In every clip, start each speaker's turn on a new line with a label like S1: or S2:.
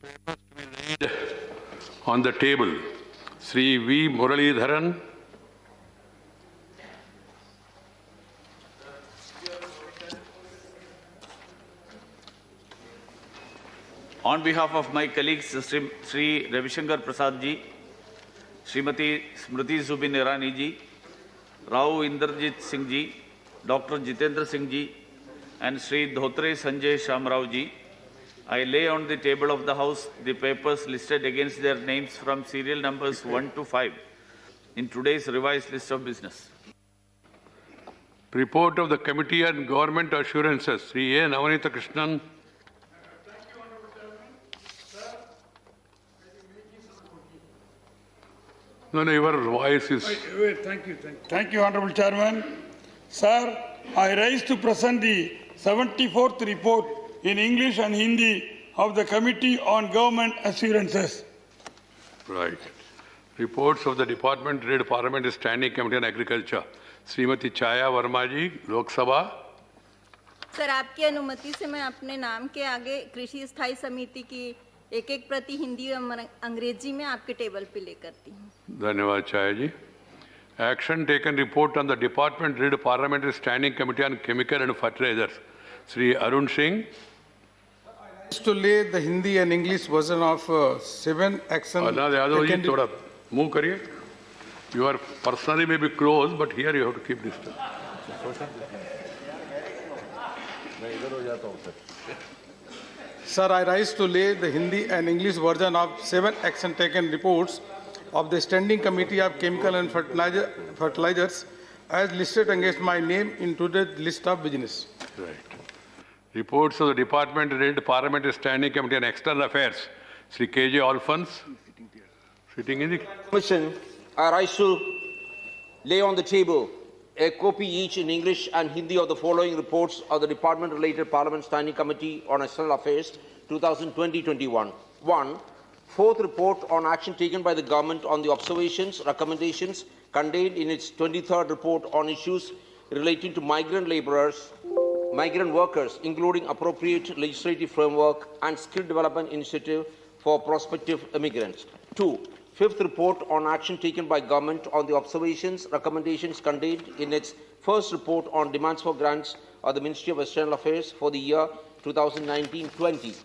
S1: papers to be laid on the table. Sri V. Muralidharan.
S2: On behalf of my colleagues, Sri Ravishankar Prasad ji, Srimati Smriti Zubin Irani ji, Rao Inderjit Singh ji, Dr. Jitendra Singh ji, and Sri Dhotre Sanjay Shamrao ji, I lay on the table of the House the papers listed against their names from serial numbers 1 to 5 in today's revised list of business.
S1: Report of the Committee on Government Assurances. Sri A. Navanitha Krishnan. No, your voice is...
S3: Wait, thank you. Thank you, Honorable Chairman. Sir, I rise to present the 74th report in English and Hindi of the Committee on Government Assurances.
S1: Right. Reports of the Department Read Parliament Standing Committee on Agriculture. Srimati Chaya Verma ji, Lok Sabha.
S4: Sir, आपकी अनुमति से मैं अपने नाम के आगे कृषि स्थायी समिति की एक प्रति हिंदी और अंग्रेजी में आपके टेबल पे ले करती हूँ।
S1: धन्यवाद चाया जी। Action taken report on the Department Read Parliamentary Standing Committee on Chemical and Fertilizers. Sri Arun Singh.
S5: To lay the Hindi and English version of 7 action.
S1: Thoda move kariye. You are personally maybe close, but here you have to keep distance.
S5: Sir, I rise to lay the Hindi and English version of 7 action taken reports of the Standing Committee of Chemical and Fertilizers as listed against my name in today's list of business.
S1: Right. Reports of the Department Read Parliamentary Standing Committee on External Affairs. Sri K.J. Alphonse. Sitting in the
S6: Commission, I rise to lay on the table a copy each in English and Hindi of the following reports of the Department-related Parliament Standing Committee on External Affairs 2020-21. 1. Fourth report on action taken by the government on the observations, recommendations contained in its 23rd report on issues relating to migrant workers, including appropriate legislative framework and skill development initiative for prospective immigrants. 2. Fifth report on action taken by government on the observations, recommendations contained in its first report on demands for grants of the Ministry of External Affairs for the year 2019-20.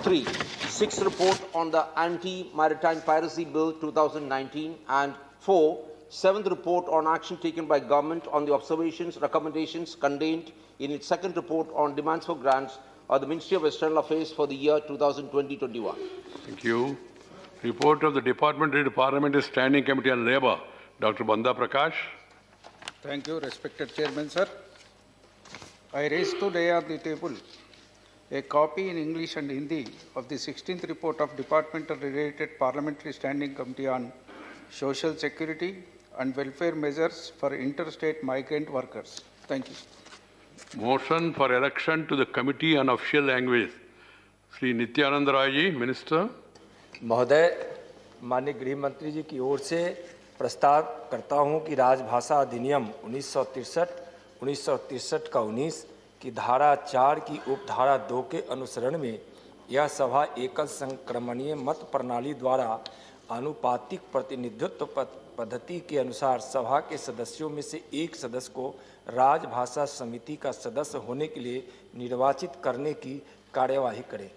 S6: 3. Sixth report on the Anti-Maritime Piracy Bill 2019. And 4. Seventh report on action taken by government on the observations, recommendations contained in its second report on demands for grants of the Ministry of External Affairs for the year 2020-21.
S1: Thank you. Report of the Department Read Parliamentary Standing Committee on Labour. Dr. Banda Prakash.
S5: Thank you, respected Chairman, sir. I raise to lay on the table a copy in English and Hindi of the 16th report of Department-related Parliamentary Standing Committee on Social Security and Welfare Measures for Interstate Migrant Workers. Thank you.
S1: Motion for election to the Committee on Official Language. Sri Nityanand Rai ji, Minister.
S7: महोदय, माननीय गृह मंत्री जी की ओर से प्रस्ताव करता हूं कि राजभाषा अधिनियम 1963 का 19 की धारा 4 की उपधारा 2 के अनुसरण में यह सभा एकल संक्रमणीय मत प्रणाली द्वारा आनुपातिक प्रतिनिधित्व पद्धति के अनुसार सभा के सदस्यों में से एक सदस्य को राजभाषा समिति का सदस्य होने के लिए निर्वाचित करने की कार्यवाही करे।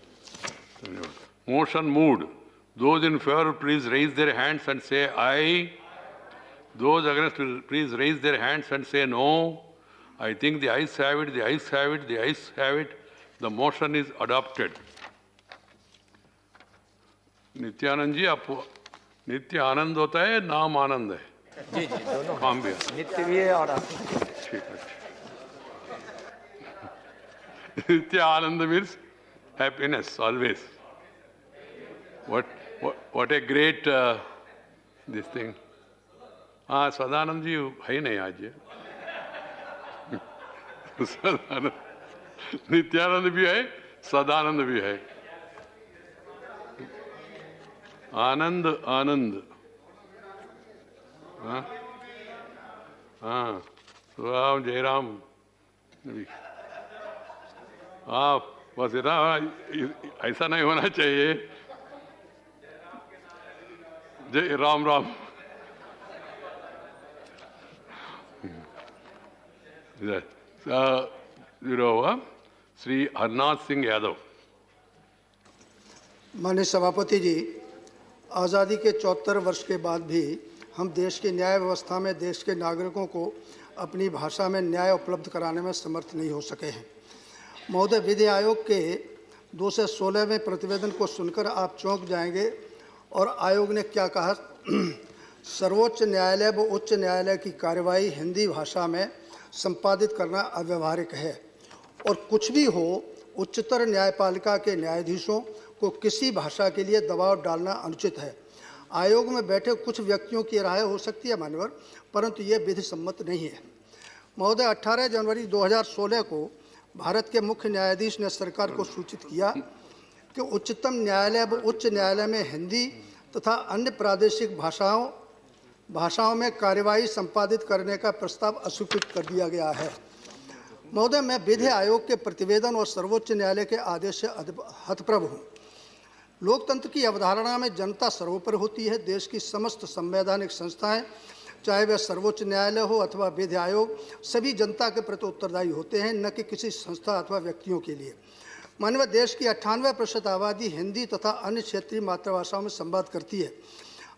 S1: Motion moved. Those in favor, please raise their hands and say aye. Those against, please raise their hands and say no. I think the ayes have it, the ayes have it, the ayes have it. The motion is adopted. Nityanand जी, आप नित्य आनंद होता है, नाम आनंद है?
S7: जी जी, दोनों
S1: काम भी है,
S7: नित्य भी है और
S1: ठीक है। नित्य आनंद means happiness always. What a great this thing. हाँ, सदानंद जी है ही नहीं आज ये। सदानंद, नित्यानंद भी है, सदानंद भी है। आनंद आनंद, हाँ हाँ, राम जय राम। हाँ, बस इतना ऐसा नहीं होना चाहिए जय राम राम। श्री हरनाथ सिंह यादव।
S8: माननीय सभापति जी, आज़ादी के 74 वर्ष के बाद भी हम देश की न्याय व्यवस्था में देश के नागरिकों को अपनी भाषा में न्याय उपलब्ध कराने में समर्थ नहीं हो सके हैं। महोदय, विधि आयोग के 2 से 16वें प्रतिवेदन को सुनकर आप चौंक जाएंगे। और आयोग ने क्या कहा? सर्वोच्च न्यायालय व उच्च न्यायालय की कार्यवाही हिंदी भाषा में संपादित करना अव्यवहारिक है और कुछ भी हो, उच्चतर न्यायपालिका के न्यायाधीशों को किसी भाषा के लिए दबाव डालना अनुचित है। आयोग में बैठे कुछ व्यक्तियों की राय हो सकती है मान्यवर, परंतु ये विधि सम्मत नहीं है। महोदय, 18 जनवरी 2016 को भारत के मुख्य न्यायाधीश ने सरकार को सूचित किया कि उच्चतम न्यायालय व उच्च न्यायालय में हिंदी तथा अन्य प्रादेशिक भाषाओं में कार्यवाही संपादित करने का प्रस्ताव अस्वीकृत कर दिया गया है। महोदय, मैं विधि आयोग के प्रतिवेदन और सर्वोच्च न्यायालय के आदेश से हतप्रभ हूँ। लोकतंत्र की अवधारणा में जनता सर्वोपरि होती है। देश की समस्त संवैधानिक संस्थाएं, चाहे वह सर्वोच्च न्यायालय हो अथवा विधि आयोग, सभी जनता के प्रति उत्तरदायी होते हैं, न कि किसी संस्था अथवा व्यक्तियों के लिए। माननीय, देश की 98% आबादी हिंदी तथा अन्य क्षेत्रीय मातृभाषाओं में संवाद करती है।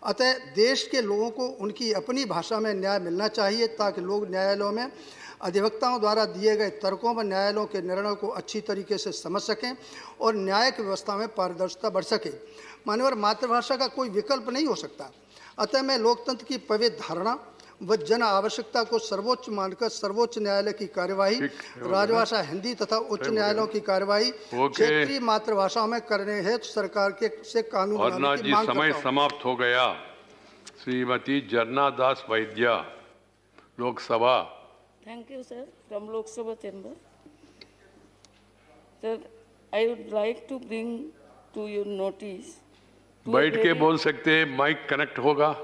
S8: अतः देश के लोगों को उनकी अपनी भाषा में न्याय मिलना चाहिए ताकि लोग न्यायालयों में अधिवक्ताओं द्वारा दिए गए तर्कों व न्यायालयों के निर्णयों को अच्छी तरीके से समझ सकें और न्यायिक व्यवस्था में पारदर्शिता बढ़ सके। माननीय, मातृभाषा का कोई विकल्प नहीं हो सकता। अतः मैं लोकतंत्र की पवित्र धारणा व जन आवश्यकता को सर्वोच्च मानकर सर्वोच्च न्यायालय की कार्यवाही राजभाषा हिंदी तथा उच्च न्यायालयों की कार्यवाही क्षेत्रीय मातृभाषाओं में करने हेतु सरकार के से कानून बनाने की मांग करता हूं।
S1: समय समाप्त हो गया। श्रीमती जरना दास वैद्या, Lok Sabha.
S9: Thank you, sir. From Lok Sabha chamber. Sir, I would like to bring to your notice.
S1: बैठ के बोल सकते हैं, माइक कनेक्ट होगा।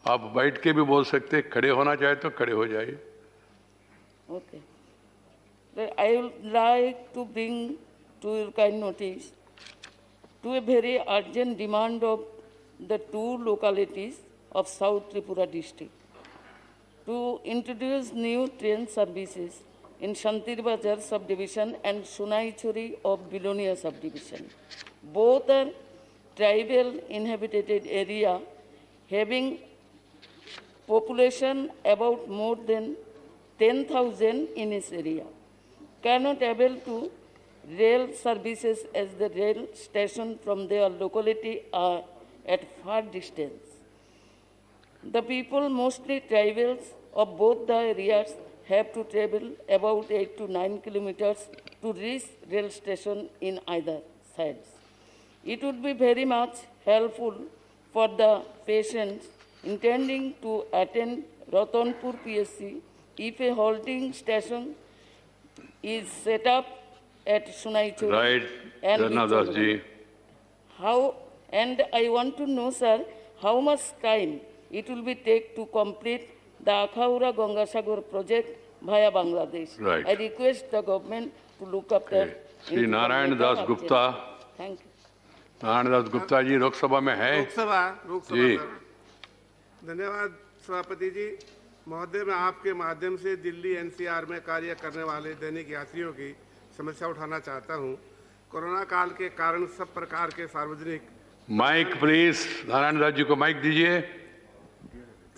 S1: आप बैठ के भी बोल सकते हैं, खड़े होना चाहे तो खड़े हो जाइए।
S9: Okay. Sir, I would like to bring to your kind notice to a very urgent demand of the 2 localities of South Tripura district to introduce new train services in Shantir Bazar subdivision and Sunaichuri of Bilonia subdivision. Both are tribal inhabited area having population about more than 10,000 in its area. Cannot able to rail services as the rail station from their locality are at far distance. The people, mostly tribals of both the areas, have to travel about 8 to 9 kilometers to reach rail station in either sides. It would be very much helpful for the patients intending to attend Ratanpur PSC if a halting station is set up at Sunaichuri.
S1: Right, Jannadas ji.
S9: And I want to know, sir, how much time it will be take to complete the Akhaura Gangasagar project via Bangladesh.
S1: Right.
S9: I request the government to look after.
S1: Shri Narayan Das Gupta.
S9: Thank you.
S1: Narayan Das Gupta ji Lok Sabha में है।
S10: लोकसभा
S1: जी।
S10: Sir. धन्यवाद सभापति जी। महोदय, मैं आपके माध्यम से Delhi NCR में कार्य करने वाले दैनिक यात्रियों की समस्या उठाना चाहता हूं। कोरोना काल के कारण सब प्रकार के सार्वजनिक
S1: माइक प्लीज, नारायण दास जी को माइक दीजिए।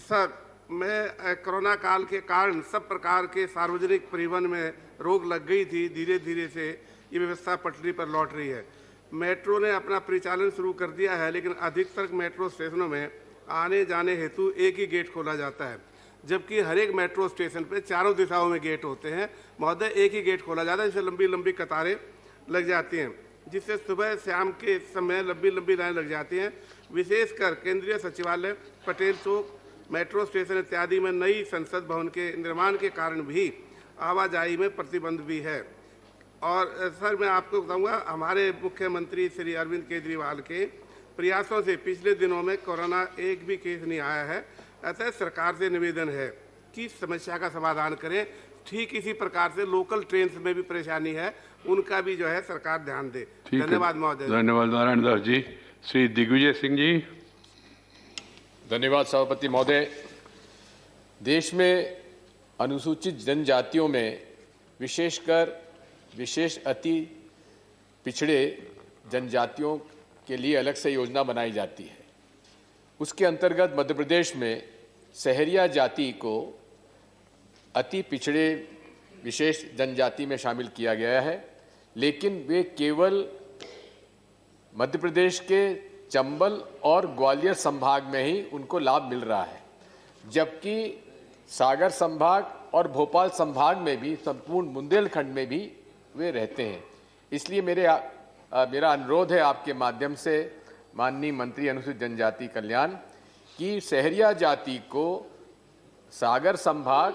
S10: सर, मैं कोरोना काल के कारण सब प्रकार के सार्वजनिक परिवहन में रोक लग गई थी। धीरे धीरे से ये व्यवस्था पटरी पर लौट रही है। मेट्रो ने अपना परिचालन शुरू कर दिया है, लेकिन अधिकतर मेट्रो स्टेशनों में आने जाने हेतु एक ही गेट खोला जाता है, जबकि हर एक मेट्रो स्टेशन पे चारों दिशाओं में गेट होते हैं। महोदय, एक ही गेट खोला जाता है, जिससे लंबी लंबी कतारें लग जाती हैं, जिससे सुबह शाम के समय लंबी लंबी लाइन लग जाती हैं। विशेषकर केंद्रीय सचिवालय, पटेल चौक, मेट्रो स्टेशन इत्यादि में नई संसद भवन के निर्माण के कारण भी आवाजाही में प्रतिबंध भी है। और सर, मैं आपको बताऊंगा, हमारे मुख्यमंत्री श्री अरविंद केजरीवाल के प्रयासों से पिछले दिनों में कोरोना एक भी केस नहीं आया है। अतः सरकार से निवेदन है कि समस्या का समाधान करें। ठीक इसी प्रकार से लोकल ट्रेन में भी परेशानी है, उनका भी जो है सरकार ध्यान दे। धन्यवाद महोदय।
S1: धन्यवाद नारायण दास जी। श्री दिग्विजय सिंह जी।
S11: धन्यवाद सभापति महोदय। देश में अनुसूचित जनजातियों में विशेषकर विशेष अति पिछड़े जनजातियों के लिए अलग से योजना बनाई जाती है। उसके अंतर्गत मध्य प्रदेश में सहरिया जाति को अति पिछड़े विशेष जनजाति में शामिल किया गया है, लेकिन वे केवल मध्य प्रदेश के चंबल और ग्वालियर संभाग में ही उनको लाभ मिल रहा है, जबकि सागर संभाग और भोपाल संभाग में भी संपूर्ण बुंदेलखंड में भी वे रहते हैं। इसलिए मेरा अनुरोध है आपके माध्यम से माननीय मंत्री अनुसूचित जनजाति कल्याण की सहरिया जाति को सागर संभाग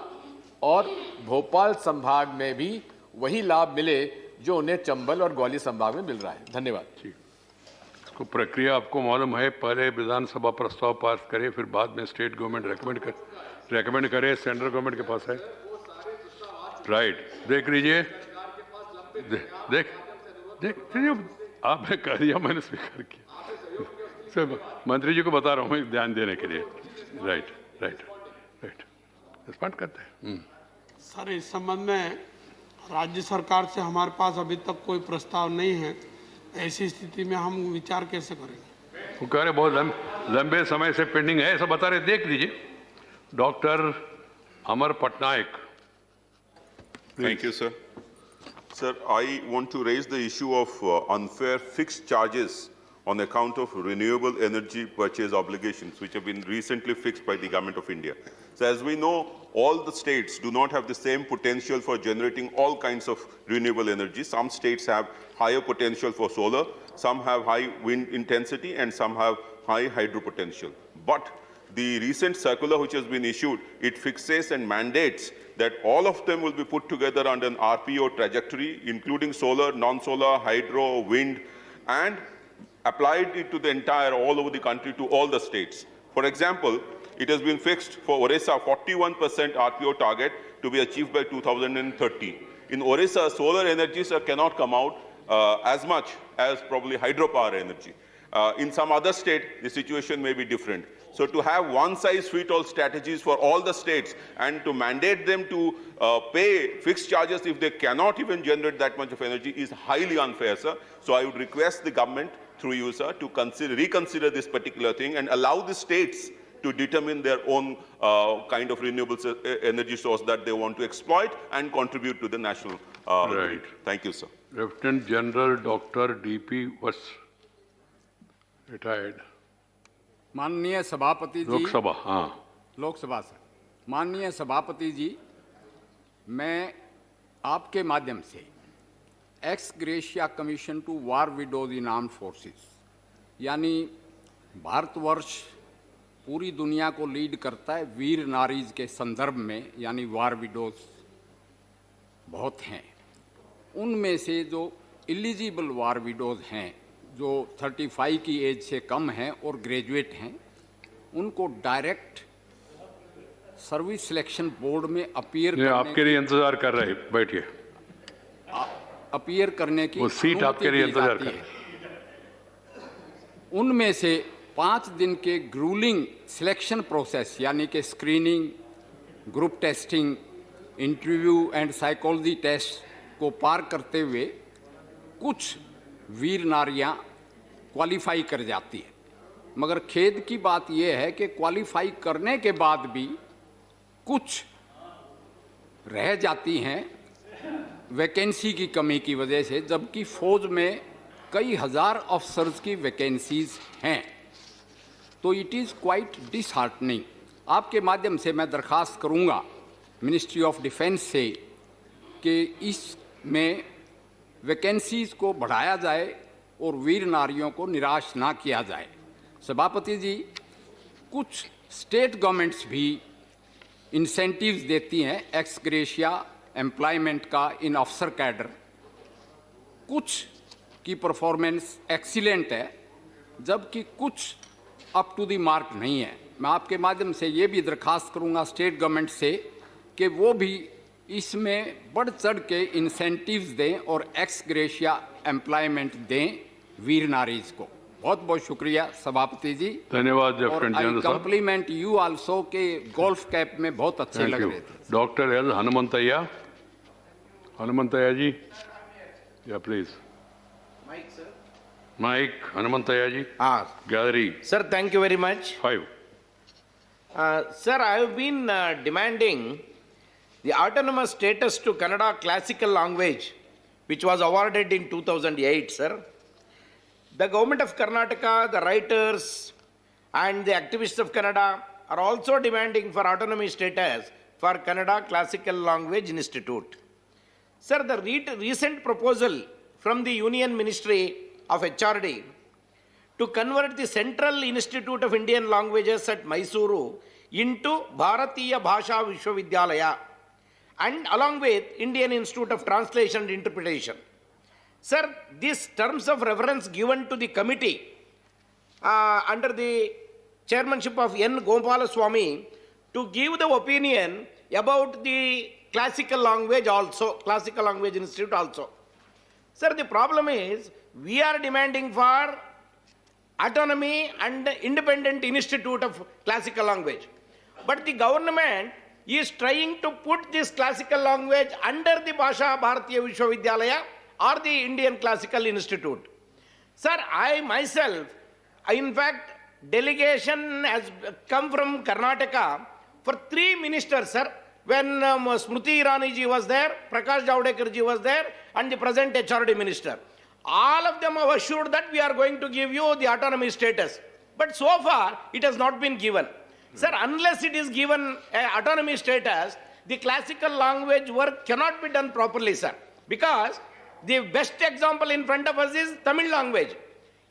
S11: और भोपाल संभाग में भी वही लाभ मिले जो उन्हें चंबल और ग्वालियर संभाग में मिल रहा है। धन्यवाद।
S1: इसको प्रक्रिया आपको मालूम है, पहले विधानसभा प्रस्ताव पास करे, फिर बाद में स्टेट गवर्नमेंट रेकमेंड करे, सेंट्रल गवर्नमेंट के पास है। राइट, देख लीजिए, देख आपने कह दिया, मैंने स्वीकार किया। सब मंत्री जी को बता रहा हूँ मैं ध्यान देने के लिए। राइट, रिस्पॉन्ड करते हैं।
S12: सर, इस संबंध में राज्य सरकार से हमारे पास अभी तक कोई प्रस्ताव नहीं है। ऐसी स्थिति में हम विचार कैसे करेंगे?
S1: वो कह रहे बहुत लंबे समय से पेंडिंग है, ऐसा बता रहे। देख लीजिए, doctor Amar Patnaik.
S13: Thank you, sir. Sir, I want to raise the issue of unfair fixed charges on account of renewable energy purchase obligations, which have been recently fixed by the Government of India. So, as we know, all the states do not have the same potential for generating all kinds of renewable energy. Some states have higher potential for solar, some have high wind intensity, and some have high hydro potential. But the recent circular which has been issued, it fixes and mandates that all of them will be put together under an RPO trajectory, including solar, non-solar, hydro, wind, and applied it to the entire, all over the country, to all the states. For example, it has been fixed for Orissa 41% RPO target to be achieved by 2030. In Orissa, solar energy cannot come out as much as probably hydropower energy. In some other state, the situation may be different. So to have one-size-fits-all strategies for all the states and to mandate them to pay fixed charges if they cannot even generate that much of energy is highly unfair, sir. So I would request the government, through you, sir, to reconsider this particular thing and allow the states to determine their own kind of renewable energy source that they want to exploit and contribute to the national grid. Thank you, sir.
S1: Lieutenant General Dr. D.P. was retired.
S14: माननीय सभापति जी,
S1: लोकसभा, हाँ,
S14: Lok Sabha sir, माननीय सभापति जी, मैं आपके माध्यम से ex gratia commission to war widows in armed forces, यानी भारतवर्ष पूरी दुनिया को लीड करता है वीर नारीज के संदर्भ में, यानी वार विडोज बहुत हैं। उनमें से जो एलिजिबल वार विडोज हैं, जो 35 की एज से कम हैं और ग्रेजुएट हैं, उनको डायरेक्ट सर्विस सिलेक्शन बोर्ड में अपीयर करने,
S1: आपके लिए इंतजार कर रहे, बैठिए,
S14: अपीयर करने की
S1: वो सीट आपके लिए इंतजार कर रही है।
S14: उनमें से 5 दिन के ग्रूलिंग सिलेक्शन प्रोसेस, यानी कि screening, group testing, interview and psychology test को पार करते हुए कुछ वीर नारियां क्वालिफाई कर जाती है। मगर खेद की बात यह है कि क्वालिफाई करने के बाद भी कुछ रह जाती हैं वैकेंसी की कमी की वजह से, जबकि फौज में कई हज़ार अफसर्स की वैकेंसीज हैं। तो इट इज़ क्वाइट डिसहार्टनिंग। आपके माध्यम से मैं दरख्वास्त करूंगा मिनिस्ट्री ऑफ डिफेंस से कि इसमें वैकेंसीज को बढ़ाया जाए और वीर नारियों को निराश ना किया जाए। सभापति जी, कुछ स्टेट गवर्नमेंट्स भी इंसेंटिव्स देती हैं एक्स ग्रेशिया एम्प्लॉयमेंट का इन अफसर कैडर। कुछ की परफॉर्मेंस एक्सीलेंट है, जबकि कुछ अप टू द मार्क नहीं है। मैं आपके माध्यम से ये भी दरख्वास्त करूंगा स्टेट गवर्नमेंट से कि वो भी इसमें बढ़ चढ़ के इंसेंटिव्स दें और एक्स ग्रेशिया एम्प्लॉयमेंट दें वीर नारीज को। बहुत बहुत शुक्रिया सभापति जी।
S1: धन्यवाद
S14: और
S1: लेफ्टिनेंट
S14: आई
S1: जनरल साहब।
S14: कॉम्प्लीमेंट यू आल्सो के गोल्फ कैप में बहुत अच्छे लग रहे थे।
S1: डॉक्टर एल हनुमंतಯ್య जी, या please mic Hanumanthaiah ji, gallery.
S15: Sir, thank you very much.
S1: 5.
S15: Sir, I have been demanding the autonomous status to Kannada classical language, which was awarded in 2008, sir. The government of Karnataka, the writers, and the activists of Kannada are also demanding for autonomy status for Kannada Classical Language Institute. Sir, the recent proposal from the Union Ministry of HRD to convert the Central Institute of Indian Languages at Mysuru into Bharatiya Bhasha Vishwavidyalaya and along with Indian Institute of Translation and Interpretation. Sir, these terms of reference given to the committee under the chairmanship of N. Gopalaswamy to give the opinion about the classical language also, Classical Language Institute also. Sir, the problem is we are demanding for autonomy and independent institute of classical language. But the government is trying to put this classical language under the Bhasha Bharatiya Vishwavidyalaya or the Indian Classical Institute. Sir, I myself, in fact, delegation has come from Karnataka for 3 ministers, sir. When Smriti Irani ji was there, Prakash Javadekar ji was there, and the present HRD minister. All of them have assured that we are going to give you the autonomy status. But so far, it has not been given. Sir, unless it is given autonomy status, the classical language work cannot be done properly, sir. Because the best example in front of us is Tamil language.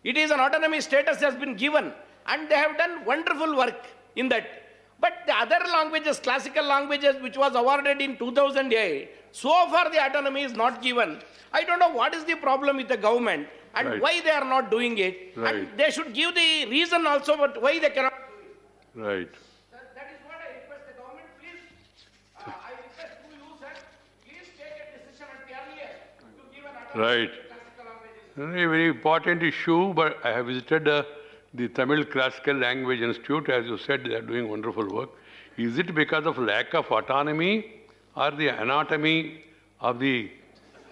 S15: It is an autonomy status has been given, and they have done wonderful work in that. But the other languages, classical languages, which was awarded in 2008, so far the autonomy is not given. I don't know what is the problem with the government and why they are not doing it. And they should give the reason also, but why they cannot do it.
S1: Right.
S15: That is what I request the government, please. I request to you, sir, please take a decision at the earliest to give an autonomy to classical languages.
S1: A very important issue, but I have visited the Tamil Classical Language Institute. As you said, they are doing wonderful work. Is it because of lack of autonomy or the anatomy of the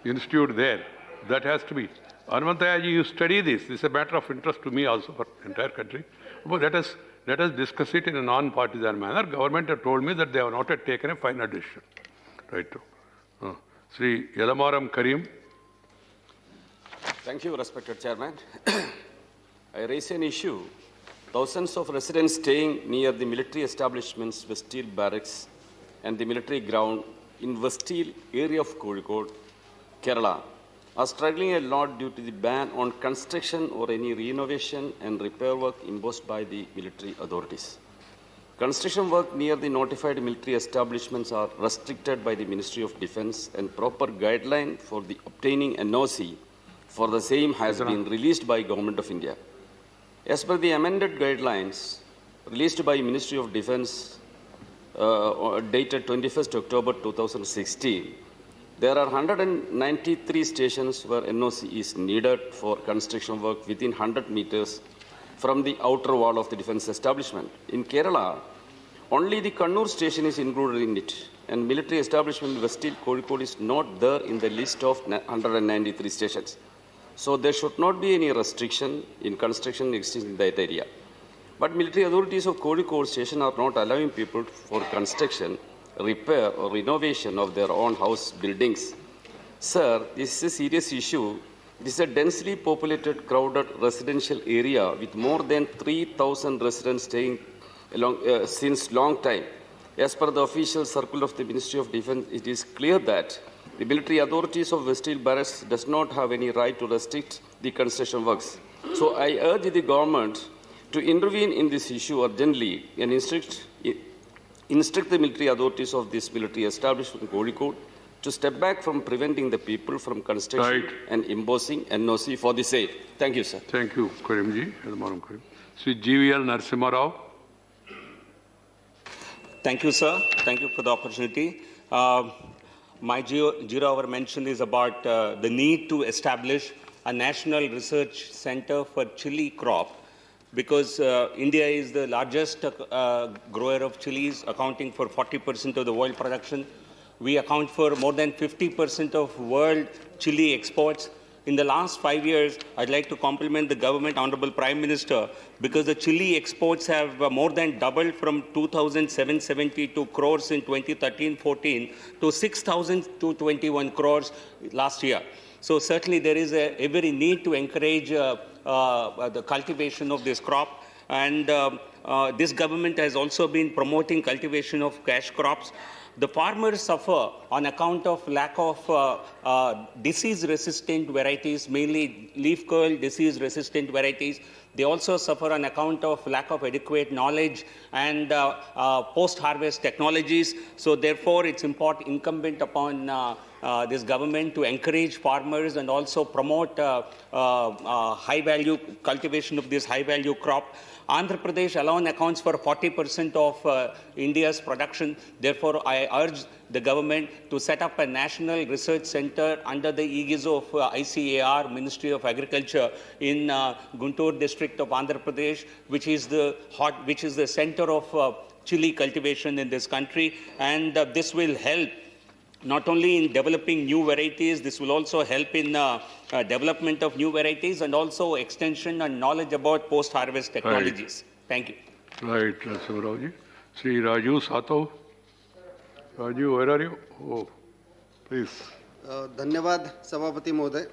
S1: institute there? That has to be. Hanumanthaya ji, you study this. This is a matter of interest to me also for the entire country. But let us discuss it in a non-partisan manner. Government have told me that they have not yet taken a final decision. Right. Sri Yadamaram Karim.
S16: Thank you, respected Chairman. I raise an issue. Thousands of residents staying near the military establishments, Westeel Barracks, and the military ground in Westeel area of Kozhikode, Kerala, are struggling a lot due to the ban on construction or any renovation and repair work imposed by the military authorities. Construction work near the notified military establishments are restricted by the Ministry of Defense, and proper guideline for the obtaining NOC for the same has been released by Government of India. As per the amended guidelines released by Ministry of Defense dated 21st October 2016, there are 193 stations where NOC is needed for construction work within 100 meters from the outer wall of the defense establishment. In Kerala, only the Kannur station is included in it, and military establishment Westeel Kozhikode is not there in the list of 193 stations. So there should not be any restriction in construction existing in that area. But military authorities of Kozhikode station are not allowing people for construction, repair or renovation of their own house buildings. Sir, this is a serious issue. This is a densely populated, crowded residential area with more than 3,000 residents staying along, since long time. As per the official circular of the Ministry of Defense, it is clear that the military authorities of Westeel Barracks does not have any right to restrict the construction works. So I urge the government to intervene in this issue urgently and instruct the military authorities of this military establishment in Kozhikode to step back from preventing the people from construction and imposing NOC for the same. Thank you, sir.
S1: Thank you, Karimji. Sri GVL Narasimha Rao.
S17: Thank you, sir. Thank you for the opportunity. My 0 hour mention is about the need to establish a national research center for chili crop, because India is the largest grower of chilies, accounting for 40% of the world production. We account for more than 50% of world chili exports. In the last 5 years, I'd like to compliment the government, Honorable Prime Minister, because the chili exports have more than doubled from 2,772 crores in 2013-14 to 6,221 crores last year. So certainly there is a very need to encourage the cultivation of this crop. And this government has also been promoting cultivation of cash crops. The farmers suffer on account of lack of disease-resistant varieties, mainly leaf curl disease-resistant varieties. They also suffer on account of lack of adequate knowledge and post-harvest technologies. So therefore, it's incumbent upon this government to encourage farmers and also promote high-value cultivation of this high-value crop. Andhra Pradesh alone accounts for 40% of India's production. Therefore, I urge the government to set up a national research center under the aegis of ICAR, Ministry of Agriculture, in Guntur district of Andhra Pradesh, which is the center of chili cultivation in this country. And this will help not only in developing new varieties, this will also help in development of new varieties and also extension and knowledge about post-harvest technologies. Right. Thank you.
S1: Right, Sivarao. Sri Raju Sato. Raju, where are you? Oh, please.
S18: धन्यवाद सभापति महोदय.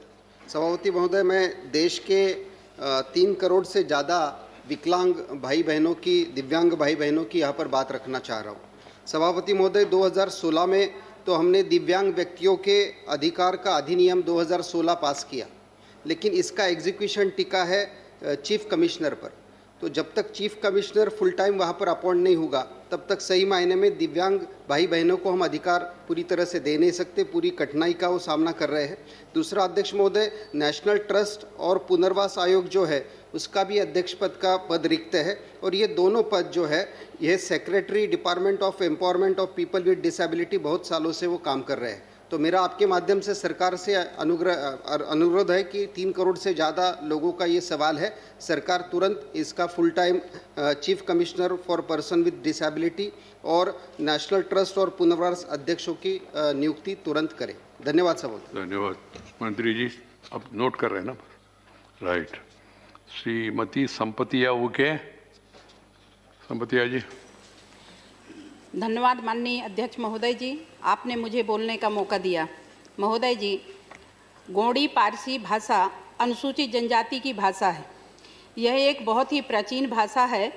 S18: सभापति महोदय, मैं देश के 3 करोड़ से ज़्यादा विकलांग भाई बहनों की, दिव्यांग भाई बहनों की यहाँ पर बात रखना चाह रहा हूँ. सभापति महोदय, 2016 में तो हमने दिव्यांग व्यक्तियों के अधिकार का अधिनियम 2016 पास किया, लेकिन इसका एग्जीक्यूशन टिका है चीफ कमिश्नर पर. तो जब तक चीफ कमिश्नर फुल टाइम वहाँ पर अपॉइंट नहीं होगा, तब तक सही मायने में दिव्यांग भाई बहनों को हम अधिकार पूरी तरह से दे नहीं सकते. पूरी कठिनाई का वो सामना कर रहे हैं. दूसरा, अध्यक्ष महोदय, नेशनल ट्रस्ट और पुनर्वास आयोग जो है उसका भी अध्यक्ष पद का पद रिक्त है, और ये दोनों पद जो है यह secretary department of empowerment of people with disability बहुत सालों से वो काम कर रहे हैं. तो मेरा आपके माध्यम से सरकार से अनुरोध है कि 3 करोड़ से ज़्यादा लोगों का ये सवाल है, सरकार तुरंत इसका full time chief commissioner for person with disability और नेशनल ट्रस्ट और पुनर्वास अध्यक्षों की नियुक्ति तुरंत करे. धन्यवाद साहब.
S1: धन्यवाद. मंत्री जी अब नोट कर रहे हैं ना? राइट. श्रीमती संपतिया उके. संपतिया जी.
S19: धन्यवाद माननीय अध्यक्ष महोदय जी, आपने मुझे बोलने का मौका दिया. महोदय जी, गोंडी पारसी भाषा अनुसूचित जनजाति की भाषा है. यह एक बहुत ही प्राचीन भाषा है.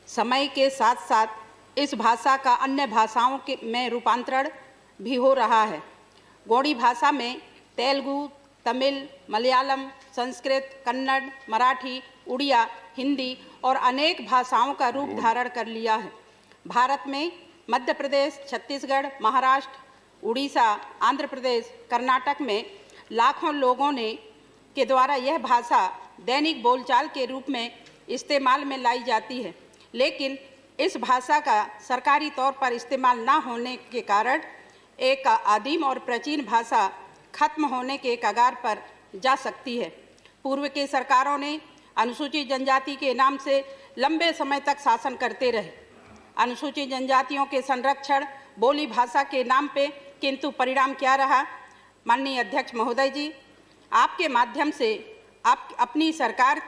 S19: समय के साथ साथ इस भाषा का अन्य भाषाओं में रूपांतरण भी हो रहा है. गोंडी भाषा में तेलुगु, तमिल, मलयालम, संस्कृत, कन्नड़, मराठी, उड़िया, हिंदी और अनेक भाषाओं का रूप धारण कर लिया है. भारत में मध्य प्रदेश, छत्तीसगढ़, महाराष्ट्र, उड़ीसा, आंध्र प्रदेश, कर्नाटक में लाखों लोगों के द्वारा यह भाषा दैनिक बोलचाल के रूप में इस्तेमाल में लाई जाती है. लेकिन इस भाषा का सरकारी तौर पर इस्तेमाल न होने के कारण एक आदिम और प्राचीन भाषा खत्म होने के कगार पर जा सकती है. पूर्व की सरकारों ने अनुसूचित जनजाति के नाम से लंबे समय तक शासन करते रहे. अनुसूचित जनजातियों के संरक्षण बोली भाषा के नाम पे, किंतु परिणाम क्या रहा? माननीय अध्यक्ष महोदय जी, आपके माध्यम से आप अपनी सरकार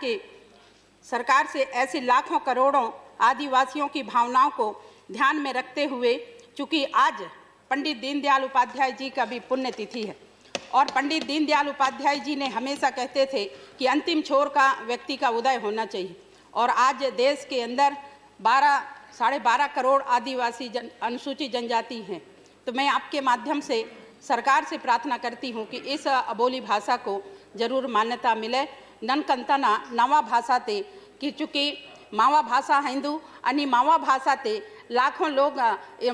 S19: से ऐसे लाखों करोड़ों आदिवासियों की भावनाओं को ध्यान में रखते हुए, चूँकि आज पंडित दीनदयाल उपाध्याय जी का भी पुण्यतिथि है और पंडित दीनदयाल उपाध्याय जी ने हमेशा कहते थे कि अंतिम छोर का व्यक्ति का उदय होना चाहिए, और आज देश के अंदर 12.5 करोड़ आदिवासी अनुसूचित जनजाति हैं. तो मैं आपके माध्यम से सरकार से प्रार्थना करती हूं कि इस अबोली भाषा को जरूर मान्यता मिले. ननकंतना नवा भाषा ते कि चूँकि मावा भाषा हिंदू आणि मावा भाषा ते लाखों लोग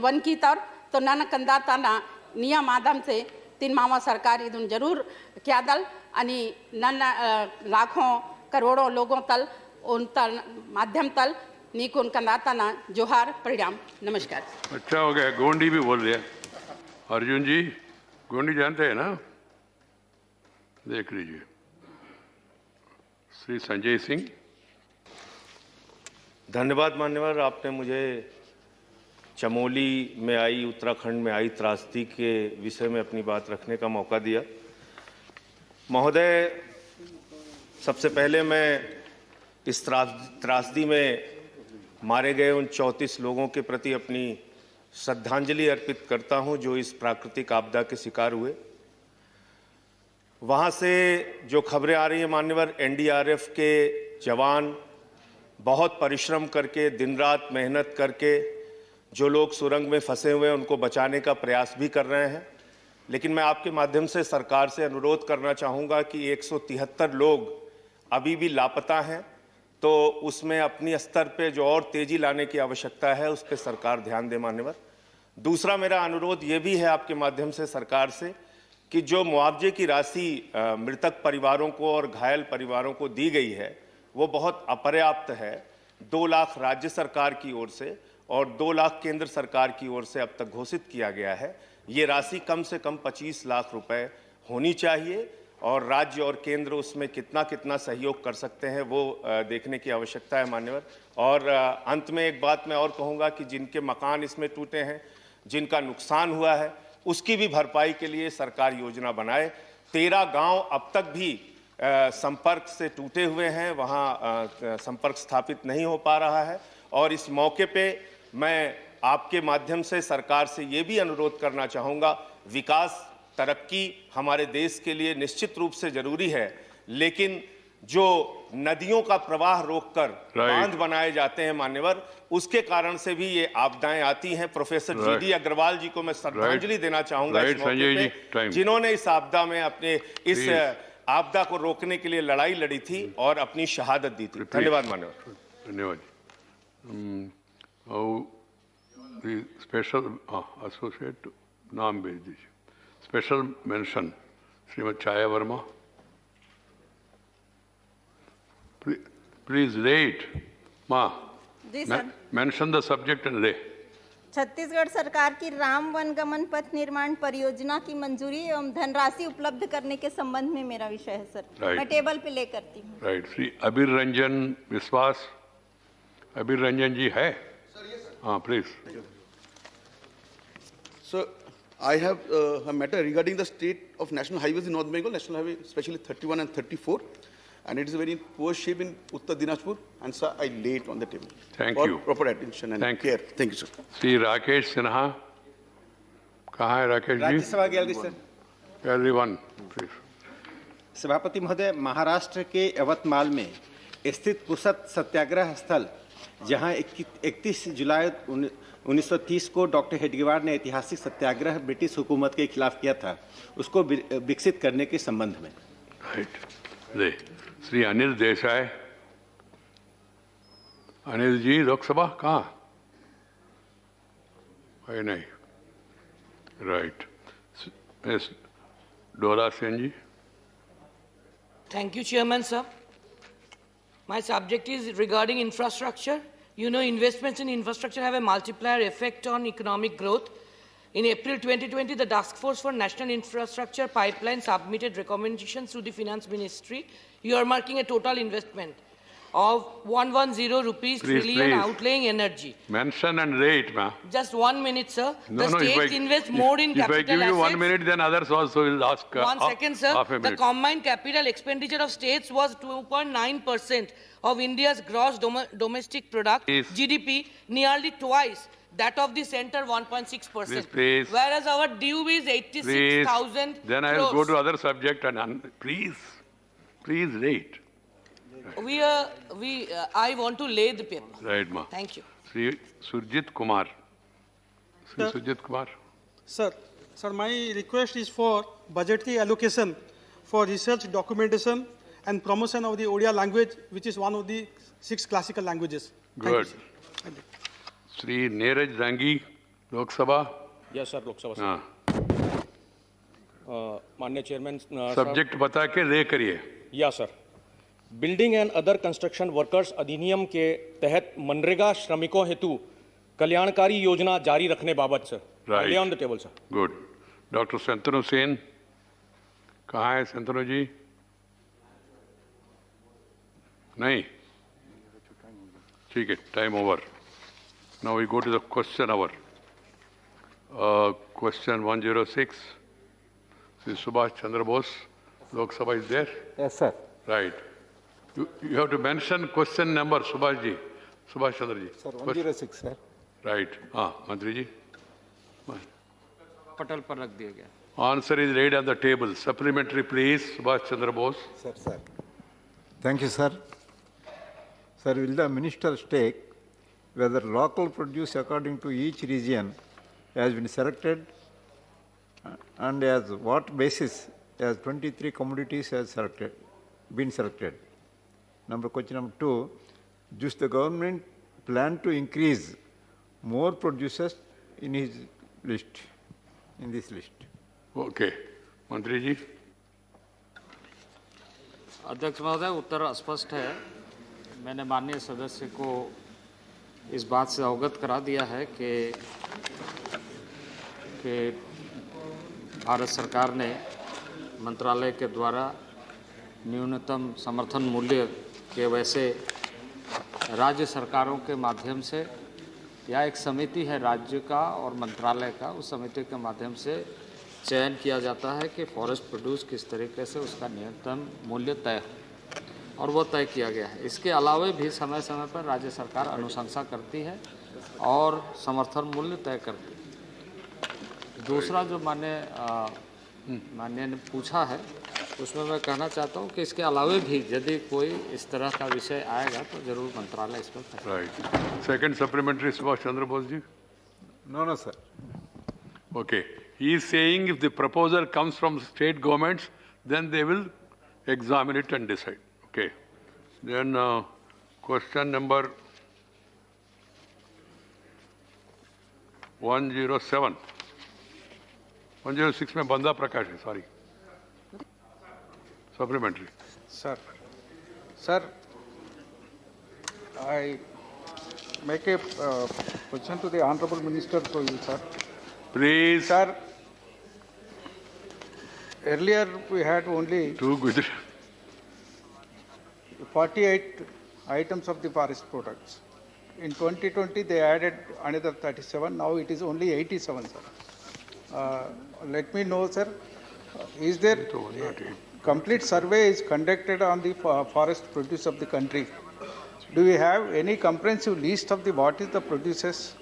S19: वंचितर, तो ननकंदाताना नियम आदम से 3 मावा सरकार इधून जरूर क्या दल आणि लाखों करोड़ों लोगों तल उन तल माध्यम तल नीकुन कंदाताना जोहार परिणाम. नमस्कार.
S1: अच्छा हो गया, गोंडी भी बोल दिया. अर्जुन जी, गोंडी जानते हैं ना? देख लीजिए. श्री संजय सिंह।
S20: धन्यवाद मान्यवर, आपने मुझे चमोली में आई, उत्तराखंड में आई त्रासदी के विषय में अपनी बात रखने का मौका दिया। महोदय, सबसे पहले मैं इस त्रासदी में मारे गए उन 34 लोगों के प्रति अपनी श्रद्धांजलि अर्पित करता हूं जो इस प्राकृतिक आपदा के शिकार हुए। वहां से जो खबरें आ रही हैं मान्यवर, एनडीआरएफ के जवान बहुत परिश्रम करके, दिन रात मेहनत करके जो लोग सुरंग में फंसे हुए हैं उनको बचाने का प्रयास भी कर रहे हैं। लेकिन मैं आपके माध्यम से सरकार से अनुरोध करना चाहूँगा कि 173 लोग अभी भी लापता हैं, तो उसमें अपनी स्तर पे जो और तेज़ी लाने की आवश्यकता है उस पर सरकार ध्यान दे मान्यवर। दूसरा मेरा अनुरोध ये भी है आपके माध्यम से सरकार से कि जो मुआवजे की राशि मृतक परिवारों को और घायल परिवारों को दी गई है वो बहुत अपर्याप्त है। 2 लाख राज्य सरकार की ओर से और 2 लाख केंद्र सरकार की ओर से अब तक घोषित किया गया है। ये राशि कम से कम 25 लाख रुपए होनी चाहिए और राज्य और केंद्र उसमें कितना कितना सहयोग कर सकते हैं वो देखने की आवश्यकता है मान्यवर। और अंत में एक बात मैं और कहूँगा कि जिनके मकान इसमें टूटे हैं, जिनका नुकसान हुआ है, उसकी भी भरपाई के लिए सरकार योजना बनाए। 13 गांव अब तक भी संपर्क से टूटे हुए हैं, वहाँ संपर्क स्थापित नहीं हो पा रहा है। और इस मौके पे मैं आपके माध्यम से सरकार से ये भी अनुरोध करना चाहूँगा, विकास तरक्की हमारे देश के लिए निश्चित रूप से जरूरी है, लेकिन जो नदियों का प्रवाह रोककर बांध बनाए जाते हैं मान्यवर, उसके कारण से भी ये आपदाएं आती हैं। प्रोफेसर जीडी अग्रवाल जी को मैं श्रद्धांजलि देना चाहूंगा इस मौके पे, जिन्होंने इस आपदा में अपने इस आपदा को रोकने के लिए लड़ाई लड़ी थी और अपनी शहादत दी थी। धन्यवाद मान्यवर।
S1: धन्यवाद। स्पेशल एसोसिएट नाम भेज दीजिए। Special mention Shrimati Chhaya Verma. Please rate, Ma.
S4: जी sir.
S1: Mention the subject and lay.
S4: Chhattisgarh सरकार की राम वनगमन पथ निर्माण परियोजना की मंजूरी एवं धनराशि उपलब्ध करने के संबंध में मेरा विषय है सर।
S1: Right.
S4: मैं टेबल पे ले करती हूँ।
S1: Right. श्री अबीर रंजन विश्वास। अबीर रंजन जी है? हाँ, please.
S21: So, I have a matter regarding the state of national highways in North Bengal, national highway especially 31 and 34. And it is very poor shape in Uttar Dinajpur, and sir, I lay it on the table.
S1: Thank
S21: for
S1: you.
S21: Proper attention and care. Thank you, sir.
S1: Shri Rakesh Sinha, कहाँ है Rakesh ji?
S22: Rajya Sabha gallery sir.
S1: Gallery 1, please.
S22: सभापति महोदय, महाराष्ट्र के यवतमाल में स्थित पुसद सत्याग्रह स्थल, जहां 31 जुलाई 1930 को डॉक्टर हेडगेवार ने ऐतिहासिक सत्याग्रह ब्रिटिश हुकूमत के खिलाफ किया था, उसको विकसित करने के संबंध में।
S1: राइट। श्री अनिल देसाई। अनिल जी, लोकसभा कहाँ है? नहीं। राइट। डोरा सेन जी।
S23: Thank you, Chairman, sir. My subject is regarding infrastructure. You know, investments in infrastructure have a multiplier effect on economic growth. In April 2020, the Task Force for National Infrastructure Pipeline submitted recommendations to the Finance Ministry, earmarking a total investment of 110 rupees trillion outlaying energy.
S1: Mention and rate, ma'am.
S23: Just 1 minute, sir.
S1: No,
S23: the states invest more in capital assets.
S1: If I give you 1 minute, then others also will ask.
S23: 1 second, sir.
S1: Half a minute.
S23: The combined capital expenditure of states was 2.9% of India's gross domestic product, GDP, nearly twice that of the center, 1.6%.
S1: Please.
S23: Whereas our due is 86,000
S1: Then I will go to other subject and please rate.
S23: I want to lay the paper.
S1: Right, ma.
S23: Thank you.
S1: Sri Surjit Kumar. Sri Surjit Kumar.
S24: Sir, my request is for budgetary allocation for research, documentation, and promotion of the Odia language, which is one of the 6 classical languages.
S1: Good. Sri Neeraj Dangi, Lok Sabha.
S25: Yes, sir, Lok Sabha.
S1: हाँ.
S25: माननीय chairman,
S1: subject बता के ले करिए।
S25: या sir, building and other construction workers अधिनियम के तहत मनरेगा श्रमिकों हेतु कल्याणकारी योजना जारी रखने बाबत sir.
S1: Right.
S25: On the table sir.
S1: Good. Doctor Shantanu Sen, कहाँ है शंतनु जी? नहीं, ठीक है, time over. Now we go to the question hour. Question 106. This is Subhash Chandra Bose. Lok Sabha is there?
S2: Yes, sir.
S1: Right. You have to mention question number, Subhash ji. Subhash Chandra ji.
S2: Sir, 106, sir.
S1: Right. Mantri ji.
S2: पटल पर रख दिया गया.
S1: Answer is laid on the table. Supplementary, please. Subhash Chandra Bose.
S2: Sir. Thank you, sir. Sir, will the minister state whether local produce according to each region has been selected and as what basis as 23 commodities has been selected? Question number 2, does the government plan to increase more producers in this list?
S1: Okay. Mantri ji.
S3: अध्यक्ष महोदय, उत्तर स्पष्ट है. मैंने माननीय सदस्य को इस बात से अवगत करा दिया है कि भारत सरकार ने मंत्रालय के द्वारा न्यूनतम समर्थन मूल्य के वैसे राज्य सरकारों के माध्यम से या एक समिति है राज्य का और मंत्रालय का, उस समिति के माध्यम से चयन किया जाता है कि फॉरेस्ट प्रोड्यूस किस तरीके से उसका न्यूनतम मूल्य तय हो, और वो तय किया गया है. इसके अलावा भी समय समय पर राज्य सरकार अनुशंसा करती है और समर्थन मूल्य तय करती है. दूसरा जो माननीय ने पूछा है उसमें मैं कहना चाहता हूँ कि इसके अलावा भी यदि कोई इस तरह का विषय आएगा तो जरूर मंत्रालय इस पर.
S1: Right. Second supplementary, Subhash Chandra Bose ji.
S2: No, sir.
S1: Okay. He is saying if the proposal comes from state governments, then they will examine it and decide. Okay. Then question number 107. 106 में बंदा प्रकाश है, sorry. Supplementary.
S5: Sir, I make a question to the Honorable Minister for you, sir.
S1: Please.
S5: Sir, earlier we had only 48 items of the forest products. In 2020, they added another 37. Now it is only 87, sir. Let me know, sir, is there complete survey is conducted on the forest produce of the country? Do we have any comprehensive list of the what is the produces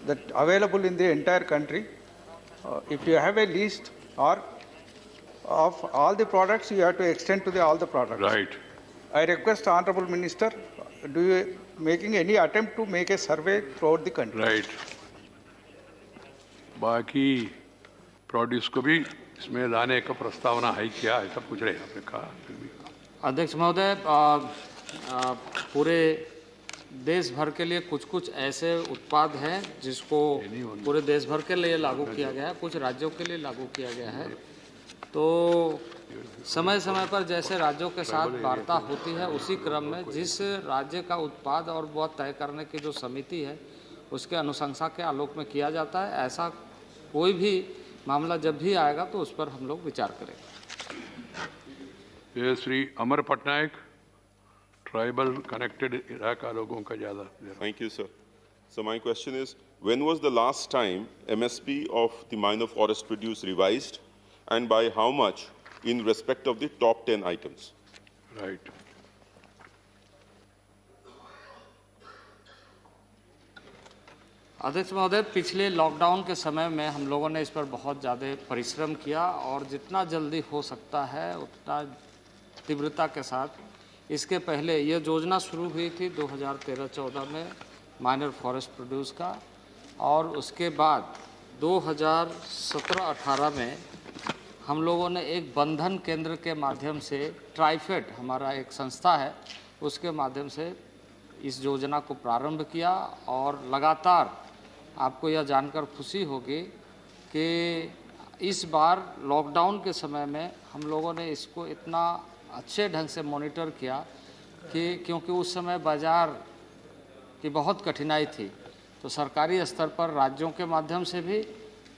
S5: that available in the entire country? If you have a list or of all the products, you have to extend to all the products.
S1: Right.
S5: I request Honorable Minister, do you making any attempt to make a survey throughout the country?
S1: Right. बाकी produce को भी इसमें लाने का प्रस्तावना है क्या, ऐसा पूछ रहे हैं आपने कहा.
S3: अध्यक्ष महोदय, पूरे देश भर के लिए कुछ ऐसे उत्पाद हैं जिसको पूरे देश भर के लिए लागू किया गया है, कुछ राज्यों के लिए लागू किया गया है. तो समय समय पर जैसे राज्यों के साथ वार्ता होती है, उसी क्रम में जिस राज्य का उत्पाद और वह तय करने की जो समिति है उसके अनुशंसा के आलोक में किया जाता है. ऐसा कोई भी मामला जब भी आएगा तो उस पर हम लोग विचार करेंगे.
S1: श्री अमर पटनायक, ट्राइबल कनेक्टेड इलाका लोगों का ज़्यादा.
S13: Thank you, sir. So my question is, when was the last time MSP of the minor forest produce revised, and by how much in respect of the top 10 items?
S1: Right.
S3: अध्यक्ष महोदय, पिछले lockdown के समय में हम लोगों ने इस पर बहुत ज़्यादा परिश्रम किया और जितना जल्दी हो सकता है उतना तीव्रता के साथ इसके पहले ये योजना शुरू हुई थी 2013-14 में माइनर फॉरेस्ट प्रोड्यूस का, और उसके बाद 2017-18 में हम लोगों ने एक बंधन केंद्र के माध्यम से, ट्राइफेड हमारा एक संस्था है, उसके माध्यम से इस योजना को प्रारंभ किया. और लगातार आपको यह जानकर खुशी होगी कि इस बार लॉकडाउन के समय में हम लोगों ने इसको इतना अच्छे ढंग से मॉनिटर किया कि क्योंकि उस समय बाज़ार की बहुत कठिनाई थी, तो सरकारी स्तर पर राज्यों के माध्यम से भी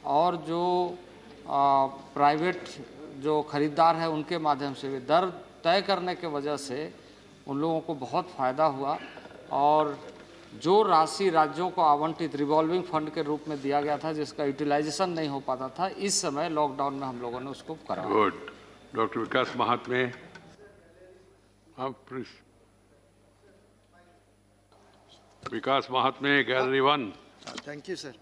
S3: और जो प्राइवेट जो खरीदार है उनके माध्यम से भी दर तय करने के वजह से उन लोगों को बहुत फ़ायदा हुआ और जो राशि राज्यों को आवंटित रिवॉल्विंग फंड के रूप में दिया गया था जिसका यूटिलाइजेशन नहीं हो पाता था, इस समय लॉकडाउन में हम लोगों ने उसको करा।
S1: गुड। डॉक्टर विकास महात्मे, हाँ please. Vikas Mahatme, gallery 1।
S6: Thank you sir.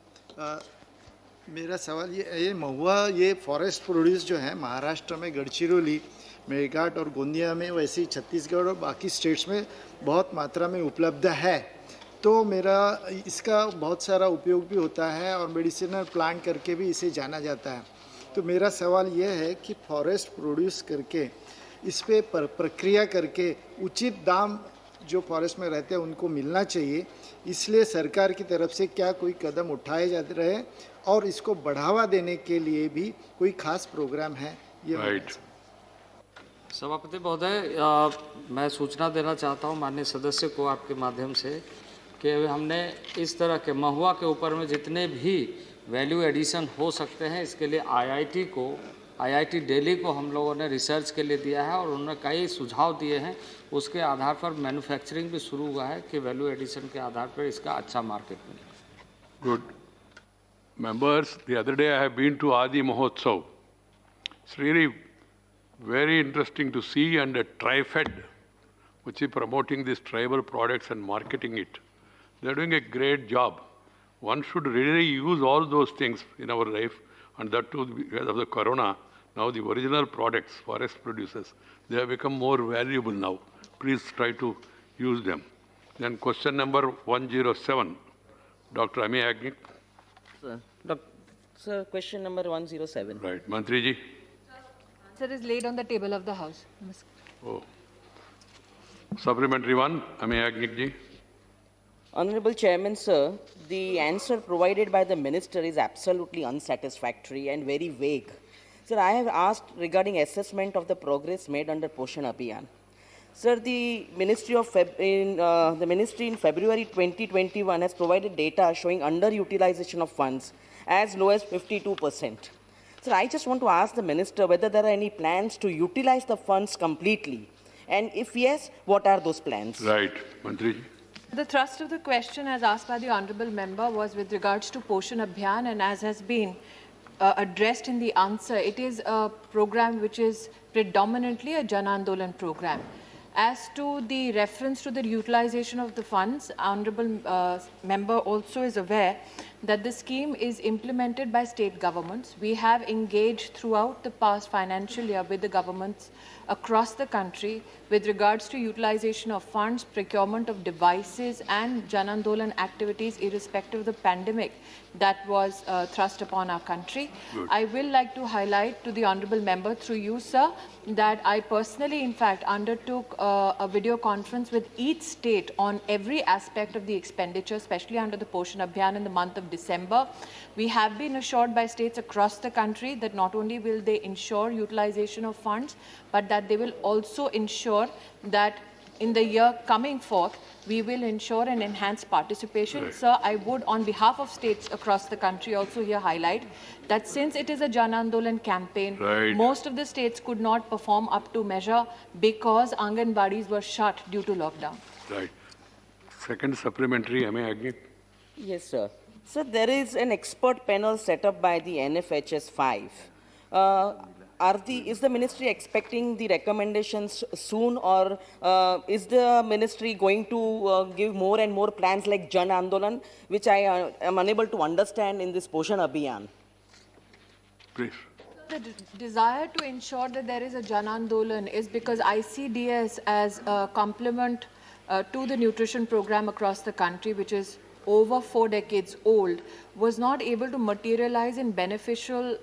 S6: मेरा सवाल ये महुआ ये फॉरेस्ट प्रोड्यूस जो है महाराष्ट्र में गढ़चिरौली, मेरघाट और गोंदिया में, वैसे ही छत्तीसगढ़ और बाकी स्टेट्स में बहुत मात्रा में उपलब्ध है। तो मेरा इसका बहुत सारा उपयोग भी होता है और मेडिसिनल प्लांट करके भी इसे जाना जाता है। तो मेरा सवाल ये है कि फॉरेस्ट प्रोड्यूस करके इस पे प्रक्रिया करके उचित दाम जो फॉरेस्ट में रहते हैं उनको मिलना चाहिए, इसलिए सरकार की तरफ से क्या कोई कदम उठाए जा रहे हैं और इसको बढ़ावा देने के लिए भी कोई खास प्रोग्राम है? ये
S3: सभापति महोदय, मैं सूचना देना चाहता हूं माननीय सदस्य को आपके माध्यम से कि हमने इस तरह के महुआ के ऊपर में जितने भी वैल्यू एडिशन हो सकते हैं इसके लिए आईआईटी दिल्ली को हम लोगों ने रिसर्च के लिए दिया है और उन्होंने कई सुझाव दिए हैं। उसके आधार पर मैन्युफैक्चरिंग भी शुरू हुआ है कि वैल्यू एडिशन के आधार पर इसका अच्छा मार्केट मिले।
S1: Good. Members, the other day I have been to Adi Mahotsav. It's really very interesting to see, and a TriFed, which is promoting these tribal products and marketing it. They're doing a great job. One should really use all those things in our life, and that too because of the corona. Now the original products, forest producers, they have become more valuable now. Please try to use them. Then question number 107, Dr. Ami Agnik.
S7: Sir, question number 107.
S1: Right. Mantri ji.
S8: Answer is laid on the table of the House.
S1: Oh. Supplementary one, Ami Agnik ji.
S7: Honorable Chairman, sir, the answer provided by the Minister is absolutely unsatisfactory and very vague. Sir, I have asked regarding assessment of the progress made under Poshan Abhiyan. Sir, the Ministry in February 2021 has provided data showing underutilization of funds as low as 52%. Sir, I just want to ask the Minister whether there are any plans to utilize the funds completely, and if yes, what are those plans?
S1: Right, Mantri ji.
S8: The thrust of the question as asked by the Honourable Member was with regards to Poshan Abhiyan, and as has been addressed in the answer, it is a program which is predominantly a Jan Andolan program. As to the reference to the utilization of the funds, Honourable Member also is aware that the scheme is implemented by state governments. We have engaged throughout the past financial year with the governments across the country with regards to utilization of funds, procurement of devices and Jan Andolan activities irrespective of the pandemic that was thrust upon our country. Good. I will like to highlight to the Honourable Member through you, sir, that I personally in fact undertook a video conference with each state on every aspect of the expenditure, especially under the Poshan Abhiyan in the month of December. We have been assured by states across the country that not only will they ensure utilization of funds, but that they will also ensure that in the year coming forth, we will ensure an enhanced participation. Right. Sir, I would, on behalf of states across the country, also here highlight that since it is a Jan Andolan campaign, right, most of the states could not perform up to measure because Anganwadis were shut due to lockdown. Right.
S1: Second supplementary, Ami Agnik.
S7: Yes, sir. So there is an expert panel set up by the NFHS 5. Is the ministry expecting the recommendations soon, or is the ministry going to give more and more plans like Jan Andolan, which I am unable to understand in this Poshan Abhiyan?
S1: Please.
S8: The desire to ensure that there is a Jan Andolan is because ICDS as a complement to the nutrition program across the country, which is over 4 decades old, was not able to materialize in beneficial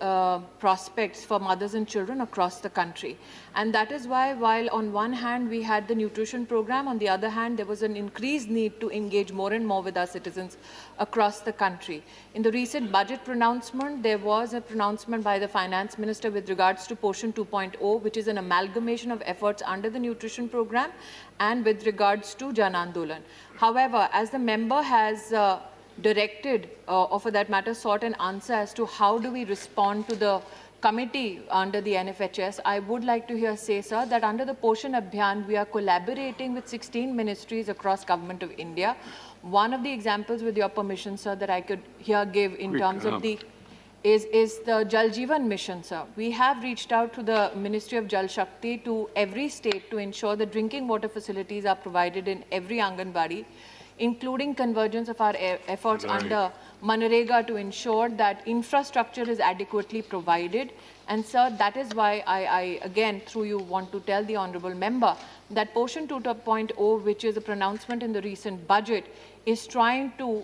S8: prospects for mothers and children across the country. And that is why, while on one hand we had the nutrition program, on the other hand there was an increased need to engage more and more with our citizens across the country. In the recent budget pronouncement, there was a pronouncement by the Finance Minister with regards to Poshan 2.0, which is an amalgamation of efforts under the nutrition program and with regards to Jan Andolan. However, as the member has directed, or for that matter sought an answer as to how do we respond to the committee under the NFHS, I would like to say, sir, that under the Poshan Abhiyan, we are collaborating with 16 ministries across Government of India. One of the examples, with your permission, sir, that I could here give in terms of the is the Jal Jeevan mission, sir. We have reached out to the Ministry of Jal Shakti to every state to ensure that drinking water facilities are provided in every Anganwadi, including convergence of our efforts under Manrega to ensure that infrastructure is adequately provided. And sir, that is why I again, through you, want to tell the honourable member that Poshan 2.0, which is a pronouncement in the recent budget, is trying to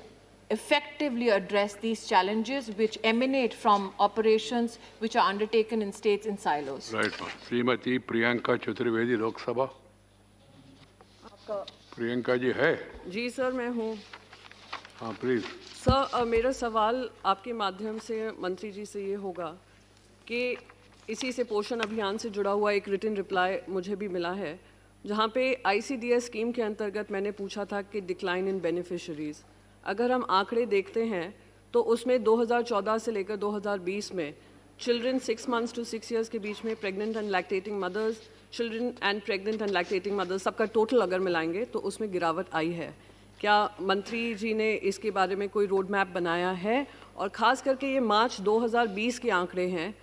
S8: effectively address these challenges which emanate from operations which are undertaken in states in silos.
S1: Right. Srimati Priyanka Chaturvedi, Lok Sabha. Priyanka ji है?
S9: जी sir, मैं हूँ।
S1: हाँ please.
S9: Sir, मेरा सवाल आपके माध्यम से मंत्री जी से ये होगा कि इसी से पोषण अभियान से जुड़ा हुआ एक रिटन रिप्लाई मुझे भी मिला है, जहाँ पे ICDS स्कीम के अंतर्गत मैंने पूछा था कि डिक्लाइन इन बेनिफिशरीज़, अगर हम आंकड़े देखते हैं तो उसमें 2014 से लेकर 2020 में चिल्ड्रन 6 months to 6 years के बीच में pregnant and lactating mothers, children and pregnant and lactating mothers, सबका टोटल अगर मिलाएंगे तो उसमें गिरावट आई है। क्या मंत्री जी ने इसके बारे में कोई रोड मैप बनाया है? और ख़ास करके ये मार्च 2020 के आंकड़े हैं,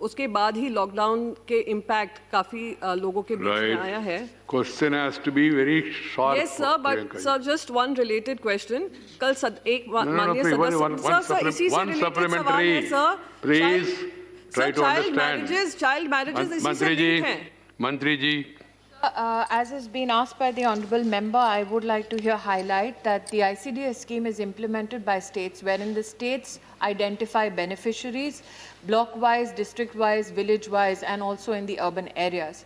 S9: उसके बाद ही लॉकडाउन के इम्पैक्ट काफ़ी लोगों के बीच में आया है।
S1: Question has to be very short.
S9: Yes sir, but sir, just one related question. कल एक माननीय सदस्य इसी से रिलेटेड सवाल है sir.
S1: Please try to understand.
S9: Child marriages इसी से लिंक हैं।
S1: मंत्री जी,
S8: as has been asked by the honourable member, I would like to here highlight that the ICDS scheme is implemented by states, wherein the states identify beneficiaries block-wise, district-wise, village-wise, and also in the urban areas.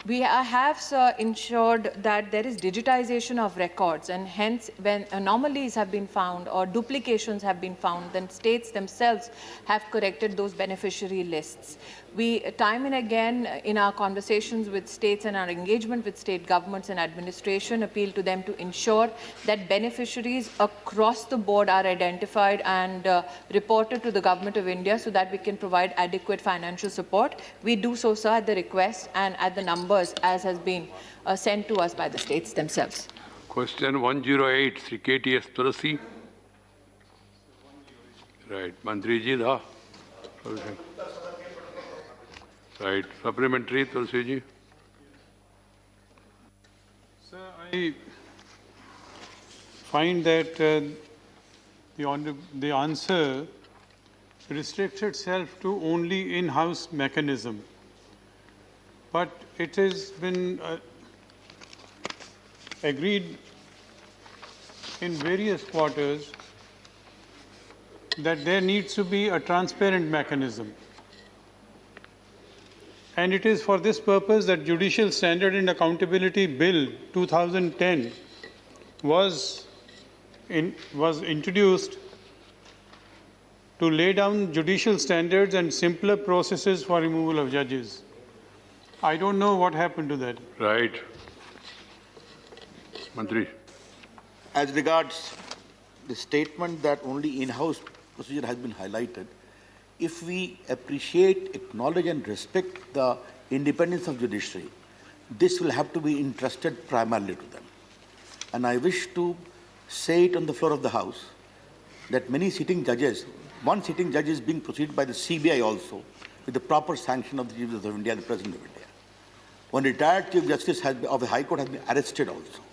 S8: We have ensured that there is digitization of records, and hence when anomalies have been found or duplications have been found, then states themselves have corrected those beneficiary lists. We time and again in our conversations with states and our engagement with state governments and administration appeal to them to ensure that beneficiaries across the board are identified and reported to the Government of India so that we can provide adequate financial support. We do so, sir, at the request and at the numbers as has been sent to us by the states themselves.
S1: Question 108, Sri KTS Tulasi. Right, Mantri ji da. Right, supplementary, Tulsi ji.
S5: Sir, I find that the answer restricts itself to only in-house mechanism. But it has been agreed in various quarters that there needs to be a transparent mechanism. And it is for this purpose that Judicial Standard and Accountability Bill 2010 was introduced to lay down judicial standards and simpler processes for removal of judges. I don't know what happened to that.
S1: Right. Mantri.
S21: As regards the statement that only in-house procedure has been highlighted, if we appreciate, acknowledge and respect the independence of judiciary, this will have to be entrusted primarily to them. And I wish to say it on the floor of the House that many sitting judges, one sitting judge is being proceeded by the CBI also with the proper sanction of the Chief Justice of India, the President of India. One retired Chief Justice of the High Court has been arrested also.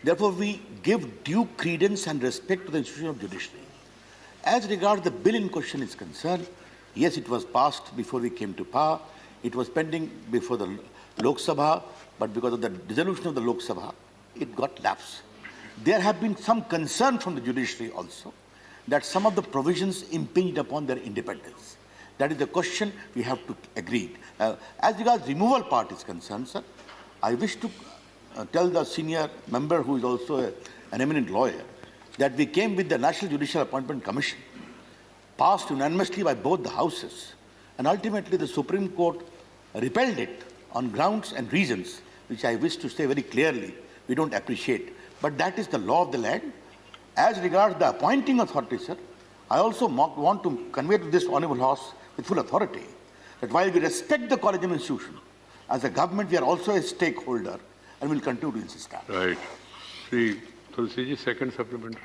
S21: Therefore, we give due credence and respect to the institution of judiciary. As regards the bill in question is concerned, yes, it was passed before we came to power. It was pending before the Lok Sabha, but because of the dissolution of the Lok Sabha, it got lapsed. There have been some concern from the judiciary also that some of the provisions impinged upon their independence. That is the question we have to agree. As regards removal part is concerned, sir, I wish to tell the senior member who is also an eminent lawyer that we came with the National Judicial Appointment Commission, passed unanimously by both the houses, and ultimately the Supreme Court repelled it on grounds and reasons which I wish to say very clearly we don't appreciate. But that is the law of the land. As regards the appointing authority, sir, I also want to convey to this Honourable House with full authority that while we respect the collegium institution, as a government we are also a stakeholder and will continue to insist that.
S1: Right. See, Tulsi, second supplementary.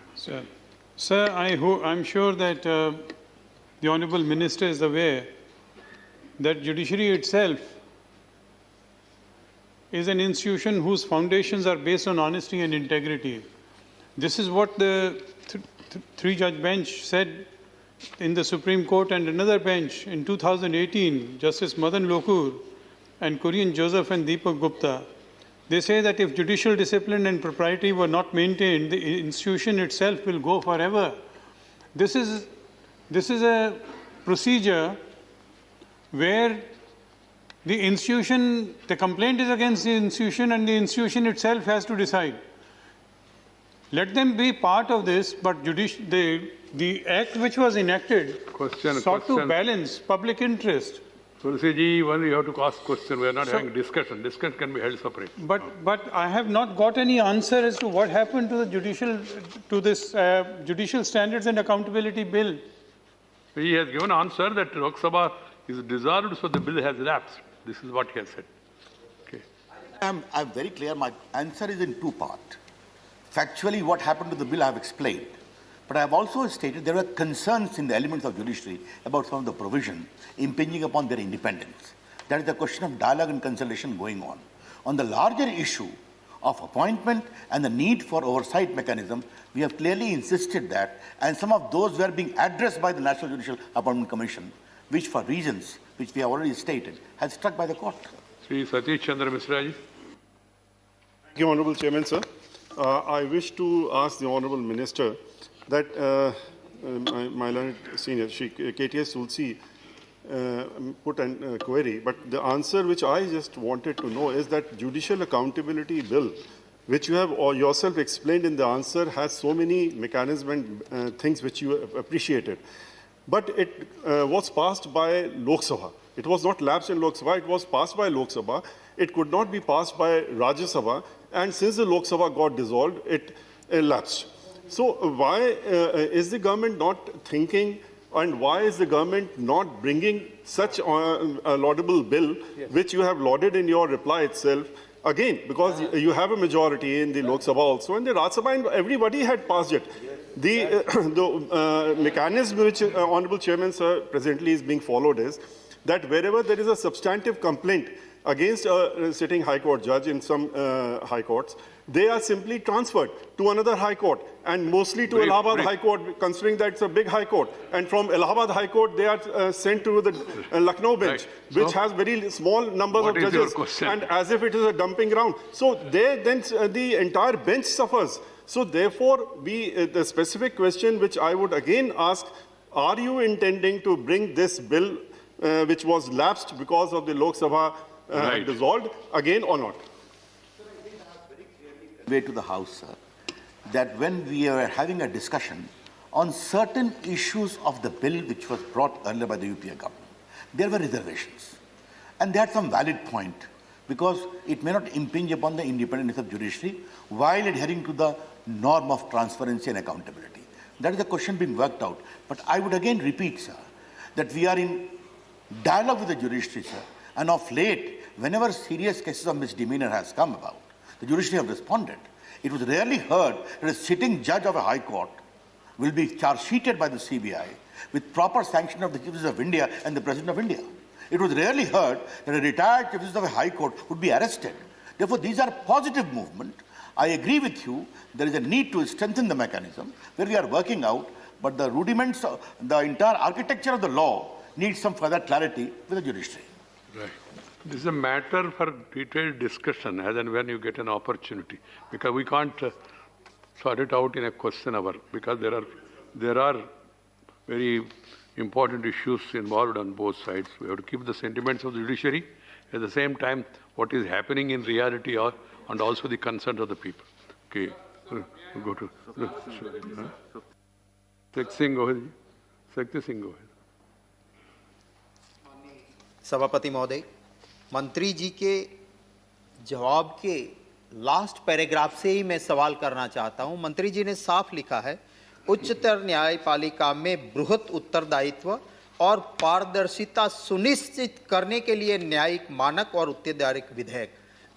S24: Sir, I'm sure that the Honourable Minister is aware that judiciary itself is an institution whose foundations are based on honesty and integrity. This is what the three-judge bench said in the Supreme Court, and another bench in 2018, Justice Madan Lokur and Korean Joseph and Deepak Gupta. They say that if judicial discipline and propriety were not maintained, the institution itself will go forever. This is a procedure where the institution, the complaint is against the institution and the institution itself has to decide. Let them be part of this, but the act which was enacted sought to balance public interest.
S1: Tulsi ji, when you have to ask question, we are not having discussion. Discussion can be held separate.
S24: But I have not got any answer as to what happened to the judicial standards and accountability bill.
S1: He has given answer that Rajya Sabha is dissolved, so the bill has lapsed. This is what he has said. Okay.
S21: I'm very clear. My answer is in two parts. Factually, what happened to the bill I have explained. But I have also stated there were concerns in the elements of judiciary about some of the provision impinging upon their independence. That is the question of dialogue and consultation going on. On the larger issue of appointment and the need for oversight mechanism, we have clearly insisted that, and some of those were being addressed by the National Judicial Appointment Commission, which for reasons which we have already stated, has struck by the court.
S1: Sri Satish Chandra Misra ji.
S10: Thank you, Honourable Chairman, sir. I wish to ask the Honourable Minister that my learned senior, KTS Tulsi, put a query, but the answer which I just wanted to know is that Judicial Accountability Bill, which you have yourself explained in the answer, has so many mechanisms and things which you appreciated. But it was passed by Lok Sabha. It was not lapsed in Lok Sabha, it was passed by Lok Sabha. It could not be passed by Rajya Sabha, and since the Lok Sabha got dissolved, it lapsed. So why is the government not thinking, and why is the government not bringing such a laudable bill, which you have lauded in your reply itself, again, because you have a majority in the Lok Sabha also, and the Rajya Sabha, and everybody had passed it. The mechanism which Honourable Chairman, sir, presently is being followed is that wherever there is a substantive complaint against a sitting High Court judge in some High Courts, they are simply transferred to another High Court, and mostly to Allahabad High Court, considering that it's a big High Court. And from Allahabad High Court, they are sent to the Lucknow bench, which has very small numbers of judges, and as if it is a dumping ground. So then the entire bench suffers. So therefore, the specific question which I would again ask, are you intending to bring this bill, which was lapsed because of the Lok Sabha dissolved, again or not?
S21: Way to the House, sir, that when we are having a discussion on certain issues of the bill which was brought earlier by the UPA government, there were reservations. And they had some valid point, because it may not impinge upon the independence of judiciary while adhering to the norm of transparency and accountability. That is the question being worked out. But I would again repeat, sir, that we are in dialogue with the judiciary, sir, and of late, whenever serious cases of misdemeanor has come about, the judiciary have responded. It was rarely heard that a sitting judge of a High Court will be charge sheeted by the CBI with proper sanction of the Chief Justice of India and the President of India. It was rarely heard that a retired Chief Justice of a High Court would be arrested. Therefore, these are positive movement. I agree with you, there is a need to strengthen the mechanism where we are working out, but the rudiments, the entire architecture of the law needs some further clarity with the judiciary.
S1: Right. This is a matter for detailed discussion as and when you get an opportunity, because we can't sort it out in a question hour, because there are very important issues involved on both sides. We have to keep the sentiments of the judiciary, at the same time what is happening in reality, and also the consent of the people. Okay, go to Shakti Singh, go ahead. Shakti Singh, go ahead.
S11: सभापति महोदय, मंत्री जी के जवाब के last paragraph से ही मैं सवाल करना चाहता हूं। मंत्री जी ने साफ लिखा है, उच्चतर न्यायपालिका में बृहत उत्तरदायित्व और पारदर्शिता सुनिश्चित करने के लिए न्यायिक मानक और उत्तरदायिक विधेयक।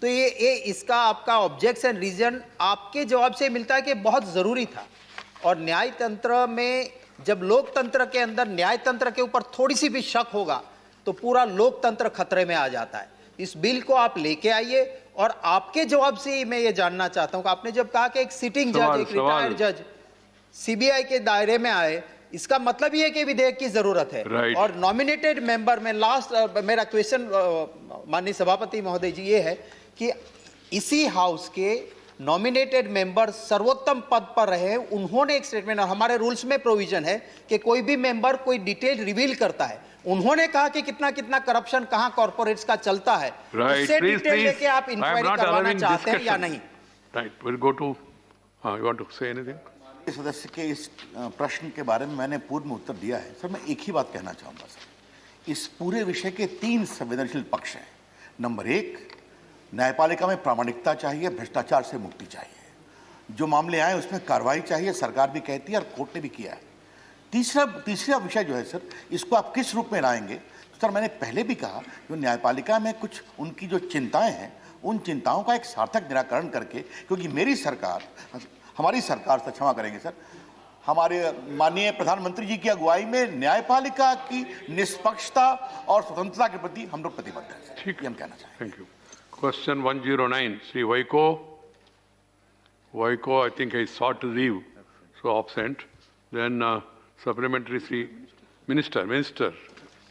S11: तो ये इसका आपका ऑब्जेक्शन रीजन आपके जवाब से मिलता है कि बहुत ज़रूरी था। और न्याय तंत्र में जब लोकतंत्र के अंदर न्याय तंत्र के ऊपर थोड़ी सी भी शक होगा तो पूरा लोकतंत्र खतरे में आ जाता है। इस बिल को आप लेके आइए। और आपके जवाब से ही मैं ये जानना चाहता हूँ कि आपने जब कहा कि एक सिटिंग जज, एक रिटायर्ड जज सीबीआई के दायरे में आए, इसका मतलब ये है कि विधेयक की जरूरत है। और नॉमिनेटेड मेंबर में लास्ट मेरा क्वेश्चन माननीय सभापति महोदय जी ये है कि इसी हाउस के नॉमिनेटेड मेंबर सर्वोत्तम पद पर रहे, उन्होंने एक स्टेटमेंट, और हमारे रूल्स में प्रोविजन है कि कोई भी मेंबर कोई डिटेल रिवील करता है, उन्होंने कहा कि कितना कितना करप्शन कहां कॉर्पोरेट्स का चलता है, उससे डिटेल लेके आप इंक्वायरी करवाना चाहते हैं या नहीं?
S1: Right, will go to you want to say anything?
S21: इस सदस्य के इस प्रश्न के बारे में मैंने पूर्व में उत्तर दिया है। सर, मैं एक ही बात कहना चाहूँगा सर, इस पूरे विषय के 3 संवेदनशील पक्ष हैं। नंबर 1, न्यायपालिका में प्रामाणिकता चाहिए, भ्रष्टाचार से मुक्ति चाहिए। जो मामले आए उसमें कार्रवाई चाहिए, सरकार भी कहती है और कोर्ट ने भी किया है। तीसरा विषय जो है सर, इसको आप किस रूप में लाएंगे? तो सर, मैंने पहले भी कहा, जो न्यायपालिका में कुछ उनकी जो चिंताएँ हैं, उन चिंताओं का एक सार्थक निराकरण करके, क्योंकि हमारी सरकार से, क्षमा करेंगे सर, हमारे माननीय प्रधानमंत्री जी की अगुवाई में न्यायपालिका की निष्पक्षता और स्वतंत्रता के प्रति हम लोग प्रतिबद्ध हैं। ठीक है, हम कहना चाहेंगे।
S1: Thank you. Question 109, Shri Vaiko, I think I sought to leave, so absent. Then supplementary, Sri Minister.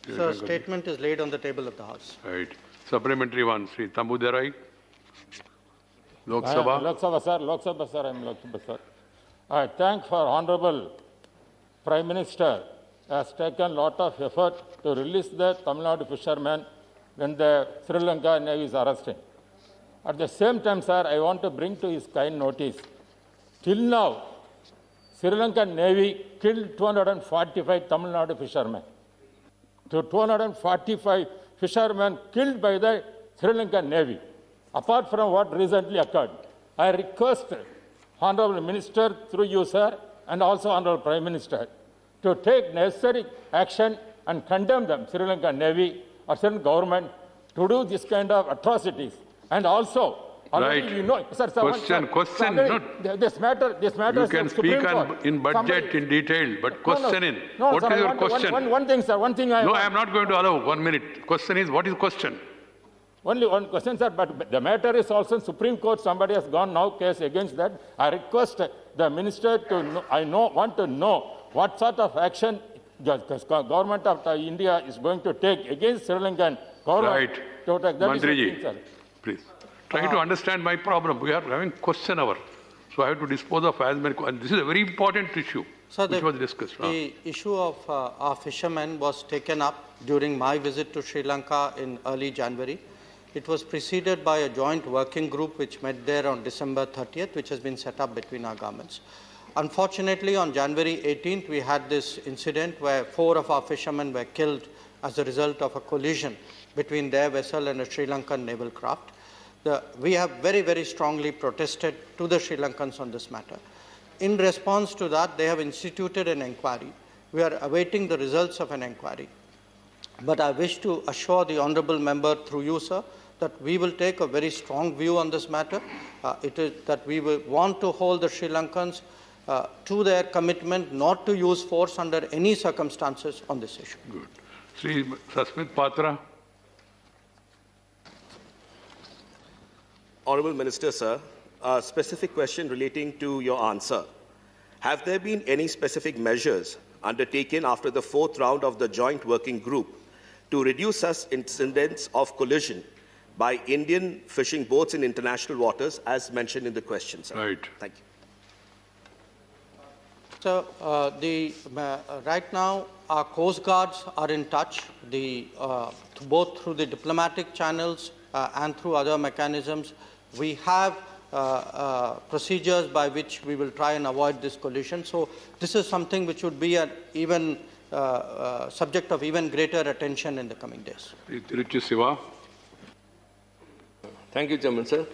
S12: Sir, statement is laid on the table of the House.
S1: Right. Supplementary one, Sri Tambuderai. Lok Sabha.
S14: Lok Sabha, sir. I'm Lok Sabha, sir. I thank for Honorable Prime Minister has taken lot of effort to release the Tamil Nadu fishermen when the Sri Lanka Navy is arresting. At the same time, sir, I want to bring to his kind notice, till now, Sri Lankan Navy killed 245 Tamil Nadu fishermen. 245 fishermen killed by the Sri Lankan Navy, apart from what recently occurred. I request Honorable Minister, through you, sir, and also Honorable Prime Minister, to take necessary action and condemn them, Sri Lankan Navy or Sri Lankan government, to do this kind of atrocities. And also,
S1: right.
S14: You know, sir,
S1: question.
S14: This matter.
S1: You can speak in budget in detail, but question in. What is your question?
S14: One thing, sir. One thing
S1: No, I am not going to allow. 1 minute. Question is, what is question?
S14: Only one question, sir. But the matter is also in Supreme Court. Somebody has gone now case against that. I request the minister to know, want to know what sort of action the government of India is going to take against Sri Lankan government.
S1: Right.
S14: To take that.
S1: Mantriji, please. Try to understand my problem. We are having question hour. So I have to dispose of as many. And this is a very important issue,
S12: Sir,
S1: which was discussed.
S12: The issue of our fishermen was taken up during my visit to Sri Lanka in early January. It was preceded by a joint working group which met there on December 30th, which has been set up between our governments. Unfortunately, on January 18th, we had this incident where 4 of our fishermen were killed as a result of a collision between their vessel and a Sri Lankan naval craft. We have very, very strongly protested to the Sri Lankans on this matter. In response to that, they have instituted an inquiry. We are awaiting the results of an inquiry. But I wish to assure the honourable member through you, sir, that we will take a very strong view on this matter. It is that we will want to hold the Sri Lankans to their commitment not to use force under any circumstances on this issue.
S1: Good. Sri Sasmit Patra.
S15: Honourable Minister, sir, a specific question relating to your answer. Have there been any specific measures undertaken after the 4th round of the joint working group to reduce such incidents of collision by Indian fishing boats in international waters, as mentioned in the question, sir?
S1: Right.
S15: Thank you.
S12: So, right now, our Coast Guards are in touch, both through the diplomatic channels and through other mechanisms. We have procedures by which we will try and avoid this collision. So, this is something which would be an even subject of even greater attention in the coming days.
S1: Rajya Sabha.
S16: Thank you, Chairman, sir.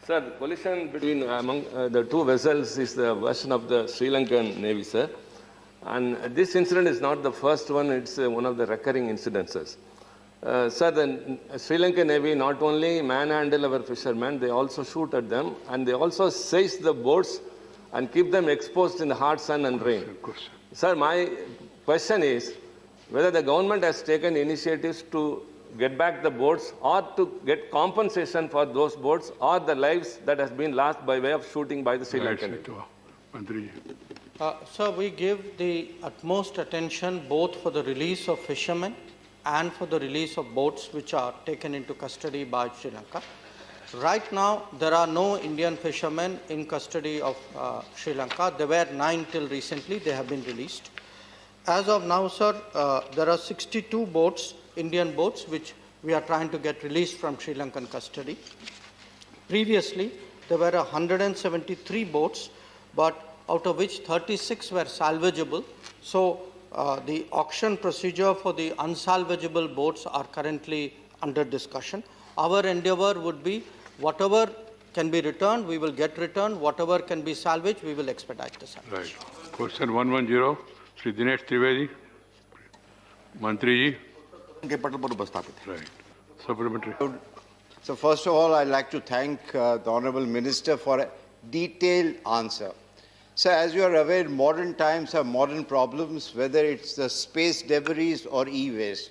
S16: Sir, the collision between among the 2 vessels is the version of the Sri Lankan Navy, sir. And this incident is not the first one, it's one of the recurring incidences. Sir, the Sri Lankan Navy not only manhandle our fishermen, they also shoot at them, and they also seize the boats and keep them exposed in the hot sun and rain. Sir, my question is whether the government has taken initiatives to get back the boats or to get compensation for those boats or the lives that has been lost by way of shooting by the Sri Lankan Navy.
S12: Sir, we give the utmost attention both for the release of fishermen and for the release of boats which are taken into custody by Sri Lanka. Right now, there are no Indian fishermen in custody of Sri Lanka. There were 9 till recently. They have been released. As of now, sir, there are 62 boats, Indian boats, which we are trying to get released from Sri Lankan custody. Previously, there were 173 boats, but out of which 36 were salvageable. So, the auction procedure for the unsalvageable boats are currently under discussion. Our endeavor would be whatever can be returned, we will get returned. Whatever can be salvaged, we will expedite the salvage.
S1: Right. Question 110, Sri Dinesh Trivedi. Mantri ji. Right. Supplementary.
S4: So first of all, I'd like to thank the Honourable Minister for a detailed answer. So as you are aware, modern times have modern problems, whether it's the space debris or e-waste.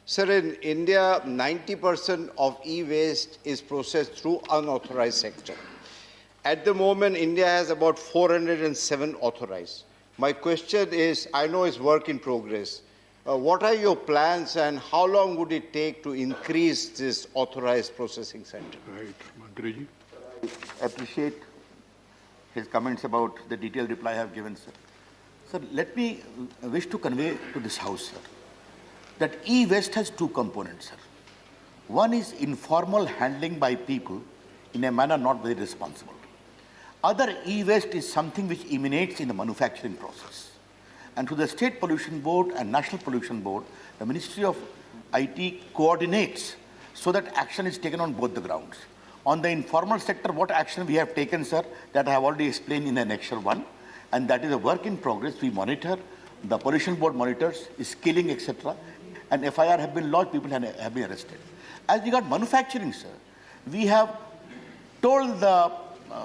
S4: Sir, in India, 90% of e-waste is processed through unauthorized sector. At the moment, India has about 407 authorized. My question is, I know it's work in progress. What are your plans and how long would it take to increase this authorized processing center?
S1: Right. Mantri ji.
S21: Appreciate his comments about the detailed reply I have given, sir. Sir, let me wish to convey to this House, sir, that e-waste has 2 components, sir. One is informal handling by people in a manner not very responsible. Other e-waste is something which emanates in the manufacturing process. And through the State Pollution Board and National Pollution Board, the Ministry of IT coordinates so that action is taken on both the grounds. On the informal sector, what action we have taken, sir, that I have already explained in Annexure 1, and that is a work in progress. We monitor, the Pollution Board monitors, skilling, etc., and FIR have been lodged, people have been arrested. As regards manufacturing, sir, we have told the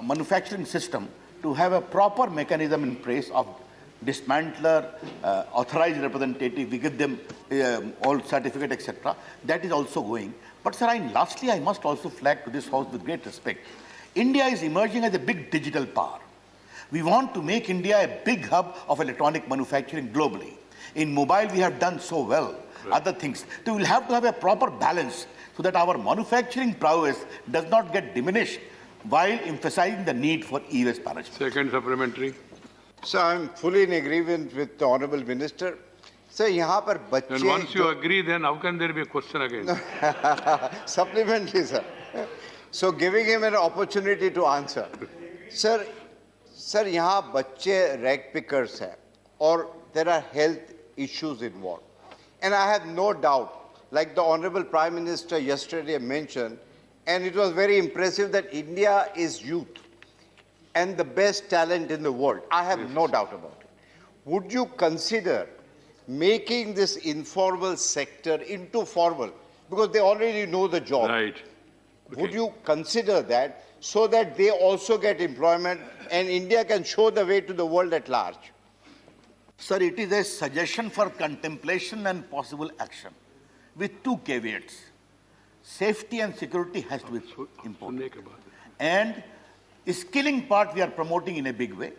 S21: manufacturing system to have a proper mechanism in place of dismantler, authorized representative, we give them all certificate, etc. That is also going. But sir, lastly, I must also flag to this House with great respect. India is emerging as a big digital power. We want to make India a big hub of electronic manufacturing globally. In mobile, we have done so well, other things. So we will have to have a proper balance so that our manufacturing prowess does not get diminished while emphasizing the need for e-waste management.
S1: Second supplementary.
S4: So I'm fully in agreement with the Honourable Minister. So, यहाँ पर बच्चे.
S1: And once you agree, then how can there be a question again?
S4: Supplementary, sir. So giving him an opportunity to answer. Sir, यहाँ बच्चे rag pickers हैं, or there are health issues involved. And I have no doubt, like the Honourable Prime Minister yesterday mentioned, and it was very impressive that India is youth and the best talent in the world. I have no doubt about it. Would you consider making this informal sector into formal? Because they already know the job.
S1: Right.
S4: Okay. Would you consider that so that they also get employment and India can show the way to the world at large?
S21: Sir, it is a suggestion for contemplation and possible action with 2 caveats. Safety and security has to be important. And skilling part we are promoting in a big way.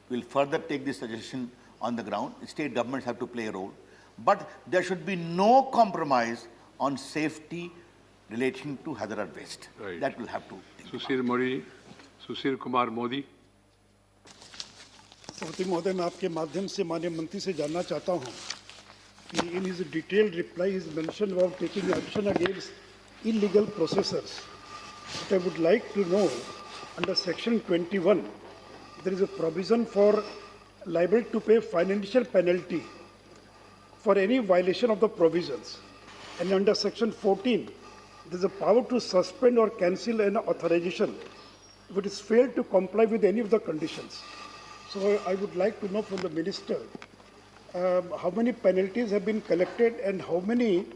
S21: We'll further take this suggestion on the ground. State governments have to play a role. But there should be no compromise on safety relating to hazardous waste.
S1: Right.
S21: That will have to.
S1: Sushil Kumar Modi.
S17: सभापति महोदय, मैं आपके माध्यम से माननीय मंत्री से जानना चाहता हूं कि in his detailed reply he is mentioned about taking action against illegal processors. But I would like to know, under section 21, there is a provision for liable to pay financial penalty for any violation of the provisions. And under section 14, there is a power to suspend or cancel an authorization if it is failed to comply with any of the conditions. So I would like to know from the Minister how many penalties have been collected and how many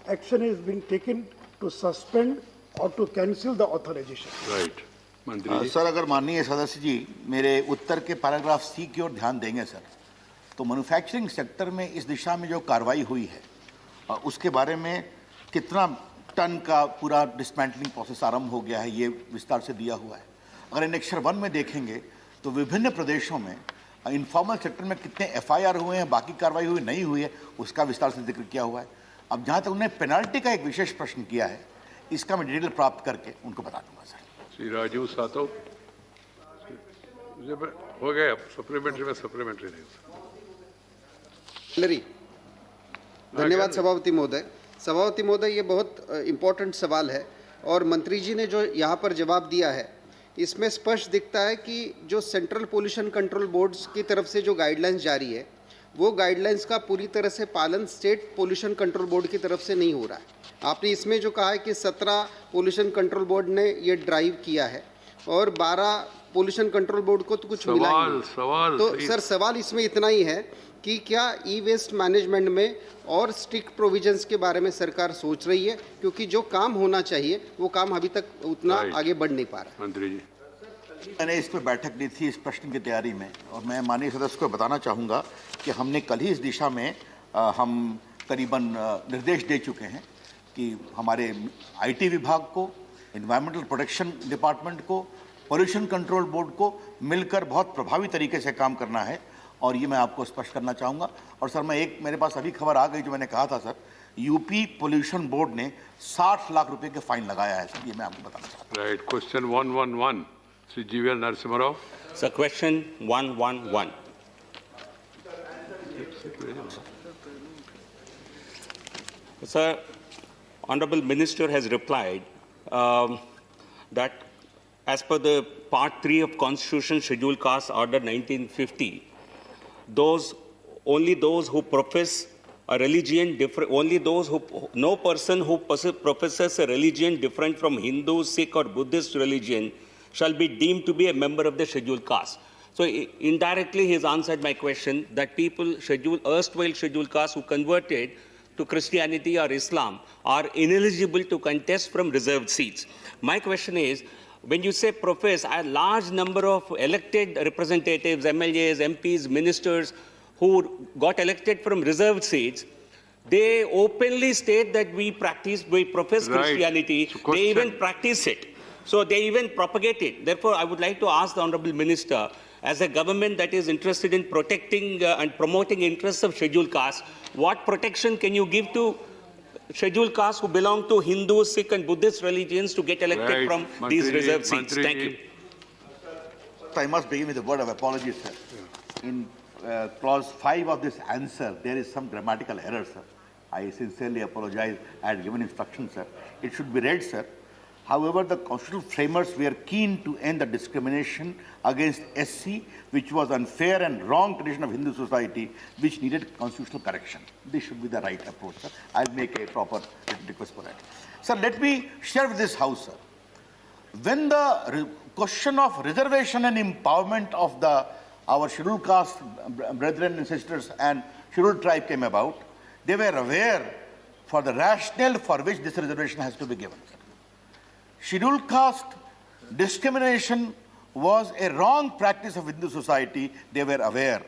S17: action has been taken to suspend or to cancel the authorization.
S1: Right. मंत्री जी.
S21: Sir, अगर माननीय सदस्य जी मेरे उत्तर के paragraph सी की ओर ध्यान देंगे sir, तो मैन्युफैक्चरिंग सेक्टर में इस दिशा में जो कार्रवाई हुई है उसके बारे में कितना टन का पूरा डिसमेंटलिंग प्रोसेस आरंभ हो गया है, ये विस्तार से दिया हुआ है. अगर एनेक्सर 1 में देखेंगे तो विभिन्न प्रदेशों में इनफॉर्मल सेक्टर में कितने एफआईआर हुए हैं, बाकी कार्रवाई हुई नहीं हुई है, उसका विस्तार से जिक्र किया हुआ है. अब जहाँ तक उन्होंने पेनाल्टी का एक विशेष प्रश्न किया है, इसका मैं डिटेल प्राप्त करके उनको बता दूंगा सर.
S1: श्री राजीव सातव हो गया. सप्लीमेंट्री में सप्लीमेंट्री नहीं.
S18: धन्यवाद सभापति महोदय. सभापति महोदय, ये बहुत इम्पोर्टेंट सवाल है और मंत्री जी ने जो यहाँ पर जवाब दिया है इसमें स्पष्ट दिखता है कि जो सेंट्रल पोल्यूशन कंट्रोल बोर्ड्स की तरफ से जो गाइडलाइंस जारी है वो गाइडलाइंस का पूरी तरह से पालन स्टेट पोल्यूशन कंट्रोल बोर्ड की तरफ से नहीं हो रहा है. आपने इसमें जो कहा है कि 17 पोल्यूशन कंट्रोल बोर्ड ने ये ड्राइव किया है और 12 पोल्यूशन कंट्रोल बोर्ड को तो कुछ मिला ही नहीं. तो सर सवाल इसमें इतना ही है कि क्या ई वेस्ट मैनेजमेंट में और स्ट्रिक्ट प्रोविजंस के बारे में सरकार सोच रही है, क्योंकि जो काम होना चाहिए वो काम अभी तक उतना आगे बढ़ नहीं पा रहा.
S1: मंत्री जी,
S21: मैंने इस पर बैठक ली थी इस प्रश्न की तैयारी में, और मैं माननीय सदस्य को बताना चाहूँगा कि हमने कल ही इस दिशा में हम करीबन निर्देश दे चुके हैं कि हमारे आईटी विभाग को, एनवायरमेंटल प्रोटेक्शन डिपार्टमेंट को, पोल्यूशन कंट्रोल बोर्ड को मिलकर बहुत प्रभावी तरीके से काम करना है. और ये मैं आपको स्पष्ट करना चाहूँगा. और सर, मैं मेरे पास अभी खबर आ गई जो मैंने कहा था सर, यूपी पोल्यूशन बोर्ड ने 60 लाख रुपए के फाइन लगाया है सर. ये मैं आपको बताना चाहता हूँ.
S1: Right. Question 111 Shri GVL Narasimha Rao.
S19: Sir, question 111. Sir, Honorable Minister has replied that as per the Part 3 of Constitution Schedule Caste Order 1950, only those who profess a religion different, no person who professes a religion different from Hindu, Sikh or Buddhist religion shall be deemed to be a member of the scheduled caste. So indirectly he has answered my question that people erstwhile scheduled caste who converted to Christianity or Islam are ineligible to contest from reserved seats. My question is, when you say profess, a large number of elected representatives, MLAs, MPs, ministers who got elected from reserved seats, they openly state that we profess Christianity. So they even practice it. So they even propagate it. Therefore, I would like to ask the Honorable Minister, as a government that is interested in protecting and promoting interests of scheduled castes, what protection can you give to scheduled castes who belong to Hindu, Sikh and Buddhist religions to get elected from these reserved seats? Thank you.
S21: I must begin with a word of apology, sir. In clause 5 of this answer, there is some grammatical error, sir. I sincerely apologize. I had given instructions, sir. It should be read, sir. However, the constitutional framers were keen to end the discrimination against SC, which was unfair and wrong tradition of Hindu society, which needed constitutional correction. This should be the right approach, sir. I'll make a proper request for that. Sir, let me share with this House, sir. When the question of reservation and empowerment of our scheduled caste brethren and sisters and scheduled tribe came about, they were aware for the rationale for which this reservation has to be given. Scheduled caste discrimination was a wrong practice of Hindu society. They were aware.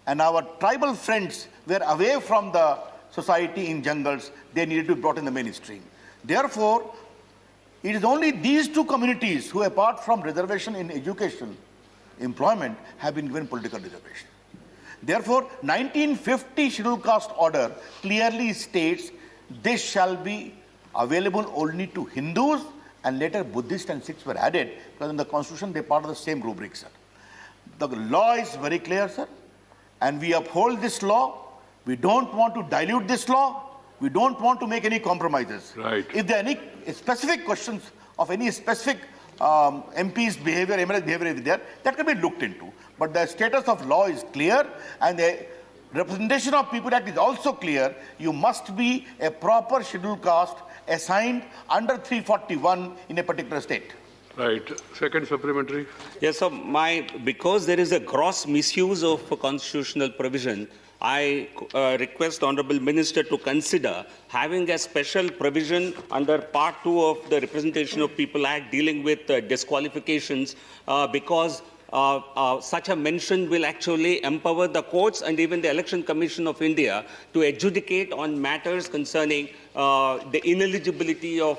S21: And our tribal friends were away from the society in jungles. They needed to be brought in the mainstream. Therefore, it is only these two communities who, apart from reservation in education, employment, have been given political reservation. Therefore, 1950 Scheduled Caste Order clearly states this shall be available only to Hindus, and later Buddhists and Sikhs were added because in the constitution they are part of the same rubric, sir. The law is very clear, sir, and we uphold this law. We don't want to dilute this law. We don't want to make any compromises.
S1: Right.
S21: If there are any specific questions of any specific MP's behavior, MLA's behavior is there, that can be looked into. But the status of law is clear, and the Representation of People Act is also clear. You must be a proper scheduled caste assigned under 341 in a particular state.
S1: Right. Second supplementary.
S19: Yes, so because there is a gross misuse of a constitutional provision, I request Honourable Minister to consider having a special provision under Part 2 of the Representation of People Act dealing with disqualifications because such a mention will actually empower the courts and even the Election Commission of India to adjudicate on matters concerning the ineligibility of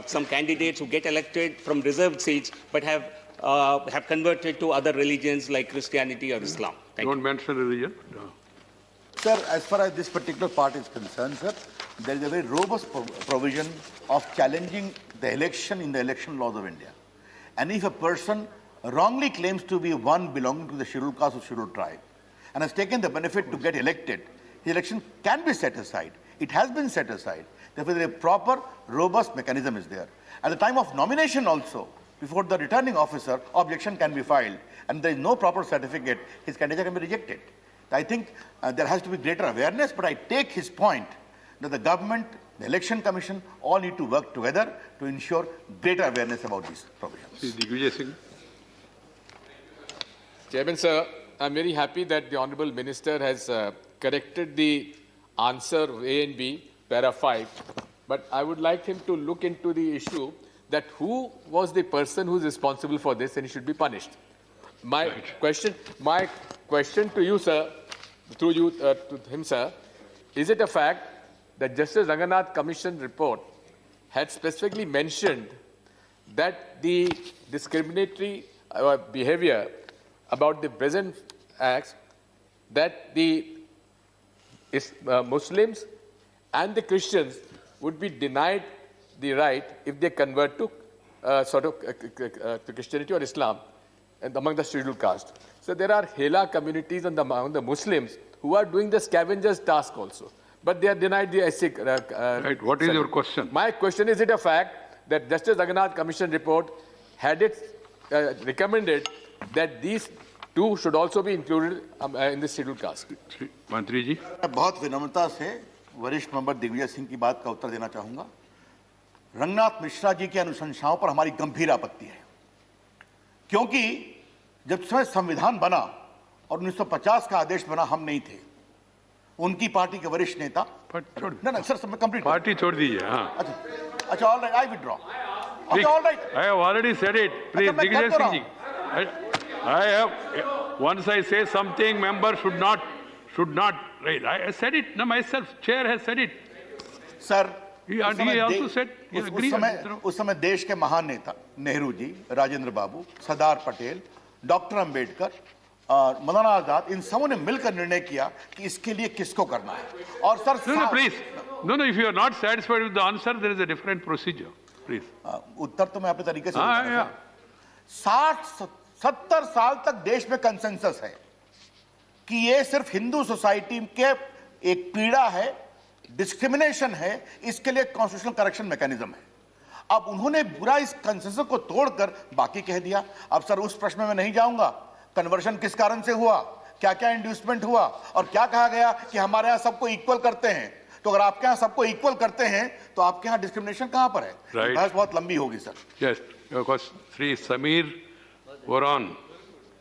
S19: some candidates who get elected from reserved seats but have converted to other religions like Christianity or Islam.
S1: Don't mention religion. No.
S21: Sir, as far as this particular part is concerned, sir, there is a very robust provision of challenging the election in the election laws of India. And if a person wrongly claims to be one belonging to the scheduled caste or scheduled tribe and has taken the benefit to get elected, his election can be set aside. It has been set aside. Therefore, a proper, robust mechanism is there. At the time of nomination also, before the returning officer, objection can be filed, and there is no proper certificate, his candidature can be rejected. I think there has to be greater awareness, but I take his point that the government, the Election Commission, all need to work together to ensure greater awareness about these provisions.
S2: Chairman, sir, I'm very happy that the Honourable Minister has corrected the answer A and B, para 5, but I would like him to look into the issue that who was the person who is responsible for this and he should be punished. My question to you, sir, through you to him, sir, is it a fact that Justice Ranganath Commission report had specifically mentioned that the discriminatory behavior about the present acts, that the Muslims and the Christians would be denied the right if they convert to to Christianity or Islam and among the scheduled caste. So there are Hela communities among the Muslims who are doing the scavenger's task also, but they are denied the SC.
S1: Right. What is your question?
S2: My question is it a fact that Justice Ranganath Commission report had it recommended that these two should also be included in the scheduled caste?
S1: मंत्री जी,
S21: बहुत विनम्रता से वरिष्ठ member Digvijay Singh की बात का उत्तर देना चाहूंगा। रंगनाथ मिश्रा जी की अनुशंसाओं पर हमारी गंभीर आपत्ति है, क्योंकि जब समय संविधान बना और 1950 का आदेश बना, हम नहीं थे, उनकी पार्टी के वरिष्ठ नेता। ना सर, कंप्लीट
S1: पार्टी छोड़ दीजिए। हाँ,
S21: अच्छा, ऑल राइट, आई विथड्रॉ। अच्छा, all right,
S1: I have already said it. Please, Digvijay Singh ji. I have, once I say something, member should not, right? I said it, no, myself, chair has said it.
S21: Sir,
S1: he also said, he agreed.
S21: उस समय देश के महान नेता नेहरू जी, राजेंद्र बाबू, Sardar Patel, doctor Ambedkar और मौलाना आजाद, इन सबों ने मिलकर निर्णय किया कि इसके लिए किसको करना है। और sir,
S1: no, please, no, if you are not satisfied with the answer, there is a different procedure. Please.
S21: उत्तर तो मैं अपने तरीके से 60-70 साल तक देश में कंसेंसस है कि ये सिर्फ हिंदू सोसाइटी के एक पीड़ा है, डिस्क्रिमिनेशन है, इसके लिए कॉन्स्टिट्यूशनल करेक्शन मैकेनिज्म है। अब उन्होंने पूरा इस कंसेंसस को तोड़कर बाकी कह दिया। अब सर, उस प्रश्न में मैं नहीं जाऊंगा, कन्वर्शन किस कारण से हुआ, क्या क्या इंड्यूसमेंट हुआ और क्या कहा गया कि हमारे यहाँ सबको इक्वल करते हैं। तो अगर आपके यहाँ सबको इक्वल करते हैं तो आपके यहाँ डिस्क्रिमिनेशन कहाँ पर है? बहस बहुत लंबी होगी sir.
S1: Yes, because Shri Sameer वरान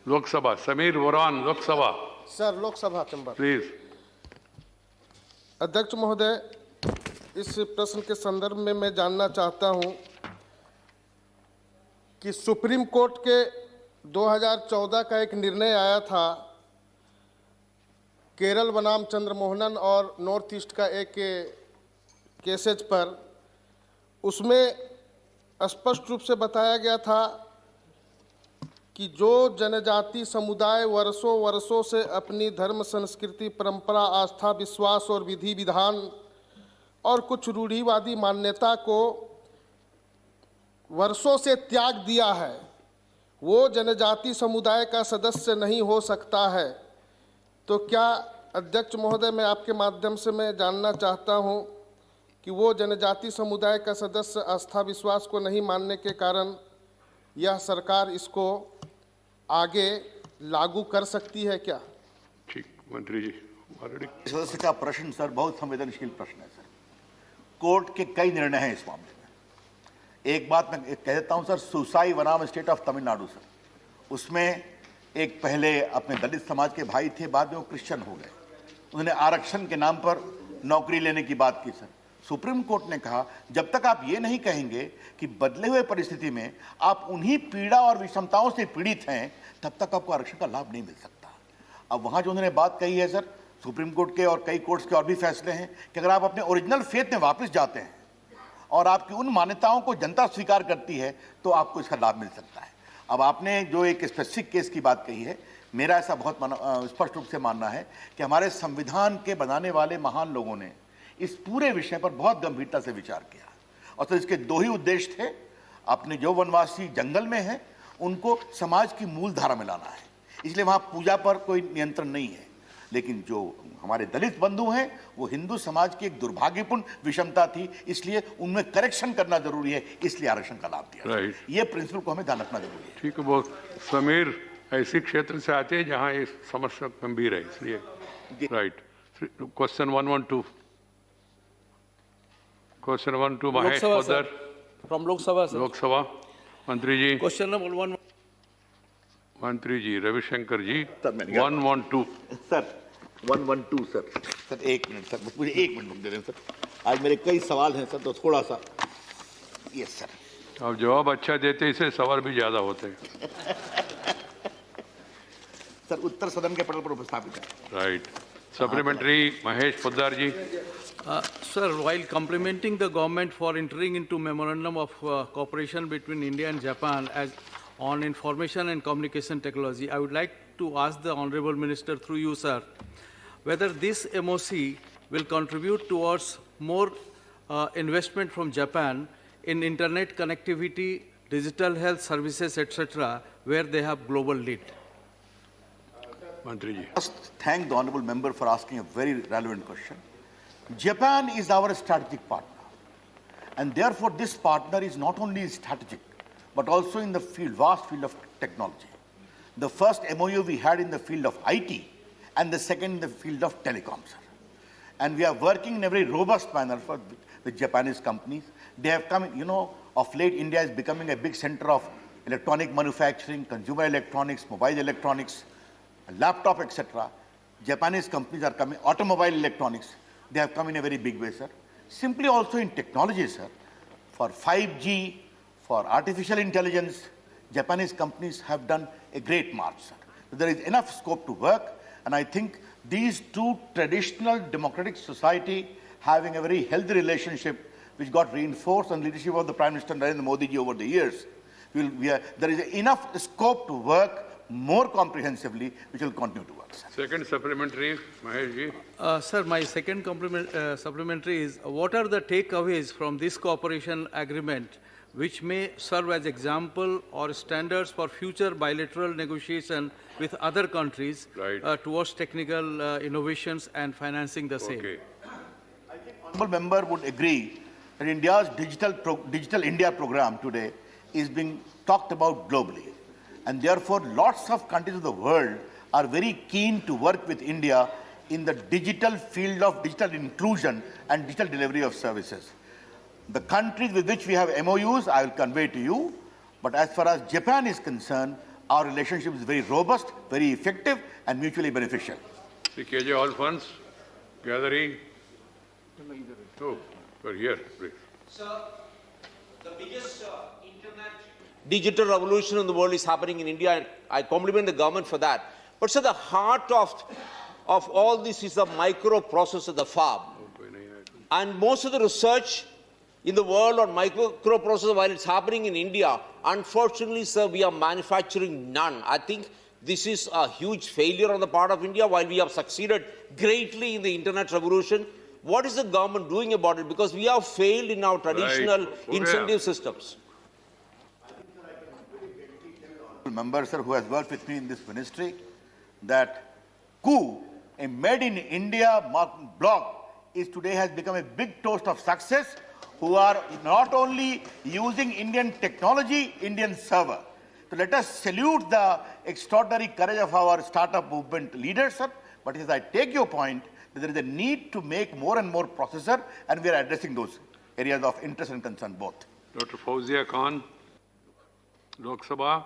S1: लोकसभा, समीर वरान Lok Sabha.
S20: Sir, Lok Sabha chamber.
S1: Please.
S20: अध्यक्ष महोदय, इस प्रश्न के संदर्भ में मैं जानना चाहता हूं कि सुप्रीम कोर्ट के 2014 का एक निर्णय आया था केरल बनाम चंद्रमोहनन और नॉर्थ ईस्ट का एक केसेज पर। उसमें स्पष्ट रूप से बताया गया था कि जो जनजाति समुदाय वर्षों से अपनी धर्म, संस्कृति, परंपरा, आस्था, विश्वास और विधि विधान और कुछ रूढ़िवादी मान्यता को वर्षों से त्याग दिया है, वो जनजाति समुदाय का सदस्य नहीं हो सकता है। तो क्या अध्यक्ष महोदय, मैं आपके माध्यम से मैं जानना चाहता हूं कि वो जनजाति समुदाय का सदस्य आस्था विश्वास को नहीं मानने के कारण यह सरकार इसको आगे लागू कर सकती है क्या?
S1: ठीक, मंत्री जी।
S21: सदस्य का प्रश्न सर बहुत संवेदनशील प्रश्न है सर। कोर्ट के कई निर्णय हैं इस मामले में। एक बात मैं कह देता हूं सर, सुसाई वनाम स्टेट ऑफ तमिलनाडु सर, उसमें एक पहले अपने दलित समाज के भाई थे, बाद में वो क्रिश्चियन हो गए, उन्होंने आरक्षण के नाम पर नौकरी लेने की बात की सर। सुप्रीम कोर्ट ने कहा जब तक आप ये नहीं कहेंगे कि बदले हुए परिस्थिति में आप उन्हीं पीड़ा और विषमताओं से पीड़ित हैं, तब तक आपको आरक्षण का लाभ नहीं मिल सकता। अब वहां जो उन्होंने बात कही है सर, सुप्रीम कोर्ट के और कई कोर्ट्स के और भी फैसले हैं कि अगर आप अपने ओरिजिनल फेथ में वापस जाते हैं और आपकी उन मान्यताओं को जनता स्वीकार करती है तो आपको इसका लाभ मिल सकता है। अब आपने जो एक स्पेसिफिक केस की बात कही है, मेरा ऐसा बहुत स्पष्ट रूप से मानना है कि हमारे संविधान के बनाने वाले महान लोगों ने इस पूरे विषय पर बहुत गंभीरता से विचार किया और तो इसके दो ही उद्देश्य थे, अपने जो वनवासी जंगल में हैं उनको समाज की मूल धारा में लाना है, इसलिए वहाँ पूजा पर कोई नियंत्रण नहीं है। लेकिन जो हमारे दलित बंधु हैं वो हिंदू समाज की एक दुर्भाग्यपूर्ण विषमता थी, इसलिए उनमें करेक्शन करना जरूरी है, इसलिए आरक्षण का लाभ दिया। ये प्रिंसिपल को हमें ध्यान रखना जरूरी है।
S1: ठीक है, बहुत समीर ऐसे क्षेत्र से आते हैं जहाँ ये समस्या गंभीर है, इसलिए right. Question 112 Mahesh Poddar
S6: from Lok Sabha sir.
S1: Lok Sabha मंत्री जी।
S6: क्वेश्चन नंबर 1
S1: मंत्री जी रविशंकर जी 112
S21: सर 112 सर। सर एक मिनट सर, मुझे एक मिनट दे दें सर, आज मेरे कई सवाल हैं सर, तो थोड़ा सा यस सर।
S1: आप जवाब अच्छा देते इससे सवाल भी ज्यादा होते हैं।
S21: सर उत्तर सदन के पटल पर उपस्थापित है।
S1: Right. Supplementary Mahesh Poddar ji.
S6: Sir, while complimenting the government for entering into memorandum of cooperation between India and Japan on information and communication technology, I would like to ask the Honorable Minister through you, sir, whether this MOC will contribute towards more investment from Japan in internet connectivity, digital health services, etc., where they have global lead.
S1: Mantri ji.
S21: First, thank the Honorable Member for asking a very relevant question. Japan is our strategic partner, and therefore this partner is not only strategic, but also in the field, vast field of technology. The first MOU we had in the field of IT, and the second in the field of telecoms. And we are working in a very robust manner with Japanese companies. They have come, you know, of late India is becoming a big center of electronic manufacturing, consumer electronics, mobile electronics, laptop, etc. Japanese companies are coming, automobile electronics, they have come in a very big way, sir. Simply also in technology, sir, for 5G, for artificial intelligence, Japanese companies have done a great march, sir. There is enough scope to work, and I think these two traditional democratic society having a very healthy relationship, which got reinforced on the leadership of the Prime Minister Narendra Modi ji over the years, there is enough scope to work more comprehensively, which will continue to work, sir.
S1: Second supplementary, Mahesh ji.
S6: Sir, my second supplementary is, what are the takeaways from this cooperation agreement which may serve as example or standards for future bilateral negotiation with other countries towards technical innovations and financing the same?
S1: Okay.
S21: I think Honourable Member would agree that India's Digital India program today is being talked about globally. And therefore, lots of countries of the world are very keen to work with India in the digital field of digital inclusion and digital delivery of services. The countries with which we have MOUs, I will convey to you. But as far as Japan is concerned, our relationship is very robust, very effective, and mutually beneficial.
S1: The KJ All Funds gathering. Oh, we're here, please.
S13: Sir, the biggest digital revolution in the world is happening in India, and I compliment the government for that. But sir, the heart of all this is the microprocessor, the farm. And most of the research in the world on microprocessor, while it's happening in India, unfortunately, sir, we are manufacturing none. I think this is a huge failure on the part of India, while we have succeeded greatly in the internet revolution. What is the government doing about it? Because we have failed in our traditional incentive systems.
S21: Member, sir, who has worked with me in this ministry, that coup, a made in India blog, has become a big toast of success, who are not only using Indian technology, Indian server. So let us salute the extraordinary courage of our startup movement leaders, sir. But as I take your point, that there is a need to make more and more processor, and we are addressing those areas of interest and concern both.
S1: Dr. Fauzia Khan, Lok Sabha.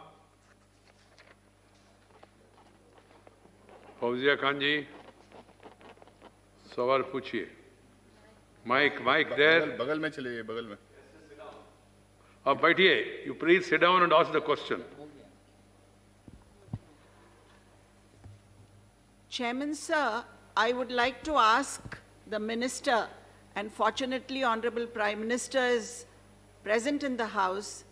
S1: Fauzia Khan ji, सवाल पूछिए. Mic there.
S3: बगल में चलिए, बगल में.
S1: अब बैठिए. You please sit down and ask the question.
S7: Chairman sir, I would like to ask the Minister, and fortunately Honorable Prime Minister is present in the House,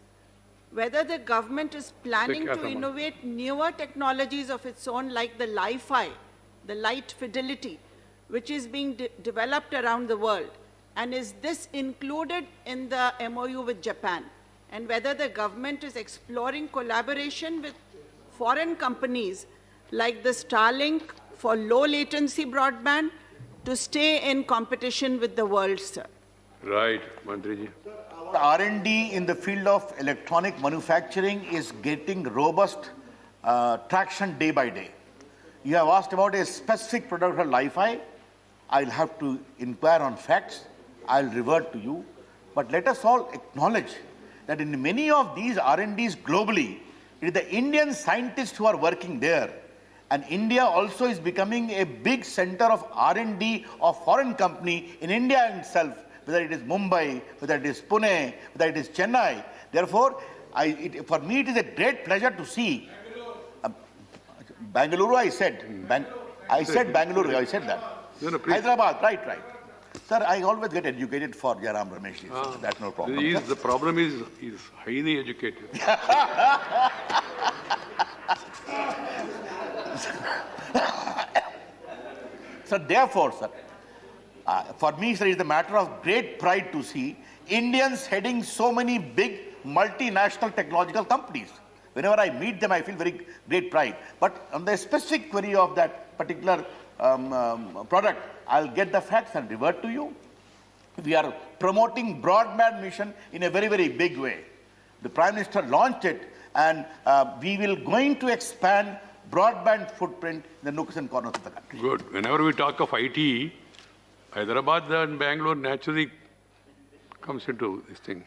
S7: whether the government is planning to innovate newer technologies of its own like the Li-Fi, the light fidelity, which is being developed around the world, and is this included in the MOU with Japan, and whether the government is exploring collaboration with foreign companies like the Starlink for low latency broadband to stay in competition with the world, sir.
S1: Right, Mantriji.
S21: R&D in the field of electronic manufacturing is getting robust traction day by day. You have asked about a specific product of Li-Fi. I'll have to inquire on facts. I'll revert to you. But let us all acknowledge that in many of these R&Ds globally, it is the Indian scientists who are working there. And India also is becoming a big center of R&D of foreign company in India itself, whether it is Mumbai, whether it is Pune, whether it is Chennai. Therefore, for me it is a great pleasure to see. Bangalore, I said. I said Bangalore, I said that. Hyderabad, right. Sir, I always get educated for Jaram Ramesh. That's no problem.
S1: The problem is he's highly educated.
S21: So therefore, sir, for me, sir, it is a matter of great pride to see Indians heading so many big multinational technological companies. Whenever I meet them, I feel very great pride. But on the specific query of that particular product, I'll get the facts and revert to you. We are promoting broadband mission in a very, very big way. The Prime Minister launched it, and we will going to expand broadband footprint in the nooks and corners of the country.
S1: Good. Whenever we talk of IT, Hyderabad and Bangalore naturally comes into this thing.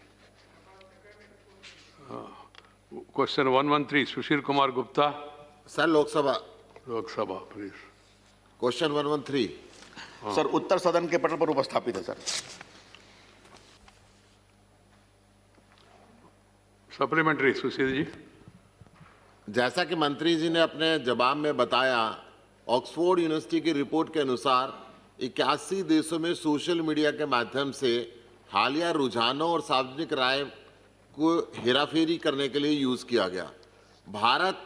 S1: Question 113, Sushil Kumar Gupta.
S3: Sir, Lok Sabha.
S1: Lok Sabha, please.
S3: Question 113.
S21: Sir, उत्तर सदन के पटल पर उपस्थापित है sir.
S1: Supplementary, Sushil ji.
S3: जैसा कि मंत्री जी ने अपने जवाब में बताया, ऑक्सफोर्ड यूनिवर्सिटी की रिपोर्ट के अनुसार 81 देशों में सोशल मीडिया के माध्यम से हालिया रुझानों और सार्वजनिक राय को हेराफेरी करने के लिए यूज़ किया गया. भारत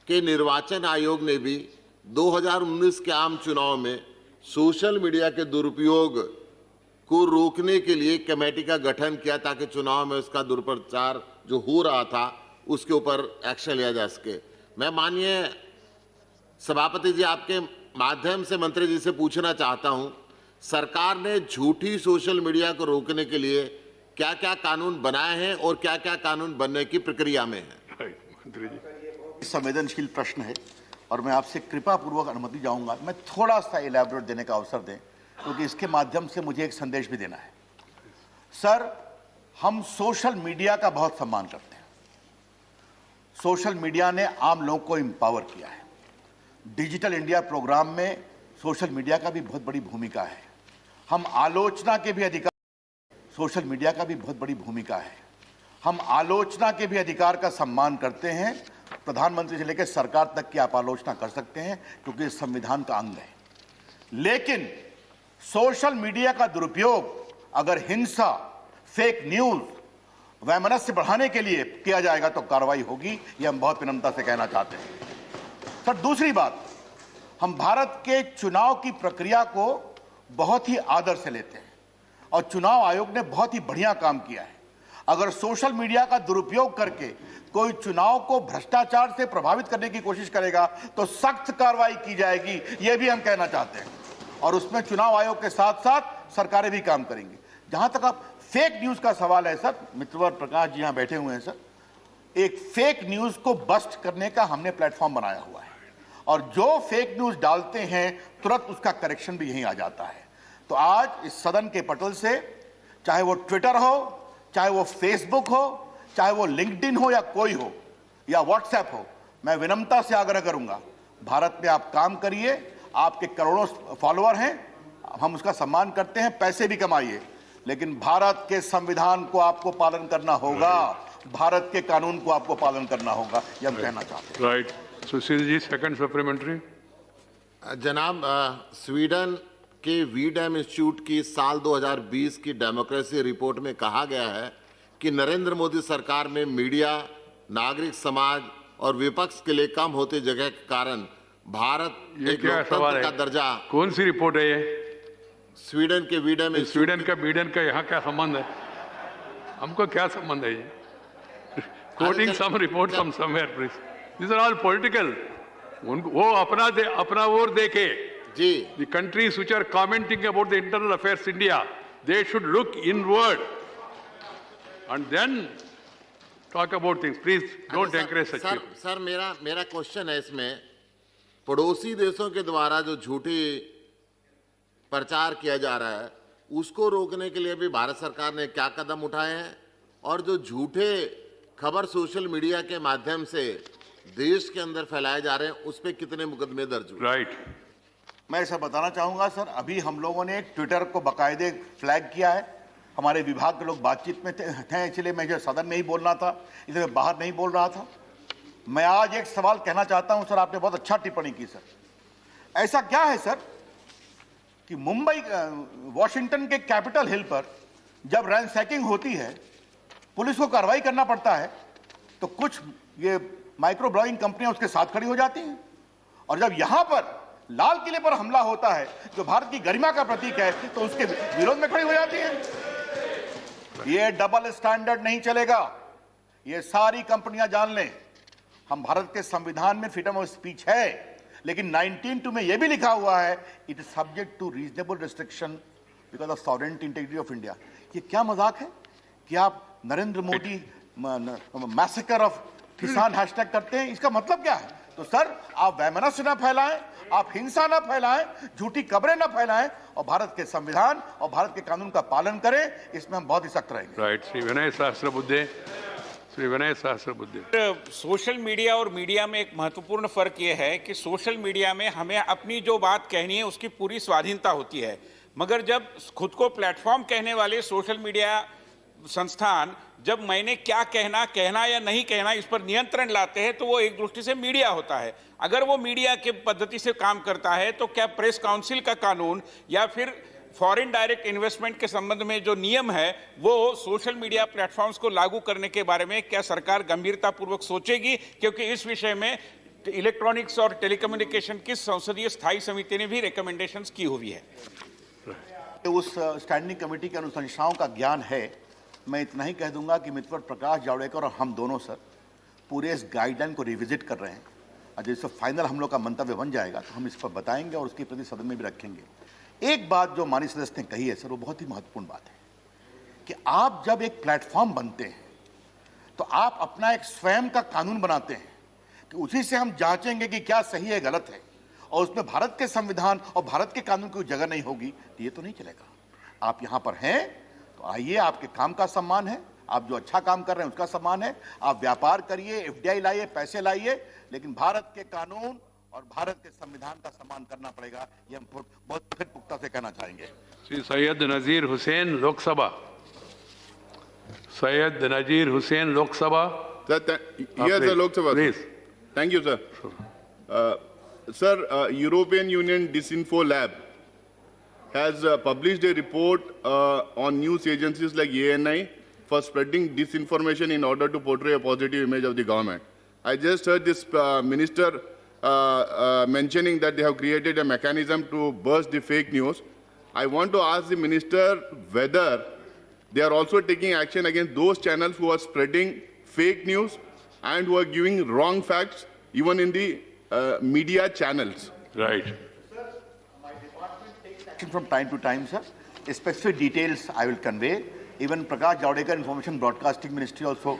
S3: के निर्वाचन आयोग ने भी 2019 के आम चुनाव में सोशल मीडिया के दुरुपयोग को रोकने के लिए कमेटी का गठन किया ताकि चुनाव में उसका दुष्प्रचार जो हो रहा था उसके ऊपर एक्शन लिया जा सके. मैं माननीय सभापति जी आपके माध्यम से मंत्री जी से पूछना चाहता हूं, सरकार ने झूठी सोशल मीडिया को रोकने के लिए क्या क्या कानून बनाए हैं और क्या क्या कानून बनने की प्रक्रिया में है.
S21: संवेदनशील प्रश्न है और मैं आपसे कृपा पूर्वक अनुमति चाहूंगा. मैं थोड़ा सा इलैबोरेट देने का अवसर दें क्योंकि इसके माध्यम से मुझे एक संदेश भी देना है. सर, हम सोशल मीडिया का बहुत सम्मान करते हैं. सोशल मीडिया ने आम लोगों को एम्पावर किया है. डिजिटल इंडिया प्रोग्राम में सोशल मीडिया का भी बहुत बड़ी भूमिका है. हम आलोचना के भी अधिकार, सोशल मीडिया का भी बहुत बड़ी भूमिका है. हम आलोचना के भी अधिकार का सम्मान करते हैं. प्रधानमंत्री से लेकर सरकार तक की आप आलोचना कर सकते हैं क्योंकि संविधान का अंग है. लेकिन सोशल मीडिया का दुरुपयोग अगर हिंसा, फेक न्यूज, वैमनस्य बढ़ाने के लिए किया जाएगा तो कार्रवाई होगी. यह हम बहुत विनम्रता से कहना चाहते हैं. सर, दूसरी बात, हम भारत के चुनाव की प्रक्रिया को बहुत ही आदर से लेते हैं और चुनाव आयोग ने बहुत ही बढ़िया काम किया है. अगर सोशल मीडिया का दुरुपयोग करके कोई चुनाव को भ्रष्टाचार से प्रभावित करने की कोशिश करेगा तो सख्त कार्रवाई की जाएगी, यह भी हम कहना चाहते हैं. और उसमें चुनाव आयोग के साथ साथ सरकारें भी काम करेंगी. जहां तक आप फेक न्यूज का सवाल है सर, मित्रवर प्रकाश जी यहां बैठे हुए हैं सर, एक फेक न्यूज को बस्ट करने का हमने प्लेटफॉर्म बनाया हुआ है और जो फेक न्यूज डालते हैं तुरंत उसका करेक्शन भी यहीं आ जाता है. तो आज इस सदन के पटल से, चाहे वो ट्विटर हो, चाहे वो फेसबुक हो, चाहे वो लिंक्डइन हो या कोई हो या व्हाट्सएप हो, मैं विनम्रता से आग्रह करूंगा, भारत में आप काम करिए, आपके करोड़ों फॉलोअर हैं, हम उसका सम्मान करते हैं, पैसे भी कमाइए, लेकिन भारत के संविधान को आपको पालन करना होगा, भारत के कानून को आपको पालन करना होगा, ये हम कहना चाहते हैं।
S1: Right. Sushil ji, second supplementary.
S3: जनाब, स्वीडन के वीडैम इंस्टीट्यूट की साल 2020 की डेमोक्रेसी रिपोर्ट में कहा गया है कि नरेंद्र मोदी सरकार में मीडिया, नागरिक समाज और विपक्ष के लिए कम होते जगह के कारण भारत एक लोकतंत्र का दर्जा।
S1: कौन सी रिपोर्ट है ये?
S3: स्वीडन के वीडैम।
S1: स्वीडन का यहाँ क्या संबंध है? हमको क्या संबंध है ये? Quoting some report from somewhere, please. These are all political. वो अपना ओर देखे.
S3: जी.
S1: The countries which are commenting about the internal affairs India, they should look inward and then talk about things. Please don't encourage such people.
S3: Sir, मेरा question है इसमें, पड़ोसी देशों के द्वारा जो झूठी प्रचार किया जा रहा है, उसको रोकने के लिए भी भारत सरकार ने क्या कदम उठाए हैं, और जो झूठे खबर सोशल मीडिया के माध्यम से देश के अंदर फैलाए जा रहे हैं, उस पर कितने मुकदमे दर्ज हुए?
S1: राइट।
S21: मैं ऐसा बताना चाहूंगा सर, अभी हम लोगों ने ट्विटर को बाकायदे फ्लैग किया है, हमारे विभाग के लोग बातचीत में थे, इसलिए मैं जो सदन में ही बोल रहा था, इसलिए मैं बाहर नहीं बोल रहा था। मैं आज एक सवाल कहना चाहता हूं सर, आपने बहुत अच्छा टिप्पणी की सर। ऐसा क्या है सर कि मुंबई, वॉशिंगटन के कैपिटल हिल पर जब रैंसैकिंग होती है, पुलिस को कार्रवाई करना पड़ता है, तो कुछ ये माइक्रो ब्लॉगिंग कंपनियां उसके साथ खड़ी हो जाती हैं, और जब यहां पर लाल किले पर हमला होता है, जो भारत की गरिमा का प्रतीक है, तो उसके विरोध में खड़ी हो जाती हैं। ये डबल स्टैंडर्ड नहीं चलेगा, ये सारी कंपनियां जान लें। हम भारत के संविधान में फ्रीडम ऑफ स्पीच है, लेकिन 19(2) में यह भी लिखा हुआ है, it is subject to reasonable restriction because of sovereignty integrity of India. ये क्या मजाक है कि आप Narendra Modi massacre of kisan hashtag करते हैं? इसका मतलब क्या है? तो सर, आप वैमनस्य न फैलाएं, आप हिंसा न फैलाएं, झूठी खबरें न फैलाएं, और भारत के संविधान और भारत के कानून का पालन करें, इसमें हम बहुत ही सख्त रहेंगे।
S1: Right. Shri Vinay Sahasrabuddhe.
S8: Social media और मीडिया में एक महत्वपूर्ण फर्क यह है कि सोशल मीडिया में हमें अपनी जो बात कहनी है उसकी पूरी स्वाधीनता होती है, मगर जब खुद को प्लेटफॉर्म कहने वाले सोशल मीडिया संस्थान जब मैंने क्या कहना या नहीं कहना इस पर नियंत्रण लाते हैं, तो वो एक दृष्टि से मीडिया होता है। अगर वो मीडिया के पद्धति से काम करता है, तो क्या प्रेस काउंसिल का कानून या फिर फॉरेन डायरेक्ट इन्वेस्टमेंट के संबंध में जो नियम है, वो सोशल मीडिया प्लेटफॉर्म्स को लागू करने के बारे में क्या सरकार गंभीरतापूर्वक सोचेगी? क्योंकि इस विषय में इलेक्ट्रॉनिक्स और टेलीकम्युनिकेशन की संसदीय स्थायी समिति ने भी रिकमेंडेशंस की हुई है।
S21: उस स्टैंडिंग कमेटी के अनुशंसाओं का ज्ञान है। मैं इतना ही कह दूंगा कि मित्र प्रकाश जावड़ेकर और हम दोनों सर पूरे इस गाइडलाइन को रिविजिट कर रहे हैं, और जैसे फाइनल हम लोग का मंतव्य बन जाएगा तो हम इस पर बताएंगे और उसके प्रति सदन में भी रखेंगे। एक बात जो माननीय सदस्य ने कही है सर, वो बहुत ही महत्वपूर्ण बात है कि आप जब एक प्लेटफॉर्म बनते हैं तो आप अपना एक स्वयं का कानून बनाते हैं कि उसी से हम जांचेंगे कि क्या सही है गलत है, और उसमें भारत के संविधान और भारत के कानून की जगह नहीं होगी, तो ये तो नहीं चलेगा। आप यहाँ पर हैं तो आइए, आपके काम का सम्मान है, आप जो अच्छा काम कर रहे हैं उसका सम्मान है, आप व्यापार करिए, FDI लाइए, पैसे लाइए, लेकिन भारत के कानून और भारत के संविधान का सम्मान करना पड़ेगा। ये हम बहुत फिर पुख्ता से कहना चाहेंगे।
S1: Shri Syed Nazir Hussain, Lok Sabha. Syed Nazir Hussain, Lok Sabha.
S9: Lok Sabha please. Thank you sir. Sir, European Union Disinfo Lab has published a report on news agencies like ANI for spreading disinformation in order to portray a positive image of the government. I just heard this minister mentioning that they have created a mechanism to burst the fake news. I want to ask the minister whether they are also taking action against those channels who are spreading fake news and who are giving wrong facts even in the media channels.
S1: Right.
S21: Sir, my department takes action from time to time, sir. Specific details I will convey. Even Prakash Javadekar, Information Broadcasting Ministry also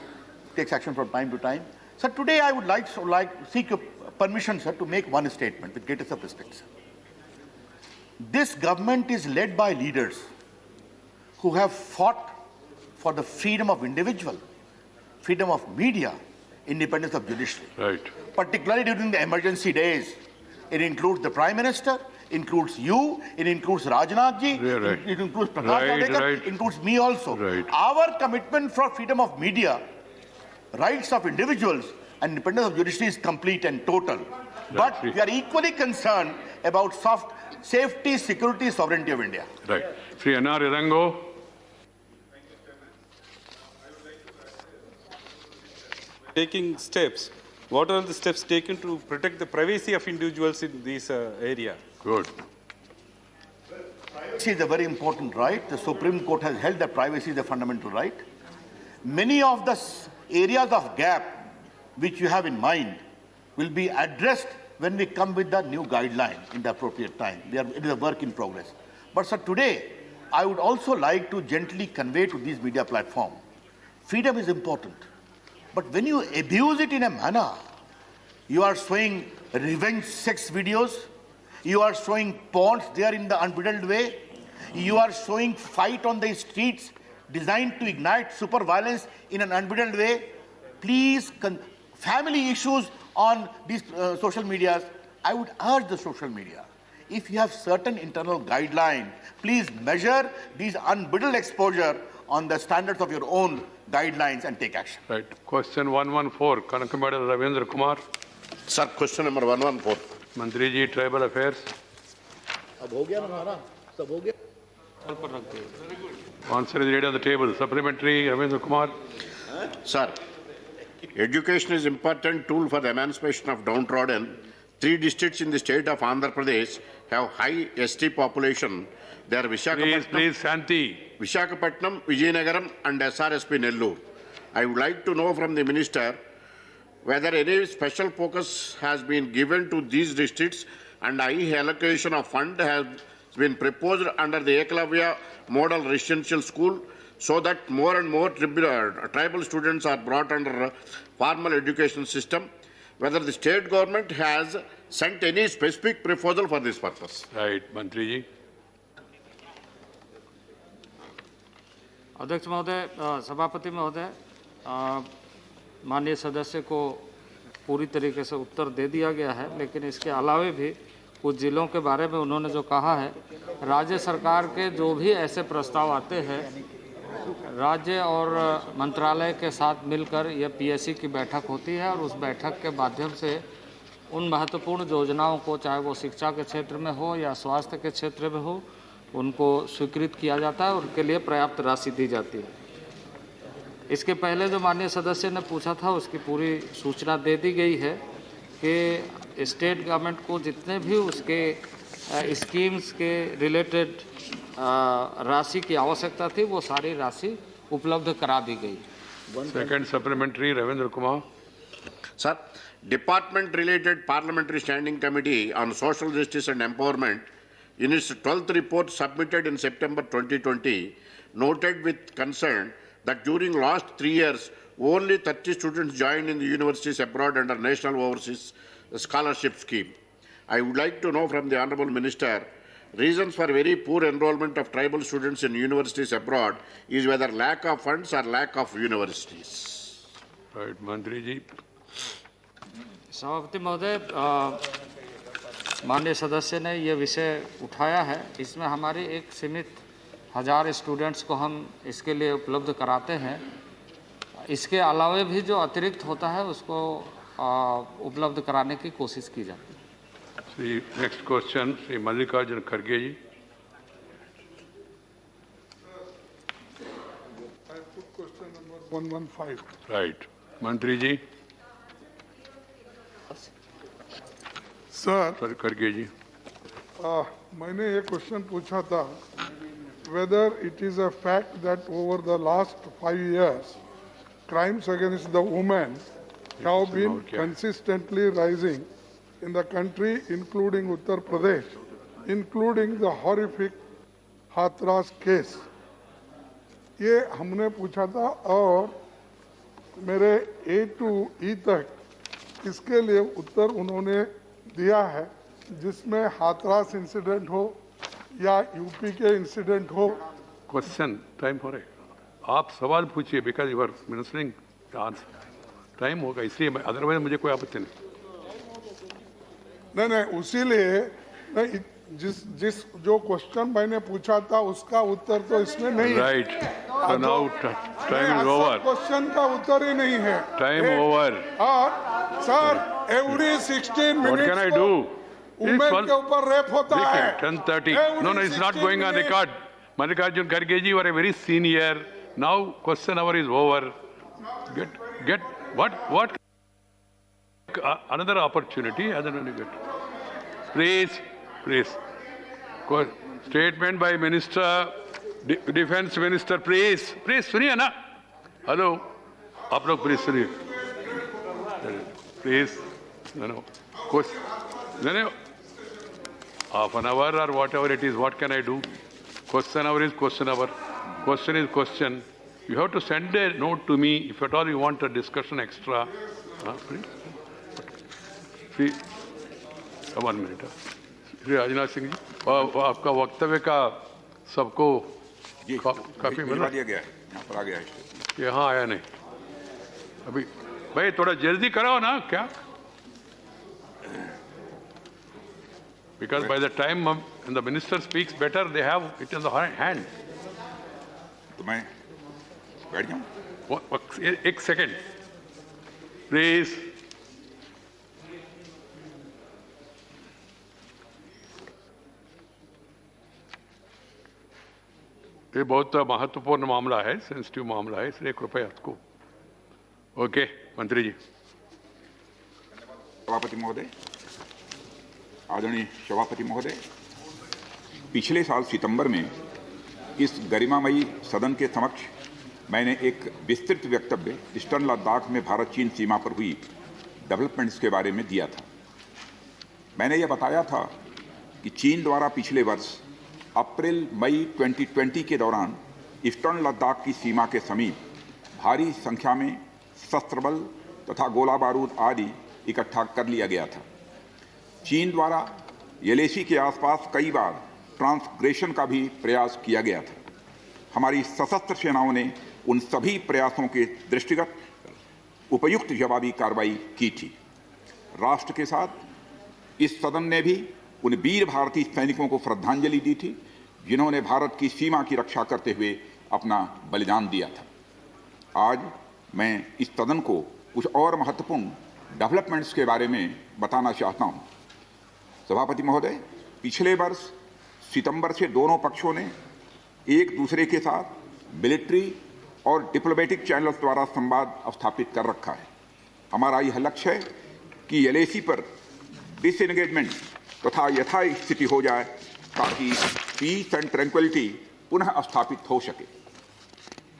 S21: takes action from time to time. Sir, today I would like to seek your permission, sir, to make one statement with greatest of respect, sir. This government is led by leaders who have fought for the freedom of individual, freedom of media, independence of judiciary.
S1: Right.
S21: Particularly during the emergency days. It includes the Prime Minister, includes you, it includes Rajnath ji,
S1: Right.
S21: it includes Prakash Javadekar,
S1: Right.
S21: includes me also.
S1: Right.
S21: Our commitment for freedom of media, rights of individuals, and independence of judiciary is complete and total. But we are equally concerned about safety, security, sovereignty of India.
S1: Right. Sri N.R. Irango.
S5: Taking steps. What are the steps taken to protect the privacy of individuals in this area?
S1: Good.
S21: Privacy is a very important right. The Supreme Court has held that privacy is a fundamental right. Many of the areas of gap which you have in mind will be addressed when we come with the new guideline in the appropriate time. It is a work in progress. But sir, today, I would also like to gently convey to these media platforms, freedom is important. But when you abuse it in a manner, you are showing revenge sex videos, you are showing porns there in the unbridled way, you are showing fight on the streets designed to ignite super violence in an unbridled way. Please, family issues on these social medias, I would urge the social media, if you have certain internal guidelines, please measure these unbridled exposure on the standards of your own guidelines and take action.
S1: Right. Question 114, Kanakamada Ravindra Kumar.
S22: Sir, question number 114.
S1: Mantri ji, Tribal Affairs. Answer is ready on the table. Supplementary, Ravindra Kumar.
S22: Sir, education is important tool for the emancipation of downtrodden. 3 districts in the state of Andhra Pradesh have high ST population. They are Visakhapatnam,
S1: please, Shanti.
S22: Visakhapatnam, Vijayanagaram and SRSP Nellore. I would like to know from the Minister whether any special focus has been given to these districts and high allocation of fund has been proposed under the Eklavya Model Residential School so that more and more tribal students are brought under formal education system. Whether the state government has sent any specific proposal for this purpose.
S1: Right, Mantri ji.
S23: अध्यक्ष महोदय, सभापति महोदय, माननीय सदस्य को पूरी तरीके से उत्तर दे दिया गया है, लेकिन इसके अलावे भी कुछ जिलों के बारे में उन्होंने जो कहा है, राज्य सरकार के जो भी ऐसे प्रस्ताव आते हैं, राज्य और मंत्रालय के साथ मिलकर यह पीएससी की बैठक होती है और उस बैठक के माध्यम से उन महत्वपूर्ण योजनाओं को, चाहे वो शिक्षा के क्षेत्र में हो या स्वास्थ्य के क्षेत्र में हो, उनको स्वीकृत किया जाता है और उनके लिए पर्याप्त राशि दी जाती है। इसके पहले जो माननीय सदस्य ने पूछा था उसकी पूरी सूचना दे दी गई है कि स्टेट गवर्नमेंट को जितने भी उसके स्कीम्स के रिलेटेड राशि की आवश्यकता थी वो सारी राशि उपलब्ध करा दी गई।
S1: Second supplementary, Ravindra Kumar.
S22: Sir, Department related Parliamentary Standing Committee on Social Justice and Empowerment in its 12th report submitted in September 2020 noted with concern that during last 3 years only 30 students joined in the universities abroad under National Overseas Scholarship Scheme. I would like to know from the Honourable Minister, reasons for very poor enrollment of tribal students in universities abroad is whether lack of funds or lack of universities.
S1: Right, Mantri ji.
S23: सभापति महोदय, माननीय सदस्य ने ये विषय उठाया है। इसमें हमारी एक सीमित 1000 स्टूडेंट्स को हम इसके लिए उपलब्ध कराते हैं। इसके अलावे भी जो अतिरिक्त होता है उसको उपलब्ध कराने की कोशिश की जाती है।
S1: श्री नेक्स्ट क्वेश्चन श्री मल्लिकार्जुन खड़गे जी।
S17: Question number 115.
S1: Right, मंत्री जी।
S17: सर
S1: खड़गे जी,
S17: मैंने एक क्वेश्चन पूछा था, whether it is a fact that over the last 5 years crimes against the women have been consistently rising in the country, including Uttar Pradesh, including the horrific Hathras case. ये हमने पूछा था और मेरे A to E तक इसके लिए उत्तर उन्होंने दिया है, जिसमें हाथरस इंसिडेंट हो या यूपी के इंसिडेंट हो।
S1: क्वेश्चन टाइम हो रहे आप सवाल पूछिए, because you are ministering time होगा इसलिए, अदरवाइज मुझे कोई आपत्ति नहीं।
S10: नहीं, उसीलिए नहीं, जिस जो क्वेश्चन मैंने पूछा था उसका उत्तर तो इसमें नहीं है।
S1: Right, so now time is over.
S10: Question का उत्तर ही नहीं है।
S1: Time over.
S10: और sir every 16 minute
S1: What can I do?
S10: उमेर के ऊपर रेप होता है।
S1: 10:30. No, it's not going on record. Mallikarjun Kharge ji, you are a very senior. Now question hour is over. Get what? Another opportunity as and when you get. Please. Statement by Minister, Defense Minister, please सुनिए ना। Hello, आप लोग please सुनिए, please. No, half an hour or whatever it is, what can I do? Question hour is question hour. Question is question. You have to send a note to me if at all you want a discussion extra. Please. See, 1 minute. Shri Rajnath Singh ji, आपका वक्तव्य का सबको काफी मिला
S11: दिया गया है, यहाँ पर आ गया है,
S1: यहाँ आया नहीं अभी। भाई थोड़ा जल्दी कराओ ना क्या, because by the time when the minister speaks better, they have it in the hand.
S11: तो मैं बैठ जाऊँ?
S1: एक सेकेंड प्लीज। ये बहुत महत्वपूर्ण मामला है, सेंसिटिव मामला है, इसलिए कृपया आपको। ओके मंत्री जी।
S11: सभापति महोदय, आदरणीय सभापति महोदय, पिछले साल सितंबर में इस गरिमामयी सदन के समक्ष मैंने एक विस्तृत वक्तव्य ईस्टर्न लद्दाख में भारत चीन सीमा पर हुई डेवलपमेंट्स के बारे में दिया था। मैंने यह बताया था कि चीन द्वारा पिछले वर्ष अप्रैल-मई 2020 के दौरान ईस्टर्न लद्दाख की सीमा के समीप भारी संख्या में शस्त्र बल तथा गोला बारूद आदि इकट्ठा कर लिया गया था। चीन द्वारा एलएसी के आसपास कई बार ट्रांसग्रेशन का भी प्रयास किया गया था। हमारी सशस्त्र सेनाओं ने उन सभी प्रयासों के दृष्टिगत उपयुक्त जवाबी कार्रवाई की थी। राष्ट्र के साथ इस सदन ने भी उन वीर भारतीय सैनिकों को श्रद्धांजलि दी थी जिन्होंने भारत की सीमा की रक्षा करते हुए अपना बलिदान दिया था। आज मैं इस सदन को कुछ और महत्वपूर्ण डेवलपमेंट्स के बारे में बताना चाहता हूं। सभापति महोदय, पिछले वर्ष सितंबर से दोनों पक्षों ने एक दूसरे के साथ मिलिट्री और डिप्लोमेटिक चैनल्स द्वारा संवाद स्थापित कर रखा है। हमारा यह लक्ष्य है कि एलएसी पर डिसएंगेजमेंट तथा यथास्थिति हो जाए ताकि पीस एंड ट्रैंक्विलिटी पुनः स्थापित हो सके।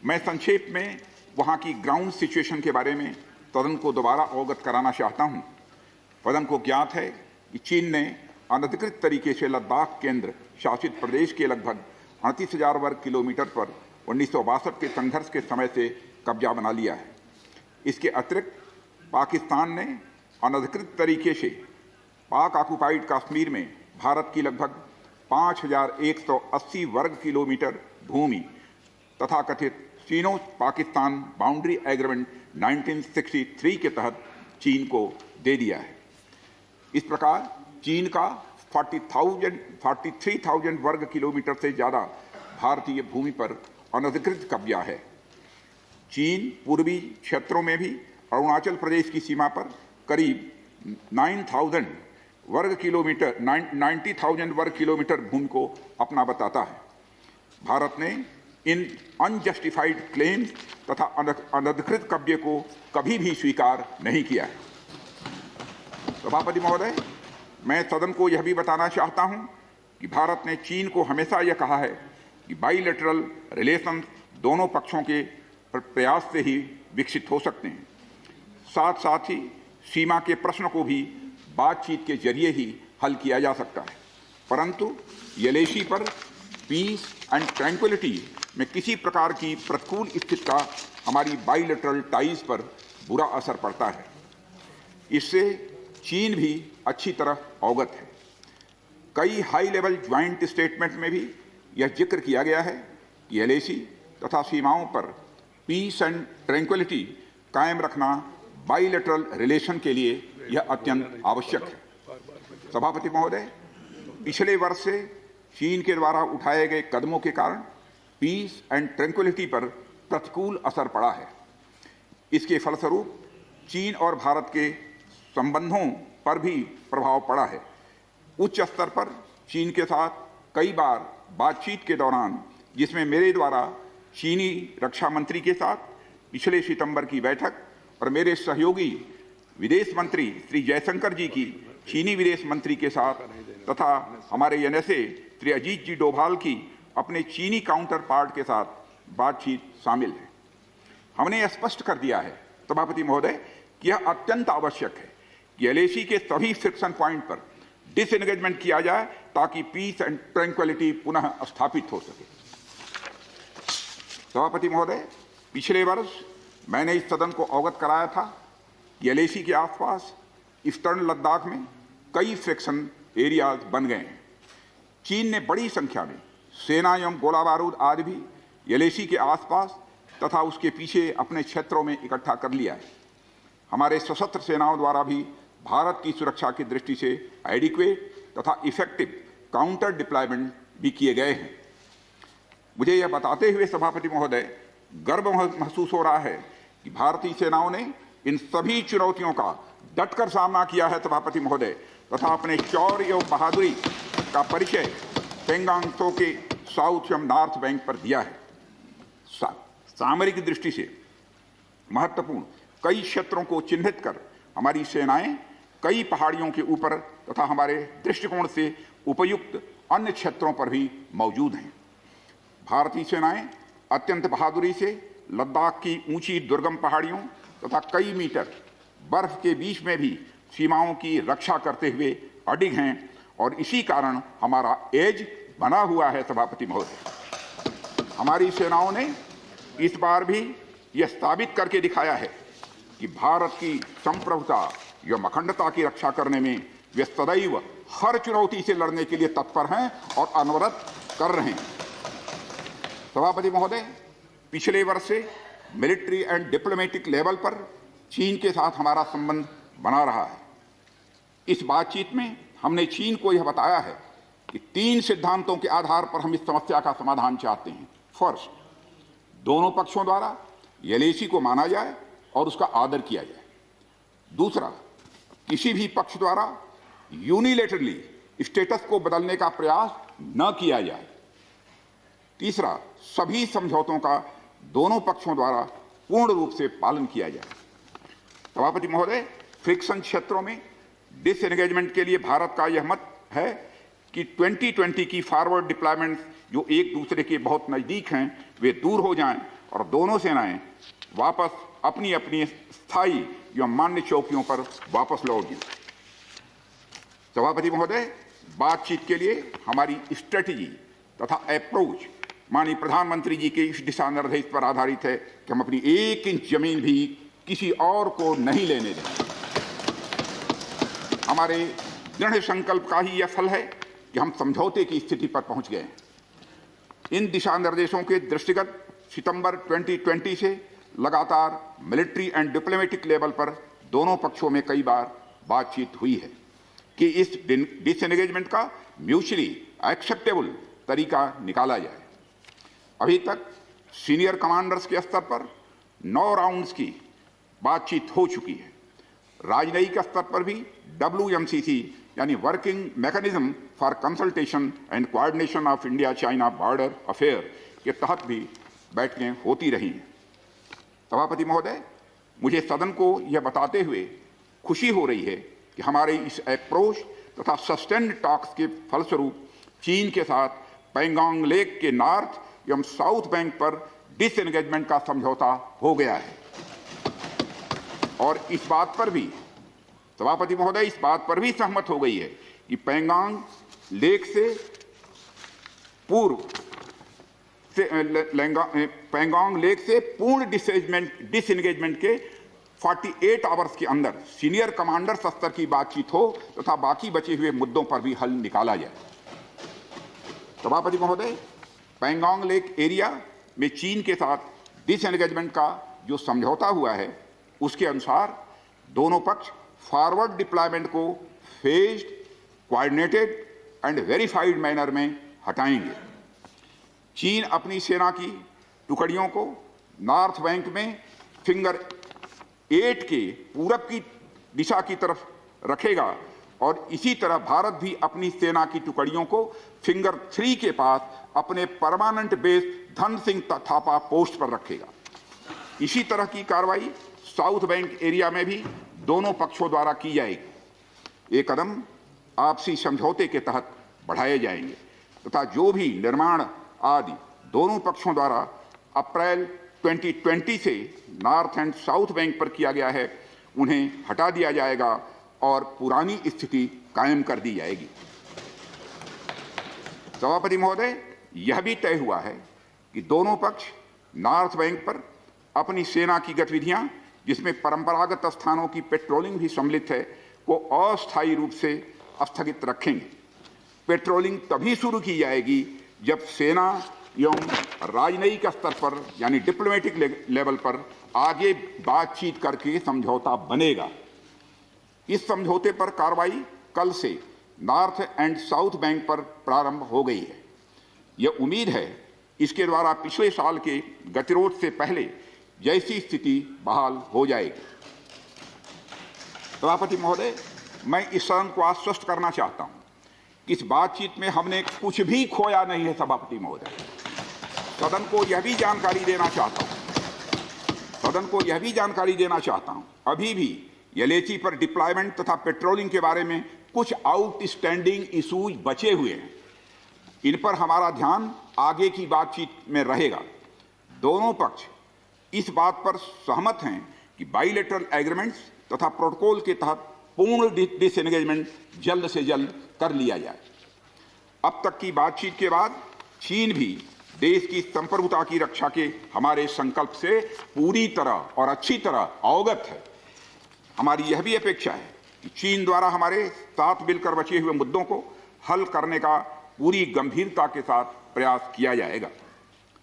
S11: मैं संक्षेप में वहां की ग्राउंड सिचुएशन के बारे में सदन को दोबारा अवगत कराना चाहता हूं। सदन को ज्ञात है कि चीन ने अनधिकृत तरीके से लद्दाख केंद्र शासित प्रदेश के लगभग 38,000 वर्ग किलोमीटर पर 1962 के संघर्ष के समय से कब्जा बना लिया है। इसके अतिरिक्त पाकिस्तान ने अनधिकृत तरीके से पाक ऑक्युपाइड कश्मीर में भारत की लगभग 5,180 वर्ग किलोमीटर भूमि तथा कथित चीनो पाकिस्तान बाउंड्री एग्रीमेंट 1963 के तहत चीन को दे दिया है। इस प्रकार चीन का 43,000 वर्ग किलोमीटर से ज़्यादा भारतीय भूमि पर अनधिकृत कब्जा है। चीन पूर्वी क्षेत्रों में भी अरुणाचल प्रदेश की सीमा पर करीब 90,000 वर्ग किलोमीटर 90,000 वर्ग किलोमीटर भूमि को अपना बताता है। भारत ने इन अनजस्टिफाइड क्लेम्स तथा अनधिकृत कब्जे को कभी भी स्वीकार नहीं किया है। सभापति महोदय, मैं सदन को यह भी बताना चाहता हूं कि भारत ने चीन को हमेशा यह कहा है कि बाइलेटरल रिलेशंस दोनों पक्षों के प्रयास से ही विकसित हो सकते हैं। साथ साथ ही सीमा के प्रश्न को भी बातचीत के जरिए ही हल किया जा सकता है, परंतु एलएसी पर पीस एंड ट्रैंक्विलिटी में किसी प्रकार की प्रतिकूल स्थिति का हमारी बाइलेटरल टाइज पर बुरा असर पड़ता है। इससे चीन भी अच्छी तरह अवगत है। कई हाई लेवल ज्वाइंट स्टेटमेंट में भी यह जिक्र किया गया है कि एलएसी तथा सीमाओं पर पीस एंड ट्रैंक्विलिटी कायम रखना बाइलेटरल रिलेशन के लिए यह अत्यंत आवश्यक है। सभापति महोदय, पिछले वर्ष से चीन के द्वारा उठाए गए कदमों के कारण पीस एंड ट्रैंक्विलिटी पर प्रतिकूल असर पड़ा है। इसके फलस्वरूप चीन और भारत के संबंधों पर भी प्रभाव पड़ा है। उच्च स्तर पर चीन के साथ कई बार बातचीत के दौरान, जिसमें मेरे द्वारा चीनी रक्षा मंत्री के साथ पिछले सितंबर की बैठक और मेरे सहयोगी विदेश मंत्री श्री जयशंकर जी की चीनी विदेश मंत्री के साथ तथा हमारे एनएसए श्री अजीत जी डोभाल की अपने चीनी काउंटर पार्ट के साथ बातचीत शामिल है। हमने यह स्पष्ट कर दिया है सभापति महोदय कि यह अत्यंत आवश्यक है कि एलएसी के सभी फ्रिक्शन पॉइंट पर डिसएंगेजमेंट किया जाए ताकि पीस एंड ट्रैंक्विलिटी पुनः स्थापित हो सके। सभापति महोदय, पिछले वर्ष मैंने इस सदन को अवगत कराया था कि एलएसी के आसपास ईस्टर्न लद्दाख में कई फ्रिक्शन एरियाज बन गए हैं। चीन ने बड़ी संख्या में सेना एवं गोला बारूद आदि भी एलएसी के आसपास तथा उसके पीछे अपने क्षेत्रों में इकट्ठा कर लिया है। हमारे सशस्त्र सेनाओं द्वारा भी भारत की सुरक्षा की दृष्टि से एडिक्वेट तथा इफेक्टिव काउंटर डिप्लॉयमेंट भी किए गए हैं। मुझे यह बताते हुए सभापति महोदय गर्व महसूस हो रहा है कि भारतीय सेनाओं ने इन सभी चुनौतियों का डटकर सामना किया है सभापति महोदय, तथा अपने शौर्य एवं बहादुरी का परिचय पेंगांग त्सो के साउथ एवं नॉर्थ बैंक पर दिया है। सामरिक दृष्टि से महत्वपूर्ण कई क्षेत्रों को चिन्हित कर हमारी सेनाएं कई पहाड़ियों के ऊपर तथा हमारे दृष्टिकोण से उपयुक्त अन्य क्षेत्रों पर भी मौजूद हैं। भारतीय सेनाएं अत्यंत बहादुरी से लद्दाख की ऊंची दुर्गम पहाड़ियों तथा कई मीटर बर्फ के बीच में भी सीमाओं की रक्षा करते हुए अडिग हैं और इसी कारण हमारा एज बना हुआ है। सभापति महोदय, हमारी सेनाओं ने इस बार भी यह साबित करके दिखाया है कि भारत की संप्रभुता एवं अखंडता की रक्षा करने में वे सदैव हर चुनौती से लड़ने के लिए तत्पर हैं और अनवरत कर रहे हैं। सभापति महोदय, पिछले वर्ष से मिलिट्री एंड डिप्लोमेटिक लेवल पर चीन के साथ हमारा संबंध बना रहा है। इस बातचीत में हमने चीन को यह बताया है कि 3 सिद्धांतों के आधार पर हम इस समस्या का समाधान चाहते हैं। फर्स्ट, दोनों पक्षों द्वारा एलएसी को माना जाए और उसका आदर किया जाए। दूसरा, किसी भी पक्ष द्वारा यूनिलेटरली स्टेटस को बदलने का प्रयास न किया जाए। तीसरा, सभी समझौतों का दोनों पक्षों द्वारा पूर्ण रूप से पालन किया जाए। सभापति महोदय, फ्रिक्शन क्षेत्रों में डिसएंगेजमेंट के लिए भारत का यह मत है कि 2020 की फॉरवर्ड डिप्लॉयमेंट जो एक दूसरे के बहुत नज़दीक हैं वे दूर हो जाएं और दोनों सेनाएं वापस अपनी अपनी स्थायी एवं मान्य चौकियों पर वापस लौट जाएं। सभापति महोदय, बातचीत के लिए हमारी स्ट्रेटजी तथा अप्रोच माननीय प्रधानमंत्री जी के इस दिशा निर्देश पर आधारित है कि हम अपनी 1 इंच जमीन भी किसी और को नहीं लेने दें। हमारे दृढ़ संकल्प का ही यह फल है कि हम समझौते की स्थिति पर पहुंच गए हैं। इन दिशा निर्देशों के दृष्टिगत सितंबर 2020 से लगातार मिलिट्री एंड डिप्लोमेटिक लेवल पर दोनों पक्षों में कई बार बातचीत हुई है कि इस डिसएंगेजमेंट का म्यूचुअली एक्सेप्टेबल तरीका निकाला जाए। अभी तक सीनियर कमांडर्स के स्तर पर 9 राउंड्स की बातचीत हो चुकी है। राजनयिक स्तर पर भी WMCC यानी working mechanism for consultation and coordination of India China border affair के तहत भी बैठकें होती रही हैं। सभापति महोदय, मुझे सदन को यह बताते हुए खुशी हो रही है कि हमारे इस अप्रोच तथा सस्टेन्ड टॉक्स के फलस्वरूप चीन के साथ पेंगोंग लेक के नॉर्थ एवं साउथ बैंक पर डिसएंगेजमेंट का समझौता हो गया है। और इस बात पर भी सभापति महोदय इस बात पर भी सहमत हो गई है कि पेंगोंग लेक से पूर्ण डिसएंगेजमेंट के 48 आवर्स के अंदर सीनियर कमांडर स्तर की बातचीत हो तथा बाकी बचे हुए मुद्दों पर भी हल निकाला जाए। सभापति महोदय, पेंगोंग लेक एरिया में चीन के साथ डिसएंगेजमेंट का जो समझौता हुआ है उसके अनुसार दोनों पक्ष फॉरवर्ड डिप्लॉयमेंट को phased, coordinated and verified manner में हटाएंगे। चीन अपनी सेना की टुकड़ियों को नॉर्थ बैंक में फिंगर 8 के पूरब की दिशा की तरफ रखेगा और इसी तरह भारत भी अपनी सेना की टुकड़ियों को फिंगर 3 के पास अपने permanent base Dhan Singh Thapa post पर रखेगा। इसी तरह की कार्रवाई साउथ बैंक एरिया में भी दोनों पक्षों द्वारा की जाएगी। ये कदम आपसी समझौते के तहत बढ़ाए जाएंगे तथा जो भी निर्माण आदि दोनों पक्षों द्वारा अप्रैल 2020 से नॉर्थ एंड साउथ बैंक पर किया गया है उन्हें हटा दिया जाएगा और पुरानी स्थिति कायम कर दी जाएगी। सभापति महोदय, यह भी तय हुआ है कि दोनों पक्ष नॉर्थ बैंक पर अपनी सेना की गतिविधियां, जिसमें परंपरागत स्थानों की पेट्रोलिंग भी सम्मिलित है, को अस्थायी रूप से स्थगित रखेंगे। पेट्रोलिंग तभी शुरू की जाएगी जब सेना एवं राजनयिक स्तर पर यानी डिप्लोमेटिक लेवल पर आगे बातचीत करके समझौता बनेगा। इस समझौते पर कार्रवाई कल से नॉर्थ एंड साउथ बैंक पर प्रारंभ हो गई है। यह उम्मीद है इसके द्वारा पिछले साल के गतिरोध से पहले जैसी स्थिति बहाल हो जाएगी। सभापति महोदय, मैं इस सदन को आश्वस्त करना चाहता हूं कि इस बातचीत में हमने कुछ भी खोया नहीं है। सभापति महोदय, सदन को यह भी जानकारी देना चाहता हूं अभी भी एलएसी पर डिप्लॉयमेंट तथा पेट्रोलिंग के बारे में कुछ आउटस्टैंडिंग इशूज बचे हुए हैं। इन पर हमारा ध्यान आगे की बातचीत में रहेगा। दोनों पक्ष इस बात पर सहमत हैं कि बाइलेटरल एग्रीमेंट्स तथा प्रोटोकॉल के तहत पूर्ण डिसएंगेजमेंट जल्द से जल्द कर लिया जाए। अब तक की बातचीत के बाद चीन भी देश की संप्रभुता की रक्षा के हमारे संकल्प से पूरी तरह और अच्छी तरह अवगत है। हमारी यह भी अपेक्षा है कि चीन द्वारा हमारे साथ मिलकर बचे हुए मुद्दों को हल करने का पूरी गंभीरता के साथ प्रयास किया जाएगा।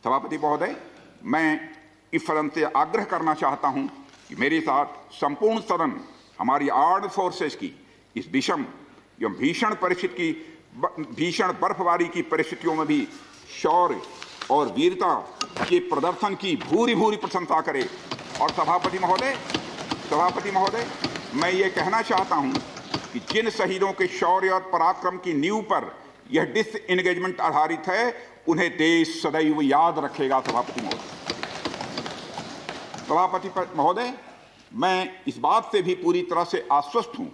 S11: सभापति महोदय, मैं इस सदन से आग्रह करना चाहता हूं कि मेरे साथ संपूर्ण सदन हमारी आर्म्ड फोर्सेस की इस विषम एवं भीषण बर्फबारी की परिस्थितियों में भी शौर्य और वीरता के प्रदर्शन की भूरी भूरी प्रशंसा करे। और सभापति महोदय, मैं ये कहना चाहता हूं कि जिन शहीदों के शौर्य और पराक्रम की नींव पर यह डिसएंगेजमेंट आधारित है, उन्हें देश सदैव याद रखेगा। सभापति महोदय, मैं इस बात से भी पूरी तरह से आश्वस्त हूं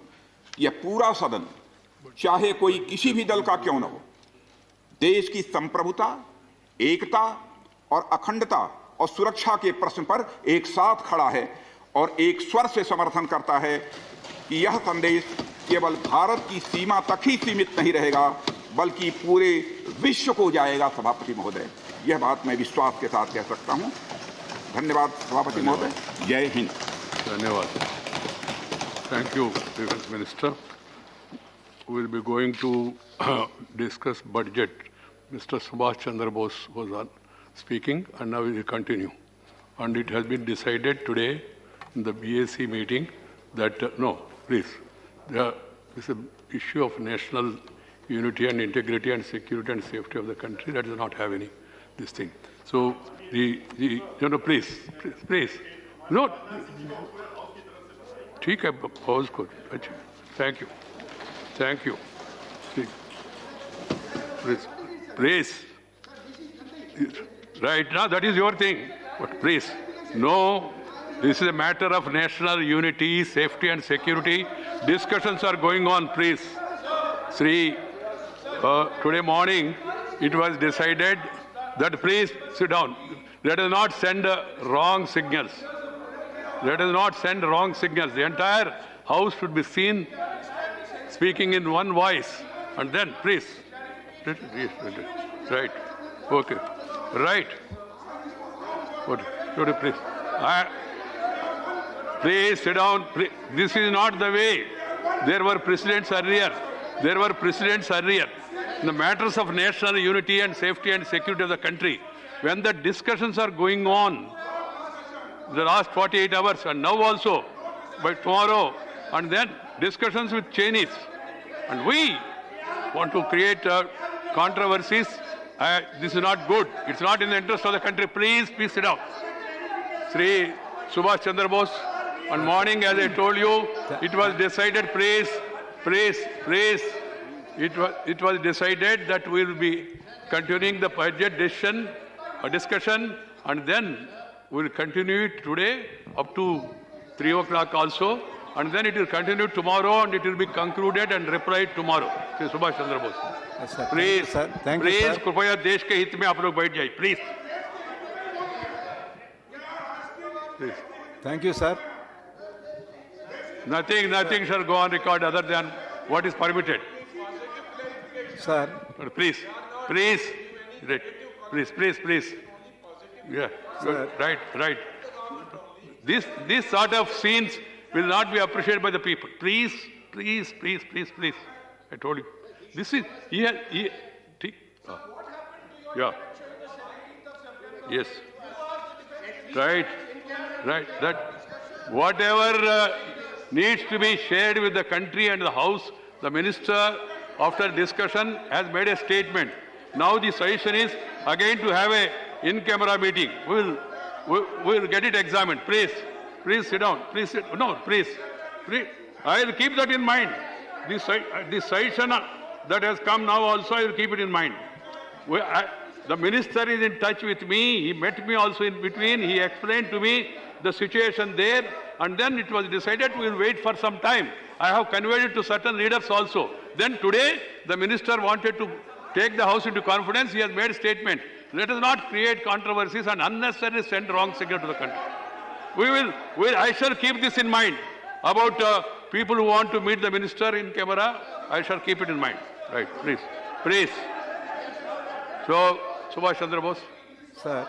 S11: कि यह पूरा सदन, चाहे कोई किसी भी दल का क्यों न हो, देश की संप्रभुता, एकता और अखंडता और सुरक्षा के प्रश्न पर एक साथ खड़ा है और एक स्वर से समर्थन करता है कि यह संदेश केवल भारत की सीमा तक ही सीमित नहीं रहेगा बल्कि पूरे विश्व को जाएगा। सभापति महोदय, यह बात मैं विश्वास के साथ कह सकता हूं। धन्यवाद सभापति महोदय। जय हिंद।
S1: धन्यवाद। Thank you, Defense Minister. We will be going to discuss budget. Mr. Subhash Chandra Bose was speaking, and now we will continue. And it has been decided today in the BAC meeting that, this is an issue of national unity and integrity and security and safety of the country that does not have any this thing. So, please. No. ठीक है, pause को. Thank you. Please. Right now, that is your thing. But please, no. This is a matter of national unity, safety and security. Discussions are going on, please. Sri, today morning, it was decided that please sit down. Let us not send wrong signals. The entire house should be seen speaking in one voice. And then, please. Right. Okay. Right. Please. Please sit down. Please. This is not the way. There were precedents earlier. In the matters of national unity and safety and security of the country, when the discussions are going on, the last 48 hours and now also, by tomorrow, and then discussions with Chinese, and we want to create controversies. This is not good. It's not in the interest of the country. Please sit down. Sri Subhash Chandra Bose, on morning, as I told you, it was decided, please. It was decided that we will be continuing the budget discussion, and then we will continue it today up to 3 o'clock also, and then it will continue tomorrow, and it will be concluded and replied tomorrow. Sri Subhash Chandra Bose. Please, please, कृपया देश के हित में आप लोग बैठ जाइए, please. Please.
S14: Thank you, sir.
S1: Nothing shall go on record other than what is permitted.
S14: Sir.
S1: Please. Yeah.
S14: Sir.
S1: Right. This sort of scenes will not be appreciated by the people. Please. I told you. This is yeah. Yes. Right. That whatever needs to be shared with the country and the House, the Minister, after discussion, has made a statement. Now the suggestion is again to have a in-camera meeting. We'll get it examined. Please sit down. Please. I will keep that in mind. This suggestion that has come now also, I will keep it in mind. The Minister is in touch with me. He met me also in between. He explained to me the situation there, and then it was decided we will wait for some time. I have conveyed it to certain leaders also. Then today, the Minister wanted to take the House into confidence. He has made a statement. Let us not create controversies and unnecessarily send wrong signal to the country. I shall keep this in mind about people who want to meet the Minister in camera. I shall keep it in mind. Right, please. So, Subhash Chandra Bose.
S14: Sir,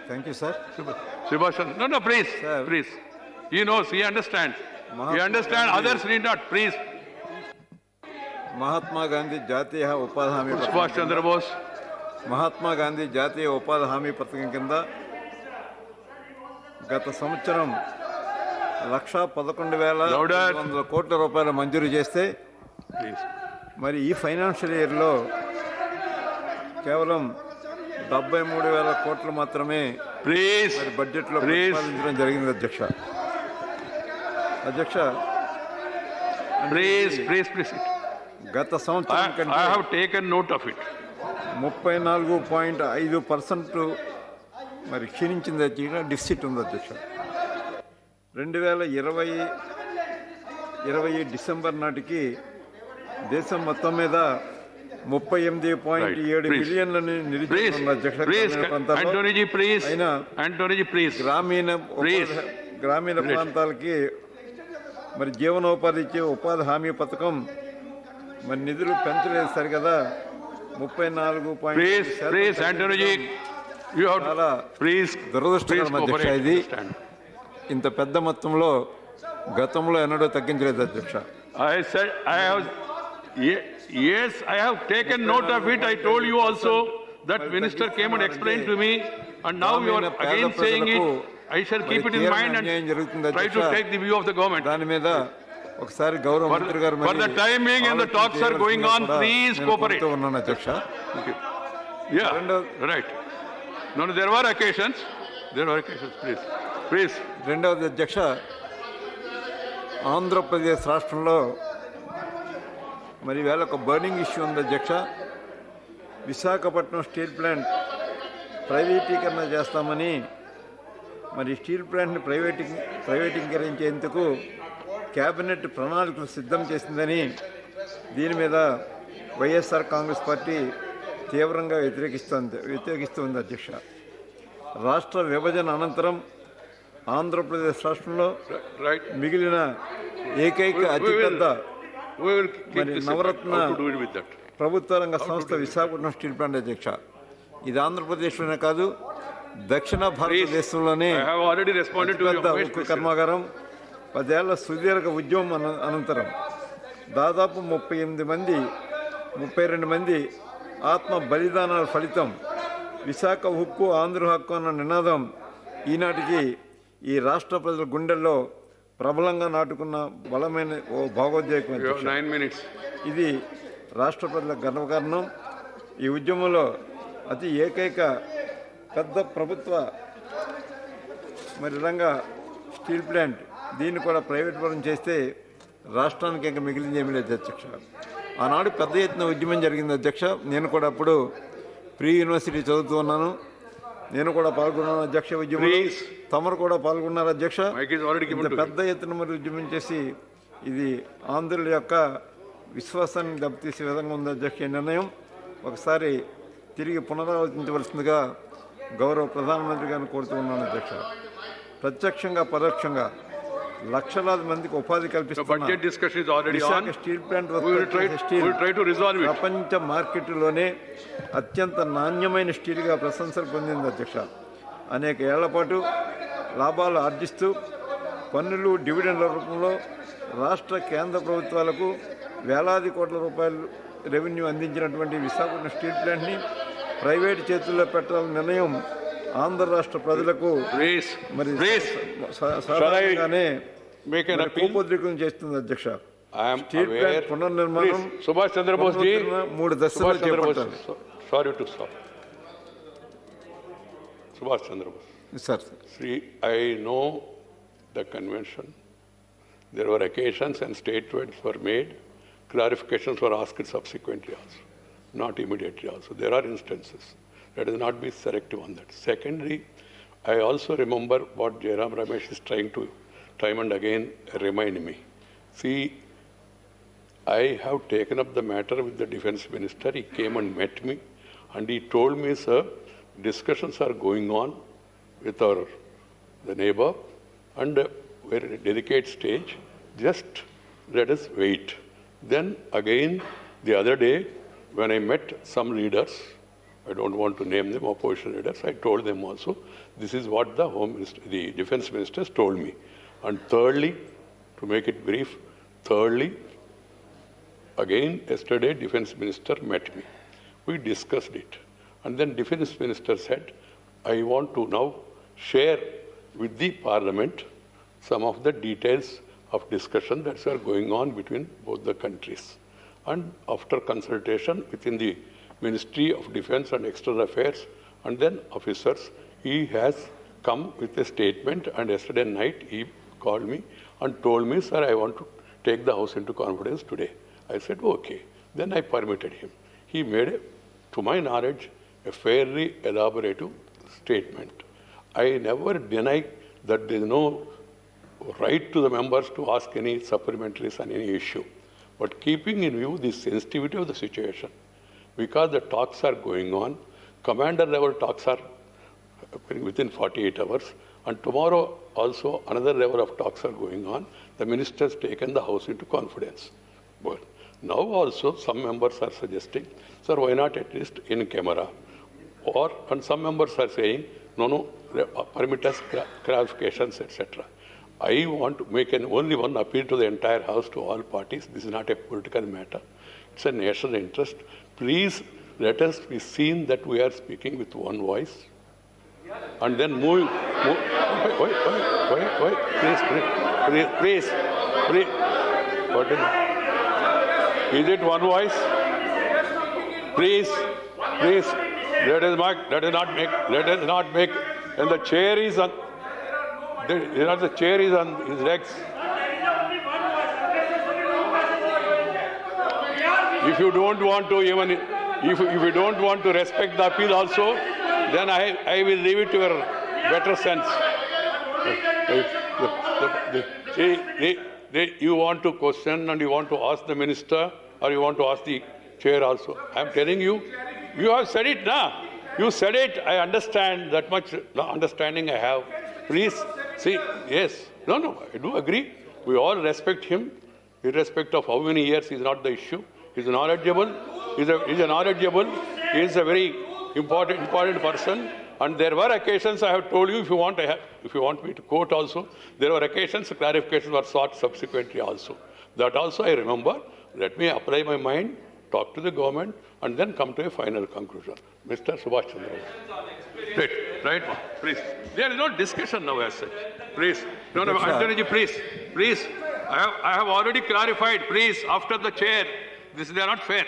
S14: thank you, sir.
S1: Subhash Chandra. No, please. Sir. Please. He knows, he understands. Others need not. Please.
S14: Mahatma Gandhi Jatiya Upadhi Hami Pathakam.
S1: Subhash Chandra Bose.
S14: Mahatma Gandhi Jatiya Upadhi Hami Pathakam కింద గత సంవత్సరం 1,11,500 కోట్ల రూపాయలు మంజూరు చేస్తే మరి ఈ financial ఇయర్లో కేవలం 73,000 కోట్లు మాత్రమే బడ్జెట్లో ప్రతిపాదించడం జరిగింది అధ్యక్ష. గత సంవత్సరం కంటే 34.5% మరి క్షీణించింది అధ్యక్ష. డిఫిసిట్ ఉంది అధ్యక్ష. 2020 డిసెంబర్ నాటికి దేశం మొత్తం మీద 38.7 మిలియన్లని నిరుద్యోగులు అధ్యక్ష. గ్రామీణ ప్రాంతాలకి మరి జీవనోపాధి ఇచ్చే ఉపాధి హామీ పథకం మరి నిధులు పెంచలేదు సరికదా. 34.5% దురదృష్టకరం అధ్యక్ష. ఇది ఇంత పెద్ద మొత్తంలో గతంలో ఎన్నడూ తగ్గించలేదు అధ్యక్ష.
S1: Yes, I have taken note of it. I told you also that Minister came and explained to me, and now you are again saying it. I shall keep it in mind and try to take the view of the government.
S14: దాని మీద ఒకసారి గౌరవ మంత్రి గారు
S1: for the time being and the talks are going on, please cooperate.
S14: ఉన్నాను అధ్యక్ష.
S1: Yeah, right. No, there were occasions, please.
S14: రెండవది అధ్యక్ష, ఆంధ్రప్రదేశ్ రాష్ట్రంలో మరి వేళ ఒక బర్నింగ్ ఇష్యూ ఉంది అధ్యక్ష. విశాఖపట్నం స్టీల్ ప్లాంట్ ప్రైవేటీకరణ చేస్తామని మరి స్టీల్ ప్లాంట్ని ప్రైవేటీకరించేందుకు కేబినెట్ ప్రణాళికలు సిద్ధం చేసిందని దీని మీద వైఎస్ఆర్ కాంగ్రెస్ పార్టీ తీవ్రంగా వ్యతిరేకిస్తుంది అధ్యక్ష. రాష్ట్ర విభజన అనంతరం ఆంధ్రప్రదేశ్ రాష్ట్రంలో మిగిలిన ఏకైక అతిపెద్ద మరి నవరత్న ప్రభుత్వ రంగ సంస్థ విశాఖపట్నం స్టీల్ ప్లాంట్ అధ్యక్ష. ఇది ఆంధ్రప్రదేశ్లోనే కాదు, దక్షిణ భారతదేశంలోనే పెద్ద ఉక్కు కర్మాగారం. 10 ఏళ్ల సుదీర్ఘ ఉద్యమం అనంతరం దాదాపు 32 మంది ఆత్మ బలిదానాల ఫలితం విశాఖ హక్కు ఆంధ్ర హక్కు అన్న నినాదం ఈనాటికి ఈ రాష్ట్ర ప్రజల గుండెల్లో ప్రబలంగా నాటుకున్న బలమైన ఓ భావోద్వేగం.
S1: 9 minutes.
S14: ఇది రాష్ట్ర ప్రజల గర్వకారణం. ఈ ఉద్యమంలో అతి ఏకైక పెద్ద ప్రభుత్వ రంగ స్టీల్ ప్లాంట్ దీన్ని కూడా ప్రైవేట్ పరం చేస్తే రాష్ట్రానికి ఇంకా మిగిలింది ఏమీ లేదు అధ్యక్ష. ఆనాడు పెద్ద ఎత్తున ఉద్యమం జరిగింది అధ్యక్ష. నేను కూడా అప్పుడు ప్రీ యూనివర్సిటీ చదువుతూ ఉన్నాను. నేను కూడా పాల్గొన్నాను అధ్యక్ష ఉద్యమంలో. తమరు కూడా పాల్గొన్నారు అధ్యక్ష. ఇంత పెద్ద ఎత్తున మరి ఉద్యమం చేసి ఇది ఆంధ్రుల యొక్క విశ్వాసాన్ని దెబ్బతీసే విధంగా ఉంది అధ్యక్ష. ఈ నిర్ణయం ఒకసారి తిరిగి పునరాలోచించవలసిందిగా గౌరవ ప్రధానమంత్రి గారిని కోరుతూ ఉన్నాను అధ్యక్ష. ప్రత్యక్షంగా పరోక్షంగా లక్షలాది మందికి ఉపాధి కల్పిస్తున్న విశాఖ స్టీల్ ప్లాంట్ ప్రపంచ మార్కెట్లోనే అత్యంత నాణ్యమైన స్టీల్గా ప్రశంసలు పొందింది అధ్యక్ష. అనేక ఏళ్ల పాటు లాభాలు ఆర్జిస్తూ పన్నులు డివిడెండ్ల రూపంలో రాష్ట్ర కేంద్ర ప్రభుత్వాలకు వేలాది కోట్ల రూపాయలు రెవెన్యూ అందించినటువంటి విశాఖపట్నం స్టీల్ ప్లాంట్ని ప్రైవేటు చేతుల్లో పెట్టాలనే నిర్ణయం ఆంధ్ర రాష్ట్ర ప్రజలకు మరి సాధారణంగానే కోపోద్రికం చేస్తుంది అధ్యక్ష. స్టీల్ ప్లాంట్ పునర్నిర్మాణం
S1: సుభాష్ చంద్రబోస్ జీ
S14: 3 దశల్లో చేపట్టాలి.
S1: Sorry to stop. Subhash Chandra Bose.
S14: Sir.
S1: See, I know the convention. There were occasions and statements were made. Clarifications were asked subsequently also, not immediately also. There are instances. Let us not be selective on that. Secondly, I also remember what Jairam Ramesh is trying to time and again remind me. See, I have taken up the matter with the defense minister. He came and met me and he told me, sir, discussions are going on with the neighbor and we're at a delicate stage. Just let us wait. Then again, the other day, when I met some leaders, I don't want to name them, opposition leaders, I told them also, this is what the defense ministers told me. And thirdly, to make it brief, again, yesterday, defense minister met me. We discussed it. And then defense minister said, I want to now share with the parliament some of the details of discussion that are going on between both the countries. And after consultation within the Ministry of Defense and External Affairs and then officers, he has come with a statement, and yesterday night he called me and told me, sir, I want to take the House into confidence today. I said, okay. Then I permitted him. He made, to my knowledge, a fairly elaborative statement. I never deny that there is no right to the members to ask any supplementaries on any issue. But keeping in view the sensitivity of the situation, because the talks are going on, commander level talks are within 48 hours, and tomorrow also another level of talks are going on, the minister has taken the House into confidence. But now also some members are suggesting, sir, why not at least in camera? And some members are saying, no, permit us clarifications, etc. I want to make only one appeal to the entire House, to all parties. This is not a political matter. It's a national interest. Please let us be seen that we are speaking with one voice. And then move. Wait. Please. What is it one voice? Please. Let us not make, and the chair is on, the chair is on his legs. If you don't want to if you don't want to respect the appeal also, then I will leave it to your better sense. You want to question and you want to ask the minister, or you want to ask the chair also. I am telling you, you have said it now. You said it. I understand. That much understanding I have. Please, see, yes. No, I do agree. We all respect him, irrespective of how many years. Is not the issue. He's knowledgeable. He's a very important person. And there were occasions, I have told you, if you want me to quote also, there were occasions, clarifications were sought subsequently also. That also I remember. Let me apply my mind talk to the government, and then come to a final conclusion. Mr. Subhash Chandra Bose. Right? Please. There is no discussion now as such. Please. No, Anthony ji, please. I have already clarified. Please, after the chair, they are not fair.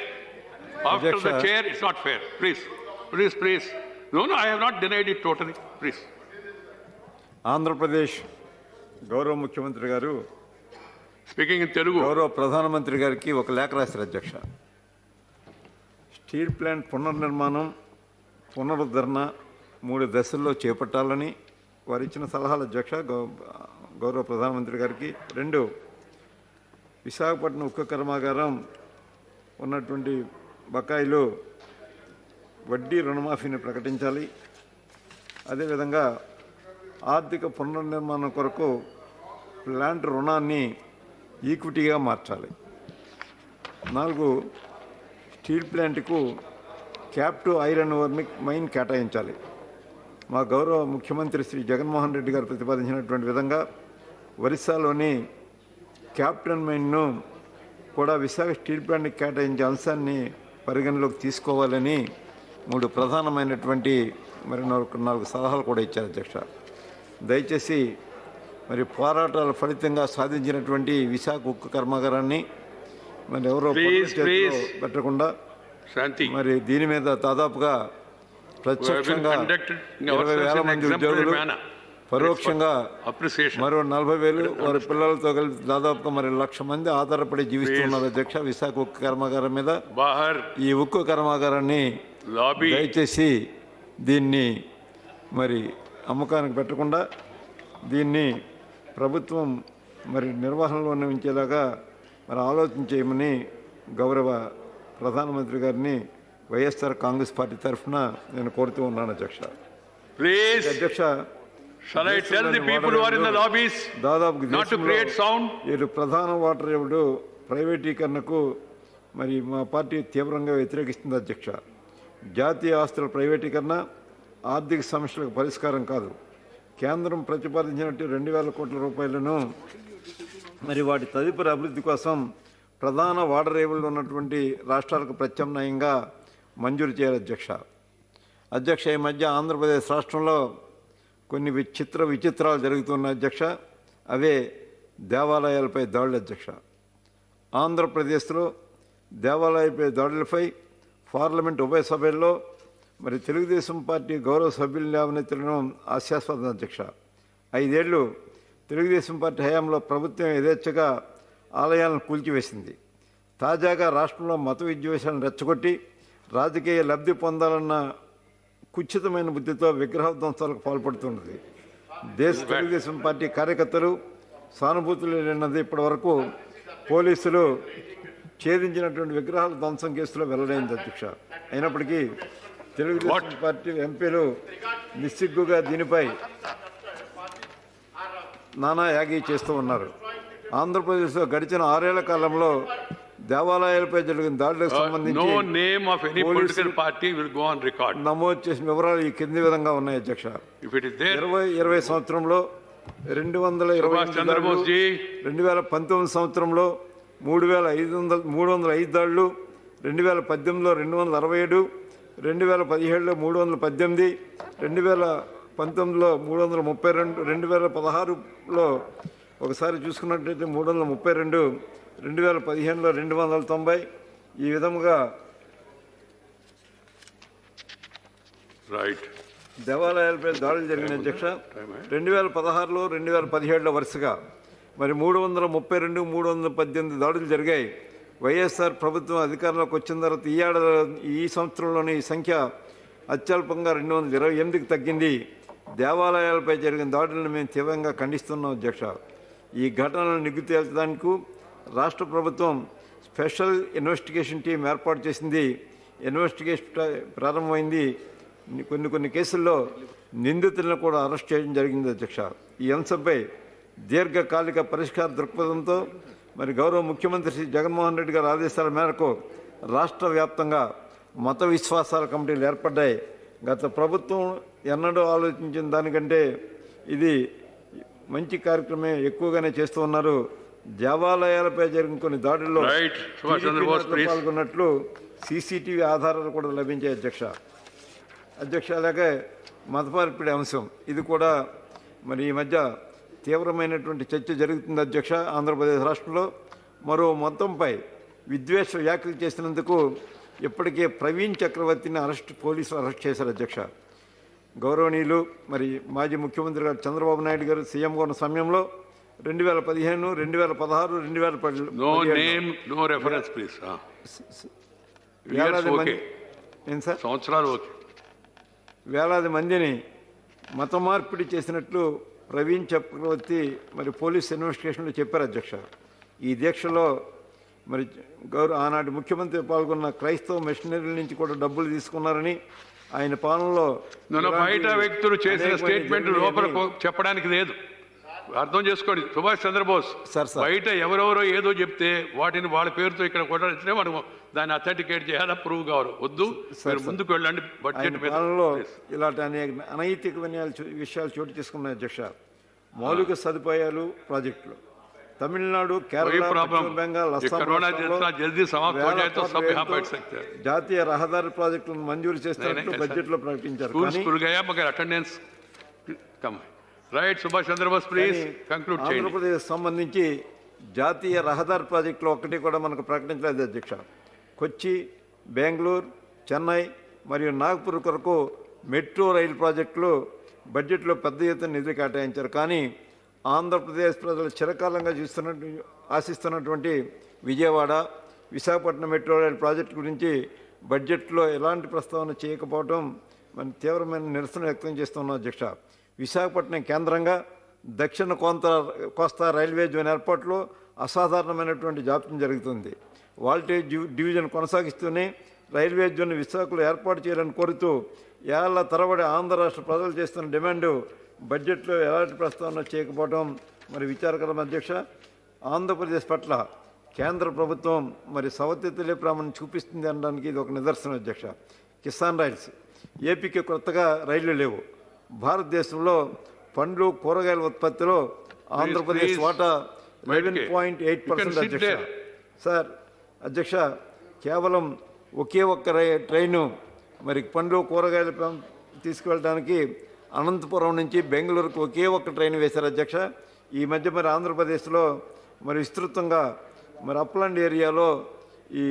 S1: After the chair, it's not fair. Please. No, I have not denied it totally. Please.
S14: Andhra Pradesh, Gaurav Mukhyamantri garu,
S1: speaking in Telugu,
S14: Gaurav Pradhana Mantri gariki oka lekha rasaru Adhyaksha. Steel plant పునర్నిర్మాణం పునరుద్ధరణ 3 దశల్లో చేపట్టాలని వారు ఇచ్చిన సలహాలు అధ్యక్ష గౌరవ ప్రధానమంత్రి గారికి. 2, విశాఖపట్నం ఉక్కు కర్మాగారం ఉన్నటువంటి బకాయిలు వడ్డీ రుణమాఫీని ప్రకటించాలి. అదేవిధంగా ఆర్థిక పునర్నిర్మాణం కొరకు ప్లాంట్ రుణాన్ని ఈక్విటీగా మార్చాలి. 4, స్టీల్ ప్లాంట్కు క్యాప్టివ్ ఐరన్ ఓర్ మైన్ కేటాయించాలి. మా గౌరవ ముఖ్యమంత్రి శ్రీ జగన్మోహన్ రెడ్డి గారు ప్రతిపాదించినటువంటి విధంగా ఒరిస్సాలోని క్యాప్టన్ మైన్ను కూడా విశాఖ స్టీల్ ప్లాంట్కి కేటాయించే అంశాన్ని పరిగణలోకి తీసుకోవాలని 3 ప్రధానమైనటువంటి మరి 4 సలహాలు కూడా ఇచ్చారు అధ్యక్ష. దయచేసి మరి పోరాటాల ఫలితంగా సాధించినటువంటి విశాఖ ఉక్కు కర్మాగారాన్ని మరి ఎవరో పెట్టకుండా మరి దీని మీద దాదాపుగా ప్రత్యక్షంగా 20,000 మంది ఉద్యోగులు, పరోక్షంగా మరో 40,000 వారి పిల్లలతో కలిసి దాదాపుగా మరి 1,00,000 మంది ఆధారపడి జీవిస్తున్నారు అధ్యక్ష విశాఖ ఉక్కు కర్మాగారం మీద. ఈ ఉక్కు కర్మాగారాన్ని దయచేసి దీన్ని మరి అమ్మకానికి పెట్టకుండా దీన్ని ప్రభుత్వం మరి నిర్వహణలోనే ఉంచేలాగా మరి ఆలోచన చేయమని గౌరవ ప్రధానమంత్రి గారిని వైఎస్ఆర్ కాంగ్రెస్ పార్టీ తరఫున నేను కోరుతూ ఉన్నాను అధ్యక్ష. అధ్యక్ష దాదాపు ప్రధాన వాటర్ ఎవడు ప్రైవేటీకరణకు మరి మా పార్టీ తీవ్రంగా వ్యతిరేకిస్తుంది అధ్యక్ష. జాతీయ ఆస్తుల ప్రైవేటీకరణ ఆర్థిక సమస్యలకు పరిష్కారం కాదు. కేంద్రం ప్రతిపాదించినట్టు 2,000 కోట్ల రూపాయలను మరి వాటి తదుపరి అభివృద్ధి కోసం ప్రధాన వాటర్ రేవుల్లో ఉన్నటువంటి రాష్ట్రాలకు ప్రత్యామ్నాయంగా మంజూరు చేయాలి అధ్యక్ష. ఈ మధ్య ఆంధ్రప్రదేశ్ రాష్ట్రంలో కొన్ని విచిత్రాలు జరుగుతున్న అధ్యక్ష. అవే దేవాలయాలపై దాడులు అధ్యక్ష. ఆంధ్రప్రదేశ్లో దేవాలయాలపై దాడులపై పార్లమెంట్ ఉభయ సభల్లో మరి తెలుగుదేశం పార్టీ గౌరవ సభ్యుల లేవనెత్తలను హాస్యాస్పదం అధ్యక్ష. 5 ఏళ్ళు తెలుగుదేశం పార్టీ హయాంలో ప్రభుత్వం యథేచ్ఛగా ఆలయాలను కూల్చివేసింది. తాజాగా రాష్ట్రంలో మత విద్వేషాలను రెచ్చగొట్టి రాజకీయ లబ్ధి పొందాలన్న కుచితమైన బుద్ధితో విగ్రహ ధ్వంసాలకు పాల్పడుతున్నది. తెలుగుదేశం పార్టీ కార్యకర్తలు సానుభూతులు లేనది ఇప్పటి వరకు పోలీసులు ఛేదించినటువంటి విగ్రహాల ధ్వంసం కేసులో వెల్లడైంది అధ్యక్ష. అయినప్పటికీ తెలుగుదేశం పార్టీ ఎంపీలు నిస్సిగ్గుగా దీనిపై నానా యాగి చేస్తూ ఉన్నారు. ఆంధ్రప్రదేశ్లో గడిచిన 6 ఏళ్ల కాలంలో దేవాలయాలపై జరిగిన దాడులకు సంబంధించి నమోదు చేసిన వివరాలు ఈ కింది విధంగా ఉన్నాయి అధ్యక్ష. 2020 సంవత్సరంలో 220 దాడులు, 2019 సంవత్సరంలో 3,505 దాడులు, 2018లో 267, 2017లో 318, 2019లో 332, 2016లో ఒకసారి చూసుకున్నట్లయితే 332, 2015లో 290. ఈ విధముగా దేవాలయాలపై దాడులు జరిగిన అధ్యక్ష. 2016లో 2017లో వరుసగా మరి 332, 318 దాడులు జరిగాయి. వైఎస్ఆర్ ప్రభుత్వం అధికారంలోకి వచ్చిన తర్వాత ఈ సంవత్సరంలోని ఈ సంఖ్య అత్యల్పంగా 228కి తగ్గింది. దేవాలయాలపై జరిగిన దాడులను మేము తీవ్రంగా ఖండిస్తున్నాం అధ్యక్ష. ఈ ఘటనలను నిగ్గు తేల్చడానికి రాష్ట్ర ప్రభుత్వం స్పెషల్ ఇన్వెస్టిగేషన్ టీం ఏర్పాటు చేసింది. ఇన్వెస్టిగేషన్ ప్రారంభమైంది. కొన్ని కేసుల్లో నిందితులను కూడా అరెస్ట్ చేయడం జరిగింది అధ్యక్ష. ఈ అంశంపై దీర్ఘకాలిక పరిష్కార దృక్పథంతో మరి గౌరవ ముఖ్యమంత్రి శ్రీ జగన్మోహన్ రెడ్డి గారి ఆదేశాల మేరకు రాష్ట్ర వ్యాప్తంగా మత విశ్వాసాల కమిటీలు ఏర్పడ్డాయి. గత ప్రభుత్వం ఎన్నడూ ఆలోచించిన దానికంటే ఇది మంచి కార్యక్రమం ఎక్కువగానే చేస్తూ ఉన్నారు. దేవాలయాలపై జరిగిన కొన్ని దాడుల్లో పాల్గొన్నట్లు సీసీటీవీ ఆధారాలు కూడా లభించాయి అధ్యక్ష. అలాగే మతమార్పిడి అంశం ఇది కూడా మరి ఈ మధ్య తీవ్రమైనటువంటి చర్చ జరుగుతుంది అధ్యక్ష. ఆంధ్రప్రదేశ్ రాష్ట్రంలో మరో మొత్తంపై విద్వేష వ్యాఖ్యలు చేసినందుకు ఇప్పటికే ప్రవీణ్ చక్రవర్తిని పోలీసులు అరెస్ట్ చేశారు అధ్యక్ష. గౌరవనీయులు మరి మాజీ ముఖ్యమంత్రి గారు చంద్రబాబు నాయుడు గారు సీఎంగా ఉన్న సమయంలో 2015, 2016, 2017 వేలాది మందిని మత మార్పిడి చేసినట్లు ప్రవీణ్ చక్రవర్తి మరి పోలీస్ ఇన్వెస్టిగేషన్లో చెప్పారు అధ్యక్ష. ఈ దీక్షలో మరి ఆనాటి ముఖ్యమంత్రి పాల్గొన్న క్రైస్తవ మిషనరీల నుంచి కూడా డబ్బులు తీసుకున్నారని ఆయన పాలనలో
S1: బయట వ్యక్తులు చేసిన స్టేట్మెంట్ లోపల చెప్పడానికి లేదు. అర్థం చేసుకోండి. సుభాష్ చంద్రబోస్ బయట ఎవరెవరో ఏదో చెప్తే వాటిని వాళ్ళ పేరుతో ఇక్కడ కొట్టితే మనం దాన్ని అథెంటికేట్ చేయాలా, ప్రూవ్ కావాలి. వద్దు, మీరు ముందుకు వెళ్ళండి. బడ్జెట్
S14: పాలనలో ఇలాంటి అనేక అనైతిక విషయాలు చోటు చేసుకున్నాయి అధ్యక్ష. మౌలిక సదుపాయాలు ప్రాజెక్టులు తమిళనాడు, కేరళ, పశ్చిమ బెంగాల్, జాతీయ రహదారి ప్రాజెక్టులను మంజూరు చేస్తున్నట్టు బడ్జెట్లో ప్రకటించారు. ఆంధ్రప్రదేశ్ సంబంధించి జాతీయ రహదారి ప్రాజెక్టులు ఒక్కటి కూడా మనకు ప్రకటించలేదు అధ్యక్ష. కొచ్చి, బెంగళూరు, చెన్నై మరియు నాగ్పూర్ కొరకు మెట్రో రైలు ప్రాజెక్టులు బడ్జెట్లో పెద్ద ఎత్తున నిధులు కేటాయించారు. కానీ ఆంధ్రప్రదేశ్ ప్రజలు చిరకాలంగా ఆశిస్తున్నటువంటి విజయవాడ, విశాఖపట్నం మెట్రో రైలు ప్రాజెక్టు గురించి బడ్జెట్లో ఎలాంటి ప్రస్తావన చేయకపోవడం మనం తీవ్రమైన నిరసన వ్యక్తం చేస్తున్నాం అధ్యక్ష. విశాఖపట్నం కేంద్రంగా దక్షిణ కోస్తా రైల్వే జోన్ ఏర్పాటులో అసాధారణమైనటువంటి జాప్యం జరుగుతుంది. వాల్టేజ్ డివిజన్ కొనసాగిస్తూనే రైల్వే జోన్ విశాఖలో ఏర్పాటు చేయాలని కోరుతూ ఏళ్ల తరబడి ఆంధ్ర రాష్ట్ర ప్రజలు చేస్తున్న డిమాండు బడ్జెట్లో ఎలాంటి ప్రస్తావన చేయకపోవడం మరి విచారకరం అధ్యక్ష. ఆంధ్రప్రదేశ్ పట్ల కేంద్ర ప్రభుత్వం మరి సవతితలే ప్రేమను చూపిస్తుంది అనడానికి ఇది ఒక నిదర్శనం అధ్యక్ష. కిసాన్ రైల్స్ ఏపీకి కొత్తగా రైళ్లు లేవు. భారతదేశంలో పండ్లు కూరగాయల ఉత్పత్తిలో ఆంధ్రప్రదేశ్ వాటా 11.8% అధ్యక్ష. అధ్యక్ష, కేవలం ఒకే ఒక్క ట్రైను మరి పండ్లు కూరగాయలు తీసుకువెళ్ళడానికి అనంతపురం నుంచి బెంగళూరుకు ఒకే ఒక్క ట్రైన్ వేశారు అధ్యక్ష. ఈ మధ్య మరి ఆంధ్రప్రదేశ్లో మరి విస్తృతంగా మరి అప్లాండ్ ఏరియాలో ఈ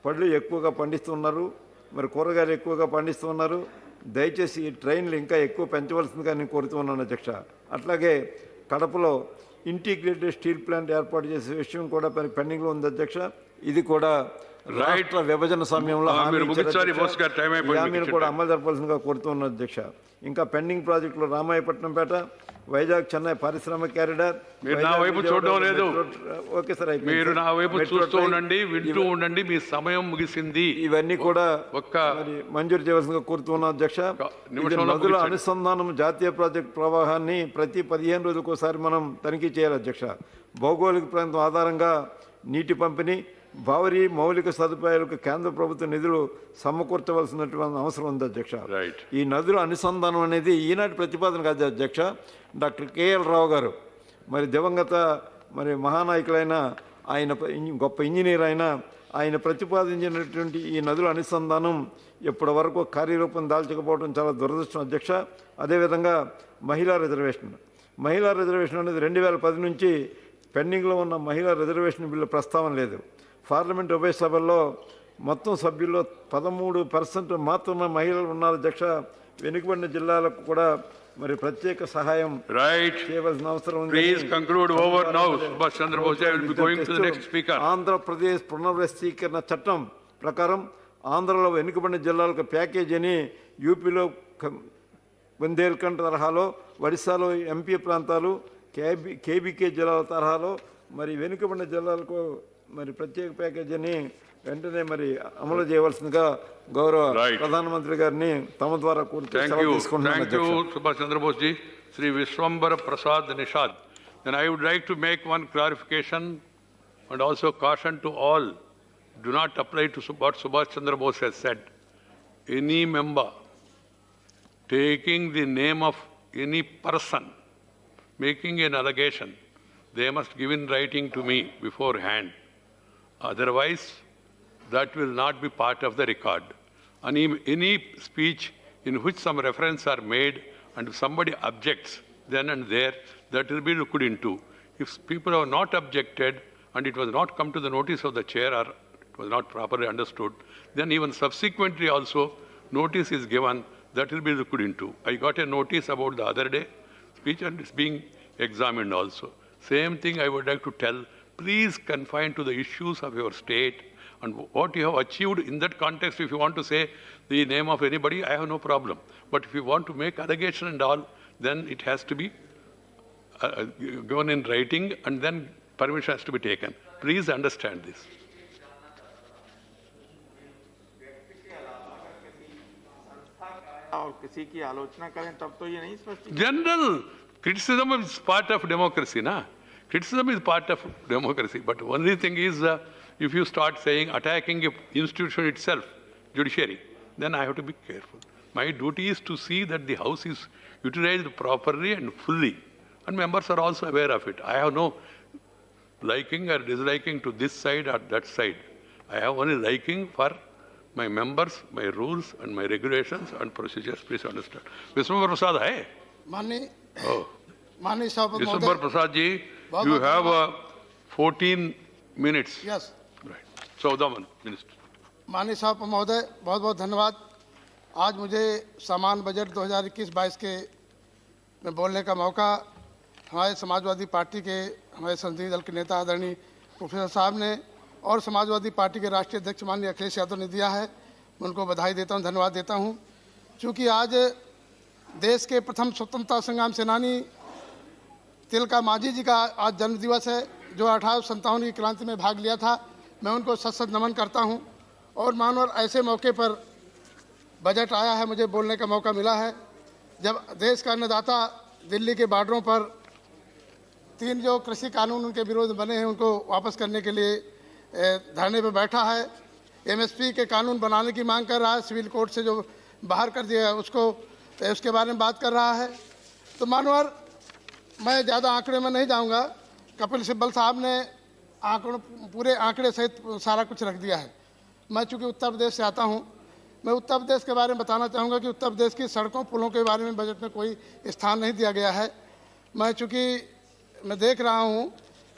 S14: పళ్ళు ఎక్కువగా పండిస్తున్నారు, మరి కూరగాయలు ఎక్కువగా పండిస్తున్నారు. దయచేసి ఈ ట్రైన్లు ఇంకా ఎక్కువ పెంచవలసిందిగా నేను కోరుతున్నాను అధ్యక్ష. అట్లాగే కడపలో ఇంటిగ్రేటెడ్ స్టీల్ ప్లాంట్ ఏర్పాటు చేసే విషయం కూడా పెండింగ్లో ఉంది అధ్యక్ష. ఇది కూడా రాష్ట్ర విభజన సమయంలో హామీని కూడా అమలు జరపాల్సిందిగా కోరుతున్నాను అధ్యక్ష. ఇంకా పెండింగ్ ప్రాజెక్టులు రామాయపట్నంపేట, వైజాగ్, చెన్నై పారిశ్రామిక క్యారిడార్. ఓకే సార్,
S1: మీరు నా వైపు చూస్తూ ఉండండి, వింటూ ఉండండి, మీ సమయం ముగిసింది.
S14: ఇవన్నీ కూడా మంజూరు చేయవలసిందిగా కోరుతున్నాం అధ్యక్ష. నదుల అనుసంధానం జాతీయ ప్రాజెక్టు ప్రవాహాన్ని ప్రతి 15 రోజులకు ఒకసారి మనం తనిఖీ చేయాలి అధ్యక్ష. భౌగోళిక ప్రాంతం ఆధారంగా నీటి పంపిణీ, భారీ మౌలిక సదుపాయాలకు కేంద్ర ప్రభుత్వ నిధులు సమకూర్చవలసినటువంటి అవసరం ఉంది అధ్యక్ష. ఈ నదుల అనుసంధానం అనేది ఈనాటి ప్రతిపాదన కాదు అధ్యక్ష. డాక్టర్ కేఎల్ రావు గారు మరి దివంగత మరి మహానాయకులైన ఆయన గొప్ప ఇంజనీర్ ఆయన ప్రతిపాదించినటువంటి ఈ నదుల అనుసంధానం ఇప్పటి వరకు కార్యరూపం దాల్చకపోవడం చాలా దురదృష్టం అధ్యక్ష. అదేవిధంగా మహిళా రిజర్వేషన్ అనేది 2010 నుంచి పెండింగ్లో ఉన్న మహిళా రిజర్వేషన్ బిల్లు ప్రస్తావన లేదు. పార్లమెంట్ ఉభయ సభల్లో మొత్తం సభ్యుల్లో 13% మాత్రమే మహిళలు ఉన్నారు అధ్యక్ష. వెనుకబడిన జిల్లాలకు కూడా మరి ప్రత్యేక సహాయం చేయవలసిన అవసరం ఉంది. ఆంధ్రప్రదేశ్ పునర్వ్యవస్థీకరణ చట్టం ప్రకారం ఆంధ్రలో వెనుకబడిన జిల్లాలకు ప్యాకేజ్ అని యూపీలో బుందేల్ఖండ్ తరహాలో, ఒడిశాలో ఎంపీ ప్రాంతాలు, కేబీకే జిల్లాల తరహాలో మరి వెనుకబడిన జిల్లాలకు మరి ప్రత్యేక ప్యాకేజ్ అని వెంటనే మరి అమలు చేయవలసిందిగా గౌరవ ప్రధానమంత్రి గారిని తమ ద్వారా
S1: Subhash Chandrabose ji. Shri Vishwambhar Prasad Nishad. Then I would like to make one clarification and also caution to all. Do not apply to what Subhash Chandra Bose has said. Any member taking the name of any person, making an allegation they must give in writing to me beforehand. Otherwise, that will not be part of the record. And any speech in which some reference are made and if somebody objects then and there, that will be looked into. If people have not objected and it was not come to the notice of the chair or it was not properly understood, then even subsequently also notice is given, that will be looked into. I got a notice about the other day speech and it's being examined also. Same thing I would like to tell, please confine to the issues of your state and what you have achieved in that context. If you want to say the name of anybody, I have no problem. But if you want to make allegation and all, then it has to be given in writing and then permission has to be taken. Please understand this. General criticism is part of democracy, na? Criticism is part of democracy. But only thing is, if you start saying attacking an institution itself, judiciary, then I have to be careful. My duty is to see that the House is utilized properly and fully. And members are also aware of it. I have no liking or disliking to this side or that side. I have only liking for my members, my rules and my regulations and procedures. Please understand. Vishwambar Prasad hai?
S12: Mani Sabha
S1: Vishwambar Prasad ji, you have 14 minutes.
S12: Yes.
S1: Right. 14 minutes.
S12: माननीय सभापति महोदय, बहुत बहुत धन्यवाद। आज मुझे सामान्य budget 2021-22 के में बोलने का मौका हमारे समाजवादी पार्टी के हमारे संसदीय दल के नेता आदरणीय प्रोफेसर साहब ने और समाजवादी पार्टी के राष्ट्रीय अध्यक्ष माननीय अखिलेश यादव ने दिया है। मैं उनको बधाई देता हूं, धन्यवाद देता हूं। चूँकि आज देश के प्रथम स्वतंत्रता संग्राम सेनानी तिलका मांझी जी का आज जन्मदिवस है, जो 1857 की क्रांति में भाग लिया था। मैं उनको सत नमन करता हूं। और मानवर ऐसे मौके पर बजट आया है, मुझे बोलने का मौका मिला है जब देश का अन्नदाता दिल्ली के बॉर्डरों पर 3 जो कृषि कानून उनके विरोध बने हैं उनको वापस करने के लिए धरने पर बैठा है। एमएसपी के कानून बनाने की मांग कर रहा है, सिविल कोर्ट से जो बाहर कर दिया है उसके बारे में बात कर रहा है। तो मानवर मैं ज़्यादा आंकड़े में नहीं जाऊंगा, कपिल सिब्बल साहब ने पूरे आंकड़े सहित सारा कुछ रख दिया है। मैं चूँकि उत्तर प्रदेश से आता हूँ, मैं उत्तर प्रदेश के बारे में बताना चाहूँगा कि उत्तर प्रदेश की सड़कों पुलों के बारे में बजट में कोई स्थान नहीं दिया गया है। मैं देख रहा हूँ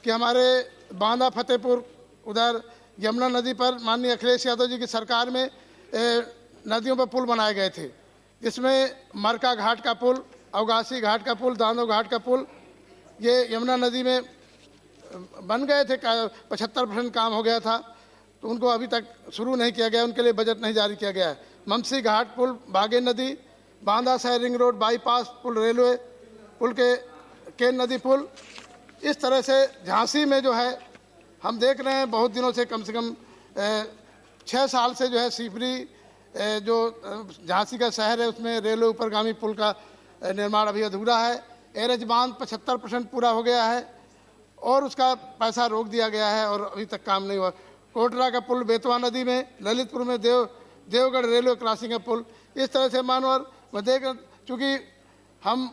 S12: कि हमारे बांदा फतेहपुर उधर यमुना नदी पर माननीय अखिलेश यादव जी की सरकार में नदियों पर पुल बनाए गए थे, जिसमें मरका घाट का पुल, अवगासी घाट का पुल, दानो घाट का पुल, ये यमुना नदी में बन गए थे। 75% काम हो गया था, तो उनको अभी तक शुरू नहीं किया गया, उनके लिए बजट नहीं जारी किया गया है। ममसी घाट पुल, बागे नदी, बांदा शहर रिंग रोड बाईपास पुल, रेलवे पुल के केन नदी पुल, इस तरह से झांसी में जो है हम देख रहे हैं बहुत दिनों से, कम 6 साल से जो है सीपरी जो झांसी का शहर है उसमें रेलवे ऊपरगामी पुल का निर्माण अभी अधूरा है। एरज बांध 75% पूरा हो गया है और उसका पैसा रोक दिया गया है और अभी तक काम नहीं हुआ। कोटरा का पुल बेतवा नदी में, ललितपुर में देवगढ़ रेलवे क्रॉसिंग का पुल, इस तरह से मानवर मैं देख, चूँकि हम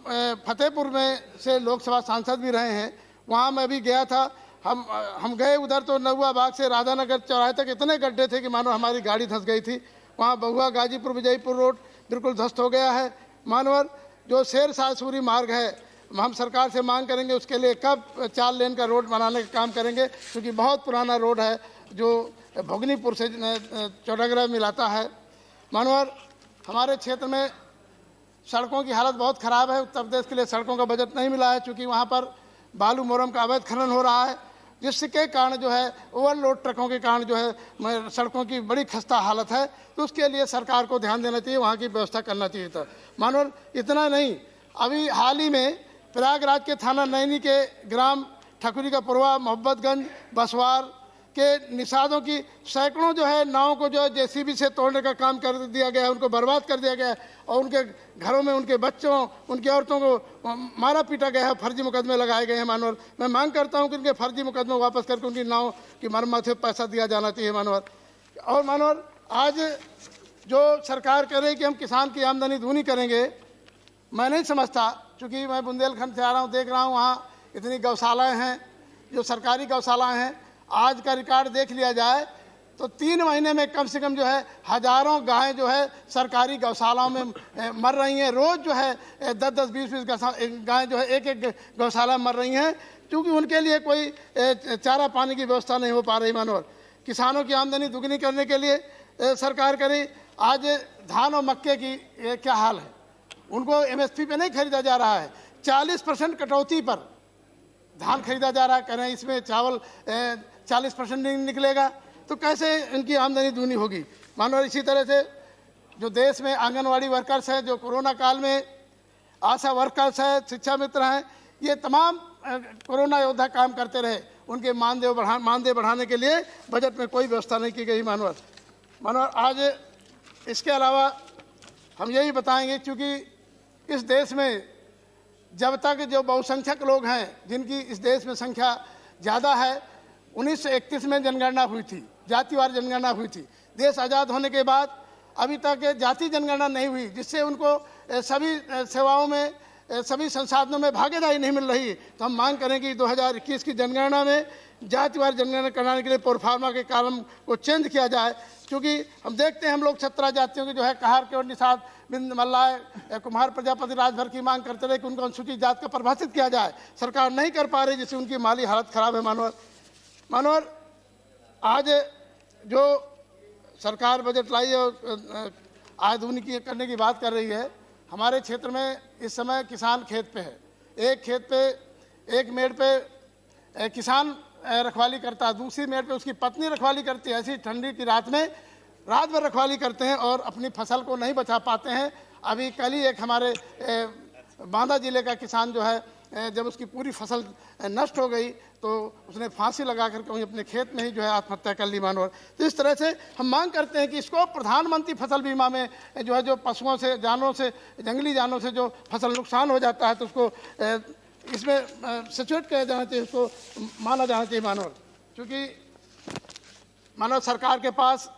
S12: फतेहपुर में से लोकसभा सांसद भी रहे हैं, वहाँ मैं भी गया था। हम गए उधर तो नगुआ बाग से राधानगर चौराहे तक इतने गड्ढे थे कि मानो हमारी गाड़ी धंस गई थी। वहाँ बहुआ गाजीपुर विजयपुर रोड बिल्कुल ध्वस्त हो गया है। मानवर जो शेरशाह सूरी मार्ग है, हम सरकार से मांग करेंगे उसके लिए कब 4 लेन का रोड बनाने का काम करेंगे, क्योंकि बहुत पुराना रोड है जो भोगनीपुर से चौड़ागरा मिलाता है। मानवर हमारे क्षेत्र में सड़कों की हालत बहुत ख़राब है। उत्तर प्रदेश के लिए सड़कों का बजट नहीं मिला है, क्योंकि वहाँ पर बालू मोरम का अवैध खनन हो रहा है, जिसके कारण जो है ओवरलोड ट्रकों के कारण जो है सड़कों की बड़ी खस्ता हालत है। तो उसके लिए सरकार को ध्यान देना चाहिए, वहाँ की व्यवस्था करना चाहिए था। मानवर इतना नहीं, अभी हाल ही में प्रयागराज के थाना नैनी के ग्राम ठकुरी का पुरवा, मोहब्बतगंज, बसवार के निषादों की सैकड़ों जो है नावों को जो है जेसीबी से तोड़ने का काम कर दिया गया है, उनको बर्बाद कर दिया गया है और उनके घरों में उनके बच्चों, उनकी औरतों को मारा पीटा गया है, फर्जी मुकदमे लगाए गए हैं। मानवर मैं मांग करता हूं कि उनके फर्जी मुकदमे वापस करके उनकी नाव की मरम्मत से पैसा दिया जाना चाहिए। मानवर और मानवर आज जो सरकार कह रही है कि हम किसान की आमदनी दूनी करेंगे, मैं नहीं समझता, चूँकि मैं बुंदेलखंड से आ रहा हूँ, देख रहा हूँ वहाँ इतनी गौशालाएँ हैं, जो सरकारी गौशालाएं हैं, आज का रिकॉर्ड देख लिया जाए तो 3 महीने में कम से कम जो है हजारों गायें जो है सरकारी गौशालाओं में मर रही हैं। रोज़ जो है 10-10, 20-20 गायें जो है एक गौशाला मर रही हैं, क्योंकि उनके लिए कोई चारा पानी की व्यवस्था नहीं हो पा रही। मानवर किसानों की आमदनी दुगनी करने के लिए सरकार करे। आज धान और मक्के की क्या हाल है, उनको MSP पे नहीं खरीदा जा रहा है, 40% कटौती पर धान खरीदा जा रहा है। कह रहे हैं इसमें चावल 40% नहीं निकलेगा, तो कैसे इनकी आमदनी दूनी होगी। मानो इसी तरह से जो देश में आंगनवाड़ी वर्कर्स हैं, जो कोरोना काल में आशा वर्कर्स हैं, शिक्षा मित्र हैं, ये तमाम कोरोना योद्धा काम करते रहे, उनके मानदेय बढ़ाने के लिए बजट में कोई व्यवस्था नहीं की गई। मानवर आज इसके अलावा हम यही बताएंगे, क्योंकि इस देश में जब तक जो बहुसंख्यक लोग हैं, जिनकी इस देश में संख्या ज़्यादा है, 1931 में जनगणना हुई थी, जातिवार जनगणना हुई थी। देश आज़ाद होने के बाद अभी तक जाति जनगणना नहीं हुई, जिससे उनको सभी सेवाओं में, सभी संसाधनों में भागीदारी नहीं मिल रही। तो हम मांग करें कि 2021 की जनगणना में जातिवार जनगणना कराने के लिए प्रोफार्मा के कानून को चेंज किया जाए, क्योंकि हम देखते हैं हम लोग 17 जातियों की जो है कहार केवट निषाद बिंद मल्लाय कुम्हार प्रजापति राजभर की मांग करते रहे कि उनको अनुसूचित जात का परिभाषित किया जाए। सरकार नहीं कर पा रही, जिससे उनकी माली हालत खराब है। मानवर आज जो सरकार बजट लाई और आय दोगुनी करने की बात कर रही है, हमारे क्षेत्र में इस समय किसान खेत पे है। एक खेत पे, एक मेड़ पे किसान रखवाली करता है, दूसरी मेड़ पे उसकी पत्नी रखवाली करती है। ऐसी ठंडी की रात में रात भर रखवाली करते हैं और अपनी फसल को नहीं बचा पाते हैं। अभी कल ही एक हमारे बांदा जिले का किसान जो है, जब उसकी पूरी फसल नष्ट हो गई तो उसने फांसी लगा करके वहीं अपने खेत में ही जो है आत्महत्या कर ली। मानवर तो इस तरह से हम मांग करते हैं कि इसको प्रधानमंत्री फसल बीमा में जो है, जो पशुओं से, जानवरों से, जंगली जानवरों से जो फसल नुकसान हो जाता है, तो उसको इसमें सिचुएट किया जाना चाहिए, उसको माना जाना चाहिए। मानवर क्योंकि मानव सरकार के पास,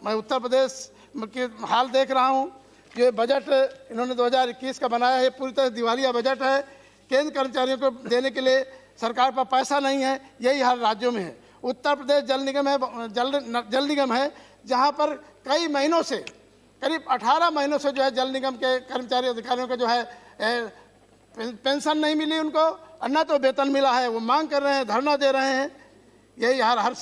S12: मैं उत्तर प्रदेश के हाल देख रहा हूँ, ये बजट इन्होंने 2021 का बनाया है, पूरी तरह दिवालिया बजट है। केंद्र कर्मचारियों को देने के लिए सरकार पर पैसा नहीं है, यही हर राज्यों में है। उत्तर प्रदेश जल निगम है, जहाँ पर कई महीनों से, करीब 18 महीनों से जो है जल निगम के कर्मचारी अधिकारियों को जो है पेंशन नहीं मिली उनको, और न तो वेतन मिला है। वो मांग कर रहे हैं, धरना दे रहे हैं। यही हर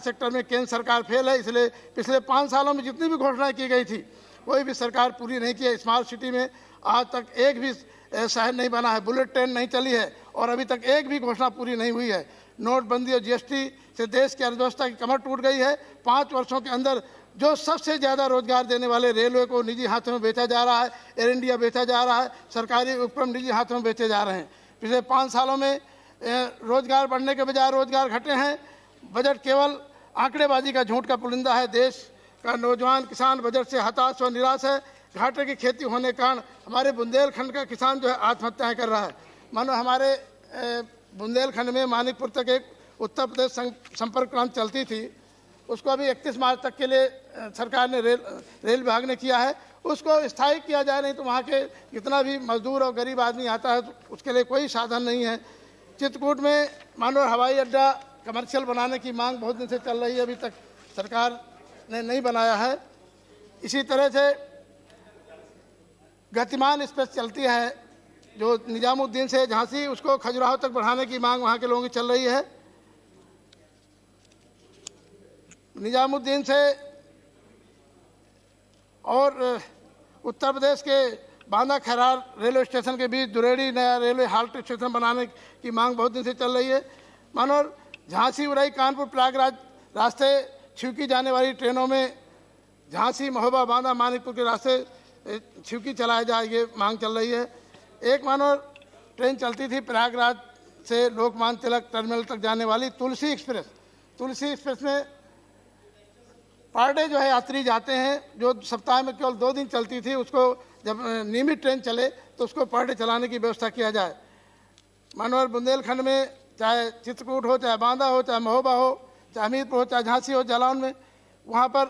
S12: सेक्टर में केंद्र सरकार फेल है। इसलिए पिछले 5 सालों में जितनी भी घोषणाएं की गई थी, कोई भी सरकार पूरी नहीं की है। स्मार्ट सिटी में आज तक एक भी शहर नहीं बना है, बुलेट ट्रेन नहीं चली है, और अभी तक एक भी घोषणा पूरी नहीं हुई है। नोटबंदी और GST से देश की अर्थव्यवस्था की कमर टूट गई है। 5 वर्षों के अंदर जो सबसे ज़्यादा रोजगार देने वाले रेलवे को निजी हाथों में बेचा जा रहा है, एयर इंडिया बेचा जा रहा है, सरकारी उपक्रम निजी हाथों में बेचे जा रहे हैं। पिछले 5 सालों में रोजगार बढ़ने के बजाय रोजगार घटे हैं। बजट केवल आंकड़ेबाजी का झूठ का पुलिंदा है। देश का नौजवान किसान बजट से हताश और निराश है। घाटे की खेती होने के कारण हमारे बुंदेलखंड का किसान जो है आत्महत्याएं कर रहा है। मानो हमारे बुंदेलखंड में मानिकपुर तक एक उत्तर प्रदेश संपर्क क्रांति चलती थी, उसको अभी 31 मार्च तक के लिए सरकार ने रेल विभाग ने किया है, उसको स्थायी किया जाए, नहीं तो वहाँ के जितना भी मजदूर और गरीब आदमी आता है तो उसके लिए कोई साधन नहीं है। चित्रकूट में मानो हवाई अड्डा कमर्शियल बनाने की मांग बहुत दिन से चल रही है, अभी तक सरकार ने नहीं बनाया है। इसी तरह से गतिमान एक्सप्रेस चलती है जो निजामुद्दीन से झांसी, उसको खजुराहो तक बढ़ाने की मांग वहाँ के लोगों की चल रही है। निजामुद्दीन से और उत्तर प्रदेश के बांदा खैरार रेलवे स्टेशन के बीच दुरेड़ी नया रेलवे हाल्ट स्टेशन बनाने की मांग बहुत दिन से चल रही है। मानो झांसी, उरई, कानपुर, प्रयागराज रास्ते छिवकी जाने वाली ट्रेनों में झांसी, महोबा, बांदा, मानिकपुर के रास्ते छिवकी चलाया जाए, ये मांग चल रही है। एक मानो ट्रेन चलती थी प्रयागराज से लोकमान्य तिलक टर्मिनल तक जाने वाली तुलसी एक्सप्रेस में पर डे जो है यात्री जाते हैं, जो सप्ताह में केवल 2 दिन चलती थी, उसको जब नियमित ट्रेन चले तो उसको पर डे चलाने की व्यवस्था किया जाए। मनोहर बुंदेलखंड में चाहे चित्रकूट हो, चाहे बांदा हो, चाहे महोबा हो, चाहे हमीरपुर हो, चाहे झांसी हो, जालौन में, वहाँ पर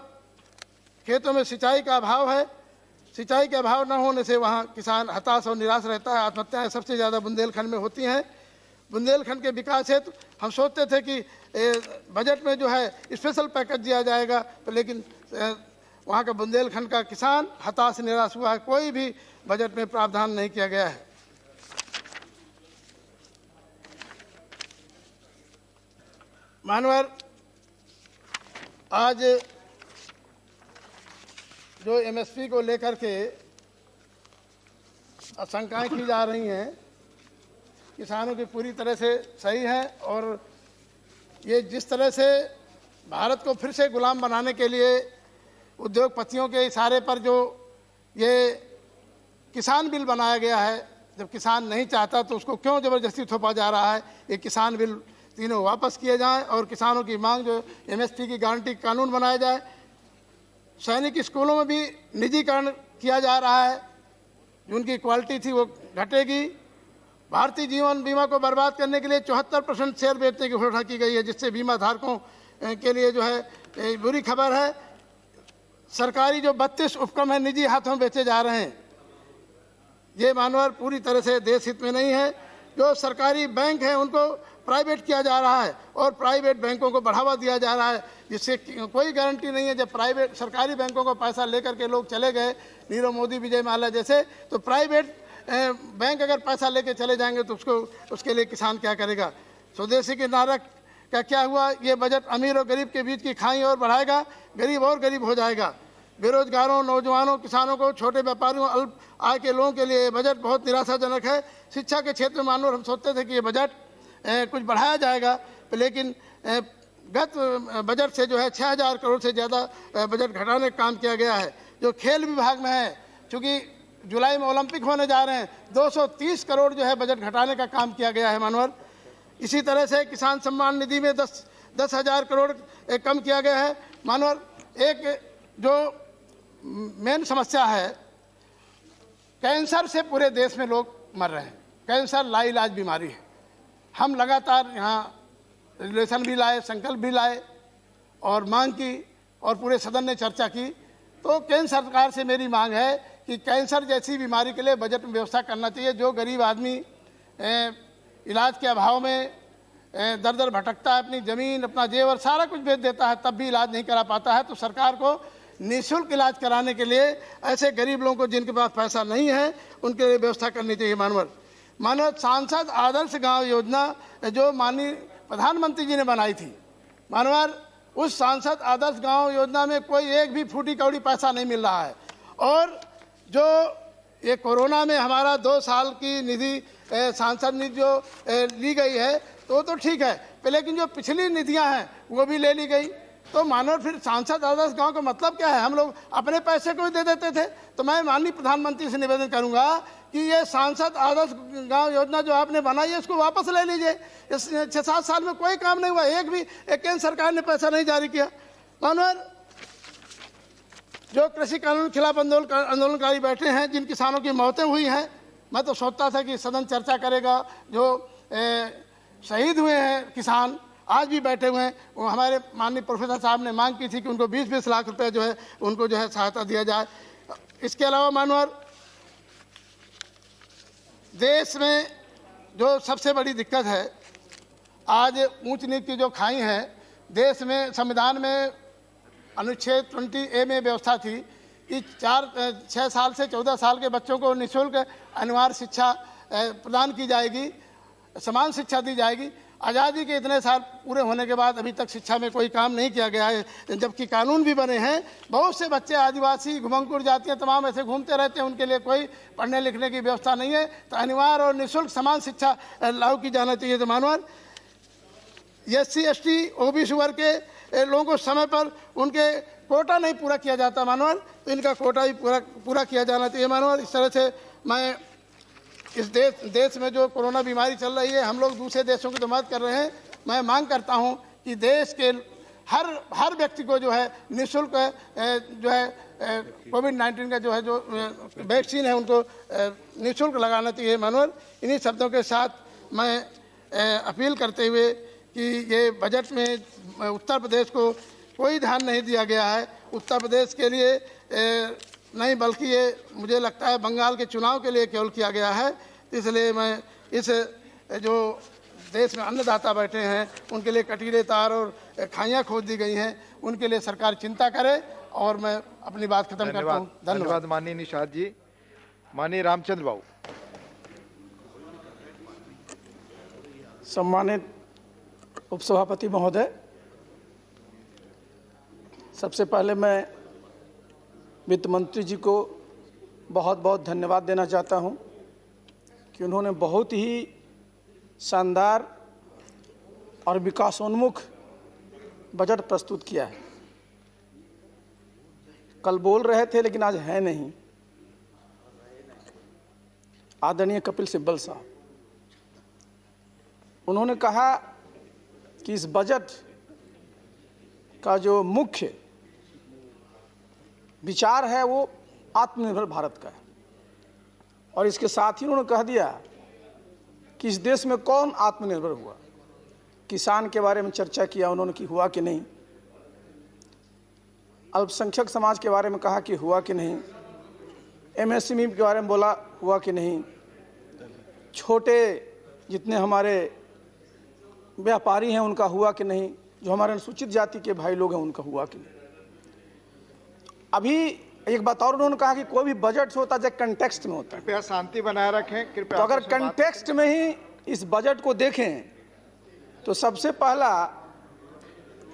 S12: खेतों में सिंचाई का अभाव है। सिंचाई के अभाव न होने से वहाँ किसान हताश और निराश रहता है। आत्महत्याएँ सबसे ज़्यादा बुंदेलखंड में होती हैं। बुंदेलखंड के विकास हेतु हम सोचते थे कि बजट में जो है स्पेशल पैकेज दिया जाएगा, लेकिन वहाँ का बुंदेलखंड का किसान हताश निराश हुआ है। कोई भी बजट में प्रावधान नहीं किया गया है। मानवर, आज जो एमएसपी को लेकर के आशंकाएं की जा रही हैं, किसानों की पूरी तरह से सही है, और ये जिस तरह से भारत को फिर से गुलाम बनाने के लिए उद्योगपतियों के इशारे पर जो ये किसान बिल बनाया गया है, जब किसान नहीं चाहता तो उसको क्यों ज़बरदस्ती थोपा जा रहा है। ये किसान बिल तीनों वापस किए जाएं और किसानों की मांग जो एमएसपी की गारंटी कानून बनाया जाए। सैनिक स्कूलों में भी निजीकरण किया जा रहा है, जो उनकी क्वालिटी थी वो घटेगी। भारतीय जीवन बीमा को बर्बाद करने के लिए 74% शेयर बेचने की घोषणा की गई है, जिससे बीमा धारकों के लिए जो है बुरी खबर है। सरकारी जो 32 उपक्रम है निजी हाथों में बेचे जा रहे हैं, ये मानवर पूरी तरह से देश हित में नहीं है। जो सरकारी बैंक हैं उनको प्राइवेट किया जा रहा है और प्राइवेट बैंकों को बढ़ावा दिया जा रहा है, जिससे कोई गारंटी नहीं है। जब प्राइवेट सरकारी बैंकों को पैसा लेकर के लोग चले गए, नीरव मोदी, विजय माल्या जैसे, तो प्राइवेट बैंक अगर पैसा लेके चले जाएंगे तो उसके लिए किसान क्या करेगा। स्वदेशी के नारा का क्या हुआ। ये बजट अमीर और गरीब के बीच की खाई और बढ़ाएगा, गरीब और गरीब हो जाएगा। बेरोजगारों, नौजवानों, किसानों को, छोटे व्यापारियों, अल्प आय के लोगों के लिए बजट बहुत निराशाजनक है। शिक्षा के क्षेत्र में मानो हम सोचते थे कि ये बजट कुछ बढ़ाया जाएगा, लेकिन गत बजट से जो है 6000 करोड़ से ज़्यादा बजट घटाने का काम किया गया है। जो खेल विभाग में है, चूँकि जुलाई में ओलंपिक होने जा रहे हैं, 230 करोड़ जो है बजट घटाने का काम किया गया है मानवर। इसी तरह से किसान सम्मान निधि में 10,000 करोड़ कम किया गया है मानवर। एक जो मेन समस्या है, कैंसर से पूरे देश में लोग मर रहे हैं। कैंसर लाइलाज बीमारी है। हम लगातार यहाँ रेजोल्यूशन भी लाए, संकल्प भी लाए और मांग की, और पूरे सदन ने चर्चा की। तो केंद्र सरकार से मेरी मांग है कि कैंसर जैसी बीमारी के लिए बजट में व्यवस्था करना चाहिए। जो गरीब आदमी इलाज के अभाव में दर दर भटकता है, अपनी ज़मीन, अपना जेवर सारा कुछ बेच देता है, तब भी इलाज नहीं करा पाता है, तो सरकार को निःशुल्क इलाज कराने के लिए ऐसे गरीब लोगों को जिनके पास पैसा नहीं है उनके लिए व्यवस्था करनी चाहिए मानव। सांसद आदर्श गांव योजना जो माननीय प्रधानमंत्री जी ने बनाई थी मानवर, उस सांसद आदर्श गांव योजना में कोई एक भी फूटी कौड़ी पैसा नहीं मिल रहा है। और जो ये कोरोना में हमारा 2 साल की निधि सांसद निधि जो ली गई है तो ठीक है, लेकिन जो पिछली निधियां हैं वो भी ले ली गई। तो मानो फिर सांसद आदर्श गांव का मतलब क्या है। हम लोग अपने पैसे को ही दे देते थे। तो मैं माननीय प्रधानमंत्री से निवेदन करूंगा कि ये सांसद आदर्श गांव योजना जो आपने बनाई है इसको वापस ले लीजिए। इस 6-7 साल में कोई काम नहीं हुआ, एक केंद्र सरकार ने पैसा नहीं जारी किया। मानवर, जो कृषि कानून के खिलाफ आंदोलनकारी बैठे हैं, जिन किसानों की मौतें हुई हैं, मैं तो सोचता था कि सदन चर्चा करेगा। जो शहीद हुए हैं किसान आज भी बैठे हुए हैं, वो हमारे माननीय प्रोफेसर साहब ने मांग की थी कि उनको 20-20 लाख रुपए जो है उनको जो है सहायता दिया जाए। इसके अलावा मानवर, देश में जो सबसे बड़ी दिक्कत है, आज ऊंच नीच की जो खाई है देश में, संविधान में अनुच्छेद 20A में व्यवस्था थी कि 6 साल से 14 साल के बच्चों को निःशुल्क अनिवार्य शिक्षा प्रदान की जाएगी, समान शिक्षा दी जाएगी। आज़ादी के इतने साल पूरे होने के बाद अभी तक शिक्षा में कोई काम नहीं किया गया है, जबकि कानून भी बने हैं। बहुत से बच्चे आदिवासी, घुमंकुर जातियाँ तमाम ऐसे घूमते रहते हैं, उनके लिए कोई पढ़ने लिखने की व्यवस्था नहीं है। तो अनिवार्य और निःशुल्क समान शिक्षा लागू की जाना चाहिए। तो मानवर, SC ST OBC वर्ग के लोगों को समय पर उनके कोटा नहीं पूरा किया जाता मानवर, तो इनका कोटा भी पूरा किया जाना चाहिए मानवर। इस तरह से मैं इस देश में जो कोरोना बीमारी चल रही है, हम लोग दूसरे देशों की तो मदद कर रहे हैं। मैं मांग करता हूं कि देश के हर व्यक्ति को जो है निःशुल्क जो है कोविड-19 का जो है जो वैक्सीन है उनको निःशुल्क लगाना चाहिए मानवर। इन्हीं शब्दों के साथ मैं अपील करते हुए कि ये बजट में उत्तर प्रदेश को कोई ध्यान नहीं दिया गया है। उत्तर प्रदेश के लिए नहीं, बल्कि ये मुझे लगता है बंगाल के चुनाव के लिए केवल किया गया है। इसलिए मैं इस जो देश में अन्नदाता बैठे हैं, उनके लिए कटीले तार और खाइयाँ खोद दी गई हैं, उनके लिए सरकार चिंता करे। और मैं अपनी बात खत्म करता हूँ।
S4: धन्यवाद माननीय निषाद जी। माननीय रामचंद्र बाबू।
S15: सम्मानित उपसभापति महोदय, सबसे पहले मैं वित्त मंत्री जी को बहुत बहुत धन्यवाद देना चाहता हूं कि उन्होंने बहुत ही शानदार और विकासोन्मुख बजट प्रस्तुत किया है। कल बोल रहे थे लेकिन आज है नहीं, आदरणीय कपिल सिब्बल साहब, उन्होंने कहा कि इस बजट का जो मुख्य विचार है वो आत्मनिर्भर भारत का है। और इसके साथ ही उन्होंने कह दिया कि इस देश में कौन आत्मनिर्भर हुआ। किसान के बारे में चर्चा किया उन्होंने कि हुआ कि नहीं, अल्पसंख्यक समाज के बारे में कहा कि हुआ कि नहीं, एमएसएमई के बारे में बोला हुआ कि नहीं, छोटे जितने हमारे व्यापारी हैं उनका हुआ कि नहीं, जो हमारे अनुसूचित जाति के भाई लोग हैं उनका हुआ कि नहीं। अभी एक बात और उन्होंने कहा कि कोई भी बजट होता है कंटेक्स्ट में होता है।
S4: कृपया शांति बनाए रखें। कृपया
S15: तो अगर कंटेक्स्ट में ही इस बजट को देखें तो सबसे पहला,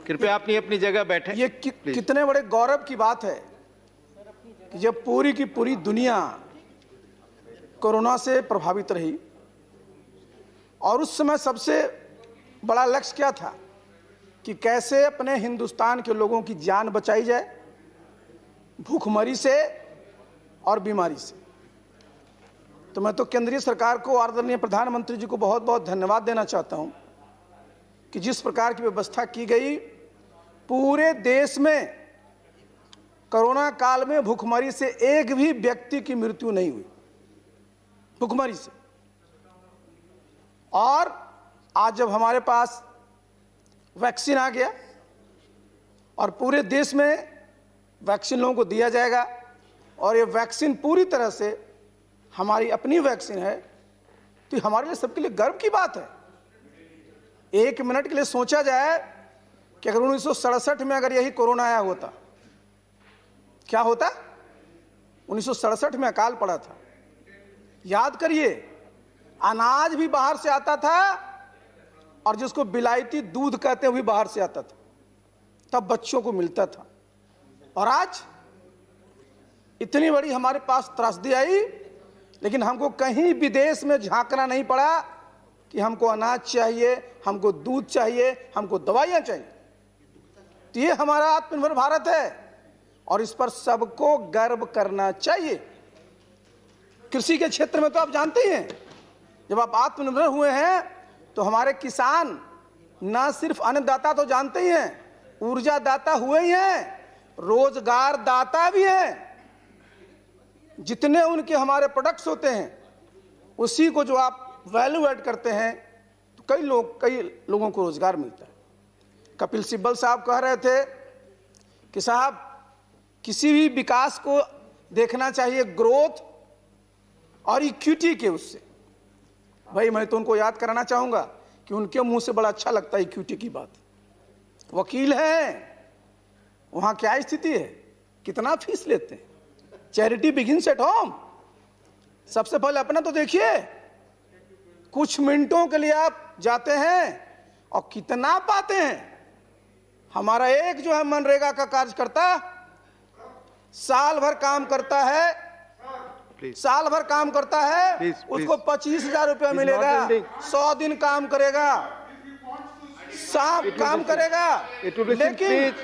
S4: कृपया अपनी अपनी जगह बैठे।
S15: ये कितने बड़े गौरव की बात है कि जब पूरी की पूरी दुनिया कोरोना से प्रभावित रही और उस समय सबसे बड़ा लक्ष्य क्या था कि कैसे अपने हिंदुस्तान के लोगों की जान बचाई जाए भूखमरी से और बीमारी से। तो मैं तो केंद्रीय सरकार को, आदरणीय प्रधानमंत्री जी को बहुत बहुत धन्यवाद देना चाहता हूं कि जिस प्रकार की व्यवस्था की गई, पूरे देश में कोरोना काल में भूखमरी से एक भी व्यक्ति की मृत्यु नहीं हुई भूखमरी से। और आज जब हमारे पास वैक्सीन आ गया और पूरे देश में वैक्सीन लोगों को दिया जाएगा और ये वैक्सीन पूरी तरह से हमारी अपनी वैक्सीन है, तो हमारे लिए सबके लिए गर्व की बात है। एक मिनट के लिए सोचा जाए कि अगर 1967 में अगर यही कोरोना आया होता, क्या होता? 1967 में अकाल पड़ा था। याद करिए, अनाज भी बाहर से आता था और जिसको बिलायती दूध कहते हैं वो भी बाहर से आता था, तब बच्चों को मिलता था। और आज इतनी बड़ी हमारे पास त्रासदी आई, लेकिन हमको कहीं विदेश में झांकना नहीं पड़ा कि हमको अनाज चाहिए, हमको दूध चाहिए, हमको दवाइयां चाहिए। तो ये हमारा आत्मनिर्भर भारत है और इस पर सबको गर्व करना चाहिए। कृषि के क्षेत्र में तो आप जानते ही हैं, जब आप आत्मनिर्भर हुए हैं तो हमारे किसान ना सिर्फ अन्नदाता तो जानते ही हैं, ऊर्जा दाता हुए ही हैं, रोजगार दाता भी हैं। जितने उनके हमारे प्रोडक्ट्स होते हैं उसी को जो आप वैल्यू ऐड करते हैं तो कई लोगों को रोजगार मिलता है। कपिल सिब्बल साहब कह रहे थे कि साहब किसी भी विकास को देखना चाहिए ग्रोथ और इक्विटी के उससे। भाई मैं तो उनको याद कराना चाहूंगा कि उनके मुंह से बड़ा अच्छा लगता है इक्विटी की बात। वकील हैं, वहां क्या स्थिति है, कितना फीस लेते हैं? Charity begins at home. सबसे पहले अपना तो देखिए, कुछ मिनटों के लिए आप जाते हैं और कितना पाते हैं। हमारा एक जो है मनरेगा का कार्यकर्ता साल भर काम करता है, साल भर काम करता है, उसको 25,000 रुपया मिलेगा। 100 दिन काम करेगा, काम करेगा, लेकिन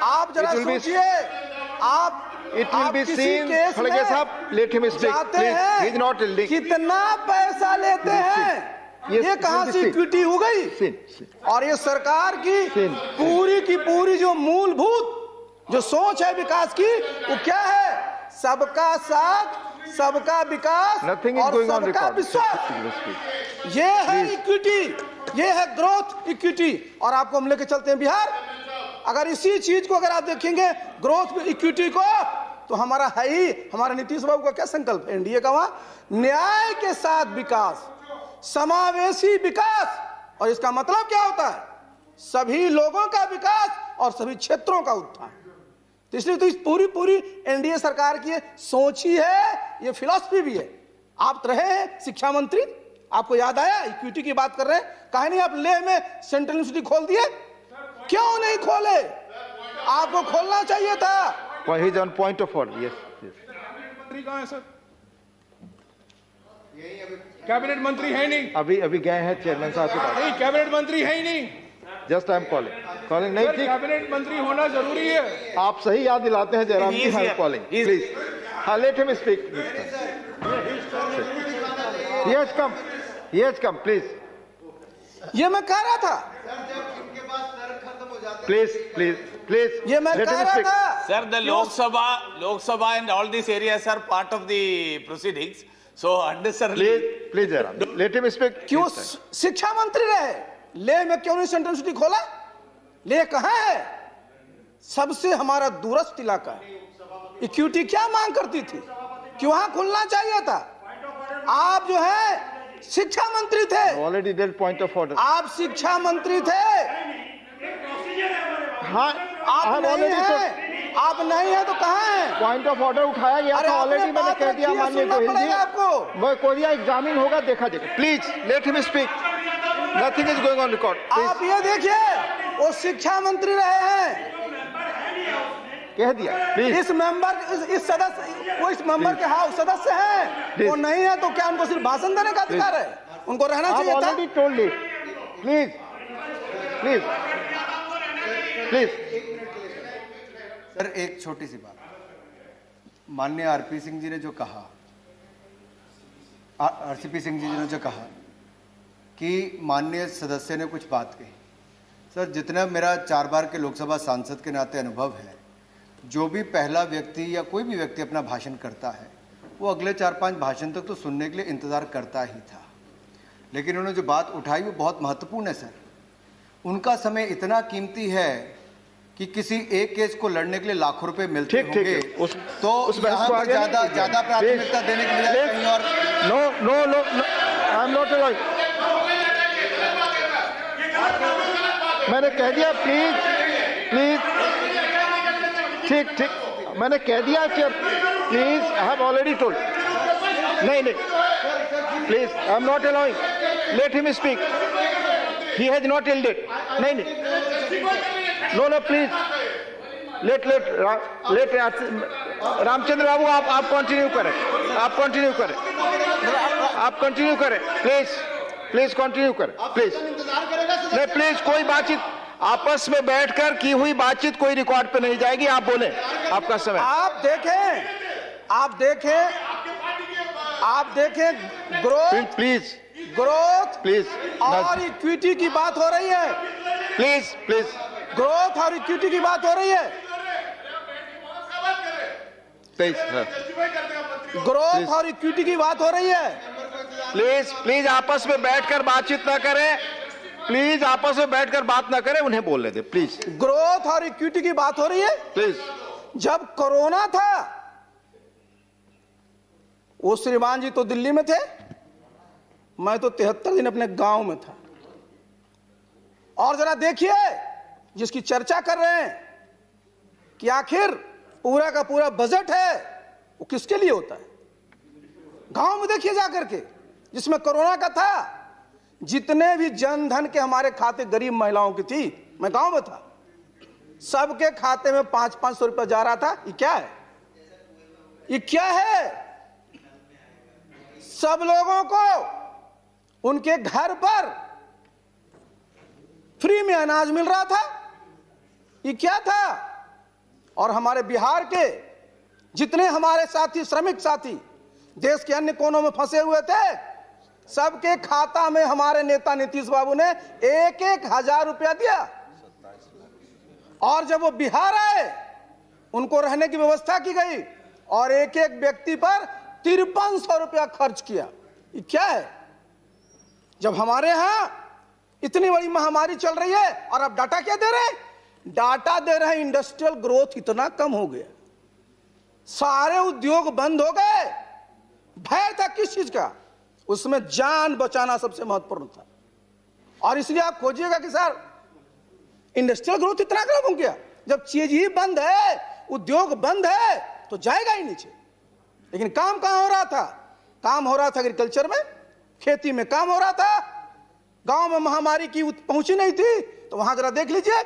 S15: आप जरा सोचिए, आप किसी केस में जाते हैं, कितना पैसा लेते हैं, ये कहां से इक्विटी हो गई? और ये सरकार की पूरी जो मूलभूत जो सोच है विकास की, वो क्या है? सबका साथ, सबका विकास और सबका विश्वास। ये है इक्विटी, ये है ग्रोथ इक्विटी। और आपको हम लेके चलते हैं बिहार। अगर इसी चीज को अगर आप देखेंगे ग्रोथ इक्विटी को, तो हमारा है ही, हमारा नीतीश बाबू का क्या संकल्प है एनडीए का? वहां न्याय के साथ विकास, समावेशी विकास और इसका मतलब क्या होता है? सभी लोगों का विकास और सभी क्षेत्रों का उत्थान। तो इसलिए तो इस पूरी एनडीए सरकार की सोच ही है, ये फिलॉसफी भी है। आप रहे हैं शिक्षा मंत्री, आपको याद आया इक्विटी की बात कर रहे हैं, कहा नहीं आप लेह में सेंट्रल यूनिवर्सिटी खोल दिए? क्यों नहीं खोले? आपको खोलना चाहिए था।
S4: He's on point of order. Yes.
S16: मंत्री कहाँ है सर? कैबिनेट मंत्री है नहीं।
S4: अभी गए हैं चेयरमैन साहब के पास।
S16: नहीं, कैबिनेट मंत्री है ही नहीं।
S4: जस्ट आई एम कॉलिंग नहीं ठीक।
S16: कैबिनेट मंत्री होना जरूरी है।
S4: आप सही याद दिलाते हैं Jayaram ji. I am calling please. हाँ, let him speak. He has come please.
S15: ये मैं कह रहा था।
S4: प्लीज
S15: ये मैं कह रहा था।
S8: Sir, the Lok Sabha and all these areas are part of the proceedings. So unnecessarily.
S4: Please, Jairam. Let him speak.
S15: क्यों शिक्षा मंत्री रहे? लेह में क्यों नहीं सेंट्रल यूनिवर्सिटी खोला? लेह कहाँ है? सबसे हमारा दूरस्थ इलाका है। इक्विटी क्या मांग करती थी कि वहां खुलना चाहिए था? आप जो है शिक्षा मंत्री थे।
S4: Already dealt point of order.
S15: आप शिक्षा मंत्री थे।
S4: हाँ,
S15: आप नहीं हैं। आप नहीं है तो कहाँ हैं?
S4: पॉइंट ऑफ ऑर्डर उठाया गया था ऑलरेडी, मैंने कह दिया माननीय गोहिल जी।
S15: आपको
S4: वो कोरिया एग्जामिन होगा, देखा जाएगा। Please let him speak. Nothing is going on record.
S15: आप ये देखिए, वो शिक्षा मंत्री रहे हैं।
S4: कह दिया प्लीज।
S15: इस सदस्य, वो इस मेंबर के हाउस सदस्य हैं। वो नहीं है तो क्या उनको सिर्फ भाषण देने का अधिकार है? उनको रहना चाहिए था।
S4: Already told it. Please
S18: sir, एक छोटी सी बात। माननीय आरपी सिंह जी ने जो कहा, आरसीपी सिंह जी ने जो कहा कि माननीय सदस्य ने कुछ बात कही। सर, जितना मेरा 4 बार के लोकसभा सांसद के नाते अनुभव है, जो भी पहला व्यक्ति या कोई भी व्यक्ति अपना भाषण करता है, वो अगले 4-5 भाषण तक तो सुनने के लिए इंतज़ार करता ही था। लेकिन उन्होंने जो बात उठाई वो बहुत महत्वपूर्ण है। सर, उनका समय इतना कीमती है कि किसी एक केस को लड़ने के लिए लाखों रुपए मिलते होंगे, तो यहाँ पर ज्यादा प्राथमिकता देने के लिए कहीं और।
S4: No I am not allowed. मैंने कह दिया प्लीज ठीक मैंने कह दिया कि please I have already told. नहीं please I am not allowing. Let him speak. He has not yielded। नहीं no please let Ramachandra Babu आप कंटिन्यू करें। प्लीज कंटिन्यू करें प्लीज। नहीं प्लीज, कोई बातचीत आपस में बैठकर की हुई बातचीत कोई रिकॉर्ड पे नहीं जाएगी। आप बोले, आपका समय।
S15: आप देखें ग्रोथ और इक्विटी की बात हो रही है।
S4: प्लीज
S15: ग्रोथ और इक्विटी की बात हो रही है। ग्रोथ और इक्विटी की बात हो रही है।
S4: प्लीज आपस में बैठकर बातचीत ना करें। प्लीज आपस में बैठकर बात ना करें, उन्हें बोलने दे प्लीज।
S15: ग्रोथ और इक्विटी की बात हो रही है।
S4: प्लीज।
S15: जब कोरोना था, वो श्रीमान जी तो दिल्ली में थे, मैं तो 73 दिन अपने गांव में था। और जरा देखिए, जिसकी चर्चा कर रहे हैं कि आखिर पूरा का पूरा बजट है, वो किसके लिए होता है? गांव में देखिए जाकर के, जिसमें कोरोना का था, जितने भी जन धन के हमारे खाते गरीब महिलाओं की थी, मैं गांव में था, सबके खाते में 500-500 रुपया जा रहा था। ये क्या है? सब लोगों को उनके घर पर फ्री में अनाज मिल रहा था। ये क्या था? और हमारे बिहार के जितने हमारे साथी, श्रमिक साथी देश के अन्य कोनों में फंसे हुए थे, सबके खाता में हमारे नेता नीतीश बाबू ने 1,000 रुपया दिया। और जब वो बिहार आए, उनको रहने की व्यवस्था की गई और एक व्यक्ति पर 5300 रुपया खर्च किया। ये क्या है? जब हमारे यहां इतनी बड़ी महामारी चल रही है और अब डाटा क्या दे रहे हैं? डाटा दे रहे हैं इंडस्ट्रियल ग्रोथ इतना कम हो गया, सारे उद्योग बंद हो गए। भय था किस चीज का? उसमें जान बचाना सबसे महत्वपूर्ण था। और इसलिए आप खोजिएगा कि सर इंडस्ट्रियल ग्रोथ इतना कम हो गया, जब चीज ही बंद है, उद्योग बंद है, तो जाएगा ही नीचे। लेकिन काम कहां हो रहा था? काम हो रहा था एग्रीकल्चर में, खेती में काम हो रहा था। गांव में महामारी की पहुंची नहीं थी, तो वहां जरा देख लीजिए,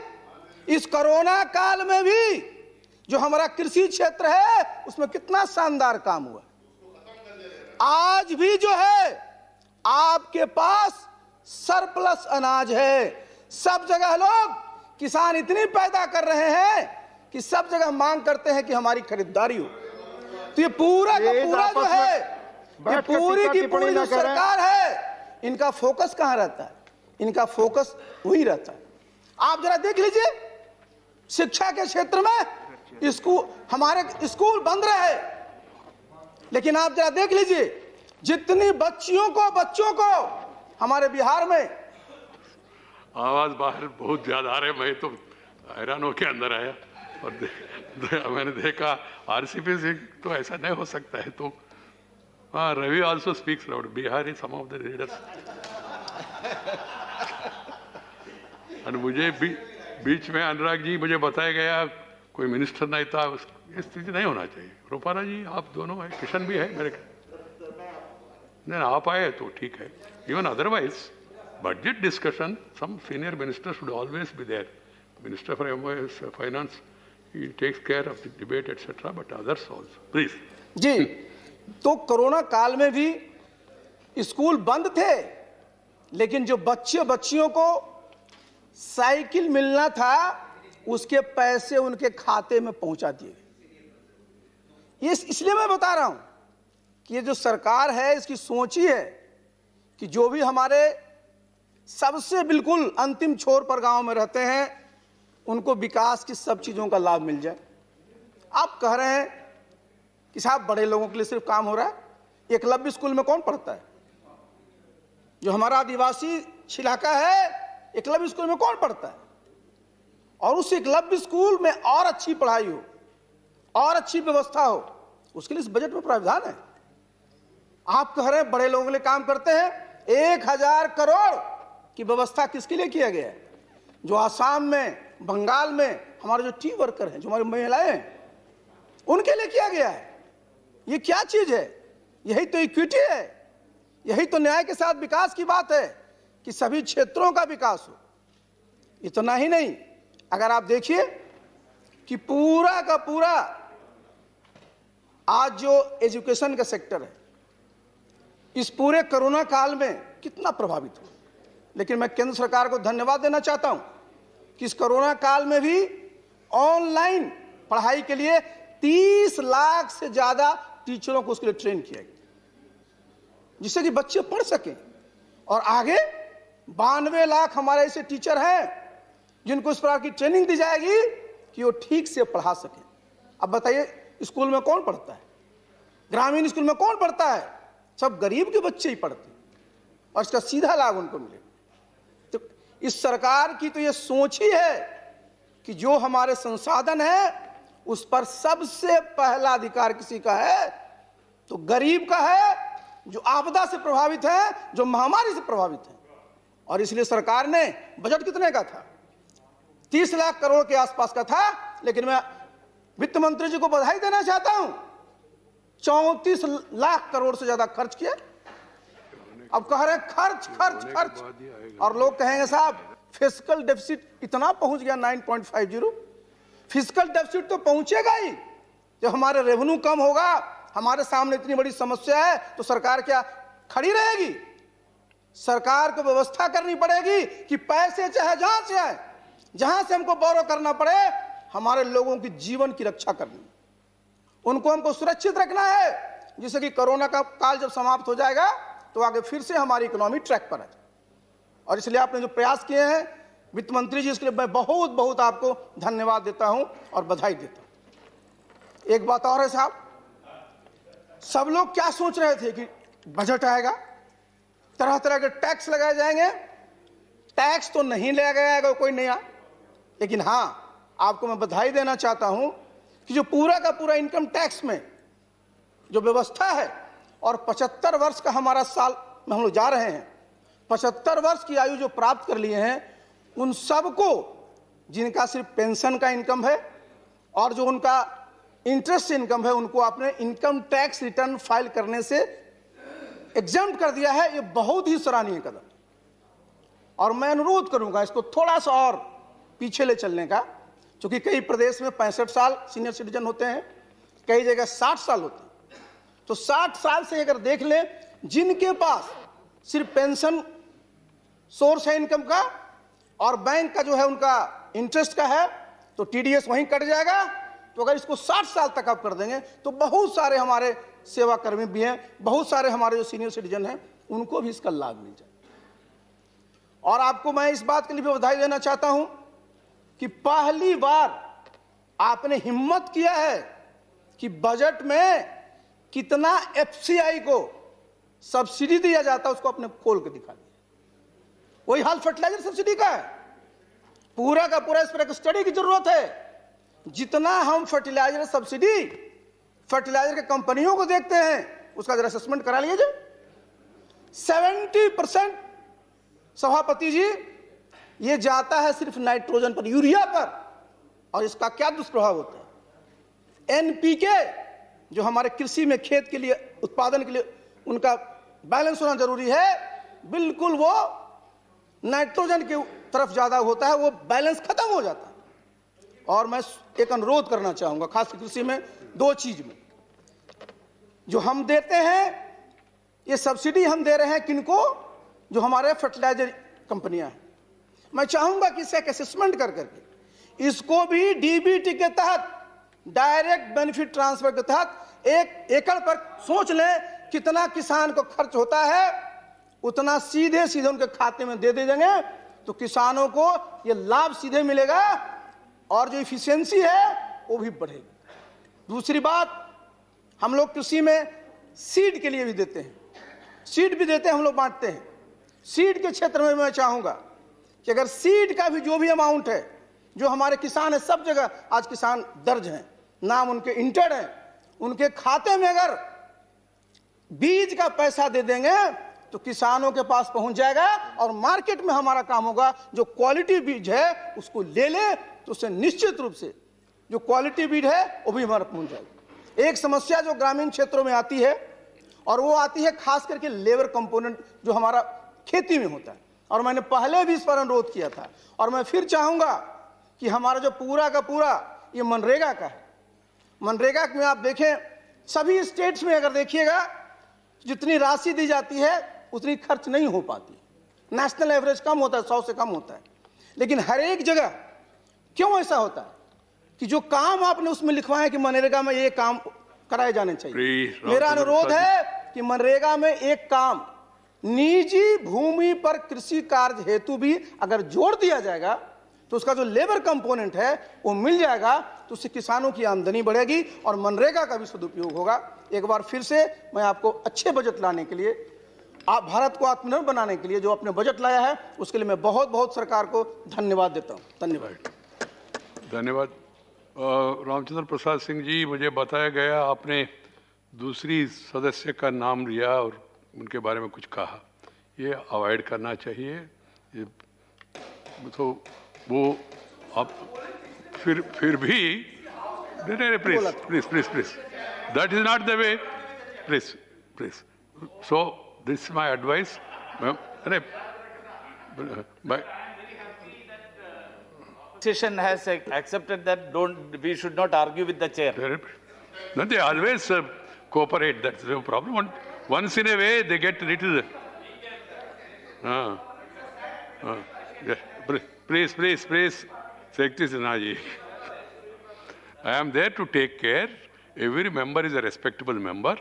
S15: इस कोरोना काल में भी जो हमारा कृषि क्षेत्र है उसमें कितना शानदार काम हुआ। आज भी जो है आपके पास सरप्लस अनाज है, सब जगह लोग किसान इतनी पैदा कर रहे हैं कि सब जगह मांग करते हैं कि हमारी खरीदारी हो। तो ये पूरा का पूरा जो है, ये पूरी की पूरी जो सरकार है, इनका फोकस कहां रहता है? इनका फोकस वही रहता है। आप जरा देख लीजिए, शिक्षा के क्षेत्र में स्कूल, हमारे स्कूल बंद रहे, लेकिन आप जरा देख लीजिए जितनी बच्चों को हमारे बिहार में,
S1: आवाज बाहर बहुत ज्यादा आ रहे, मैं तो हैरान होकर अंदर आया और मैंने देखा आरसीपी सिंह तो ऐसा नहीं हो सकता है। तो हाँ, Ravi also speaks loud, Bihar is some of the leaders. और मुझे बीच में अनुराग जी मुझे बताया गया कोई मिनिस्टर नहीं था, ये स्थिति नहीं होना चाहिए। रूपाला जी आप दोनों है, किशन भी है मेरे, नहीं आप आए तो ठीक है। Even otherwise budget discussion, some senior minister should always be there. Minister for MOS, Finance, he takes care of the debate, etc. But others also. Please.
S15: जी, तो कोरोना काल में भी स्कूल बंद थे, लेकिन जो बच्चियों को साइकिल मिलना था, उसके पैसे उनके खाते में पहुंचा दिए। ये इसलिए मैं बता रहा हूं कि ये जो सरकार है, इसकी सोच ही है कि जो भी हमारे सबसे बिल्कुल अंतिम छोर पर गांव में रहते हैं, उनको विकास की सब चीजों का लाभ मिल जाए। आप कह रहे हैं कि साहब बड़े लोगों के लिए सिर्फ काम हो रहा है। एकलव्य स्कूल में कौन पढ़ता है? जो हमारा आदिवासी इलाका है, एकलव्य स्कूल में कौन पढ़ता है? और उस एकलव्य स्कूल में और अच्छी पढ़ाई हो और अच्छी व्यवस्था हो, उसके लिए इस बजट में प्रावधान है। आप कह रहे हैं बड़े लोगों के लिए काम करते हैं। 1000 करोड़ की व्यवस्था किसके लिए किया गया है? जो आसाम में, बंगाल में हमारे जो टी वर्कर हैं, जो हमारी महिलाएं हैं, उनके लिए किया गया है। ये क्या चीज है? यही तो इक्विटी है, यही तो न्याय के साथ विकास की बात है कि सभी क्षेत्रों का विकास हो। इतना ही नहीं, अगर आप देखिए कि पूरा का पूरा आज जो एजुकेशन का सेक्टर है, इस पूरे कोरोना काल में कितना प्रभावित हुआ। लेकिन मैं केंद्र सरकार को धन्यवाद देना चाहता हूं कि इस कोरोना काल में भी ऑनलाइन पढ़ाई के लिए 30 लाख से ज्यादा टीचरों को उसके लिए ट्रेन किया गया, जिससे कि बच्चे पढ़ सकें। और आगे 92 लाख हमारे ऐसे टीचर हैं जिनको इस प्रकार की ट्रेनिंग दी जाएगी कि वो ठीक से पढ़ा सकें। अब बताइए, स्कूल में कौन पढ़ता है? ग्रामीण स्कूल में कौन पढ़ता है? सब गरीब के बच्चे ही पढ़ते हैं, और इसका सीधा लाभ उनको मिलेगा। तो इस सरकार की तो ये सोच ही है कि जो हमारे संसाधन है उस पर सबसे पहला अधिकार किसी का है, तो गरीब का है, जो आपदा से प्रभावित है, जो महामारी से प्रभावित है। और इसलिए सरकार ने बजट कितने का था? 30 लाख करोड़ के आसपास का था। लेकिन मैं वित्त मंत्री जी को बधाई देना चाहता हूं, 34 लाख करोड़ से ज्यादा खर्च किया। अब कह रहे हैं खर्च खर्च खर्च, और लोग कहेंगे साहब फिस्कल डेफिसिट इतना पहुंच गया 9.50। फिस्कल डेफिसिट तो पहुंचेगा ही जब हमारे रेवेन्यू कम होगा। हमारे सामने इतनी बड़ी समस्या है, तो सरकार क्या खड़ी रहेगी? सरकार को व्यवस्था करनी पड़ेगी कि पैसे चाहे जहां से आए, जहां से हमको बोरो करना पड़े, हमारे लोगों की जीवन की रक्षा करनी, उनको हमको सुरक्षित रखना है, जिससे कि कोरोना का काल जब समाप्त हो जाएगा तो आगे फिर से हमारी इकोनॉमी ट्रैक पर आ जाए। और इसलिए आपने जो प्रयास किए हैं वित्त मंत्री जी, इसके लिए मैं बहुत बहुत आपको धन्यवाद देता हूं और बधाई देता हूं। एक बात और है साहब, सब लोग क्या सोच रहे थे कि बजट आएगा, तरह तरह के टैक्स लगाए जाएंगे। टैक्स तो नहीं लगाया जाएगा कोई नया, लेकिन हां आपको मैं बधाई देना चाहता हूं कि जो पूरा का पूरा इनकम टैक्स में जो व्यवस्था है, और 75 वर्ष का हमारा साल में हम लोग जा रहे हैं, 75 वर्ष की आयु जो प्राप्त कर लिए हैं, उन सबको जिनका सिर्फ पेंशन का इनकम है और जो उनका इंटरेस्ट इनकम है, उनको अपने इनकम टैक्स रिटर्न फाइल करने से एग्जम्प्ट कर दिया है। ये बहुत ही सराहनीय कदम, और मैं अनुरोध करूंगा इसको थोड़ा सा और पीछे ले चलने का, क्योंकि कई प्रदेश में 65 साल सीनियर सिटीजन होते हैं, कई जगह 60 साल होते हैं। तो 60 साल से अगर देख लें, जिनके पास सिर्फ पेंशन सोर्स है इनकम का और बैंक का जो है उनका इंटरेस्ट का है, तो टीडीएस वहीं कट जाएगा। तो अगर इसको 60 साल तक आप कर देंगे तो बहुत सारे हमारे सेवाकर्मी भी हैं, बहुत सारे हमारे जो सीनियर सिटीजन हैं, उनको भी इसका लाभ मिल जाए। और आपको मैं इस बात के लिए भी बधाई देना चाहता हूं कि पहली बार आपने हिम्मत किया है कि बजट में कितना एफसीआई को सब्सिडी दिया जाता है उसको आपने खोल के दिखा दिया। वही हाल फर्टिलाइजर सब्सिडी का है, पूरा का पूरा इस पर एक स्टडी की जरूरत है। जितना हम फर्टिलाइजर सब्सिडी फर्टिलाइजर के कंपनियों को देखते हैं, उसका जरा असेसमेंट करा लीजिए। 70% सभापति जी ये जाता है सिर्फ नाइट्रोजन पर, यूरिया पर, और इसका क्या दुष्प्रभाव होता है। एनपीके जो हमारे कृषि में खेत के लिए उत्पादन के लिए उनका बैलेंस होना जरूरी है, बिल्कुल वो नाइट्रोजन की तरफ ज्यादा होता है, वो बैलेंस खत्म हो जाता है। और मैं एक अनुरोध करना चाहूंगा खास कृषि में 2 चीज में जो हम देते हैं, ये सब्सिडी हम दे रहे हैं किनको, जो हमारे फर्टिलाइजर कंपनियां हैं। मैं चाहूंगा कि इसे एक असेसमेंट कर करके इसको भी डीबीटी के तहत, डायरेक्ट बेनिफिट ट्रांसफर के तहत 1 एकड़ पर सोच लें कितना किसान को खर्च होता है, उतना सीधे सीधे उनके खाते में दे देंगे, तो किसानों को ये लाभ सीधे मिलेगा और जो इफिशियंसी है वो भी बढ़ेगी। दूसरी बात, हम लोग कृषि में सीड के लिए भी देते हैं, सीड भी देते हैं, हम लोग बांटते हैं। सीड के क्षेत्र में मैं चाहूंगा कि अगर सीड का भी जो भी अमाउंट है, जो हमारे किसान है, सब जगह आज किसान दर्ज हैं, नाम उनके इंटर्ड हैं, उनके खाते में अगर बीज का पैसा दे देंगे तो किसानों के पास पहुंच जाएगा और मार्केट में हमारा काम होगा। जो क्वालिटी बीज है उसको ले ले तो उससे निश्चित रूप से जो क्वालिटी बीज है वो भी हमारा पहुंच जाएगा। एक समस्या जो ग्रामीण क्षेत्रों में आती है, और वो आती है खास करके लेबर कंपोनेंट जो हमारा खेती में होता है, और मैंने पहले भी इस पर अनुरोध किया था, और मैं फिर चाहूंगा कि हमारा जो पूरा का पूरा ये मनरेगा का है, मनरेगा में आप देखें सभी स्टेट्स में अगर देखिएगा जितनी राशि दी जाती है उतनी खर्च नहीं हो पाती, नेशनल एवरेज कम होता है, 100 से कम होता है। लेकिन हर एक जगह क्यों ऐसा होता है कि जो काम आपने उसमें लिखवाया कि मनरेगा में ये काम कराए जाने चाहिए। मेरा अनुरोध है कि मनरेगा में एक काम निजी भूमि पर कृषि कार्य हेतु भी अगर जोड़ दिया जाएगा तो उसका जो लेबर कंपोनेंट है वो मिल जाएगा, तो उससे किसानों की आमदनी बढ़ेगी और मनरेगा का भी सदुपयोग होगा। एक बार फिर से मैं आपको अच्छे बजट लाने के लिए, आप भारत को आत्मनिर्भर बनाने के लिए जो अपने बजट लाया है उसके लिए मैं बहुत बहुत सरकार को धन्यवाद देता हूँ। धन्यवाद।
S1: धन्यवाद। रामचंद्र प्रसाद सिंह जी, मुझे बताया गया आपने दूसरी सदस्य का नाम लिया और उनके बारे में कुछ कहा, ये अवॉइड करना चाहिए। ये तो वो आप फिर भी नहीं, please that is not the way, please. So this is my advice. अरे
S23: Session has accepted that we should not argue with the chair.
S1: No, they always cooperate. That's no problem. Once in a way, they get little. Yeah. Please, Secretary Sinaji. I am there to take care. Every member is a respectable member.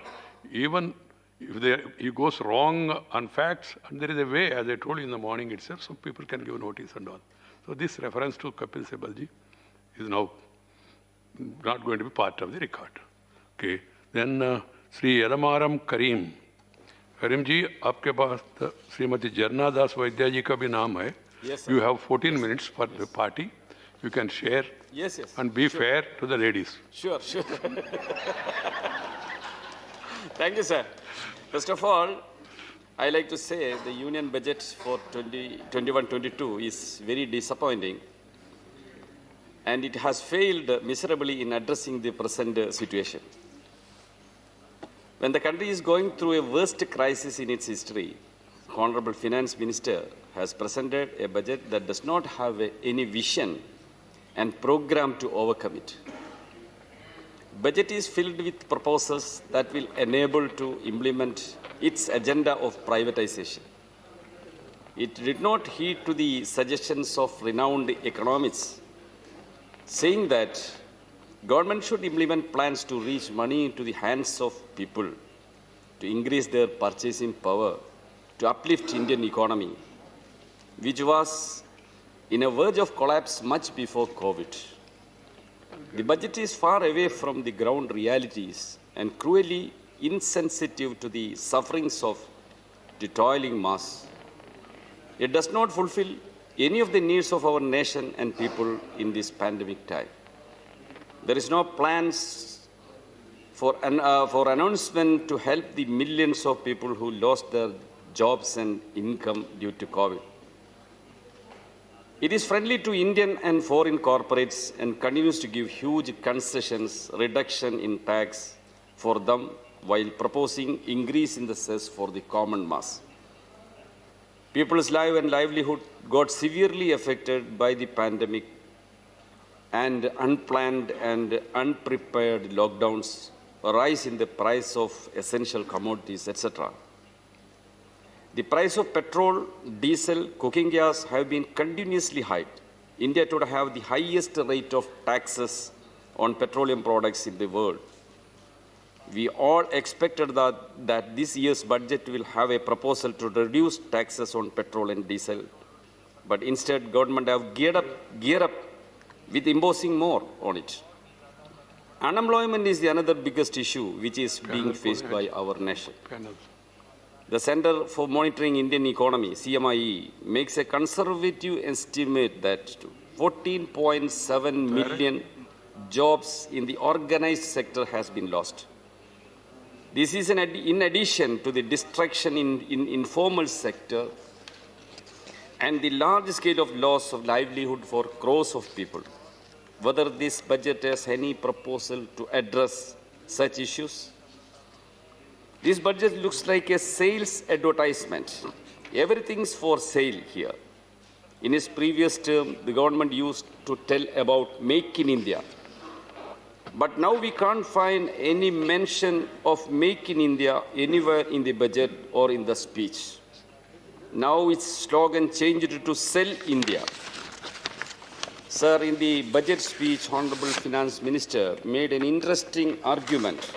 S1: Even if he goes wrong on facts, and there is a way, as I told you in the morning itself, so people can give notice and all. So this reference to Kapil Sibal ji is now not going to be part of the record. Okay. Then Sri Elamaram Karim. Karim ji, आपके पास श्रीमती जरना दास वैद्या जी का भी नाम है.
S23: Yes, sir.
S1: You have 14 minutes for the party. You can share.
S23: Yes.
S1: And be fair to the ladies.
S23: Sure. Thank you, sir. First of all,
S2: I like to say the union budget for 2021-22 is very disappointing, and it has failed miserably in addressing the present situation. When the country is going through a worst crisis in its history, Honorable Finance Minister has presented a budget that does not have any vision and program to overcome it. Budget is filled with proposals that will enable to implement its agenda of privatization. It did not heed to the suggestions of renowned economists, saying that government should implement plans to reach money into the hands of people, to increase their purchasing power, to uplift Indian economy, which was in a verge of collapse much before COVID. The budget is far away from the ground realities and cruelly insensitive to the sufferings of the toiling mass. It does not fulfill any of the needs of our nation and people in this pandemic time. There is no plans for announcement to help the millions of people who lost their jobs and income due to COVID. It is friendly to Indian and foreign corporates and continues to give huge concessions, reduction in tax for them while proposing increase in the cess for the common mass. People's life and livelihood got severely affected by the pandemic, and unplanned and unprepared lockdowns, a rise in the price of essential commodities, etc. The price of petrol, diesel, cooking gas have been continuously high. India today have the highest rate of taxes on petroleum products in the world. We all expected that this year's budget will have a proposal to reduce taxes on petrol and diesel, but instead government have geared up with imposing more on it. Unemployment is the another biggest issue which is being faced by our nation. The Center for Monitoring Indian Economy, CMIE, makes a conservative estimate that 14.7 million jobs in the organized sector has been lost. This is in addition to the destruction in informal sector and the large scale of loss of livelihood for crores of people. Whether this budget has any proposal to address such issues? This budget looks like a sales advertisement. Everything's for sale here. In its previous term, the government used to tell about Make in India. But now we can't find any mention of Make in India anywhere in the budget or in the speech. Now its slogan changed to Sell India. Sir, in the budget speech, Honorable Finance Minister made an interesting argument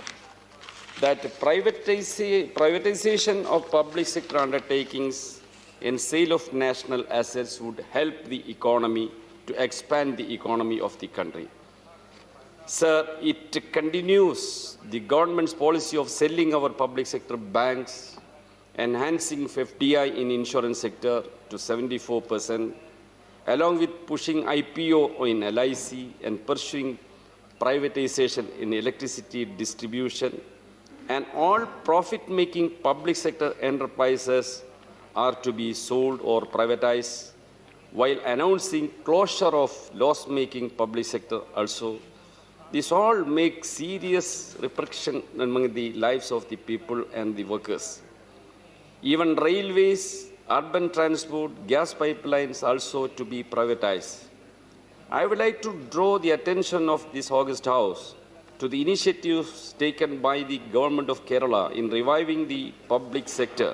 S2: that privatization of public sector undertakings and sale of national assets would help the economy to expand the economy of the country. Sir, it continues the government's policy of selling our public sector banks, enhancing FDI in insurance sector to 74%, along with pushing IPO in LIC and pursuing privatization in electricity distribution, and all profit-making public sector enterprises are to be sold or privatized, while announcing closure of loss-making public sector also. This all makes serious repercussion among the lives of the people and the workers. Even railways, urban transport, gas pipelines also to be privatized. I would like to draw the attention of this August House to the initiatives taken by the government of Kerala in reviving the public sector.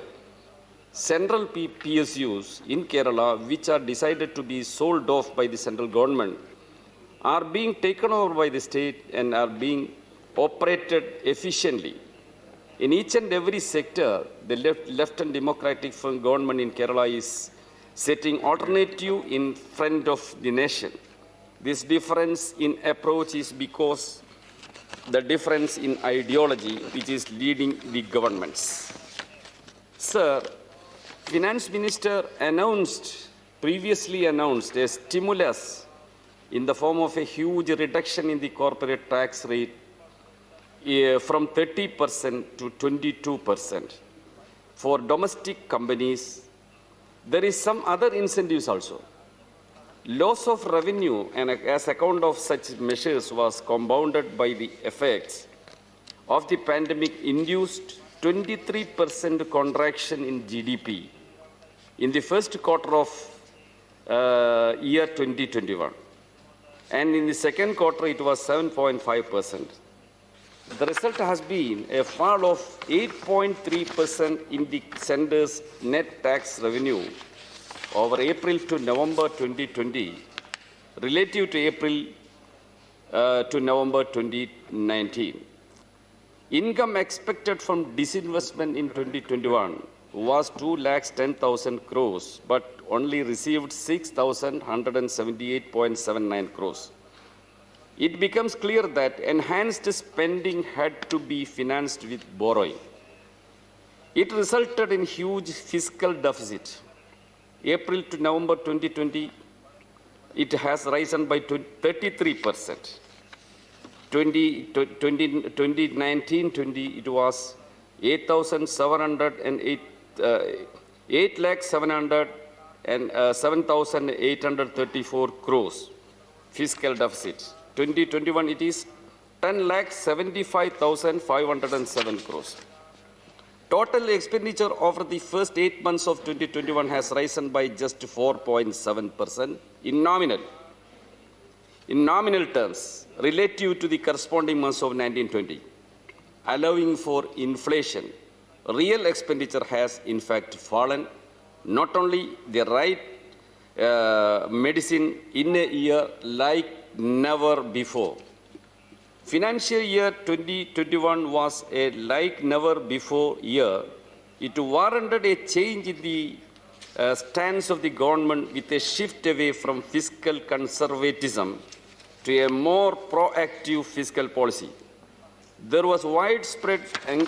S2: Central PSUs in Kerala, which are decided to be sold off by the central government, are being taken over by the state and are being operated efficiently. In each and every sector, the left and democratic government in Kerala is setting alternative in front of the nation. This difference in approach is because the difference in ideology which is leading the governments. Sir, Finance Minister previously announced a stimulus in the form of a huge reduction in the corporate tax rate from 30% to 22%. For domestic companies, there is some other incentives also. Loss of revenue and as account of such measures was compounded by the effects of the pandemic induced 23% contraction in GDP in the first quarter of year 2021. And in the second quarter, it was 7.5%. The result has been a fall of 8.3% in the center's net tax revenue over April to November 2020 relative to April to November 2019. Income expected from disinvestment in 2021 was 2,10,000 crores, but only received 6,178.79 crores. It becomes clear that enhanced spending had to be financed with borrowing. It resulted in huge fiscal deficit. April to November 2020, it has risen by 33%. 2019-20, it was 7,834 crores fiscal deficit. 2021, it is 10,75,507 crores. Total expenditure over the first 8 months of 2021 has risen by just 4.7% in nominal terms relative to the corresponding months of 1920. Allowing for inflation, real expenditure has in fact fallen. Not only the right medicine in a year like never before. Financial year 2021 was a like never before year. It warranted a change in the stance of the government with a shift away from fiscal conservatism to a more proactive fiscal policy. There was widespread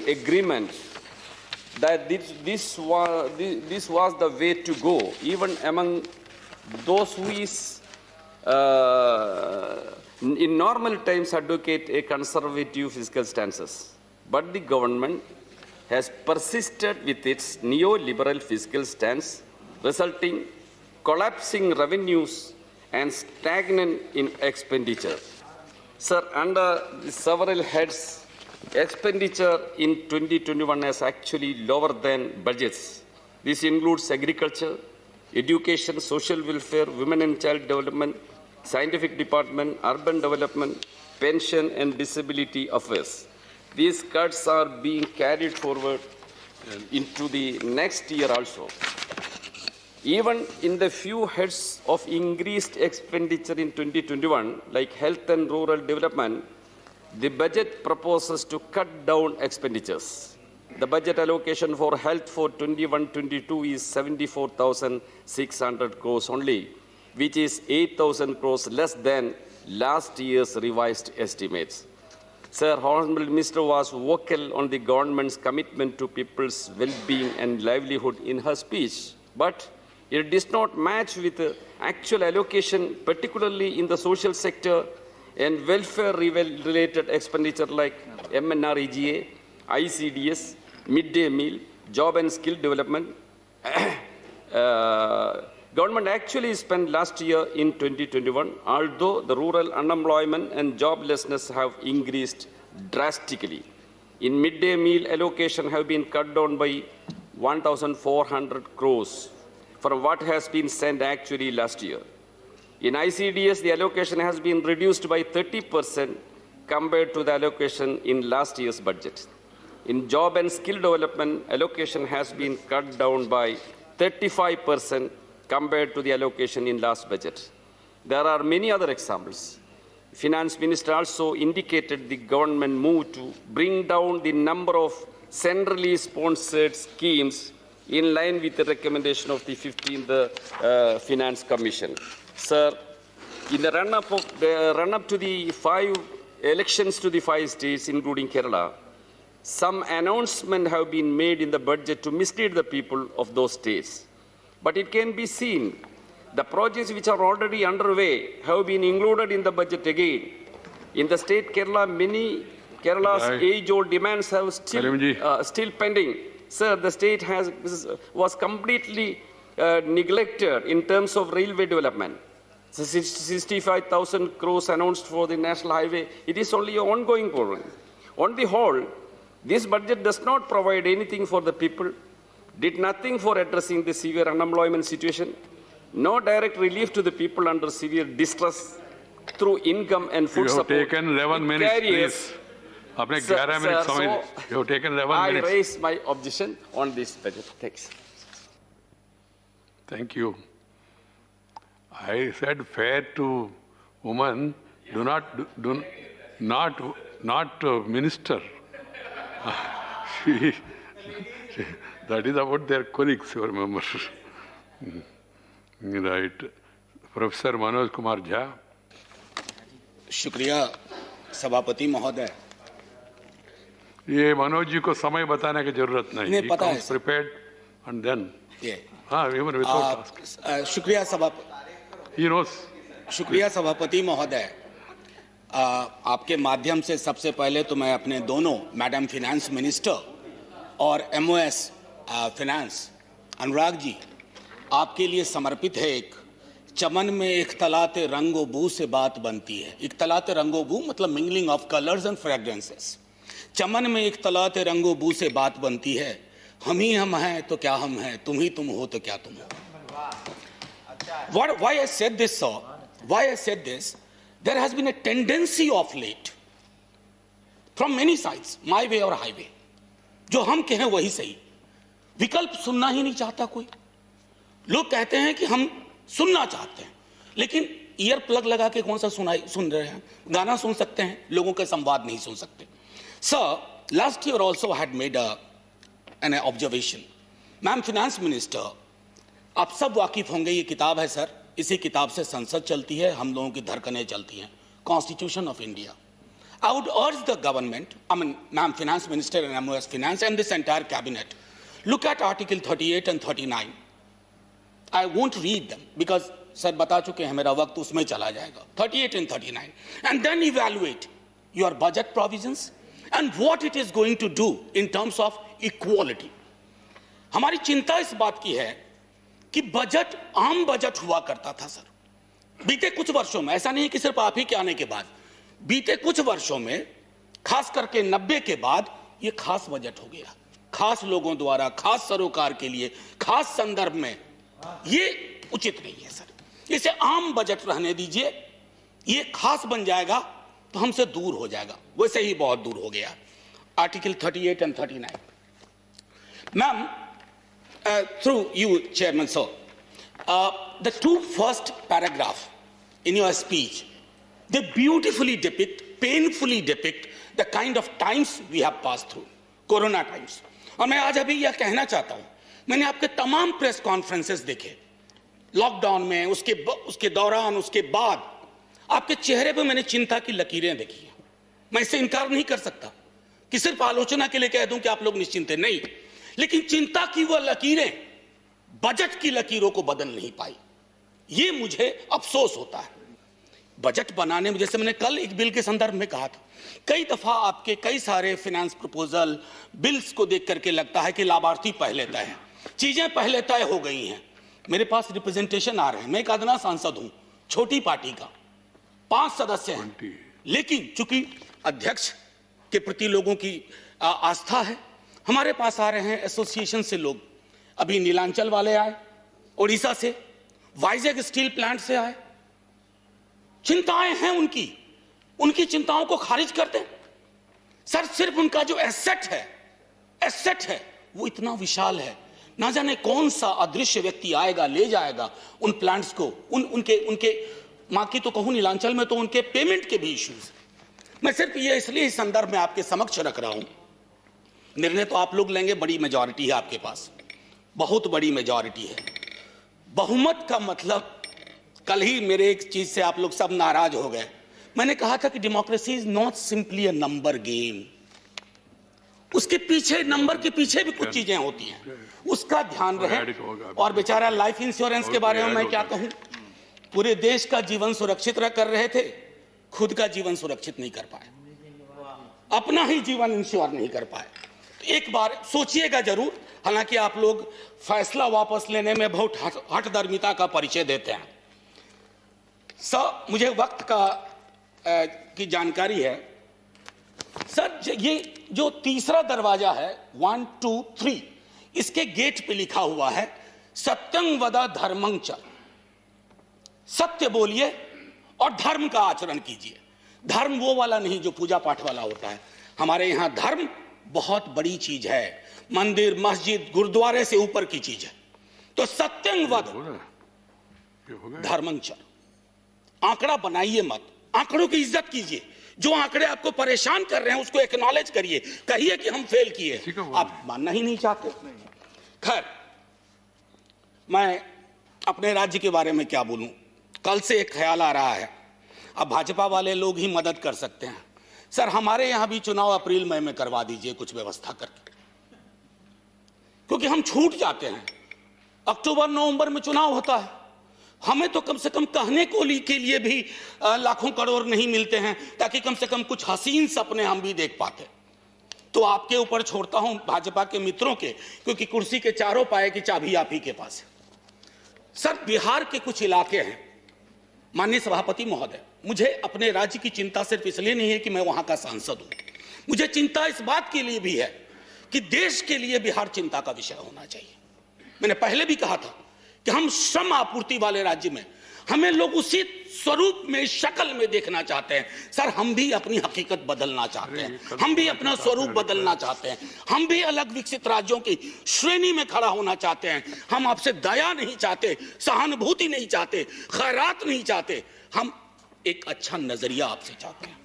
S2: agreement that this was the way to go, even among those who is in normal times advocate a conservative fiscal stances. But the government has persisted with its neoliberal fiscal stance, resulting collapsing revenues and stagnant in expenditure. Sir, under several heads, expenditure in 2021 is actually lower than budgets. This includes agriculture, education, social welfare, women and child development, scientific department, urban development, pension and disability affairs. These cuts are being carried forward into the next year also. Even in the few heads of increased expenditure in 2021, like health and rural development, the budget proposes to cut down expenditures. The budget allocation for health for 21-22 is 74,600 crores only, which is 8,000 crores less than last year's revised estimates. Sir, Honorable Minister was vocal on the government's commitment to people's well-being and livelihood in her speech, but it does not match with the actual allocation, particularly in the social sector and welfare-related expenditure like MNREGA, ICDS, midday meal, job and skill development. Government actually spent last year in 2021, although the rural unemployment and joblessness have increased drastically. In midday meal allocation have been cut down by 1,400 crores from what has been sent actually last year. In ICDS, the allocation has been reduced by 30% compared to the allocation in last year's budget. In job and skill development, allocation has been cut down by 35% compared to the allocation in last budget. There are many other examples. Finance Minister also indicated the government move to bring down the number of centrally sponsored schemes in line with the recommendation of the 15th Finance Commission. Sir, in the run-up to the 5 elections to the 5 states, including Kerala, some announcements have been made in the budget to mislead the people of those states. But it can be seen, the projects which are already underway have been included in the budget again. In the state Kerala, many Kerala's age-old demands have still pending. sir, the state was completely neglected in terms of railway development. So 65,000 crores announced for the national highway. It is only an ongoing program. On the whole, this budget does not provide anything for the people, did nothing for addressing the severe unemployment situation, no direct relief to the people under severe distress through income and food support.
S1: You have taken 11 minutes, please. Apne 11 minutes,
S2: so
S1: you have taken 11 minutes.
S2: I raise my objection on this budget. Thanks.
S1: Thank you. I said fair to women, not minister. That is about their colleagues, you remember. Right. Professor Manoj Kumar Jha.
S6: शुक्रिया सभापति महोदय।
S1: ये मनोज जी को समय बताने की जरूरत नहीं।
S6: नहीं पता है।
S1: Prepared and then.
S6: हाँ,
S1: even without
S6: शुक्रिया
S1: He knows.
S6: शुक्रिया सभापति महोदय। आपके माध्यम से सबसे पहले तो मैं अपने दोनों मैडम फिनेंस मिनिस्टर और MOS फिनेंस अनुराग जी आपके लिए समर्पित है। एक चमन में एक तलाते रंगो बू से बात बनती है। एक तलाते रंगो बू मतलब mingling of colours and fragrances. चमन में एक तलाते रंगो बू से बात बनती है। हम ही हम हैं तो क्या हम हैं, तुम ही तुम हो तो क्या तुम हो। Why I said this, sir? Why I said this? There has been a tendency of late from many sides, my way or highway. जो हम कहें वही सही, विकल्प सुनना ही नहीं चाहता कोई। लोग कहते हैं कि हम सुनना चाहते हैं, लेकिन ईयर प्लग लगा के कौन सा सुन रहे हैं। गाना सुन सकते हैं, लोगों के संवाद नहीं सुन सकते। Sir, last year also had made an observation. Ma'am finance minister, आप सब वाकिफ होंगे, ये किताब है सर, इसी किताब से संसद चलती है, हम लोगों की धड़कनें चलती हैं, constitution of India. I would urge the government, Ma'am Finance Minister and MOS Finance and this entire cabinet, look at Article 38 and 39. I won't read them because sir बता चुके हैं, मेरा वक्त उसमें चला जाएगा। 38 and 39, and then evaluate your budget provisions and what it is going to do in terms of equality. हमारी चिंता इस बात की है कि बजट आम बजट हुआ करता था सर बीते कुछ वर्षों में। ऐसा नहीं कि सिर्फ आप ही के आने के बाद, बीते कुछ वर्षों में, खास करके 90 के बाद ये खास बजट हो गया, खास लोगों द्वारा, खास सरोकार के लिए, खास संदर्भ में। ये उचित नहीं है सर, इसे आम बजट रहने दीजिए। ये खास बन जाएगा तो हमसे दूर हो जाएगा, वैसे ही बहुत दूर हो गया। Article 38 and 39. Ma'am, through you, Chairman, sir, the two first paragraphs in your speech, they beautifully depict, painfully depict the kind of times we have passed through, corona times. और मैं आज अभी यह कहना चाहता हूं, मैंने आपके तमाम प्रेस कॉन्फ्रेंसेस देखे, लॉकडाउन में, उसके दौरान, उसके बाद, आपके चेहरे पे मैंने चिंता की लकीरें देखी हैं। मैं इससे इनकार नहीं कर सकता कि सिर्फ आलोचना के लिए कह दूं कि आप लोग निश्चिंत हैं, नहीं, लेकिन चिंता की वह लकीरें बजट की लकीरों को बदल नहीं पाई। ये मुझे अफसोस होता है। बजट बनाने में, जैसे मैंने कल एक बिल के संदर्भ में कहा था, कई दफा आपके कई सारे फाइनेंस प्रपोजल, बिल्स को देख करके लगता है कि लाभार्थी पहले तय है, चीजें पहले तय हो गई हैं। मेरे पास रिप्रेजेंटेशन आ रहे हैं, मैं एक अदना सांसद हूं, छोटी पार्टी का, 5 सदस्य हैं, लेकिन चूंकि अध्यक्ष के प्रति लोगों की आस्था है, हमारे पास आ रहे हैं एसोसिएशन से लोग। अभी नीलांचल वाले आए, ओडिशा से, वाइजैग स्टील प्लांट से आए। चिंताएं हैं उनकी चिंताओं को खारिज कर दें सर। सिर्फ उनका जो एसेट है वो इतना विशाल है, ना जाने कौन सा अदृश्य व्यक्ति आएगा, ले जाएगा उन प्लांट्स को। उनके मां की तो कहूं, नीलांचल में तो उनके पेमेंट के भी इश्यूज। मैं सिर्फ ये इसलिए इस संदर्भ में आपके समक्ष रख रहा हूं। निर्णय तो आप लोग लेंगे, बड़ी मेजॉरिटी है आपके पास, बहुत बड़ी मेजॉरिटी है। बहुमत का मतलब, कल ही मेरे एक चीज से आप लोग सब नाराज हो गए। मैंने कहा था कि democracy is not simply a number game. उसके पीछे, नंबर के पीछे भी कुछ चीजें होती हैं, उसका ध्यान रहे। और बेचारा लाइफ इंश्योरेंस के बारे में मैं क्या कहूं, पूरे देश का जीवन सुरक्षित कर रहे थे, खुद का जीवन सुरक्षित नहीं कर पाए, अपना ही जीवन इंश्योर नहीं कर पाए। एक बार सोचिएगा जरूर, हालांकि आप लोग फैसला वापस लेने में बहुत हठधर्मिता का परिचय देते हैं। सर, मुझे वक्त की जानकारी है। सर, ये जो तीसरा दरवाजा है 1, 2, 3, इसके गेट पे लिखा हुआ है सत्यं वद धर्मं च, सत्य बोलिए और धर्म का आचरण कीजिए। धर्म वो वाला नहीं जो पूजा पाठ वाला होता है। हमारे यहाँ धर्म बहुत बड़ी चीज है, मंदिर मस्जिद गुरुद्वारे से ऊपर की चीज है। तो सत्यं वद धर्मं च, आंकड़ा बनाइए मत, आंकड़ों की इज्जत कीजिए। जो आंकड़े आपको परेशान कर रहे हैं उसको एक्नॉलेज करिए, कहिए कि हम फेल किए। आप मानना ही नहीं चाहते। खैर, मैं अपने राज्य के बारे में क्या बोलूं। कल से एक ख्याल आ रहा है, अब भाजपा वाले लोग ही मदद कर सकते हैं। सर, हमारे यहां भी चुनाव अप्रैल मई में करवा दीजिए कुछ व्यवस्था करके, क्योंकि हम छूट जाते हैं। अक्टूबर नवंबर में चुनाव होता है, हमें तो कम से कम कहने को के लिए भी लाखों करोड़ नहीं मिलते हैं, ताकि कम से कम कुछ हसीन सपने हम भी देख पाते। तो आपके ऊपर छोड़ता हूं, भाजपा के मित्रों के, क्योंकि कुर्सी के चारों पाए की चाबी आप ही के पास है। सर, बिहार के कुछ इलाके हैं, माननीय सभापति महोदय, मुझे अपने राज्य की चिंता सिर्फ इसलिए नहीं है कि मैं वहां का सांसद हूं, मुझे चिंता इस बात के लिए भी है कि देश के लिए बिहार चिंता का विषय होना चाहिए। मैंने पहले भी कहा था कि हम श्रम आपूर्ति वाले राज्य में, हमें लोग उसी स्वरूप में, शक्ल में देखना चाहते हैं। सर, हम भी अपनी हकीकत बदलना चाहते हैं, हम भी अपना स्वरूप बदलना चाहते हैं, हम भी अलग विकसित राज्यों की श्रेणी में खड़ा होना चाहते हैं। हम आपसे दया नहीं चाहते, सहानुभूति नहीं चाहते, खैरात नहीं चाहते, हम एक अच्छा नजरिया आपसे चाहते हैं,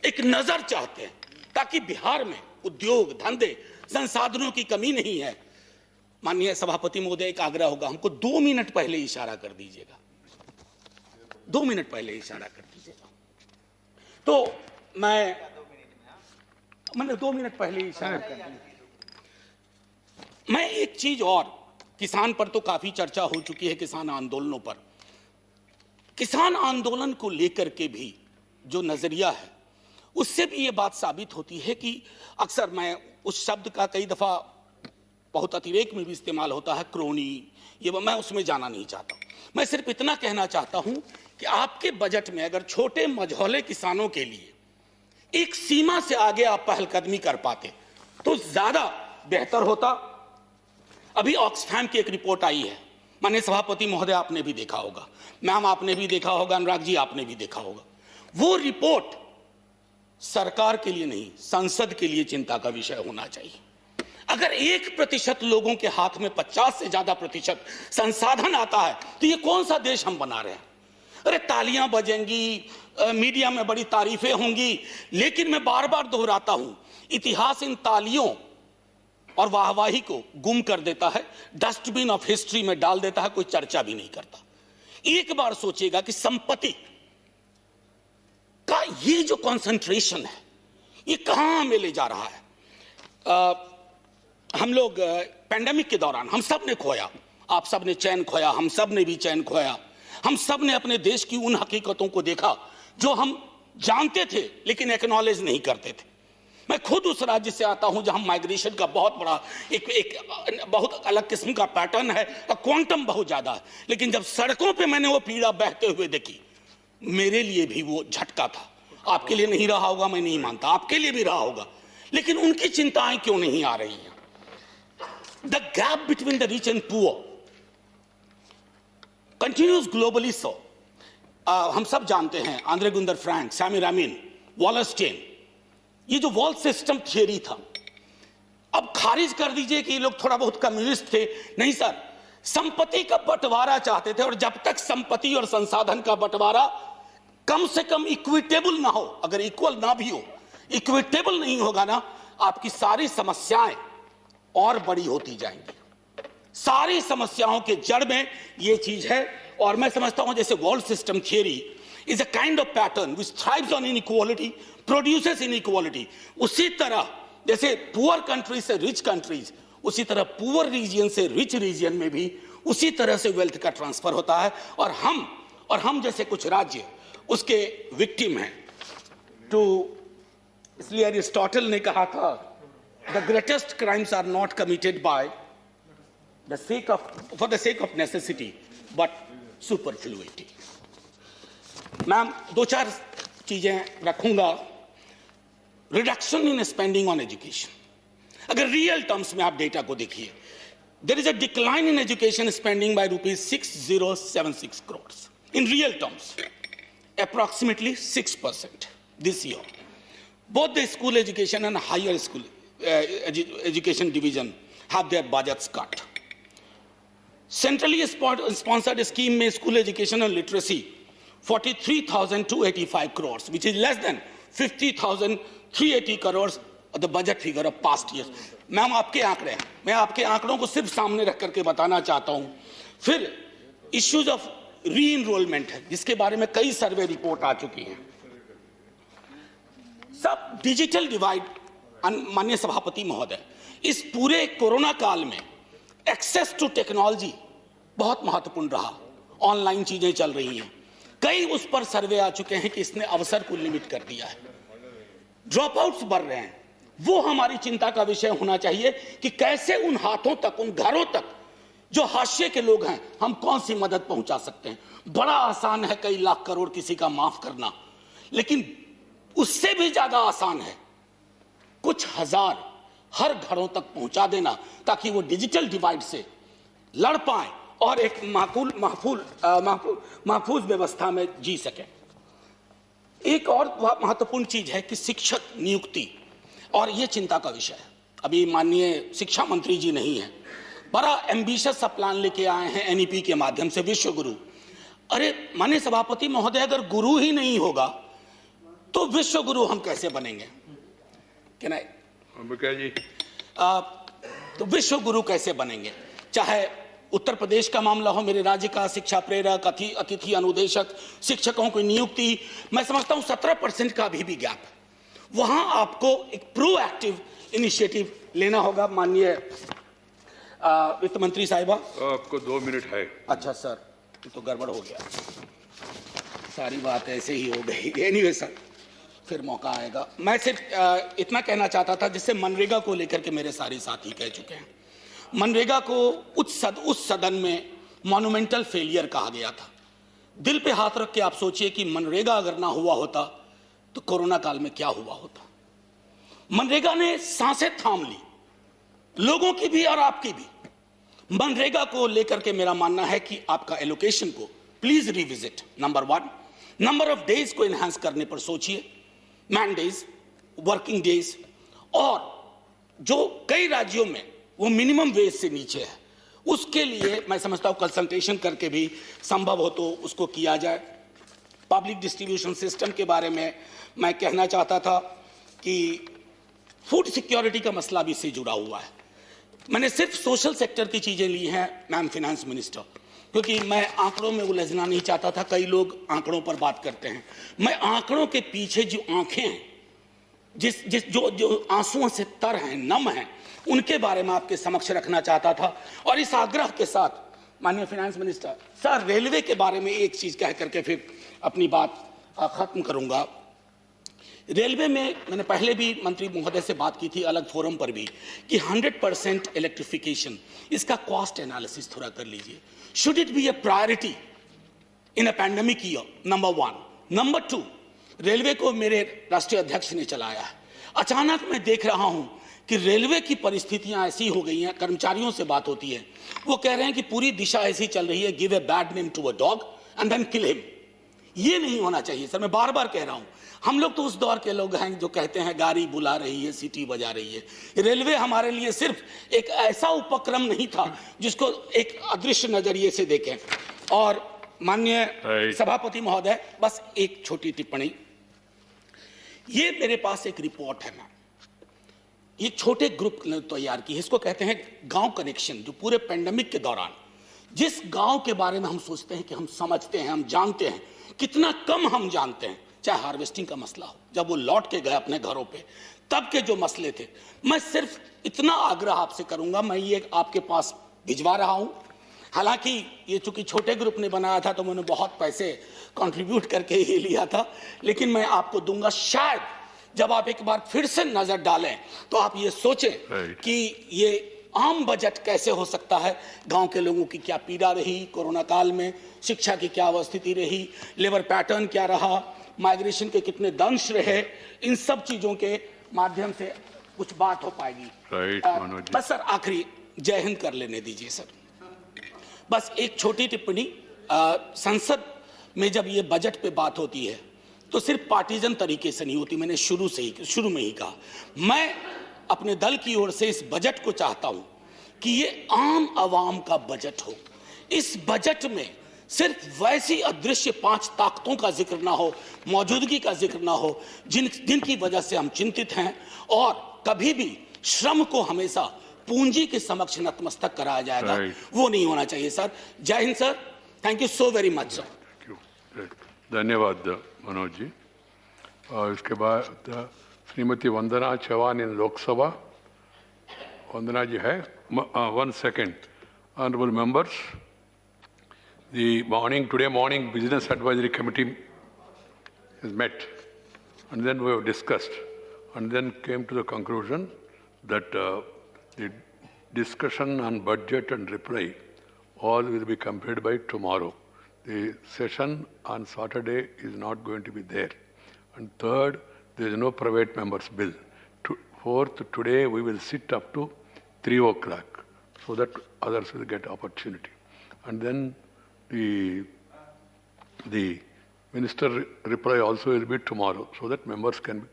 S6: एक नजर चाहते हैं, ताकि बिहार में उद्योग धंधे संसाधनों की कमी नहीं है। माननीय सभापति महोदय, एक आग्रह होगा, हमको 2 मिनट पहले इशारा कर दीजिएगा, 2 मिनट पहले इशारा कर दीजिएगा। तो मैंने 2 मिनट पहले इशारा कर दिया। मैं एक चीज और, किसान पर तो काफी चर्चा हो चुकी है, किसान आंदोलनों पर। किसान आंदोलन को लेकर के भी जो नजरिया है, उससे भी ये बात साबित होती है कि अक्सर, मैं उस शब्द का कई दफा बहुत अतिरेक में भी इस्तेमाल होता है, क्रोनी, ये मैं उसमें जाना नहीं चाहता। मैं सिर्फ इतना कहना चाहता हूं कि आपके बजट में अगर छोटे मझौले किसानों के लिए एक सीमा से आगे आप पहलकदमी कर पाते तो ज्यादा बेहतर होता। अभी ऑक्सफैम की एक रिपोर्ट आई है, माननीय सभापति महोदय आपने भी देखा होगा, मैम आपने भी देखा होगा, अनुराग जी आपने भी देखा होगा। वो रिपोर्ट सरकार के लिए नहीं, संसद के लिए चिंता का विषय होना चाहिए। अगर 1% लोगों के हाथ में 50 से ज्यादा प्रतिशत संसाधन आता है, तो ये कौन सा देश हम बना रहे हैं। अरे तालियां बजेंगी, मीडिया में बड़ी तारीफें होंगी, लेकिन मैं बार बार दोहराता हूं, इतिहास इन तालियों और वाहवाही को गुम कर देता है, डस्टबिन ऑफ हिस्ट्री में डाल देता है, कोई चर्चा भी नहीं करता। एक बार सोचिएगा कि संपत्ति का ये जो कंसंट्रेशन है, ये कहां हमें ले जा रहा है। हम लोग पैंडेमिक के दौरान हम सब ने खोया, आप सब ने चैन खोया, हम सब ने भी चैन खोया। हम सब ने अपने देश की उन हकीकतों को देखा जो हम जानते थे लेकिन एक्नॉलेज नहीं करते थे। मैं खुद उस राज्य से आता हूं जहां माइग्रेशन का बहुत बड़ा एक बहुत अलग किस्म का पैटर्न है और क्वांटम बहुत ज्यादा है, लेकिन जब सड़कों पे मैंने वो पीड़ा बहते हुए देखी, मेरे लिए भी वो झटका था। आपके लिए नहीं रहा होगा, मैं नहीं मानता, आपके लिए भी रहा होगा, लेकिन उनकी चिंताएं क्यों नहीं आ रही हैं। The gap between the rich and poor continues globally so. हम सब जानते हैं आंद्रे गुंदर फ्रैंक, सैमी रामिन, वॉलस्टेन, ये जो वॉल सिस्टम थियरी था, अब खारिज कर दीजिए कि ये लोग थोड़ा बहुत कम्युनिस्ट थे। नहीं सर, संपत्ति का बंटवारा चाहते थे, और जब तक संपत्ति और संसाधन का बंटवारा कम से कम इक्विटेबल ना हो, अगर इक्वल ना भी हो, इक्विटेबल नहीं होगा ना, आपकी सारी समस्याएं और बड़ी होती जाएंगी। सारी समस्याओं के जड़ में ये चीज है, और मैं समझता हूं जैसे world system theory is a kind of pattern which thrives on inequality, produces inequality. उसी तरह जैसे पुअर कंट्रीज से रिच कंट्रीज, उसी तरह पुअर रीजन से रिच रीजन में भी उसी तरह से वेल्थ का ट्रांसफर होता है, और हम जैसे कुछ राज्य उसके विक्टिम हैं। तो इसलिए अरिस्टोटल ने कहा था the greatest crimes are not committed by for the sake of necessity, but superfluity. Ma'am, दो चार चीजें रखूंगा. Reduction in spending on education. अगर रियल टर्म्स में आप डेटा को देखिए, there is a decline in education spending by rupees 6076 crores. In real terms, approximately 6% this year. Both the school education and higher school education division have their budgets cut. Centrally sponsored scheme में school education and literacy 43,285 crores, which is less than 50,380 crores of the budget figure of past years. Ma'am, आपके आंकड़े हैं, मैं आपके आंकड़ों को सिर्फ सामने रख करके बताना चाहता हूं. फिर इश्यूज ऑफ री इनरोलमेंट है, जिसके बारे में कई सर्वे रिपोर्ट आ चुकी हैं. सब डिजिटल डिवाइड. माननीय सभापति महोदय, इस पूरे कोरोना काल में एक्सेस टू टेक्नोलॉजी बहुत महत्वपूर्ण रहा. ऑनलाइन चीजें चल रही हैं, कई उस पर सर्वे आ चुके हैं कि इसने अवसर को लिमिट कर दिया है. ड्रॉप आउट्स बढ़ रहे हैं. वो हमारी चिंता का विषय होना चाहिए कि कैसे उन हाथों तक, उन घरों तक जो हाशिए के लोग हैं, हम कौन सी मदद पहुंचा सकते हैं. बड़ा आसान है कई लाख करोड़ किसी का माफ करना, लेकिन उससे भी ज्यादा आसान है कुछ हजार हर घरों तक पहुंचा देना, ताकि वो डिजिटल डिवाइड से लड़ पाए और एक महफूज व्यवस्था में जी सके. एक और महत्वपूर्ण चीज है कि शिक्षक नियुक्ति, और ये चिंता का विषय है. अभी माननीय शिक्षा मंत्री जी नहीं है, बड़ा एम्बिशियस सा प्लान लेके आए हैं एनईपी के माध्यम से, विश्व गुरु. अरे माननीय सभापति महोदय, अगर गुरु ही नहीं होगा तो विश्व गुरु हम कैसे बनेंगे? क्या जी? तो विश्व गुरु कैसे बनेंगे? चाहे उत्तर प्रदेश का मामला हो, मेरे राज्य का शिक्षा प्रेरक, अतिथि अनुदेशक, शिक्षकों की नियुक्ति, मैं समझता हूं 17% का अभी भी गैप है. वहां आपको एक प्रोएक्टिव इनिशिएटिव लेना होगा. माननीय वित्त मंत्री साहिबा,
S1: आपको 2 मिनट है.
S6: अच्छा सर, तो गड़बड़ हो गया, सारी बात ऐसे ही हो गई. एनीवे सर, फिर मौका आएगा. मैं सिर्फ इतना कहना चाहता था, जिससे मनरेगा को लेकर के मेरे सारे साथी कह चुके हैं. मनरेगा को उस सदन में मॉन्यूमेंटल फेलियर कहा गया था. दिल पे हाथ रख के आप सोचिए कि मनरेगा अगर ना हुआ होता तो कोरोना काल में क्या हुआ होता. मनरेगा ने सांसें थाम ली, लोगों की भी और आपकी भी. मनरेगा को लेकर के मेरा मानना है कि आपका एलोकेशन को please revisit. Number 1, number of days को एनहांस करने पर सोचिए, मैन डेज, वर्किंग डेज, और जो कई राज्यों में वो मिनिमम वेज से नीचे है, उसके लिए मैं समझता हूं कंसल्टेशन करके भी संभव हो तो उसको किया जाए. पब्लिक डिस्ट्रीब्यूशन सिस्टम के बारे में मैं कहना चाहता था कि फूड सिक्योरिटी का मसला भी इससे जुड़ा हुआ है. मैंने सिर्फ सोशल सेक्टर की चीजें ली हैं मैम फिनेंस मिनिस्टर, क्योंकि मैं आंकड़ों में उलझना नहीं चाहता था. कई लोग आंकड़ों पर बात करते हैं, मैं आंकड़ों के पीछे जो आंखें हैं, जो आंसुओं से तर हैं, नम हैं, उनके बारे में आपके समक्ष रखना चाहता था. और इस आग्रह के साथ माननीय फाइनेंस मिनिस्टर सर, रेलवे के बारे में एक चीज कह करके फिर अपनी बात खत्म करूंगा. रेलवे में मैंने पहले भी मंत्री महोदय से बात की थी, अलग फोरम पर भी, कि 100% इलेक्ट्रिफिकेशन, इसका कॉस्ट एनालिसिस थोड़ा कर लीजिए. Should it be A priority in a pandemic year? Number 1. Number 2, railway को मेरे राष्ट्रीय अध्यक्ष ने चलाया है. अचानक मैं देख रहा हूं कि रेलवे की परिस्थितियां ऐसी हो गई हैं, कर्मचारियों से बात होती है, वो कह रहे हैं कि पूरी दिशा ऐसी चल रही है, give a bad name to a dog and then kill him. ये नहीं होना चाहिए सर, मैं बार बार कह रहा हूं. हम लोग तो उस दौर के लोग हैं जो कहते हैं गाड़ी बुला रही है, सीटी बजा रही है. रेलवे हमारे लिए सिर्फ एक ऐसा उपक्रम नहीं था जिसको एक अदृश्य नजरिए से देखें. और माननीय सभापति महोदय, बस एक छोटी टिप्पणी. ये मेरे पास एक रिपोर्ट है, ये छोटे ग्रुप ने तैयार की है, इसको कहते हैं गांव कनेक्शन. जो पूरे पेंडेमिक के दौरान जिस गांव के बारे में हम सोचते हैं कि हम समझते हैं, हम जानते हैं, कितना कम हम जानते हैं. चाहे हार्वेस्टिंग का मसला हो, जब वो लौट के गए अपने घरों पे, तब के जो मसले थे. मैं सिर्फ इतना आग्रह आपसे करूंगा, मैं ये आपके पास भिजवा रहा हूं. हालांकि ये चूंकि छोटे ग्रुप ने बनाया था तो मैंने बहुत पैसे कंट्रीब्यूट करके ये लिया था, लेकिन मैं आपको दूंगा. शायद जब आप एक बार फिर से नजर डालें तो आप ये सोचें कि ये आम बजट कैसे हो सकता है, गांव के लोगों की क्या पीड़ा रही कोरोना काल में, शिक्षा की क्या अवस्थिति रही, लेबर पैटर्न क्या रहा, माइग्रेशन के कितने दंश रहे, इन सब चीजों के माध्यम से कुछ बात हो पाएगी। बस सर आखिरी जय हिंद कर लेने दीजिए सर। बस एक छोटी टिप्पणी, संसद में जब ये बजट पे बात होती है तो सिर्फ पार्टीजन तरीके से नहीं होती, मैंने शुरू में ही कहा। मैं अपने दल की ओर से इस बजट को चाहता हूं कि ये आम आवाम का बजट हो। इस बजट में सिर्फ वैसी अदृश्य 5 ताकतों का जिक्र ना हो, मौजूदगी का जिक्र ना हो जिनकी वजह से हम चिंतित हैं, और कभी भी श्रम को हमेशा पूंजी के समक्ष नतमस्तक कराया जाएगा, वो नहीं होना चाहिए सर। जय Hind sir, thank you so very much sir.
S1: धन्यवाद मनोज जी। इसके बाद श्रीमती वंदना चौहान इन लोकसभा। वंदना जी है। 1 second. Honorable members, today morning Business Advisory Committee is met, and then we have discussed, and then came to the conclusion that the discussion on budget and reply all will be completed by tomorrow. The session on Saturday is not going to be there. And third, there is no private members bill. Fourth, today we will sit up to 3 o'clock so that others will get opportunity. And then the minister reply also will be tomorrow so that members can be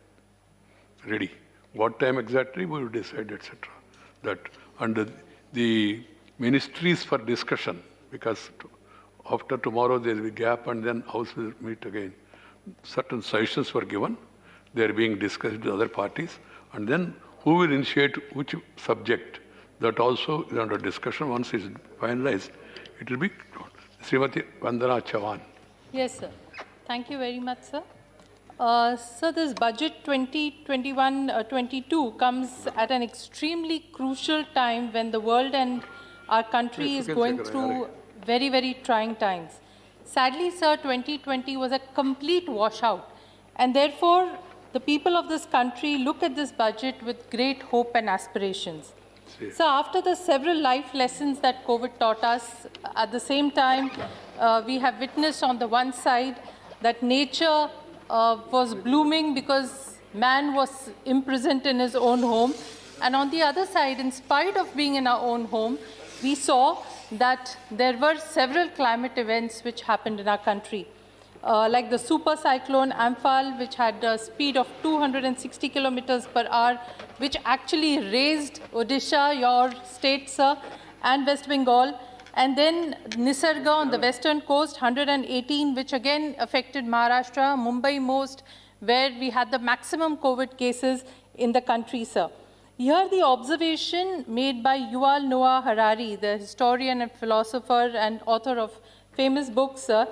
S1: ready. What time exactly we will decide, etc. That under the ministries for discussion, because after tomorrow there will be gap and then House will meet again. Certain suggestions were given. They are being discussed with other parties. And then who will initiate which subject, that also is under discussion. Once it is finalized, it will be Srimati Vandana Chauhan.
S13: Yes, sir. Thank you very much, sir. So this budget 2021-22 comes at an extremely crucial time when the world and our country is going through very, very trying times. Sadly, sir, 2020 was a complete washout, and therefore the people of this country look at this budget with great hope and aspirations. So after the several life lessons that COVID taught us, at the same time, we have witnessed on the one side that nature was blooming because man was imprisoned in his own home. And on the other side, in spite of being in our own home, we saw that there were several climate events which happened in our country. Like the super cyclone Amphan, which had a speed of 260 kilometers per hour, which actually raised Odisha, your state, sir, and West Bengal. And then Nisarga on the western coast, 118, which again affected Maharashtra, Mumbai most, where we had the maximum COVID cases in the country, sir. Here the observation made by Yuval Noah Harari, the historian and philosopher and author of famous books, sir,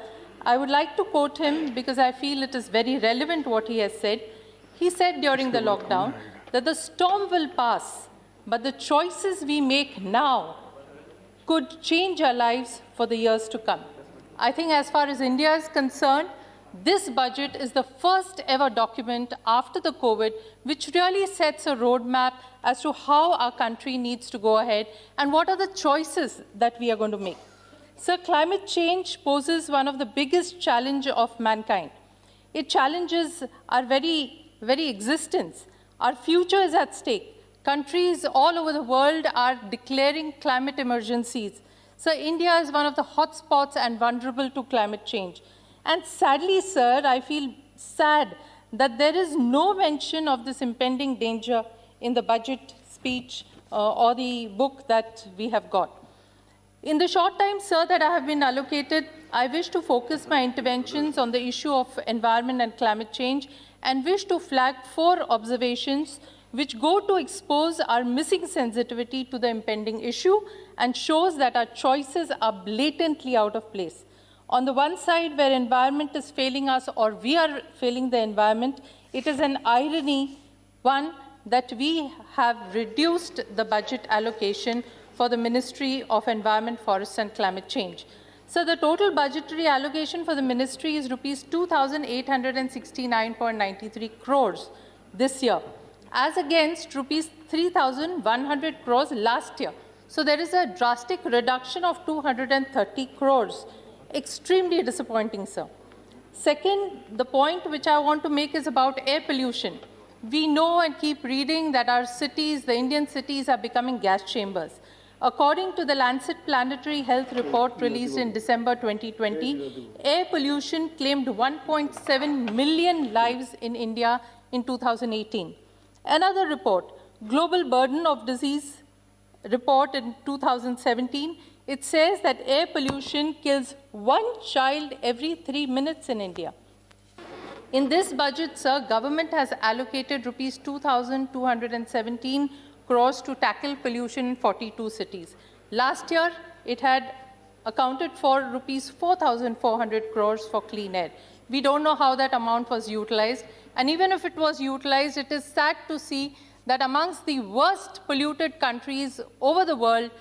S13: I would like to quote him because I feel it is very relevant what he has said. He said during the lockdown that the storm will pass, but the choices we make now could change our lives for the years to come. I think as far as India is concerned, this budget is the first ever document after the COVID which really sets a roadmap as to how our country needs to go ahead and what are the choices that we are going to make. Sir, climate change poses one of the biggest challenges of mankind. It challenges our very, very existence. Our future is at stake. Countries all over the world are declaring climate emergencies. So India is one of the hotspots and vulnerable to climate change. And sadly, sir, I feel sad that there is no mention of this impending danger in the budget speech or the book that we have got. In the short time, sir, that I have been allocated, I wish to focus my interventions on the issue of environment and climate change and wish to flag 4 observations which go to expose our missing sensitivity to the impending issue and shows that our choices are blatantly out of place. On the one side, where environment is failing us or we are failing the environment, it is an irony, one, that we have reduced the budget allocation for the Ministry of Environment, Forests and Climate Change. So the total budgetary allocation for the ministry is rupees 2,869.93 crores, this year, as against rupees 3,100 crores last year. So there is a drastic reduction of 230 crores. Extremely disappointing, sir. Second, the point which I want to make is about air pollution. We know and keep reading that our cities, the Indian cities, are becoming gas chambers. According to the Lancet Planetary Health Report released in December 2020, air pollution claimed 1.7 million lives in India in 2018. Another report, Global Burden of Disease report in 2017, it says that air pollution kills one child every 3 minutes in India. In this budget, sir, government has allocated rupees 2,217 crores to tackle pollution in 42 cities. Last year, it had accounted for rupees 4,400 crores for clean air. We don't know how that amount was utilized. And even if it was utilized, it is sad to see that amongst the worst polluted countries over the world,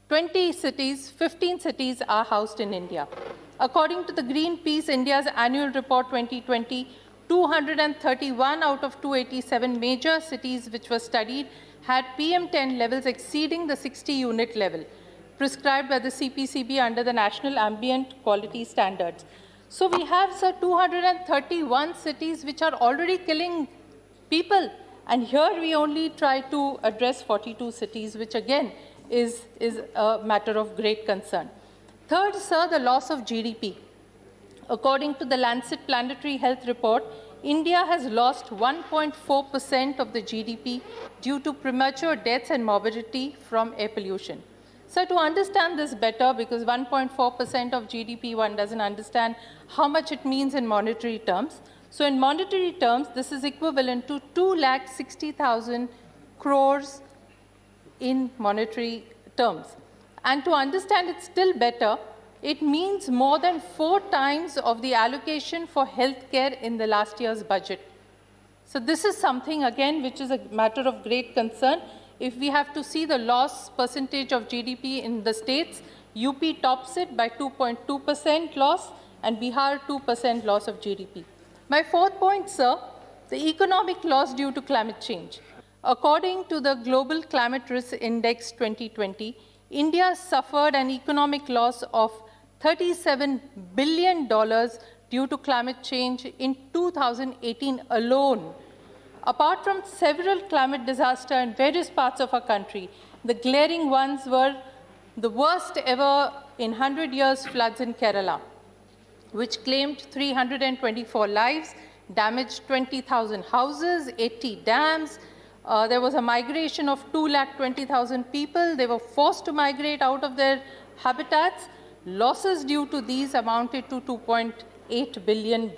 S13: 20 cities, 15 cities are housed in India. According to the Greenpeace India's annual report 2020, 231 out of 287 major cities which were studied had PM10 levels exceeding the 60 unit level prescribed by the CPCB under the National Ambient Quality Standards. So we have, sir, 231 cities which are already killing people. And here we only try to address 42 cities, which again is a matter of great concern. Third, sir, the loss of GDP. According to the Lancet Planetary Health Report, India has lost 1.4% of the GDP due to premature deaths and morbidity from air pollution. So to understand this better, because 1.4% of GDP, one doesn't understand how much it means in monetary terms. So in monetary terms, this is equivalent to 2,60,000 crores in monetary terms. And to understand it still better, it means more than 4 times of the allocation for healthcare in the last year's budget. So this is something, again, which is a matter of great concern. If we have to see the loss percentage of GDP in the states, UP tops it by 2.2% loss and Bihar 2% loss of GDP. My fourth point, sir, the economic loss due to climate change. According to the Global Climate Risk Index 2020, India suffered an economic loss of $37 billion due to climate change in 2018 alone. Apart from several climate disasters in various parts of our country, the glaring ones were the worst ever in 100 years floods in Kerala, which claimed 324 lives, damaged 20,000 houses, 80 dams. There was a migration of 220,000 people. They were forced to migrate out of their habitats. Losses due to these amounted to $2.8 billion.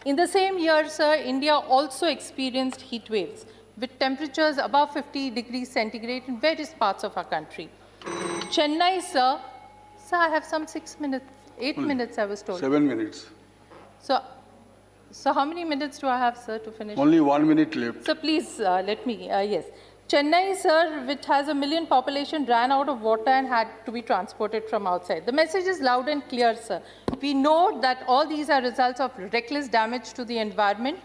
S13: In the same year, sir, India also experienced heat waves with temperatures above 50 degrees centigrade in various parts of our country. Chennai, sir, I have some 6 minutes, 8 minutes I was told.
S1: 7 minutes.
S13: So how many minutes do I have, sir, to finish?
S1: Only 1 minute left.
S13: So please let me, yes. Chennai, sir, which has 1 million population, ran out of water and had to be transported from outside. The message is loud and clear, sir. We know that all these are results of reckless damage to the environment.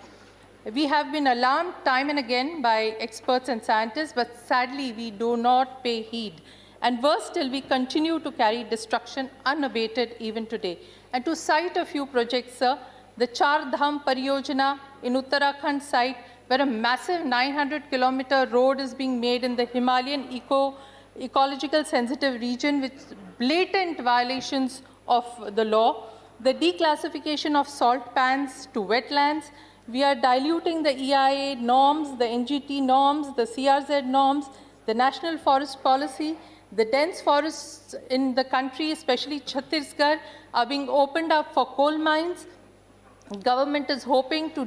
S13: We have been alarmed time and again by experts and scientists, but sadly we do not pay heed. And worse still, we continue to carry destruction unabated even today. And to cite a few projects, sir, the Char Dham Pariyojana in Uttarakhand site, where a massive 900-kilometer road is being made in the Himalayan ecological sensitive region with blatant violations of the law, the declassification of salt pans to wetlands. We are diluting the EIA norms, the NGT norms, the CRZ norms, the National Forest Policy. The dense forests in the country, especially Chhattisgarh, are being opened up for coal mines. Government is hoping to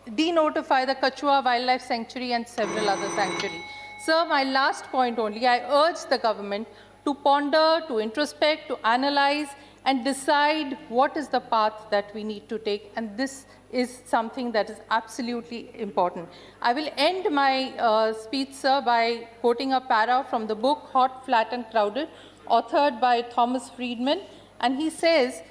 S13: denotify the Kachua Wildlife Sanctuary and several other sanctuaries. Sir, my last point only, I urge the government to ponder, to introspect, to analyze, and decide what is the path that we need to take. And this is something that is absolutely important. I will end my speech, sir, by quoting a para from the book Hot, Flat and Crowded, authored by Thomas Friedman. And he says,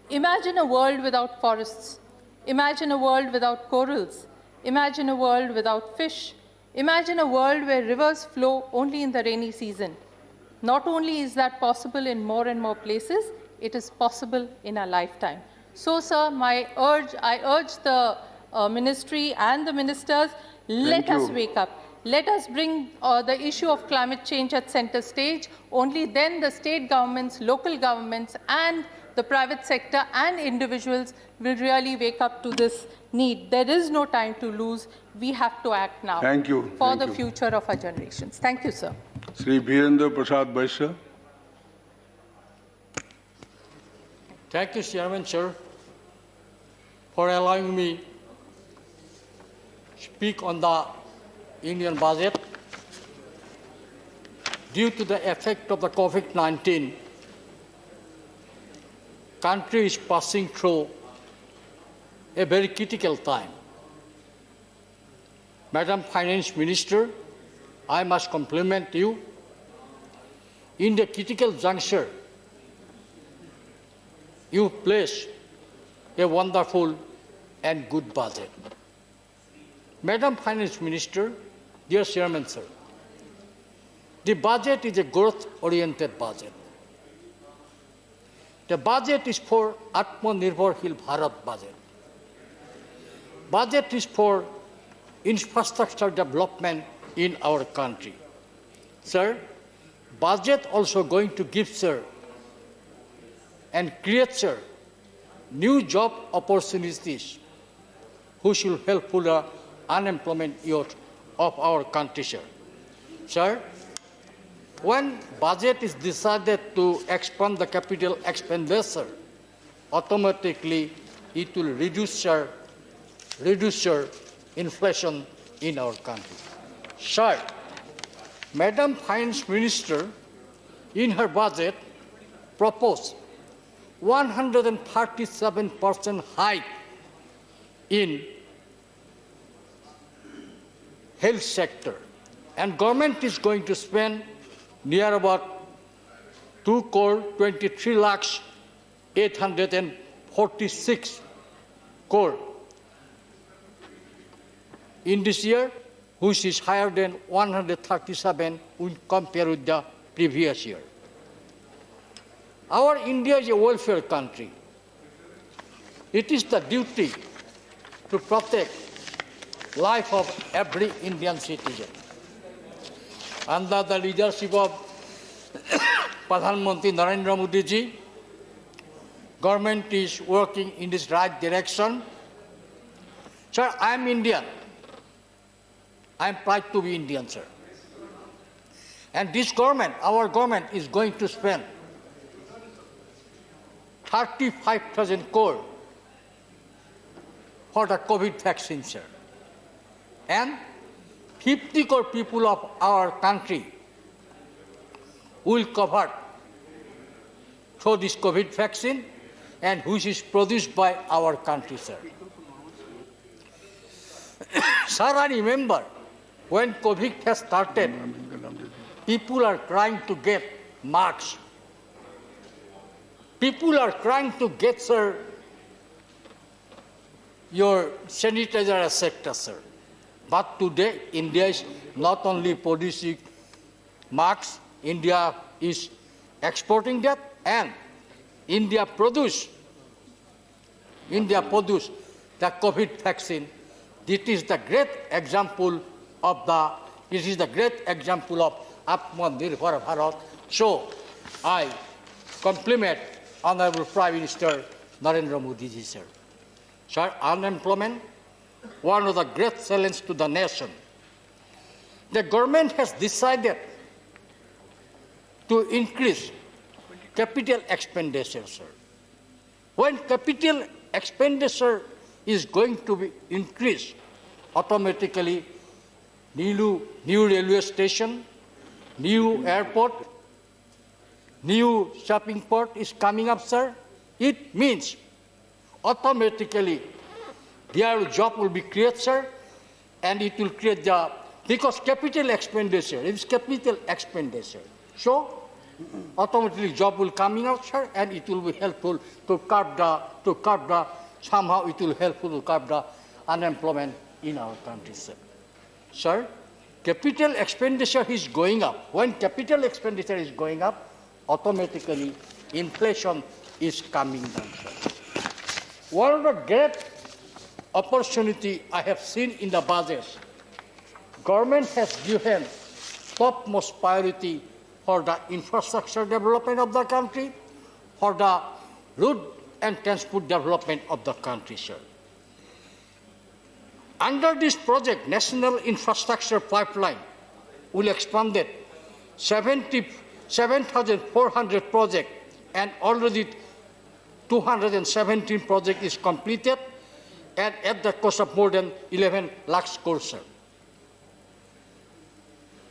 S13: imagine a world without forests. Imagine a world without corals. Imagine a world without fish. Imagine a world where rivers flow only in the rainy season. Not only is that possible in more and more places, it is possible in a lifetime. So, sir, I urge the ministry and the ministers, let us wake up. Let us bring the issue of climate change at center stage. Only then the state governments, local governments, and the private sector and individuals will really wake up to this need. There is no time to lose. We have to act now.
S1: Thank you.
S13: For the future of our generations. Thank you, sir.
S1: Sri Birendra Prasad Baisya.
S7: Thank you, Chairman, sir, for allowing me to speak on the Indian budget. Due to the effect of the COVID-19, country is passing through a very critical time. Madam Finance Minister, I must compliment you. In the critical juncture, you placed a wonderful and good budget. Madam Finance Minister, dear Chairman, sir, the budget is a growth-oriented budget. The budget is for Atmanirbharshil Bharat budget. Budget is for infrastructure development in our country. Sir, budget also going to give, sir, and create, sir, new job opportunities which will help the unemployment youth of our country, sir. Sir, when budget is decided to expand the capital expenditure, automatically it will reduce inflation in our country. Sir, Madam Finance Minister, in her budget, proposed 137% hike in health sector, and government is going to spend near about 2,23,846 crore in this year, which is higher than 137 when compared with the previous year. Our India is a welfare country. It is the duty to protect life of every Indian citizen. Under the leadership of Pradhan Mantri Narendra Modi ji, government is working in this right direction. Sir, I am Indian. I am proud to be Indian, sir. And this government, our government, is going to spend 35,000 crore for the COVID vaccine, sir. And 50 crore people of our country will cover through this COVID vaccine, and which is produced by our country, sir. Sir, I remember when COVID has started, people are trying to get masks. People are trying to get, sir, your sanitizer, etc., sir. But today, India is not only producing masks, India is exporting that, and India produced the COVID vaccine. It is the great example of Atmanirbhar Bharat. So I compliment Honorable Prime Minister Narendra Modi ji, sir. Sir, unemployment, one of the great challenges to the nation. The government has decided to increase capital expenditure, sir. When capital expenditure is going to be increased, automatically new railway station, new airport, new shopping port is coming up, sir. It means automatically their job will be created, sir, and it will create job because capital expenditure is capital expenditure. So automatically job will coming out, sir, and it will be helpful to curb the somehow it will helpful to curb the unemployment in our country, sir. Sir, capital expenditure is going up. When capital expenditure is going up, automatically inflation is coming down, sir. One of the great opportunity I have seen in the budget, government has given topmost priority for the infrastructure development of the country, for the road and transport development of the country, sir. Under this project, National Infrastructure Pipeline will expand 7,400 projects, and already 217 projects is completed, and at the cost of more than 11 lakhs crore, sir.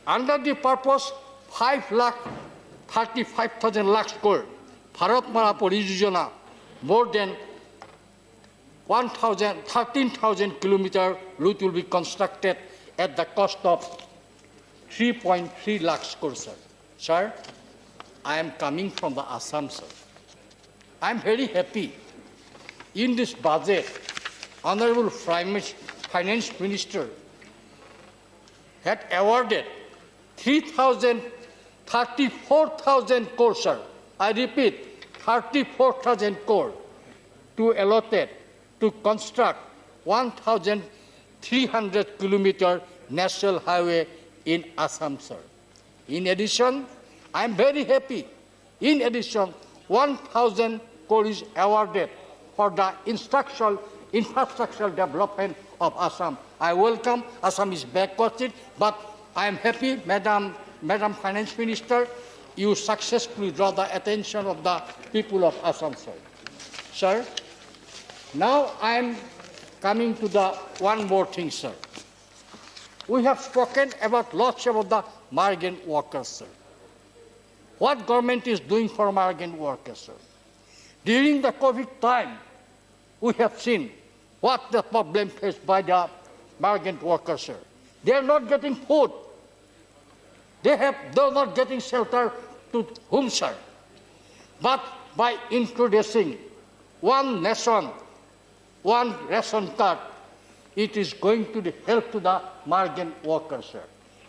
S7: Under the purpose, 5,35,000 lakhs crore, Bharatmala Parijojana, more than 13,000 kilometer route will be constructed at the cost of 3.3 lakhs crore, sir. Sir, I am coming from the Assam, sir. I am very happy. In this budget, Honorable Finance Minister had awarded 34,000 crore, sir. I repeat, 34,000 crore to allotted to construct 1,300 kilometer national highway in Assam, sir. In addition, I am very happy. In addition, 1,000 crore is awarded for the infrastructure development of Assam. I welcome Assam is backward, but I am happy, Madam Finance Minister, you successfully draw the attention of the people of Assam, sir. Sir, now I am coming to the one more thing, sir. We have spoken about lots about the migrant workers, sir. What government is doing for migrant workers, sir? During the COVID time, we have seen what the problem faced by the migrant workers, sir. They are not getting food. They are not getting shelter to whom, sir? But by introducing one nation, one ration card, it is going to help to the migrant workers, sir.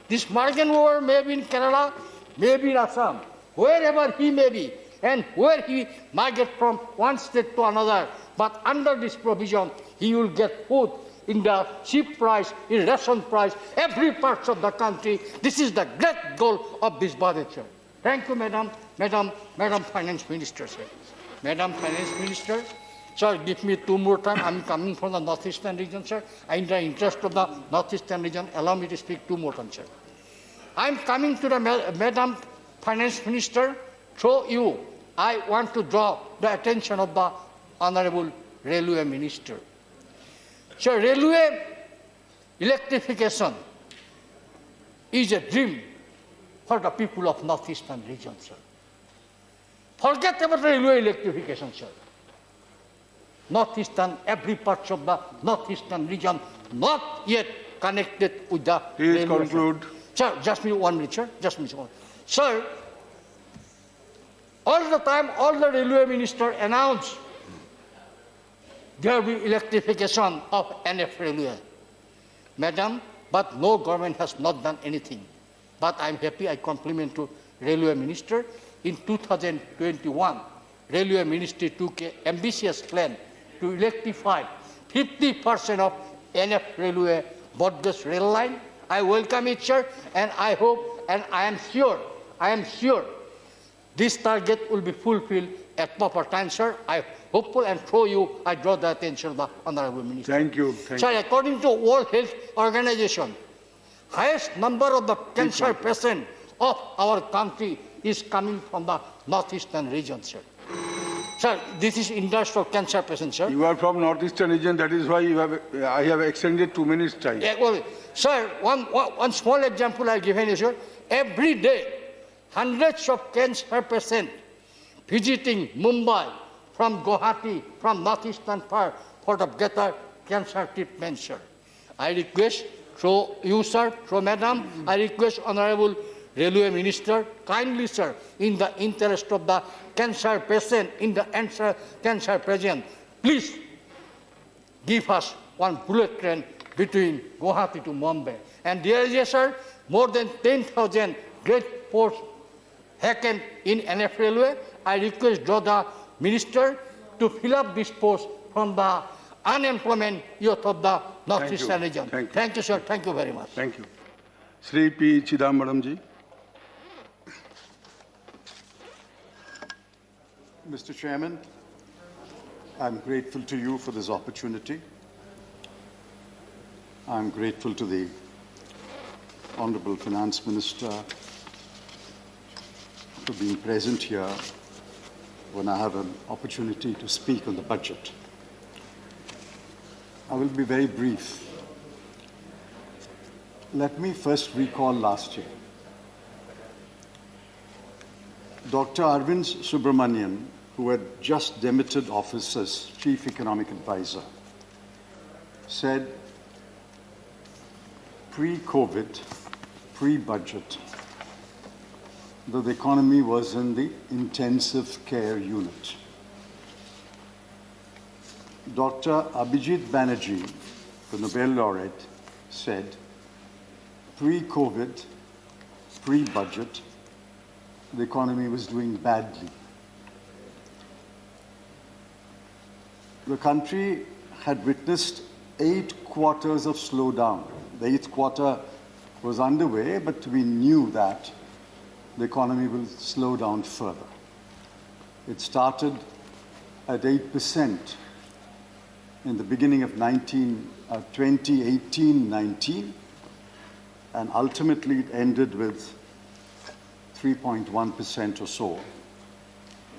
S7: This migrant worker may be in Kerala, may be in Assam, wherever he may be, and where he migrate from one state to another, but under this provision, he will get food in the cheap price, in ration price, every part of the country. This is the great goal of this budget, sir. Thank you, Madam Finance Minister, sir. Madam Finance Minister, sir, give me 2 more time. I'm coming from the Northeastern region, sir. In the interest of the Northeastern region, allow me to speak 2 more times, sir. I'm coming to the Madam Finance Minister. Through you, I want to draw the attention of the Honorable Railway Minister. Sir, railway electrification is a dream for the people of Northeastern region, sir. Forget about railway electrification, sir. Northeastern, every part of the Northeastern region not yet connected with the
S1: Please
S7: railway,
S1: conclude.
S7: Sir, just me 1 minute, sir. Just me 1 minute. Sir, all the time, all the railway minister announced there will be electrification of NF railway. Madam, but no government has not done anything. But I'm happy, I compliment to railway minister. In 2021, railway ministry took an ambitious plan to electrify 50% of NF railway broad-gauge rail line. I welcome it, sir, and I hope, and I am sure this target will be fulfilled at proper time, sir. I hope and through you, I draw the attention of the Honorable Minister.
S1: Thank you.
S7: Sir, according to World Health Organization, highest number of the cancer patients of our country is coming from the Northeastern region, sir. Sir, this is index of cancer patients, sir.
S1: You are from Northeastern region, that is why I have extended 2 minutes time.
S7: Yeah, well, sir, one small example I've given you, sir. Every day, hundreds of cancer patients visiting Mumbai from Guwahati, from Northeastern part for the better cancer treatment, sir. I request through you, sir, through Madam, I request Honorable Railway Minister, kindly, sir, in the interest of the cancer patient, in the cancer patient, please give us one bullet train between Guwahati to Mumbai. And there is, sir, more than 10,000 great posts vacant in NF Railway. I request the Minister to fill up this post from the unemployment youth of the Northeastern region. Thank you, sir. Thank you very much.
S3: Thank you. Sri P. Chidambaram ji.
S19: Mr. Chairman, I'm grateful to you for this opportunity. I'm grateful to the Honorable Finance Minister for being present here when I have an opportunity to speak on the budget. I will be very brief. Let me first recall last year. Dr. Arvind Subramanian, who had just demitted office as Chief Economic Advisor, said pre-COVID, pre-budget, that the economy was in the intensive care unit. Dr. Abhijit Banerjee, the Nobel laureate, said pre-COVID, pre-budget, the economy was doing badly. The country had witnessed 8 quarters of slowdown. The 8th quarter was underway, but we knew that the economy will slow down further. It started at 8% in the beginning of 2018-19, and ultimately it ended with 3.1% or so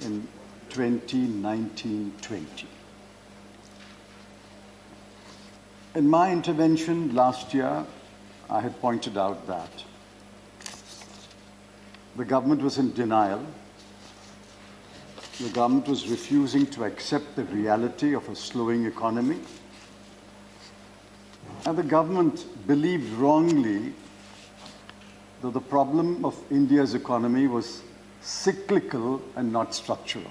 S19: in 2019-20. In my intervention last year, I had pointed out that the government was in denial. The government was refusing to accept the reality of a slowing economy. And the government believed wrongly that the problem of India's economy was cyclical and not structural.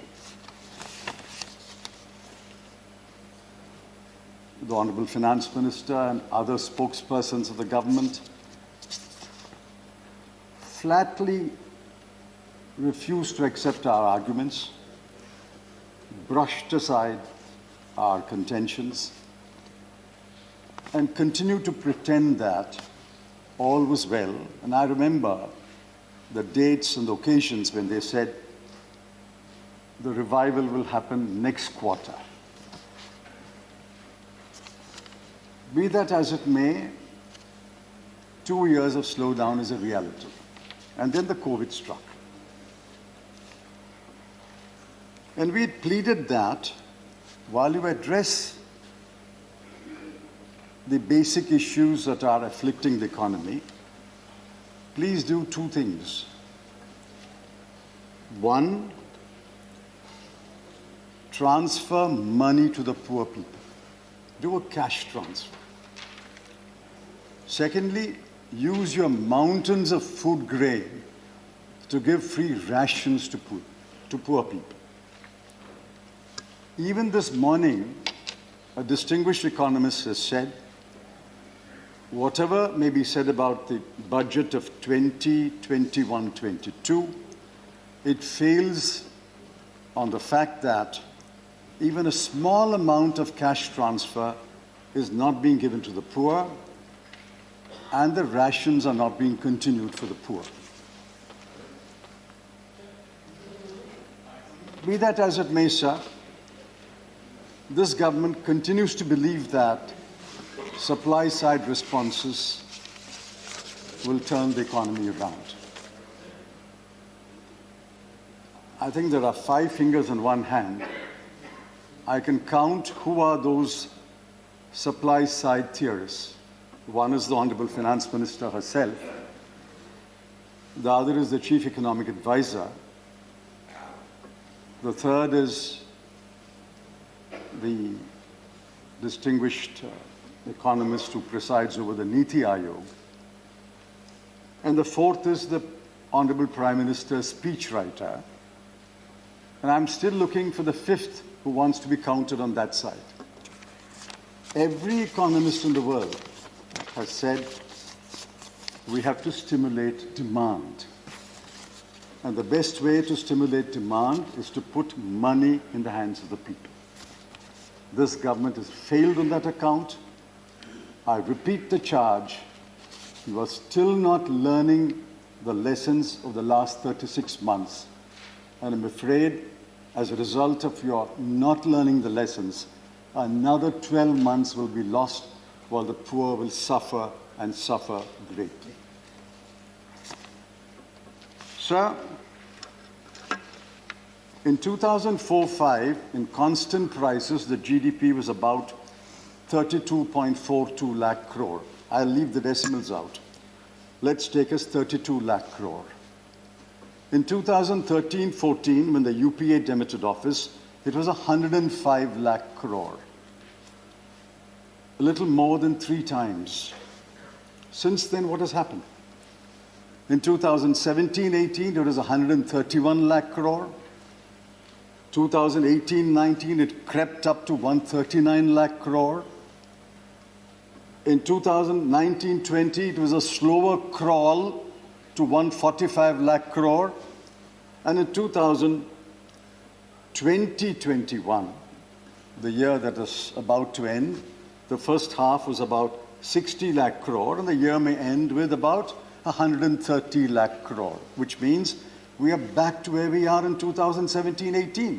S19: The Honorable Finance Minister and other spokespersons of the government flatly refused to accept our arguments, brushed aside our contentions, and continued to pretend that all was well. And I remember the dates and the occasions when they said the revival will happen next quarter. Be that as it may, 2 years of slowdown is a reality. And then the COVID struck. And we pleaded that while you address the basic issues that are afflicting the economy, please do 2 things. One, transfer money to the poor people. Do a cash transfer. Secondly, use your mountains of food grain to give free rations to poor people. Even this morning, a distinguished economist has said, whatever may be said about the budget of 2021-22, it fails on the fact that even a small amount of cash transfer is not being given to the poor, and the rations are not being continued for the poor. Be that as it may, sir, this government continues to believe that supply-side responses will turn the economy around. I think there are 5 fingers on one hand. I can count who are those supply-side theorists. One is the Honorable Finance Minister herself. The other is the Chief Economic Advisor. The third is the distinguished economist who presides over the Niti Aayog. And the fourth is the Honorable Prime Minister's speechwriter. And I'm still looking for the fifth who wants to be counted on that side. Every economist in the world has said we have to stimulate demand. And the best way to stimulate demand is to put money in the hands of the people. This government has failed on that account. I repeat the charge. You are still not learning the lessons of the last 36 months. And I'm afraid, as a result of your not learning the lessons, another 12 months will be lost while the poor will suffer and suffer greatly. Sir, in 2004-05, in constant prices, the GDP was about 32.42 lakh crore. I'll leave the decimals out. Let's take us 32 lakh crore. In 2013-14, when the UPA demitted office, it was 105 lakh crore. A little more than 3 times. Since then, what has happened? In 2017-18, it was 131 lakh crore. 2018-19, it crept up to 139 lakh crore. In 2019-20, it was a slower crawl to 145 lakh crore. And in 2020-21, the year that is about to end, the first half was about 60 lakh crore, and the year may end with about 130 lakh crore, which means we are back to where we are in 2017-18.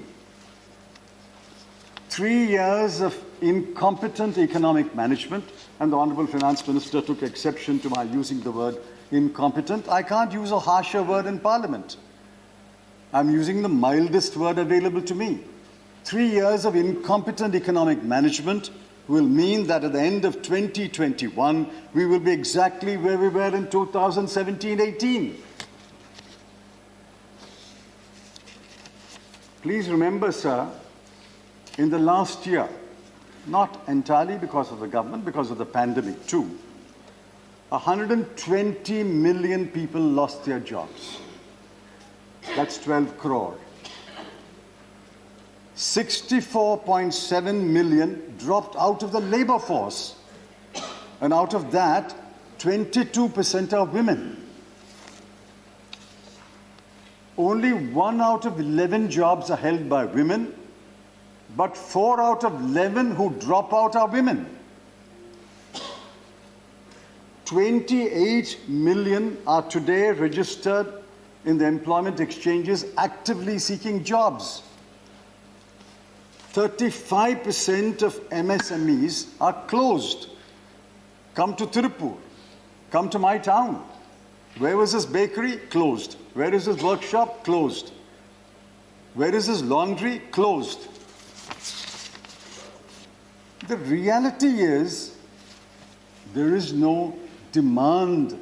S19: 3 years of incompetent economic management, and the Honorable Finance Minister took exception to my using the word incompetent. I can't use a harsher word in Parliament. I'm using the mildest word available to me. 3 years of incompetent economic management will mean that at the end of 2021, we will be exactly where we were in 2017-18. Please remember, sir, in the last year, not entirely because of the government, because of the pandemic too, 120 million people lost their jobs. That's 12 crore. 64.7 million dropped out of the labor force. And out of that, 22% are women. Only 1 out of 11 jobs are held by women, but 4 out of 11 who drop out are women. 28 million are today registered in the employment exchanges actively seeking jobs. 35% of MSMEs are closed. Come to Tirupur. Come to my town. Where was this bakery? Closed. Where is this workshop? Closed. Where is this laundry? Closed. The reality is there is no demand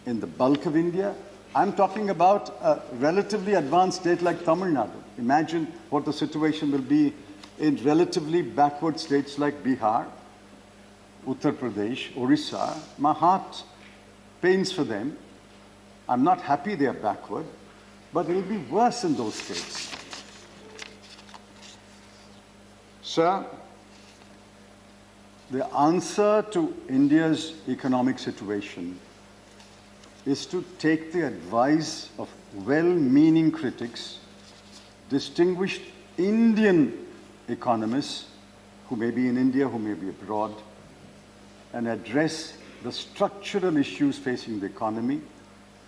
S19: in the bulk of India. I'm talking about a relatively advanced state like Tamil Nadu. Imagine what the situation will be in relatively backward states like Bihar, Uttar Pradesh, Orissa. My heart pains for them. I'm not happy they're backward, but it will be worse in those states. Sir, the answer to India's economic situation is to take the advice of well-meaning critics, distinguished Indian economists who may be in India, who may be abroad, and address the structural issues facing the economy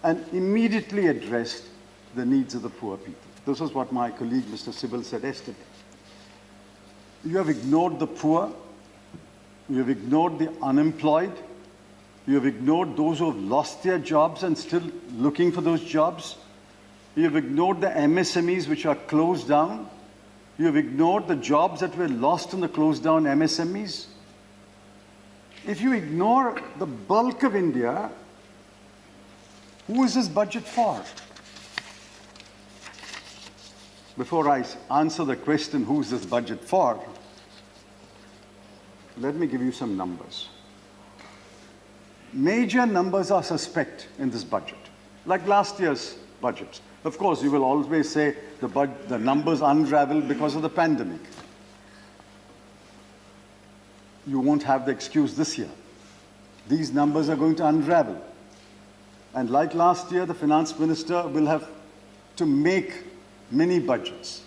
S19: and immediately address the needs of the poor people. This is what my colleague Mr. Sibal said yesterday. You have ignored the poor, you have ignored the unemployed, you have ignored those who have lost their jobs and still looking for those jobs. You have ignored the MSMEs which are closed down. You have ignored the jobs that were lost in the closed down MSMEs. If you ignore the bulk of India, who is this budget for? Before I answer the question, who is this budget for, let me give you some numbers. Major numbers are suspect in this budget, like last year's budget. Of course, you will always say the numbers unravel because of the pandemic. You won't have the excuse this year. these numbers are going to unravel. And like last year, the finance minister will have to make mini budgets.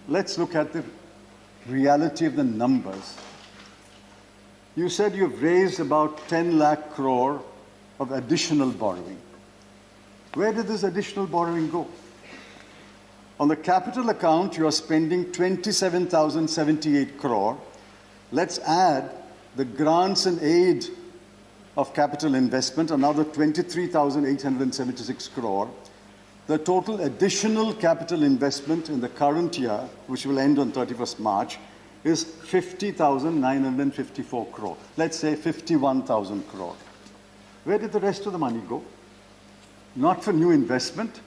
S19: Let's look at the reality of the numbers. You said you've raised about 10 lakh crore of additional borrowing. Where did this additional borrowing go? On the capital account, you are spending 27,078 crore. Let's add the grants and aid of capital investment, another 23,876 crore. The total additional capital investment in the current year, which will end on 31st March, is 50,954 crore. Let's say 51,000 crore. Where did the rest of the money go? Not for new investment,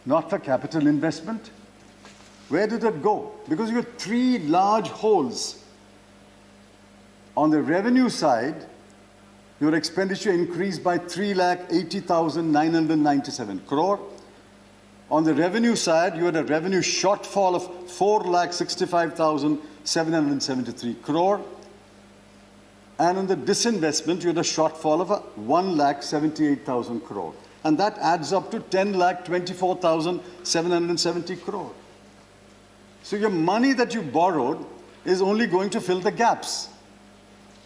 S19: not for capital investment. Where did it go? Because you had three large holes. On the revenue side, your expenditure increased by 3,80,997 crore. On the revenue side, you had a revenue shortfall of 4,65,773 crore. And on the disinvestment, you had a shortfall of 1,78,000 crore. And that adds up to 10,24,770 crore. So your money that you borrowed is only going to fill the gaps,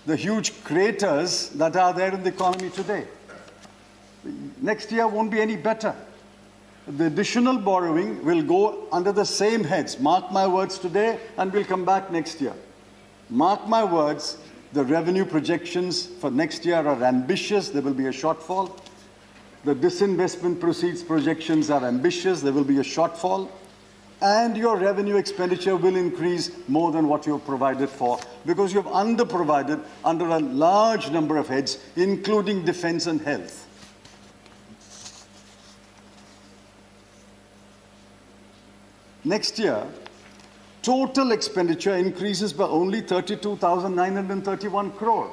S19: the huge craters that are there in the economy today. Next year won't be any better. The additional borrowing will go under the same heads. Mark my words today, and we'll come back next year. Mark my words, the revenue projections for next year are ambitious. There will be a shortfall. The disinvestment proceeds projections are ambitious. There will be a shortfall. And your revenue expenditure will increase more than what you have provided for, because you have underprovided under a large number of heads, including defense and health. Next year, total expenditure increases by only 32,931 crore.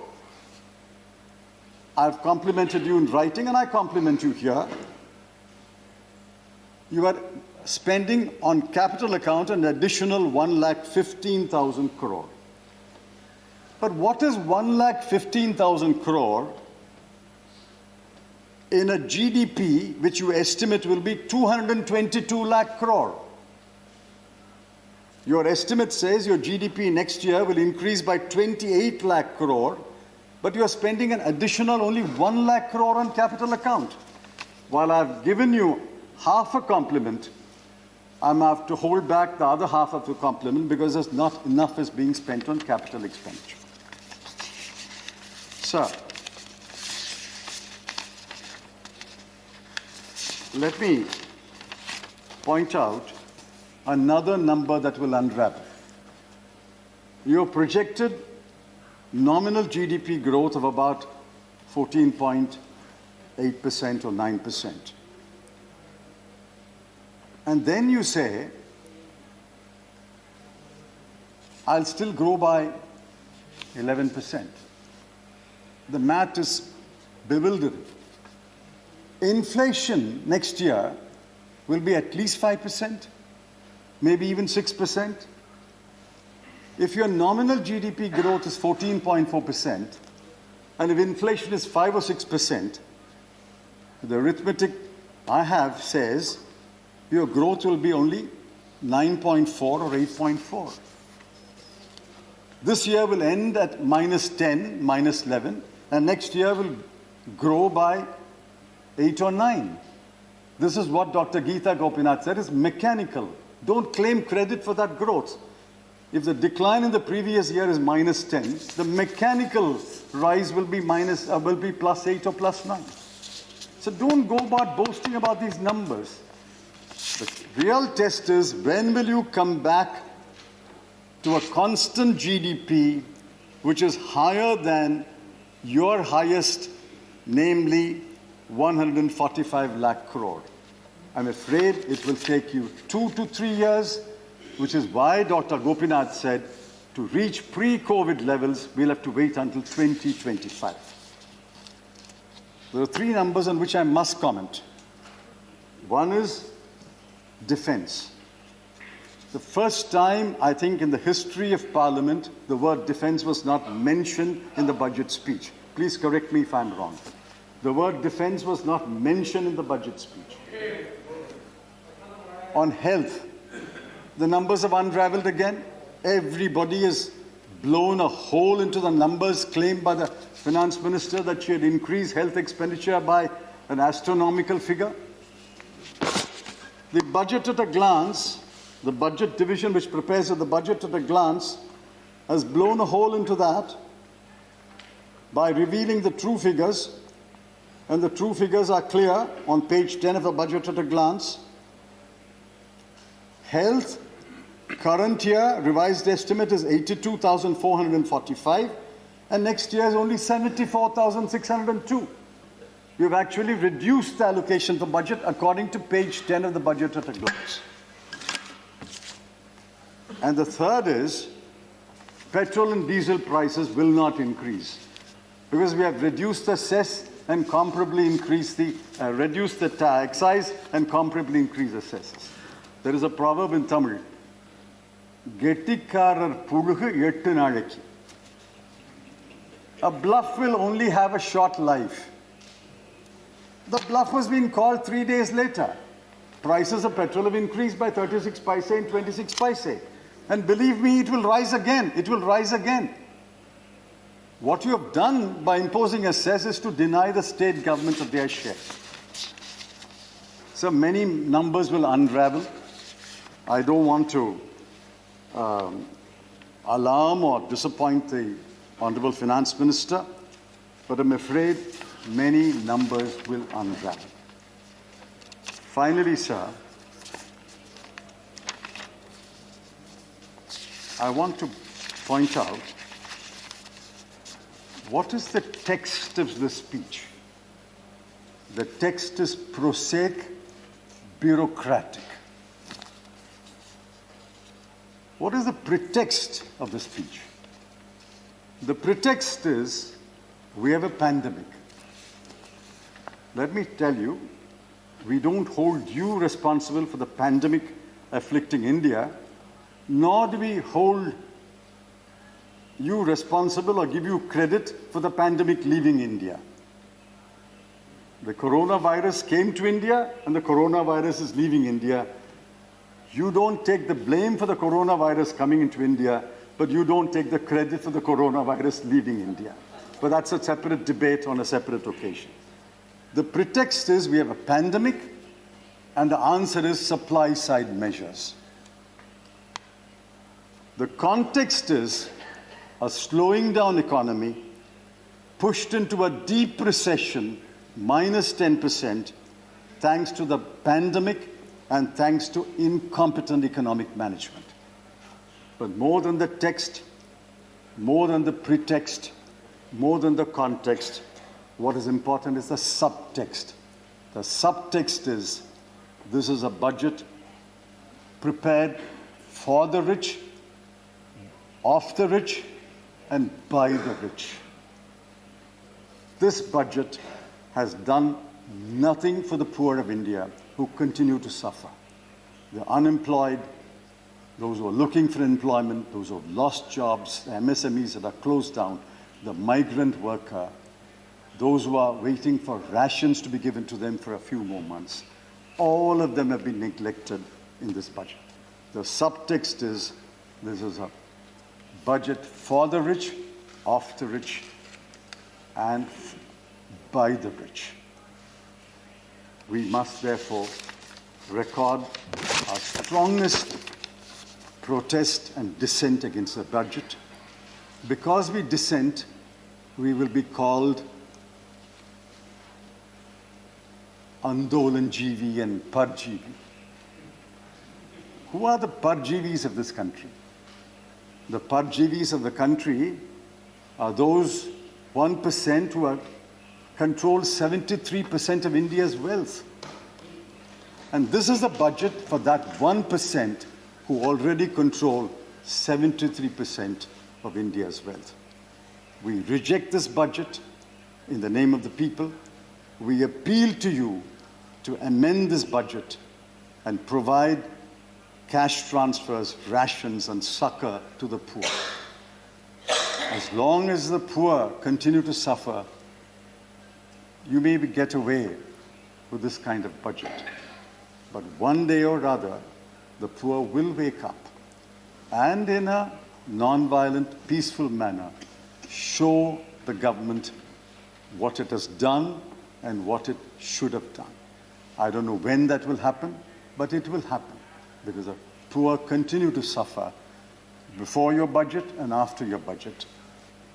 S19: I've complimented you in writing, and I compliment you here. You are spending on capital account an additional 1,15,000 crore. But what is 1,15,000 crore in a GDP which you estimate will be 222 lakh crore? Your estimate says your GDP next year will increase by 28 lakh crore, but you are spending an additional only 1 lakh crore on capital account. While I've given you half a compliment, I'm going to have to hold back the other half of the compliment because there's not enough is being spent on capital expenditure. Sir, let me point out another number that will unravel. Your projected nominal GDP growth of about 14.8% or 9%. And then you say, I'll still grow by 11%. The math is bewildering. Inflation next year will be at least 5%, maybe even 6%. If your nominal GDP growth is 14.4%, and if inflation is 5 or 6%, the arithmetic I have says your growth will be only 9.4 or 8.4. This year will end at -10, -11, and next year will grow by 8 or 9. This is what Dr. Geeta Gopinath said is mechanical. Don't claim credit for that growth. If the decline in the previous year is -10, the mechanical rise will be +8 or +9. So don't go about boasting about these numbers. The real test is, when will you come back to a constant GDP which is higher than your highest, namely 145 lakh crore? I'm afraid it will take you 2 to 3 years, which is why Dr. Gopinath said to reach pre-COVID levels, we'll have to wait until 2025. There are 3 numbers on which I must comment. One is defense. the first time, I think, in the history of Parliament, the word defense was not mentioned in the budget speech. Please correct me if I'm wrong. The word defense was not mentioned in the budget speech. On health, the numbers have unraveled again. Everybody has blown a hole into the numbers claimed by the finance minister that she had increased health expenditure by an astronomical figure. The budget at a glance, the budget division which prepares the budget at a glance, has blown a hole into that by revealing the true figures, and the true figures are clear on page 10 of the budget at a glance. Health, current year revised estimate is 82,445, and next year is only 74,602. We've actually reduced the allocation for budget according to page 10 of the budget at a glance. And the third is, petrol and diesel prices will not increase because we have reduced the cess and comparably increased the, reduced the excise and comparably increased the cesses. There is a proverb in Tamil, Gettikarar Pudugu Ettu Nalekku. A bluff will only have a short life. The bluff was being called 3 days later. Prices of petrol have increased by 36 paise and 26 paise. And believe me, it will rise again. It will rise again. What you have done by imposing a cess is to deny the state governments of their share. So many numbers will unravel. I don't want to alarm or disappoint the Honorable Finance Minister, but I'm afraid many numbers will unravel. Finally, sir, I want to point out what is the text of the speech. The text is prosaic, bureaucratic. What is the pretext of the speech? The pretext is we have a pandemic. Let me tell you, we don't hold you responsible for the pandemic afflicting India, nor do we hold you responsible or give you credit for the pandemic leaving India. The coronavirus came to India and the coronavirus is leaving India. You don't take the blame for the coronavirus coming into India, but you don't take the credit for the coronavirus leaving India. But that's a separate debate on a separate occasion. The pretext is we have a pandemic, and the answer is supply-side measures. The context is a slowing down economy pushed into a deep recession, minus 10%, thanks to the pandemic and thanks to incompetent economic management. But more than the text, more than the pretext, more than the context, what is important is the subtext. The subtext is this is a budget prepared for the rich, of the rich, and by the rich. This budget has done nothing for the poor of India who continue to suffer. The unemployed, those who are looking for employment, those who have lost jobs, the MSMEs that are closed down, the migrant worker, those who are waiting for rations to be given to them for a few more months. All of them have been neglected in this budget. The subtext is this is a budget for the rich, of the rich, and by the rich. We must therefore record our strongest protest and dissent against the budget. Because we dissent, we will be called Andolanjeevi and Parjeevi. Who are the Parjeevis of this country? The Parjeevis of the country are those 1% who control 73% of India's wealth. And this is a budget for that 1% who already control 73% of India's wealth. We reject this budget in the name of the people. We appeal to you to amend this budget and provide cash transfers, rations, and succor to the poor. As long as the poor continue to suffer, you may get away with this kind of budget. But one day or other, the poor will wake up and in a non-violent, peaceful manner show the government what it has done and what it should have done. I don't know when that will happen, but it will happen because the poor continue to suffer before your budget and after your budget.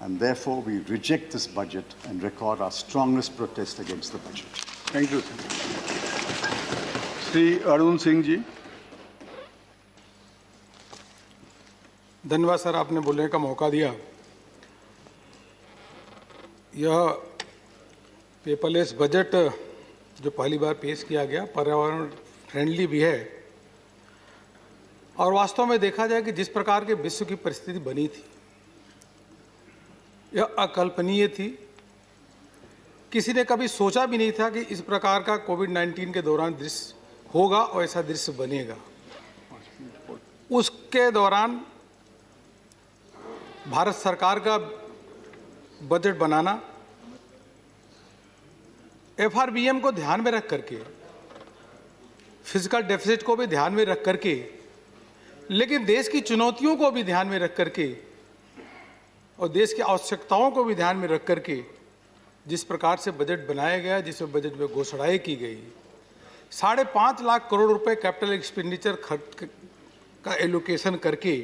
S19: And therefore, we reject this budget and record our strongest protest against the budget.
S3: Thank you, sir. Shri Arun Singh ji.
S5: धन्यवाद sir, आपने बोलने का मौका दिया। यह paperless budget जो पहली बार पेश किया गया पर्यावरण फ्रेंडली भी है और वास्तव में देखा जाए कि जिस प्रकार के विश्व की परिस्थिति बनी थी यह अकल्पनीय थी। किसी ने कभी सोचा भी नहीं था कि इस प्रकार का कोविड-19 के दौरान दृश्य होगा और ऐसा दृश्य बनेगा। उसके दौरान भारत सरकार का बजट बनाना एफआरबीएम को ध्यान में रख करके, फिजिकल डेफिसिट को भी ध्यान में रख करके, लेकिन देश की चुनौतियों को भी ध्यान में रख करके और देश की आवश्यकताओं को भी ध्यान में रख करके जिस प्रकार से बजट बनाया गया, जिसमें बजट में घोषणाएं की गई, 5.5 लाख करोड़ रुपए कैपिटल एक्सपेंडिचर खर्च का एलोकेशन करके,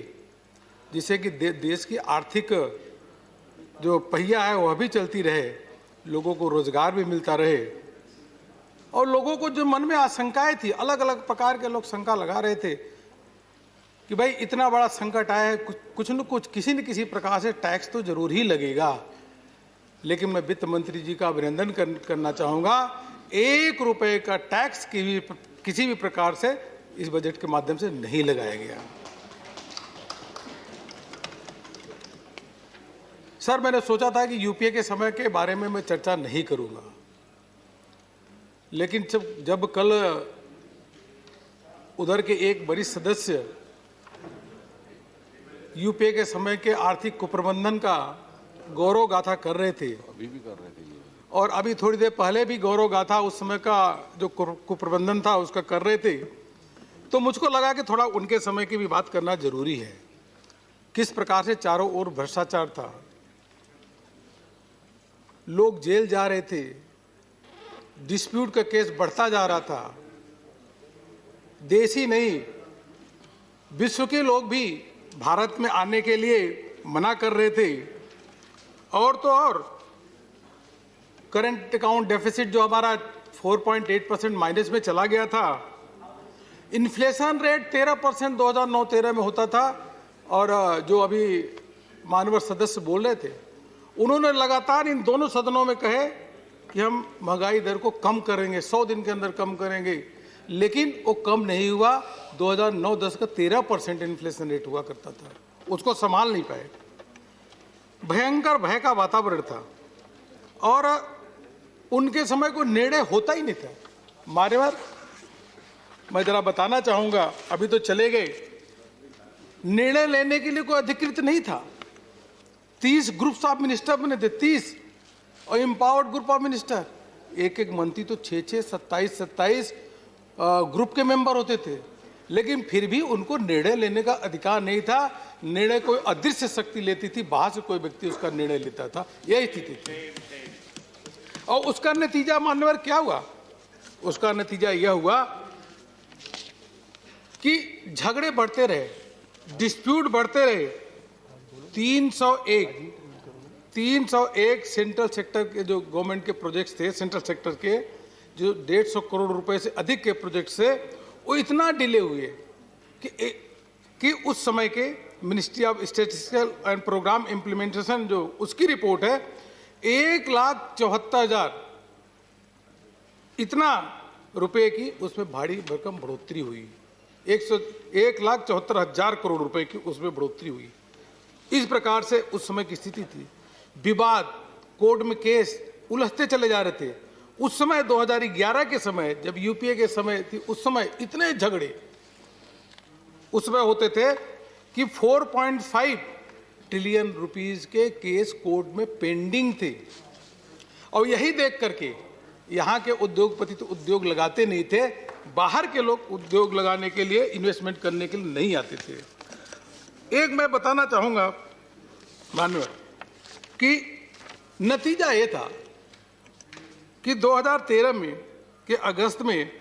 S5: जिससे कि देश की आर्थिक जो पहिया है वह भी चलती रहे, लोगों को रोजगार भी मिलता रहे और लोगों को जो मन में आशंकाएं थी, अलग अलग प्रकार के लोग शंका लगा रहे थे कि भाई इतना बड़ा संकट आया है, कुछ न कुछ किसी न किसी प्रकार से टैक्स तो जरूर ही लगेगा। लेकिन मैं वित्त मंत्री जी का अभिनंदन करना चाहूँगा, 1 रुपए का टैक्स किसी भी प्रकार से इस बजट के माध्यम से नहीं लगाया गया। सर, मैंने सोचा था कि यूपीए के समय के बारे में मैं चर्चा नहीं करूँगा, लेकिन जब कल उधर के एक वरिष्ठ सदस्य यूपीए के समय के आर्थिक कुप्रबंधन का गौरव गाथा कर रहे थे, अभी भी कर रहे थे और अभी थोड़ी देर पहले भी गौरव गाथा उस समय का जो कुप्रबंधन था उसका कर रहे थे, तो मुझको लगा कि थोड़ा उनके समय की भी बात करना जरूरी है। किस प्रकार से चारों ओर भ्रष्टाचार था, लोग जेल जा रहे थे, डिस्प्यूट का केस बढ़ता जा रहा था, देश ही नहीं विश्व के लोग भी भारत में आने के लिए मना कर रहे थे और तो और करंट अकाउंट डेफिसिट जो हमारा 4.8% माइनस में चला गया था, इन्फ्लेशन रेट 13% 2009-13 में होता था और जो अभी माननीय सदस्य बोल रहे थे उन्होंने लगातार इन दोनों सदनों में कहे कि हम महंगाई दर को कम करेंगे, 100 दिन के अंदर कम करेंगे, लेकिन वो कम नहीं हुआ। 2009-10 का 13% इन्फ्लेशन रेट हुआ करता था, उसको संभाल नहीं पाए। भयंकर भय का वातावरण था और उनके समय कोई निर्णय होता ही नहीं था। मान्यवर, मैं जरा बताना चाहूँगा, अभी तो चले गए, निर्णय लेने के लिए कोई अधिकृत नहीं था। 30 ग्रुप्स ऑफ मिनिस्टर बने थे, 30 और एम्पावर्ड ग्रुप ऑफ मिनिस्टर, एक मंत्री तो 6-6, 27 ग्रुप के मेंबर होते थे, लेकिन फिर भी उनको निर्णय लेने का अधिकार नहीं था। निर्णय कोई अदृश्य शक्ति लेती थी, बाहर से कोई व्यक्ति उसका निर्णय लेता था, यही स्थिति थी। और उसका नतीजा मान्यवर क्या हुआ? उसका नतीजा यह हुआ कि झगड़े बढ़ते रहे, डिस्प्यूट बढ़ते रहे। 301 सेंट्रल सेक्टर के जो गवर्नमेंट के प्रोजेक्ट्स थे, सेंट्रल सेक्टर के जो 150 करोड़ रुपए से अधिक के प्रोजेक्ट से, वो इतना डिले हुए कि उस समय के ministry of statistical and programme implementation जो उसकी रिपोर्ट है, 1,74,000 इतना रुपए की उसमें भारी भरकम बढ़ोतरी हुई। 1,74,000 करोड़ रुपए की उसमें बढ़ोतरी हुई। इस प्रकार से उस समय की स्थिति थी। विवाद, कोर्ट में केस उलझते चले जा रहे थे। उस समय 2011 के समय जब यूपीए के समय थी, उस समय इतने झगड़े उसमें होते थे कि 4.5 ट्रिलियन रुपीस के केस कोर्ट में पेंडिंग थे, और यही देख करके यहाँ के उद्योगपति तो उद्योग लगाते नहीं थे, बाहर के लोग उद्योग लगाने के लिए, इन्वेस्टमेंट करने के लिए नहीं आते थे। एक मैं बताना चाहूँगा माननीय कि नतीजा ये था कि 2013 में के अगस्त में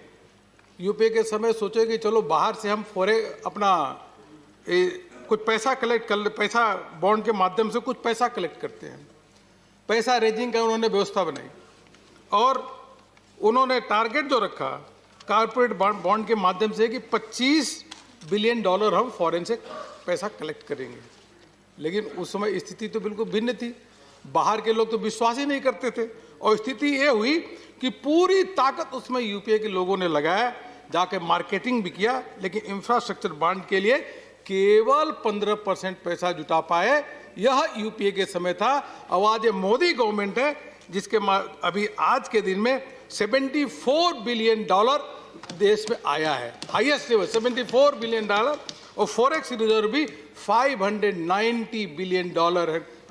S5: यूपीए के समय सोचे कि चलो बाहर से हम अपना कुछ पैसा कलेक्ट कर, पैसा बॉन्ड के माध्यम से कुछ पैसा कलेक्ट करते हैं। पैसा रेजिंग का उन्होंने व्यवस्था बनाई और उन्होंने टारगेट जो रखा कॉर्पोरेट बॉन्ड के माध्यम से कि $25 बिलियन हम फॉरेन से पैसा कलेक्ट करेंगे। लेकिन उस समय स्थिति तो बिल्कुल भिन्न थी, बाहर के लोग तो विश्वास ही नहीं करते थे, और स्थिति ये हुई कि पूरी ताकत उसमें यूपीए के लोगों ने लगाया, जाके मार्केटिंग भी किया, लेकिन इंफ्रास्ट्रक्चर बॉन्ड के लिए केवल 15% पैसा जुटा पाए। यह यूपीए के समय था। अब आज मोदी गवर्नमेंट है जिसके अभी आज के दिन में $74 बिलियन देश में आया है, हाईएस्ट लेवल $74 बिलियन, और फॉरेक्स रिजर्व भी $590 बिलियन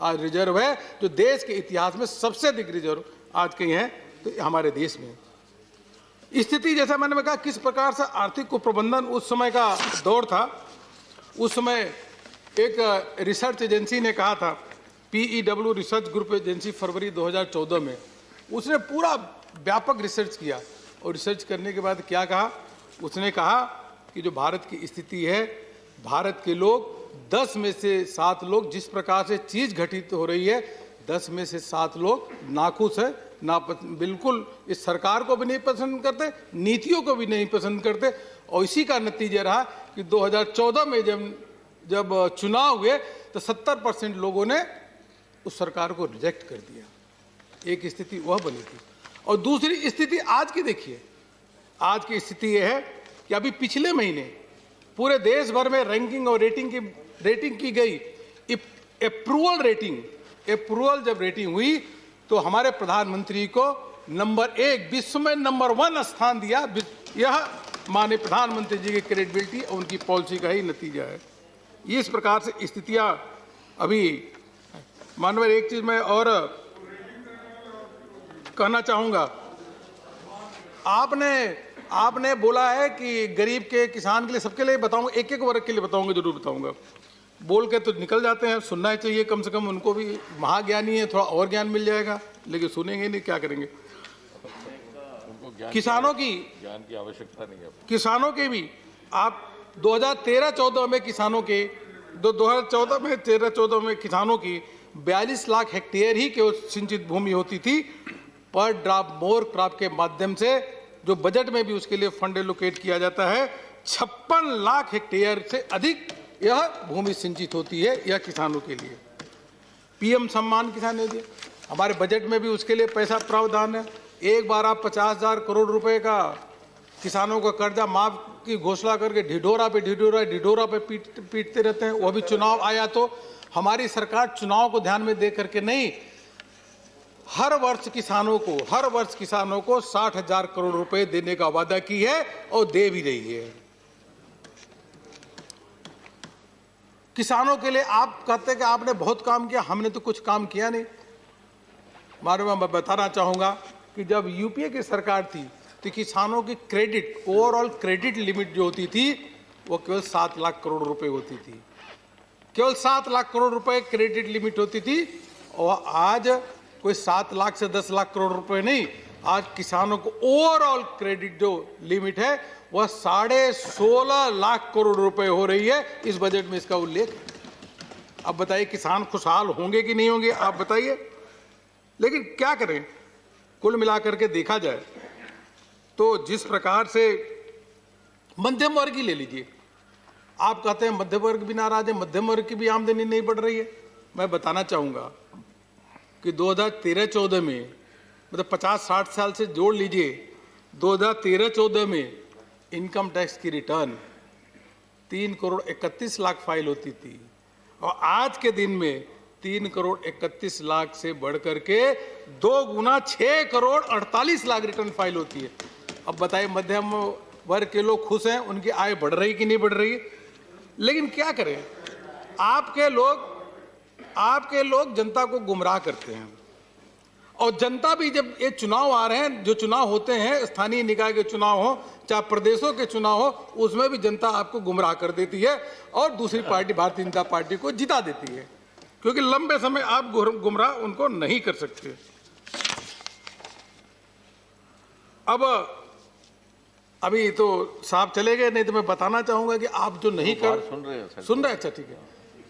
S5: आज रिजर्व है, जो देश के इतिहास में सबसे अधिक रिजर्व आज के हैं तो हमारे देश में। स्थिति जैसा मैंने कहा किस प्रकार से आर्थिक कुप्रबंधन उस समय का दौर था। उस समय एक रिसर्च एजेंसी ने कहा था, PEW रिसर्च ग्रुप एजेंसी, फरवरी 2014 में उसने पूरा व्यापक रिसर्च किया, और रिसर्च करने के बाद क्या कहा, उसने कहा कि जो भारत की स्थिति है, भारत के लोग 10 में से 7 लोग जिस प्रकार से चीज़ घटित हो रही है, 10 में से 7 लोग नाखुश है, बिल्कुल इस सरकार को भी नहीं पसंद करते, नीतियों को भी नहीं पसंद करते। और इसी का नतीजा रहा कि 2014 में जब चुनाव हुए तो 70% लोगों ने उस सरकार को रिजेक्ट कर दिया। एक स्थिति वह बनी थी। और दूसरी स्थिति आज की देखिए, आज की स्थिति यह है कि अभी पिछले महीने पूरे देश भर में रैंकिंग और रेटिंग की गई, अप्रूवल जब रेटिंग हुई तो हमारे प्रधानमंत्री को नंबर 1 विश्व में नंबर 1 स्थान दिया। यह माननीय प्रधानमंत्री जी की क्रेडिबिलिटी और उनकी पॉलिसी का ही नतीजा है। इस प्रकार से स्थितियां अभी माननीय, एक चीज मैं और कहना चाहूंगा, आपने बोला है कि गरीब के, किसान के लिए, सबके लिए बताऊंगा, एक वर्ग के लिए बताऊंगा, जरूर बताऊंगा। बोल के तो निकल जाते हैं, सुनना ही चाहिए, कम से कम उनको भी महाज्ञानी है, थोड़ा और ज्ञान मिल जाएगा, लेकिन सुनेंगे नहीं, क्या करेंगे। किसानों की ज्ञान की आवश्यकता नहीं है। किसानों के भी आप 2013-14 में किसानों के 2014 में किसानों की 42 लाख हेक्टेयर ही केवल सिंचित भूमि होती थी। पर ड्रॉप मोर क्रॉप के माध्यम से जो बजट में भी उसके लिए फंड एलोकेट किया जाता है, 56 लाख हेक्टेयर से अधिक यह भूमि सिंचित होती है, यह किसानों के लिए। PM सम्मान किसान ने दिया, हमारे बजट में भी उसके लिए पैसा प्रावधान है। एक बार आप 50,000 करोड़ रुपए का किसानों का कर्जा माफ की घोषणा करके ढिढोरा पे पीटते रहते हैं। वो भी चुनाव आया तो हमारी सरकार चुनाव को ध्यान में दे करके नहीं, हर वर्ष किसानों को 60,000 करोड़ रुपए देने का वादा की है और दे भी रही है। किसानों के लिए आप कहते हैं कि आपने बहुत काम किया, हमने तो कुछ काम किया नहीं। मैं बताना चाहूंगा कि जब यूपीए की सरकार थी तो किसानों की क्रेडिट, ओवरऑल क्रेडिट लिमिट जो होती थी वो केवल 7 लाख करोड़ रुपए होती थी, केवल 7 लाख करोड़ रुपए क्रेडिट लिमिट होती थी। और आज कोई 7 लाख से 10 लाख करोड़ रुपए नहीं, आज किसानों को ओवरऑल क्रेडिट जो लिमिट है वह 16.5 लाख करोड़ रुपए हो रही है। इस बजट में इसका उल्लेख है। अब बताइए किसान खुशहाल होंगे कि नहीं होंगे, आप बताइए। लेकिन क्या करें, कुल मिलाकर के देखा जाए तो जिस प्रकार से मध्यम वर्ग ही ले लीजिए, आप कहते हैं मध्यम वर्ग भी नाराज है, मध्यम वर्ग की भी आमदनी नहीं बढ़ रही है। मैं बताना चाहूंगा कि 2013-14 में, मतलब 50-60 साल से जोड़ लीजिए, 2013-14 में इनकम टैक्स की रिटर्न 3 करोड़ 31 लाख फाइल होती थी, और आज के दिन में 3 करोड़ 31 लाख से बढ़ करके 2 गुना 6 करोड़ 48 लाख रिटर्न फाइल होती है। अब बताइए मध्यम वर्ग के लोग खुश हैं, उनकी आय बढ़ रही कि नहीं बढ़ रही है? लेकिन क्या करें, आपके लोग जनता को गुमराह करते हैं। और जनता भी जब ये चुनाव आ रहे हैं, जो चुनाव होते हैं, स्थानीय निकाय के चुनाव हो चाहे प्रदेशों के चुनाव हो, उसमें भी जनता आपको गुमराह कर देती है और दूसरी पार्टी भारतीय जनता पार्टी को जिता देती है, क्योंकि लंबे समय आप गुमराह उनको नहीं कर सकते। अब अभी तो साहब चले गए, नहीं तो मैं बताना चाहूंगा कि आप जो नहीं कर सुन रहे हैं, अच्छा ठीक है।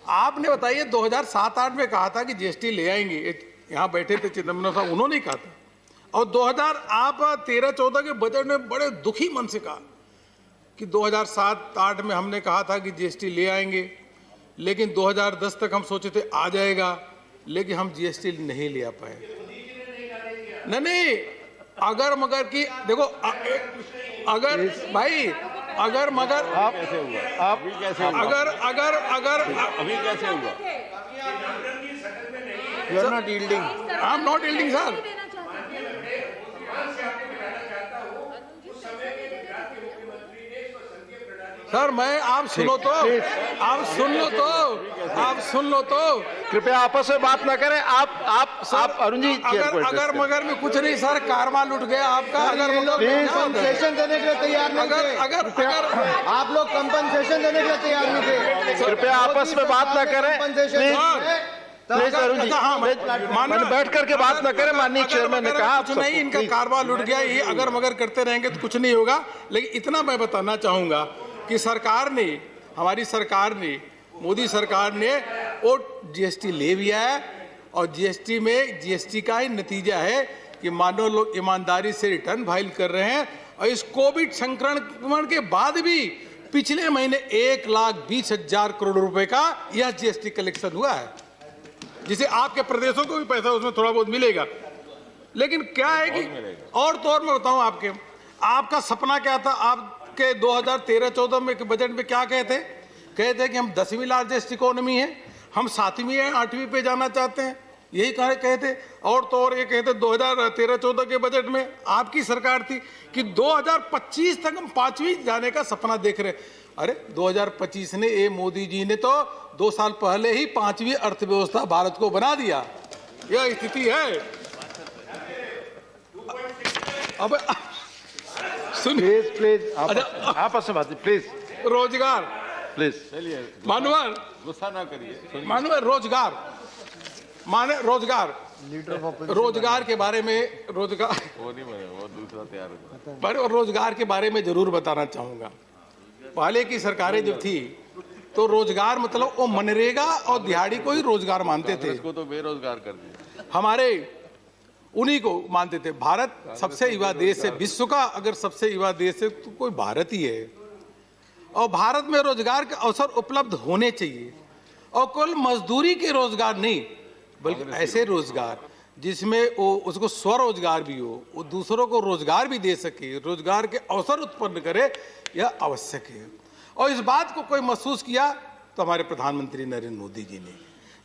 S5: आपने बताइए 2007-8 में कहा था कि जीएसटी ले आएंगे, यहाँ बैठे थे चिदम्बरम साहब, उन्होंने कहा था। और 2013-14 के बजट में बड़े दुखी मन से कहा कि 2007-8 में हमने कहा था कि जीएसटी ले आएंगे, लेकिन 2010 तक हम सोचे थे आ जाएगा, लेकिन हम जीएसटी नहीं ले आ पाए। नहीं, अगर मगर की देखो, अगर भाई अगर मगर
S14: आप कैसे हुआ, आप कैसे हुआ,
S5: अगर
S14: अभी कैसे हुआ? You are not yielding.
S5: I am not yielding, sir. Sir मैं आप सुन लो तो
S4: कृपया आपस में बात ना करें। आप अरुण जी,
S5: अगर मगर में कुछ नहीं सर, कारवा लुट गया आपका। अगर
S18: कंपनसेशन देने के लिए तैयार नहीं थे,
S5: अगर
S18: आप लोग कंपनसेशन देने के लिए तैयार नहीं थे,
S4: कृपया आपस में बात ना करें प्लीज। अरुण जी, मैंने बैठ करके बात ना करें। माननीय चेयरमैन ने कहा
S5: कुछ नहीं, इनका कारवा लुट गया, ये अगर मगर करते रहेंगे तो कुछ नहीं होगा। लेकिन इतना मैं बताना चाहूंगा कि सरकार ने, हमारी सरकार ने, मोदी सरकार ने वो जीएसटी ले भी आया, और जीएसटी में जीएसटी का ही नतीजा है कि मानव लोग ईमानदारी से रिटर्न फाइल कर रहे हैं। और इस कोविड संक्रमण के बाद भी पिछले महीने 1,20,000 करोड़ रुपए का यह जीएसटी कलेक्शन हुआ है, जिसे आपके प्रदेशों को भी पैसा उसमें थोड़ा बहुत मिलेगा। लेकिन क्या है कि और तो और मैं बताऊं आपका सपना क्या था? आपके 2013-14 में बजट में क्या कहते कि हम 10वीं लार्जेस्ट इकोनॉमी है, हम 7वीं या 8वीं पे जाना चाहते हैं, यही कहते। और तो और ये कहते 2013-14 के बजट में आपकी सरकार थी कि 2025 तक हम 5वीं जाने का सपना देख रहे। अरे 2025 ने, ये मोदी जी ने तो 2 साल पहले ही 5वीं अर्थव्यवस्था भारत को बना दिया। यह स्थिति है। अब सुनिए
S4: प्लीज आपस में बात प्लीज।
S5: रोजगार
S4: प्लीज,
S5: मानवर
S14: गुस्सा ना करिए।
S5: मानवर रोजगार के बारे में, रोजगार
S14: वो नहीं बने, वो दूसरा तैयार होगा।
S5: पर रोजगार के बारे में जरूर बताना चाहूंगा। पहले की सरकारें जब थी तो रोजगार मतलब वो मनरेगा और दिहाड़ी को ही रोजगार मानते थे।
S14: इसको तो बेरोजगार कर दिया।
S5: हमारे उन्हीं को मानते थे। भारत सबसे युवा देश है, विश्व का अगर सबसे युवा देश है तो कोई भारत ही है। और भारत में रोजगार के अवसर उपलब्ध होने चाहिए, और केवल मजदूरी के रोजगार नहीं, बल्कि ऐसे रोजगार जिसमें वो उसको स्वरोजगार भी हो, वो दूसरों को रोजगार भी दे सके, रोजगार के अवसर उत्पन्न करे, यह आवश्यक है। और इस बात को कोई महसूस किया तो हमारे प्रधानमंत्री नरेंद्र मोदी जी ने,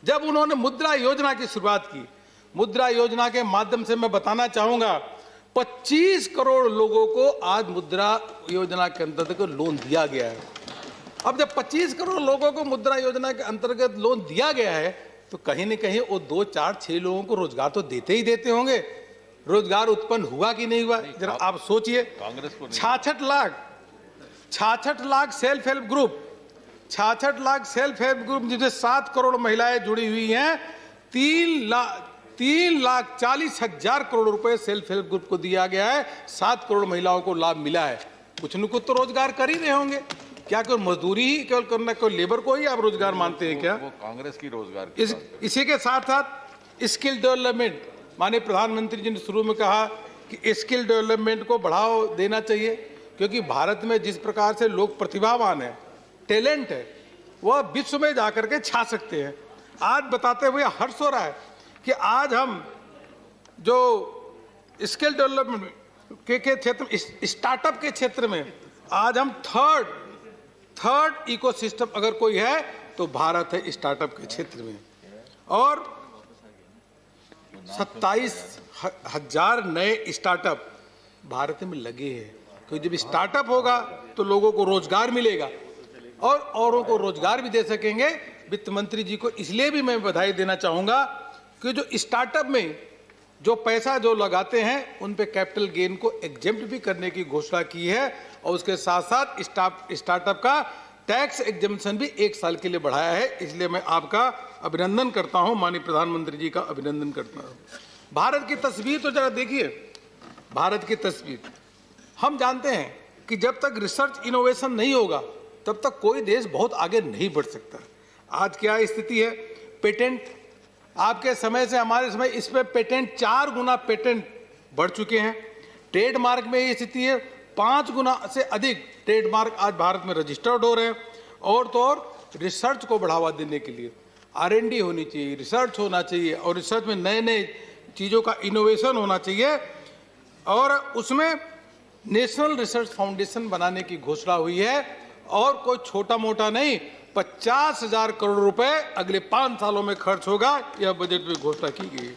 S5: जब उन्होंने मुद्रा योजना की शुरुआत की। मुद्रा योजना के माध्यम से मैं बताना चाहूंगा 25 करोड़ लोगों को आज मुद्रा योजना के अंतर्गत लोन दिया गया है। अब जब 25 करोड़ लोगों को मुद्रा योजना के अंतर्गत लोन दिया गया है तो कहीं न कहीं वो 2, 4, 6 लोगों को रोजगार तो देते ही देते होंगे। रोजगार उत्पन्न हुआ कि नहीं हुआ, जरा आप सोचिए। 66 lakh self help group, 66 lakh self help group जिसमें 7 करोड़ महिलाएं जुड़ी हुई हैं। 3,40,000 करोड़ रुपए सेल्फ हेल्प ग्रुप को दिया गया है। 7 करोड़ महिलाओं को लाभ मिला है। कुछ न कुछ तो रोजगार कर ही रहे होंगे। क्या केवल मजदूरी ही केवल करना, कोई लेबर को ही आप रोजगार मानते हैं क्या?
S14: वो कांग्रेस की रोजगार
S5: इसी के साथ साथ स्किल डेवलपमेंट, माननीय प्रधानमंत्री जी ने शुरू में कहा कि स्किल डेवलपमेंट को बढ़ावा देना चाहिए, क्योंकि भारत में जिस प्रकार से लोग प्रतिभावान है, टैलेंट है, वह विश्व में जाकर के छा सकते हैं। आज बताते हुए हर्ष हो रहा है कि आज हम जो स्किल डेवलपमेंट के क्षेत्र, स्टार्टअप के क्षेत्र में आज हम थर्ड इकोसिस्टम अगर कोई है तो भारत है स्टार्टअप के क्षेत्र में। और 27,000 नए स्टार्टअप भारत में लगे हैं, क्योंकि जब स्टार्टअप होगा तो लोगों को रोजगार मिलेगा। और औरों को रोजगार भी दे सकेंगे। वित्त मंत्री जी को इसलिए भी मैं बधाई देना चाहूँगा कि जो स्टार्टअप में जो पैसा जो लगाते हैं उन पे कैपिटल गेन को एग्जेम्प्ट भी करने की घोषणा की है और उसके साथ साथ स्टार्टअप का टैक्स एग्जेम्पशन भी 1 साल के लिए बढ़ाया है। इसलिए मैं आपका अभिनंदन करता हूं, माननीय प्रधानमंत्री जी का अभिनंदन करता हूं। भारत की तस्वीर तो जरा देखिए, भारत की तस्वीर। हम जानते हैं कि जब तक रिसर्च इनोवेशन नहीं होगा तब तक कोई देश बहुत आगे नहीं बढ़ सकता। आज क्या स्थिति है? पेटेंट, आपके समय से हमारे समय इस पे पेटेंट 4 गुना पेटेंट बढ़ चुके हैं। ट्रेडमार्क में ये स्थिति है, 5 गुना से अधिक ट्रेडमार्क आज भारत में रजिस्टर्ड हो रहे हैं। और तो और रिसर्च को बढ़ावा देने के लिए R&D होनी चाहिए, रिसर्च होना चाहिए और रिसर्च में नए नए चीज़ों का इनोवेशन होना चाहिए और उसमें नेशनल रिसर्च फाउंडेशन बनाने की घोषणा हुई है और कोई छोटा मोटा नहीं, 50,000 करोड़ रुपए अगले 5 सालों में खर्च होगा, यह बजट में घोषणा की गई है।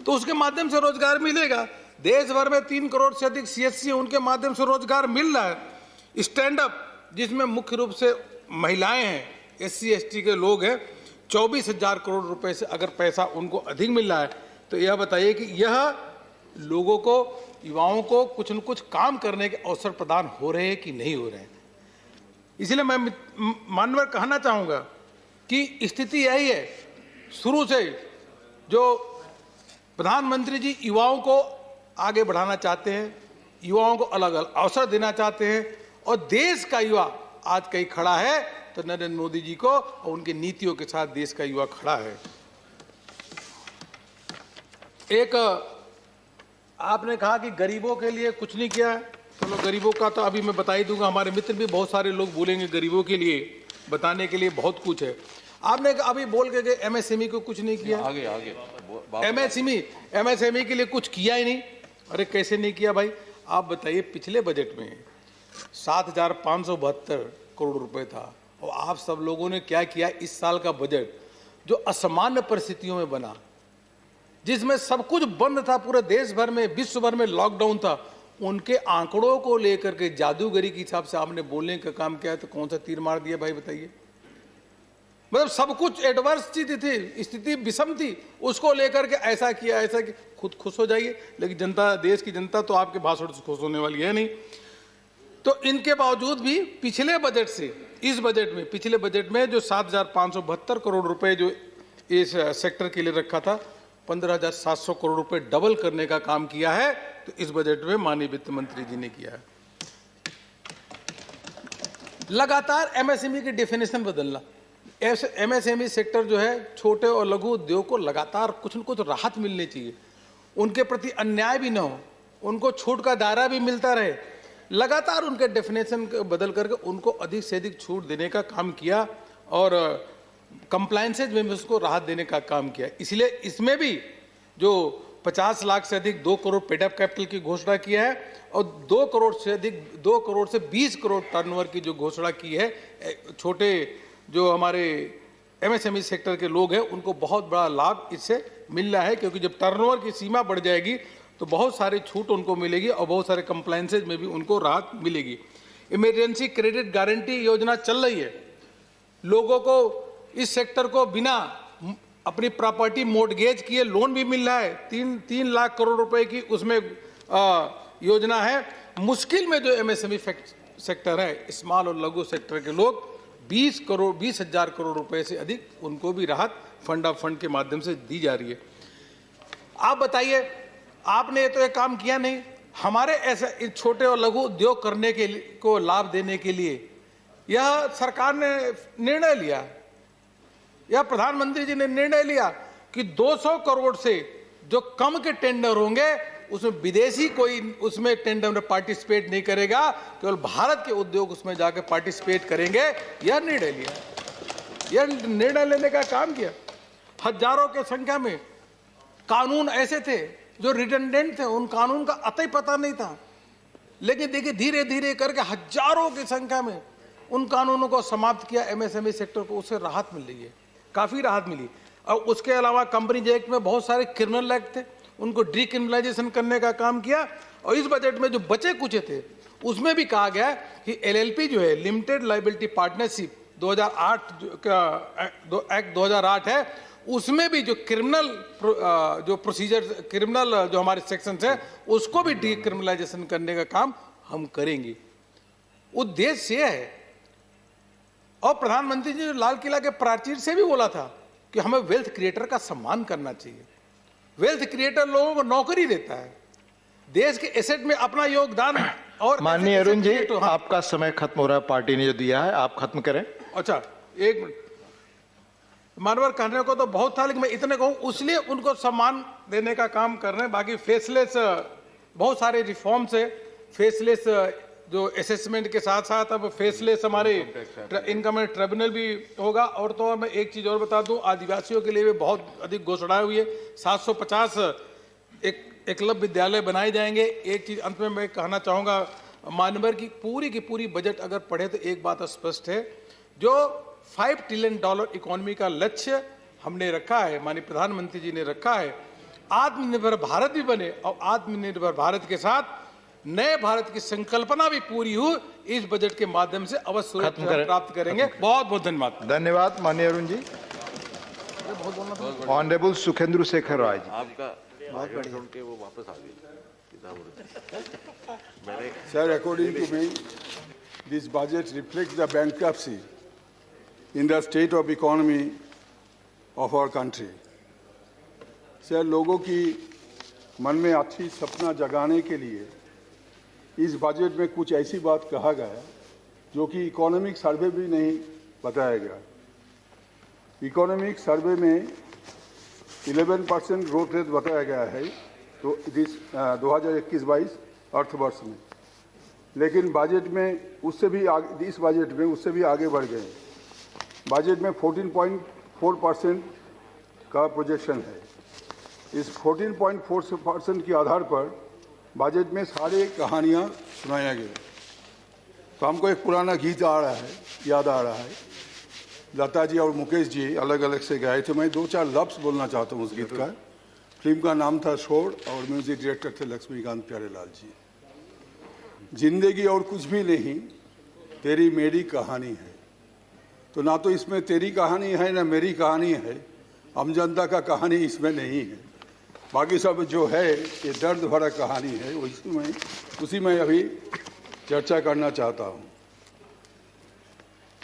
S5: तो उसके माध्यम से रोजगार मिलेगा। देश भर में 3 करोड़ से अधिक CSC है, उनके माध्यम से रोजगार मिल रहा है। स्टैंड अप जिसमें मुख्य रूप से महिलाएं हैं, SC ST के लोग हैं, 24,000 करोड़ रुपए से अगर पैसा उनको अधिक मिल रहा है तो यह बताइए कि यह लोगों को, युवाओं को कुछ न कुछ काम करने के अवसर प्रदान हो रहे हैं कि नहीं हो रहे हैं। इसलिए मैं मानवर कहना चाहूँगा कि स्थिति यही है, शुरू से जो प्रधानमंत्री जी युवाओं को आगे बढ़ाना चाहते हैं, युवाओं को अलग अलग अवसर देना चाहते हैं और देश का युवा आज कहीं खड़ा है तो नरेंद्र मोदी जी को और उनकी नीतियों के साथ देश का युवा खड़ा है। एक आपने कहा कि गरीबों के लिए कुछ नहीं किया है, चलो गरीबों का तो अभी मैं बता ही दूंगा, हमारे मित्र भी बहुत सारे लोग बोलेंगे गरीबों के लिए बताने के लिए बहुत कुछ है। आपने अभी बोल के गए MSME को कुछ नहीं किया, आगे MSME के लिए कुछ किया ही नहीं। अरे कैसे नहीं किया भाई, आप बताइए। पिछले बजट में 7,572 करोड़ रुपए था और आप सब लोगों ने क्या किया? इस साल का बजट जो असामान्य परिस्थितियों में बना, जिसमें सब कुछ बंद था, पूरे देश भर में, विश्व भर में लॉकडाउन था, उनके आंकड़ों को लेकर के जादूगरी के हिसाब से आपने बोलने का काम किया, तो कौन सा तीर मार दिया भाई बताइए? मतलब सब कुछ एडवर्स स्थिति थी, स्थिति विषम थी, उसको लेकर के ऐसा किया ऐसा किया। खुद खुश हो जाइए, लेकिन जनता, देश की जनता तो आपके भाषण से खुश होने वाली है नहीं। तो इनके बावजूद भी पिछले बजट से इस बजट में, पिछले बजट में जो 7,572 करोड़ रुपए जो इस सेक्टर के लिए रखा था, 15,700 करोड़ रुपए डबल करने का काम किया है। तो इस बजट में माननीय वित्त मंत्री जी ने किया है। लगातार MSME की डेफिनेशन बदलना, MSME सेक्टर जो है, छोटे और लघु उद्योग को लगातार कुछ न कुछ राहत मिलनी चाहिए, उनके प्रति अन्याय भी न हो, उनको छूट का दायरा भी मिलता रहे। लगातार उनके डेफिनेशन बदल करके उनको अधिक से अधिक छूट देने का काम किया और कंप्लायंसेज में उसको राहत देने का काम किया। इसलिए इसमें भी जो 50 लाख से अधिक 2 करोड़ पेड अप कैपिटल की घोषणा किया है और 2 करोड़ से अधिक 2 करोड़ से 20 करोड़ टर्नओवर की जो घोषणा की है, छोटे जो हमारे MSME सेक्टर के लोग हैं उनको बहुत बड़ा लाभ इससे मिल रहा है, क्योंकि जब टर्नओवर की सीमा बढ़ जाएगी तो बहुत सारी छूट उनको मिलेगी और बहुत सारे कंप्लायंसेज में भी उनको राहत मिलेगी। इमरजेंसी क्रेडिट गारंटी योजना चल रही है, लोगों को इस सेक्टर को बिना अपनी प्रॉपर्टी मोर्टगेज किए लोन भी मिल रहा है। 3 लाख करोड़ रुपए की उसमें योजना है। मुश्किल में जो MSME सेक्टर है, स्मॉल और लघु सेक्टर के लोग 20,000 करोड़ रुपए से अधिक उनको भी राहत फंड ऑफ फंड के माध्यम से दी जा रही है। आप बताइए, आपने तो एक काम किया नहीं। हमारे ऐसे छोटे और लघु उद्योग करने के लिए को लाभ देने के लिए यह सरकार ने निर्णय लिया, या प्रधानमंत्री जी ने निर्णय लिया कि 200 करोड़ से जो कम के टेंडर होंगे उसमें विदेशी कोई उसमें टेंडर में पार्टिसिपेट नहीं करेगा, केवल भारत के उद्योग उसमें जाकर पार्टिसिपेट करेंगे। यह निर्णय लिया, यह निर्णय लेने का काम किया। हजारों की संख्या में कानून ऐसे थे जो रिडंडेंट थे, उन कानून का अतः पता नहीं था, लेकिन देखिए धीरे धीरे करके हजारों की संख्या में उन कानूनों को समाप्त किया। MSME सेक्टर को उससे राहत मिल रही है, काफ़ी राहत मिली। और उसके अलावा कंपनीज एक्ट में बहुत सारे क्रिमिनल एक्ट थे, उनको डिक्रिमिनलाइजेशन करने का काम किया। और इस बजट में जो बचे कुचे थे उसमें भी कहा गया है कि LLP जो है लिमिटेड लाइबिलिटी पार्टनरशिप 2008 का एक्ट 2008 है, उसमें भी जो क्रिमिनल जो प्रोसीजर क्रिमिनल जो हमारे सेक्शंस है उसको भी डीक्रिमिनलाइजेशन करने का काम हम करेंगे। उद्देश्य ये है, और प्रधानमंत्री जी ने लाल किला के प्राचीर से भी बोला था कि हमें वेल्थ क्रिएटर का सम्मान करना चाहिए। वेल्थ क्रिएटर लोगों को नौकरी देता है, देश के एसेट में अपना योगदान। और
S4: माननीय अरुण जी, आपका समय खत्म हो रहा है, पार्टी ने जो दिया है आप खत्म करें।
S5: अच्छा, एक मिनट, मानवर कहने को तो बहुत था, लेकिन मैं इतने कहूं इसलिए उनको सम्मान देने का काम कर रहे हैं। बाकी फेसलेस बहुत सारे रिफॉर्म्स है, फेसलेस जो असेसमेंट के साथ साथ अब फेसलेस हमारे इनकम ट्रिब्यूनल भी होगा। और तो और मैं एक चीज़ और बता दूं, आदिवासियों के लिए भी बहुत अधिक घोषणाएं हुई है, 750 एकलव्य विद्यालय बनाए जाएंगे। एक चीज़ अंत में मैं कहना चाहूँगा, मानवर की पूरी बजट अगर पढ़े तो एक बात स्पष्ट है, जो $5 ट्रिलियन इकोनॉमी का लक्ष्य हमने रखा है, माननीय प्रधानमंत्री जी ने रखा है, आत्मनिर्भर भारत भी बने और आत्मनिर्भर भारत के साथ नए भारत की संकल्पना भी पूरी हो, इस बजट के माध्यम से अवश्य प्राप्त करेंगे। बहुत बहुत धन्यवाद।
S4: धन्यवाद माननीय अरुण जी। ऑनरेबल सुखेंद्र शेखर राय जी।
S9: आपका बहुत बढ़िया के वो वापस आ गए।
S3: Sir, according to me, this budget reflects the bankruptcy in the state of economy of our country. Sir, लोगों की मन में अच्छी सपना जगाने के लिए इस बजट में कुछ ऐसी बात कहा गया जो कि इकोनॉमिक सर्वे भी नहीं बताया गया। इकोनॉमिक सर्वे में 11% ग्रोथ रेट बताया गया है तो 2021-22 अर्थवर्ष में, लेकिन बजट में उससे भी आगे, इस बजट में उससे भी आगे बढ़ गए। बजट में 14.4% का प्रोजेक्शन है। इस 14.4% के आधार पर बजट में सारे कहानियाँ सुनाया गया। तो हमको एक पुराना गीत याद आ रहा है, लता जी और मुकेश जी अलग अलग से गाए थे। मैं 2-4 लफ्ज़ बोलना चाहता हूँ उस गीत का। फिल्म का नाम था शोर और म्यूजिक डायरेक्टर थे लक्ष्मीकांत प्यारेलाल जी। जिंदगी और कुछ भी नहीं, तेरी मेरी कहानी है। तो ना तो इसमें तेरी कहानी है ना मेरी कहानी है, आम जनता का कहानी इसमें नहीं है। बाकी सब जो है ये दर्द भरा कहानी है, उसी में अभी चर्चा करना चाहता हूँ।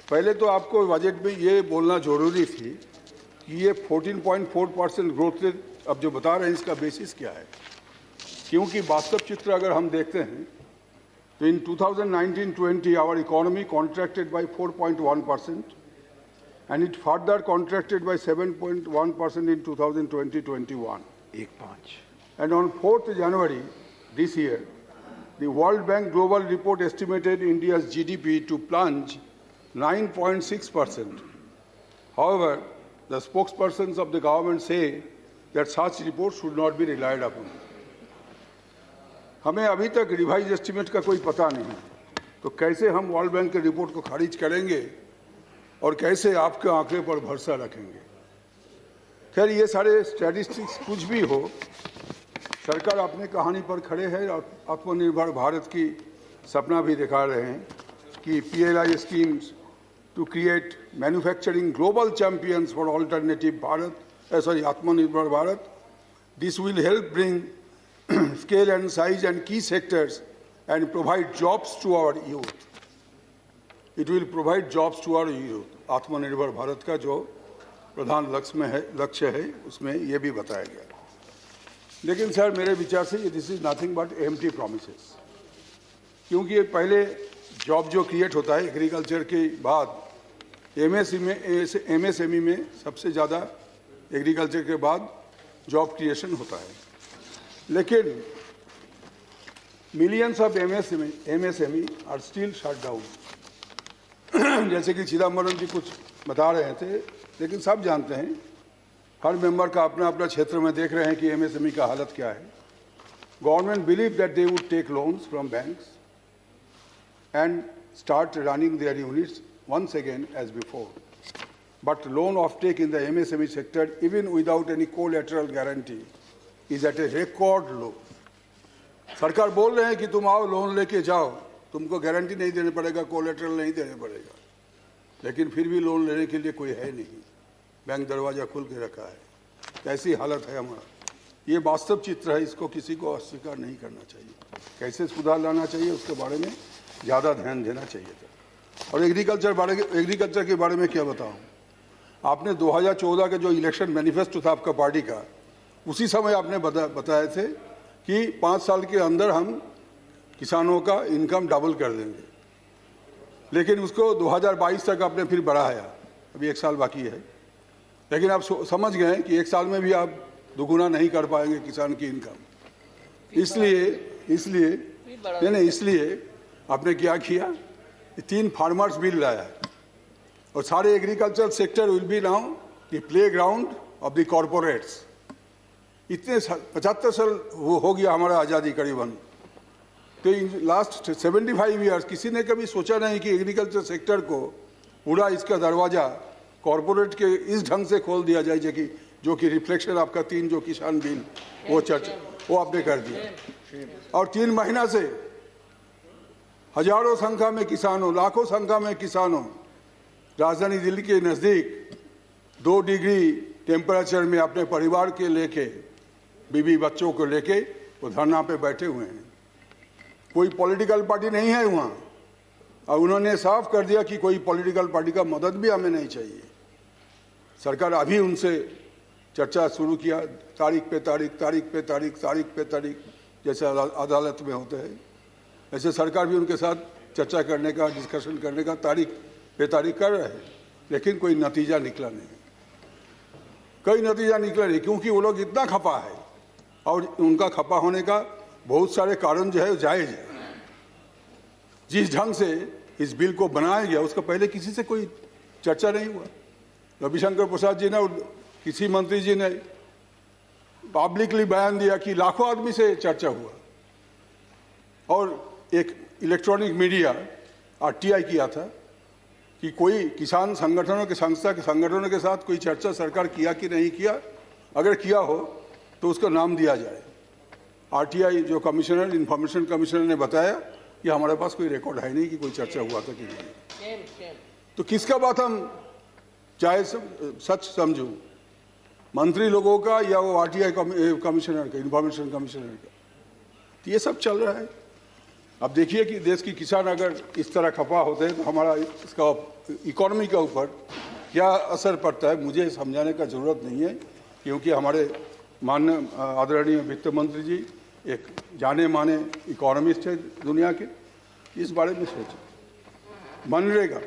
S3: पहले तो आपको बजट में ये बोलना जरूरी थी कि ये 14.4% ग्रोथ रेट अब जो बता रहे हैं इसका बेसिस क्या है, क्योंकि वास्तव चित्र अगर हम देखते हैं तो in 2019-20 our economy contracted by 4.1% and it further contracted by 7.1% in 2020-21. And on 4th January this year, the World Bank Global Report estimated India's GDP to plunge 9.6%. However, the spokespersons of the government say that such reports should not be relied upon. हमें अभी तक revise estimate का कोई पता नहीं, तो कैसे हम वर्ल्ड बैंक के रिपोर्ट को खारिज करेंगे और कैसे आपके आंकड़े पर भरोसा रखेंगे। खैर ये सारे स्टैटिस्टिक्स कुछ भी हो, सरकार अपने कहानी पर खड़े है और आत्मनिर्भर भारत की सपना भी दिखा रहे हैं कि PLI schemes to create manufacturing global champions for alternative Bharat, Aatmanirbhar Bharat. This will help bring scale and size and key sectors and provide jobs to our youth. It will provide jobs to our youth. आत्मनिर्भर भारत का जो प्रधान लक्ष्य है उसमें ये भी बताया गया। लेकिन सर मेरे विचार से ये this is nothing but empty promises, क्योंकि ये पहले जॉब जो क्रिएट होता है एग्रीकल्चर के बाद MSME में सबसे ज़्यादा एग्रीकल्चर के बाद जॉब क्रिएशन होता है, लेकिन millions of MSME are still shut down. जैसे कि चिदम्बरम जी कुछ बता रहे थे, लेकिन सब जानते हैं, हर मेंबर का अपना अपना क्षेत्र में देख रहे हैं कि MSME का हालत क्या है। Government believe that they would take loans from banks and start running their units once again as before. But loan offtake in the MSME sector, even without any collateral guarantee, is at a record low. सरकार बोल रहे हैं कि तुम आओ loan लेके जाओ, तो तुमको गारंटी नहीं देने पड़ेगा, कोलेटरल नहीं देने पड़ेगा, लेकिन फिर भी लोन लेने के लिए कोई है नहीं, बैंक दरवाज़ा खुल के रखा है। कैसी हालत है हमारा, ये वास्तव चित्र है, इसको किसी को अस्वीकार नहीं करना चाहिए। कैसे सुधार लाना चाहिए उसके बारे में ज़्यादा ध्यान देना चाहिए था। और एग्रीकल्चर के बारे में क्या बताऊं, आपने 2014 का जो इलेक्शन मैनिफेस्टो था आपका पार्टी का, उसी समय आपने बताए थे कि 5 साल के अंदर हम किसानों का इनकम डबल कर देंगे, लेकिन उसको 2022 तक आपने फिर बढ़ाया, अभी 1 साल बाकी है, लेकिन आप समझ गए कि 1 साल में भी आप दुगुना नहीं कर पाएंगे किसान की इनकम। इसलिए आपने क्या किया, 3 फार्मर्स बिल लाया है और सारे agriculture sector will be now the play ground of the corporates. इतने 75 साल हो गया हमारा आज़ादी करीबन, तो इन लास्ट 75 ईयर्स किसी ने कभी सोचा नहीं कि एग्रीकल्चर सेक्टर को पूरा इसका दरवाज़ा कॉरपोरेट के इस ढंग से खोल दिया जाए, जो कि रिफ्लेक्शन आपका 3 जो किसान बिल वो आपने कर दिया। और 3 महीना से हजारों संख्या में किसानों, लाखों संख्या में किसानों राजधानी दिल्ली के नज़दीक 2 डिग्री टेम्परेचर में अपने परिवार के लेके, बीवी बच्चों को लेके वो धरना पे बैठे हुए हैं। कोई पॉलिटिकल पार्टी नहीं है वहाँ, और उन्होंने साफ कर दिया कि कोई पॉलिटिकल पार्टी का मदद भी हमें नहीं चाहिए। सरकार अभी उनसे चर्चा शुरू किया, तारीख पे तारीख, जैसे अदालत में होते हैं, ऐसे सरकार भी उनके साथ चर्चा करने का, डिस्कशन करने का तारीख पे तारीख कर रहे हैं, लेकिन कोई नतीजा निकला नहीं, क्योंकि वो लोग इतना खपा है, और उनका खपा होने का बहुत सारे कारण जो है जायज़ है। जिस ढंग से इस बिल को बनाया गया उसका पहले किसी से कोई चर्चा नहीं हुआ। रविशंकर प्रसाद जी ने और किसी मंत्री जी ने पब्लिकली बयान दिया कि लाखों आदमी से चर्चा हुआ, और एक इलेक्ट्रॉनिक मीडिया RTI किया था कि कोई किसान संगठनों के संगठनों के साथ कोई चर्चा सरकार किया कि नहीं किया, अगर किया हो तो उसका नाम दिया जाए। RTI जो कमिश्नर, इंफॉर्मेशन कमिश्नर ने बताया कि हमारे पास कोई रिकॉर्ड है नहीं कि कोई चर्चा हुआ था कि नहीं। तो किसका बात हम चाहे सच समझूं, मंत्री लोगों का या वो RTI कमिश्नर का, इंफॉर्मेशन कमिश्नर का? तो ये सब चल रहा है। अब देखिए कि देश की किसान अगर इस तरह खपा होते हैं तो हमारा इसका इकोनॉमी के ऊपर क्या असर पड़ता है मुझे समझाने का ज़रूरत नहीं है, क्योंकि हमारे माननीय आदरणीय वित्त मंत्री जी एक जाने माने इकोनॉमिस्ट है दुनिया के, इस बारे में सोचें। MNREGA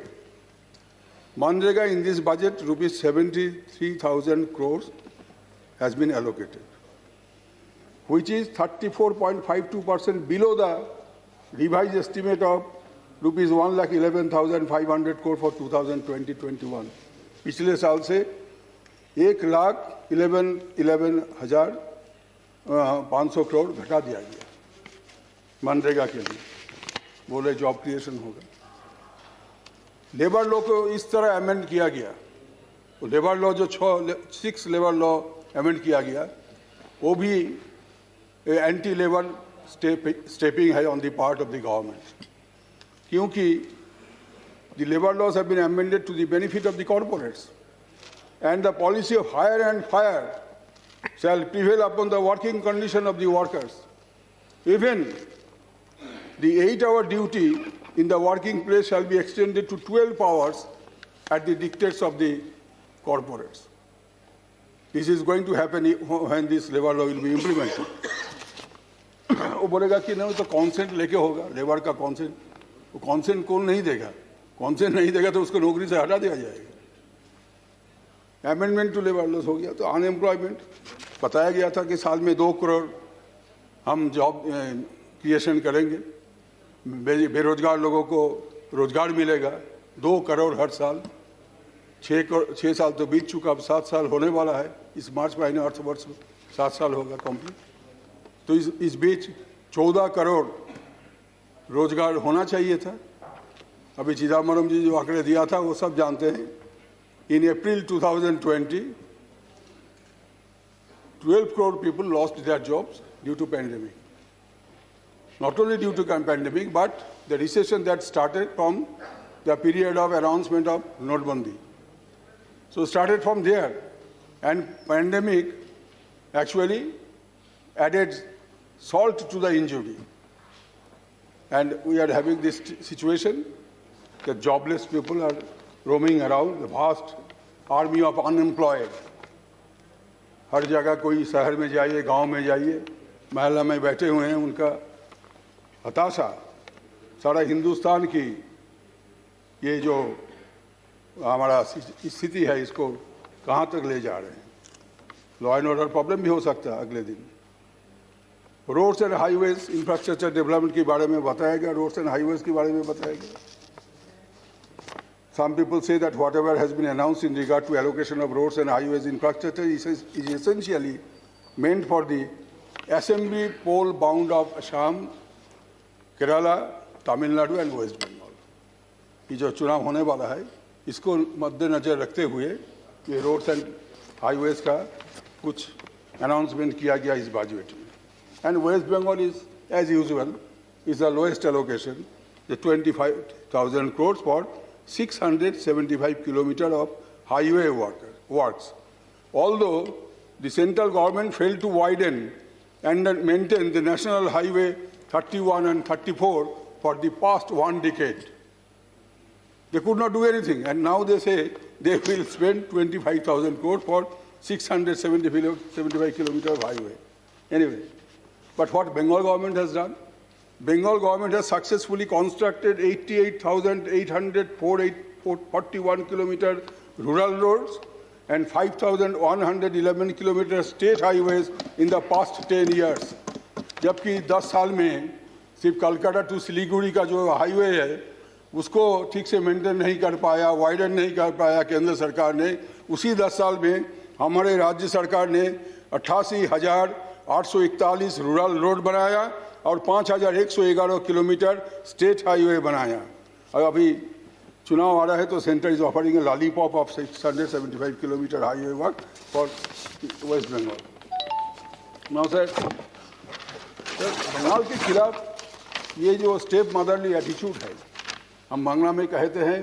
S3: in this budget rupees 73,000 crores has been allocated, which is 34.52% below the revised estimate of rupees 1,11,500 crore for 2020-21। पिछले साल से 1,11,500 करोड़ घटा दिया गया मनरेगा के लिए, बोले जॉब क्रिएशन होगा। लेबर लॉ को इस तरह अमेंड किया गया, वो लेबर लॉ जो 6 लेबर लॉ अमेंड किया गया, वो भी एंटी लेबर स्टेपिंग है on the part of the government, क्योंकि the labor laws have been amended to the benefit of the corporates, and the policy of hire and fire shall prevail upon the working condition of the workers. Even the 8-hour duty in the working place shall be extended to 12 hours at the dictates of the corporates. This is going to happen when this labor law will be implemented. वो बोलेगा कि नहीं तो consent लेके होगा, labour का consent, वो consent कौन नहीं देगा? कॉन्सेंट नहीं देगा तो उसको नौकरी से हटा दिया जाएगा। अमेंडमेंट टू लेबर लॉस हो गया। तो अनएम्प्लॉयमेंट बताया गया था कि साल में 2 करोड़ हम जॉब क्रिएशन करेंगे, बेरोजगार लोगों को रोजगार मिलेगा, 2 करोड़ हर साल। 6 साल तो बीत चुका, अब 7 साल होने वाला है। इस मार्च महीने अर्थ वर्ष 7 साल होगा कंप्लीट। तो इस बीच 14 करोड़ रोजगार होना चाहिए था। अभी चिदम्बरम जी जो आंकड़े दिया था वो सब जानते हैं। इन अप्रैल 2020 12 crore people lost their jobs due to pandemic. not only due to pandemic, but the recession that started from the period of announcement of Notbandi. So started from there, and pandemic actually added salt to the injury. And we are having this situation that jobless people are roaming around, the vast army of unemployed. हर जगह कोई शहर में जाइए, गांव में जाइए, महल्ला में बैठे हुए हैं, उनका हताशा सारा हिंदुस्तान की ये जो हमारा स्थिति है इसको कहाँ तक ले जा रहे हैं. लॉ एंड ऑर्डर प्रॉब्लम भी हो सकता है अगले दिन. Roads and highways infrastructure development के बारे में बताया गया, रोड्स एंड हाईवेज के बारे में बताया गया. Some people say that whatever has been announced in regard to allocation of roads and highways infrastructure is essentially meant for the assembly poll bound of Assam, Kerala, Tamil Nadu and West Bengal. ये जो चुनाव होने वाला है इसको मद्देनजर रखते हुए ये रोड्स एंड हाईवेज का कुछ अनाउंसमेंट किया गया इस बजट में. And West Bengal is as usual is the lowest allocation, the 25,000 crores for 675 kilometers of highway works. Although the central government failed to widen and maintain the national highway 31 and 34 for the past 1 decade. They could not do anything, and now they say they will spend 25,000 crores for 675 kilometers of highway. Anyway, but what Bengal government has done? Bengal government has successfully constructed 88,841 kilometers rural roads and 5,111 kilometers state highways in the past 10 years. जबकि 10 साल में सिर्फ Calcutta to Siliguri का जो highway है उसको ठीक से मेंटेन नहीं कर पाया, वाइडन नहीं कर पाया केंद्र सरकार ने. उसी 10 साल में हमारे राज्य सरकार ने 88,841 रूरल रोड बनाया और 5,111 किलोमीटर स्टेट हाईवे बनाया. और अभी चुनाव आ रहा है तो centre is offering a lollipop of 675 kilometre highway work for West Bengal. Now sir, Bengal के खिलाफ ये जो स्टेप मदरली एटीट्यूड है, हम बांग्ला में कहते हैं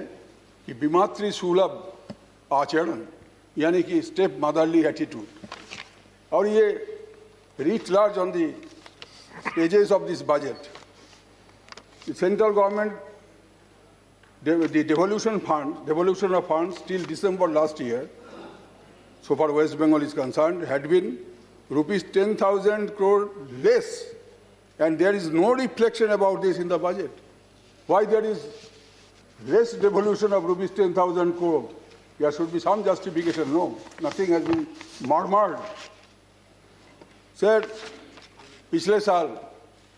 S3: कि विमातृ सुलभ आचरण, यानी कि स्टेप मदरली एटीट्यूड. और ये reach large on the pages of this budget. The central government, the devolution of funds till December last year, so far West Bengal is concerned, had been rupees 10,000 crore less, and there is no reflection about this in the budget. Why there is less devolution of rupees 10,000 crore? There should be some justification. No, nothing has been murmured. Sir, पिछले साल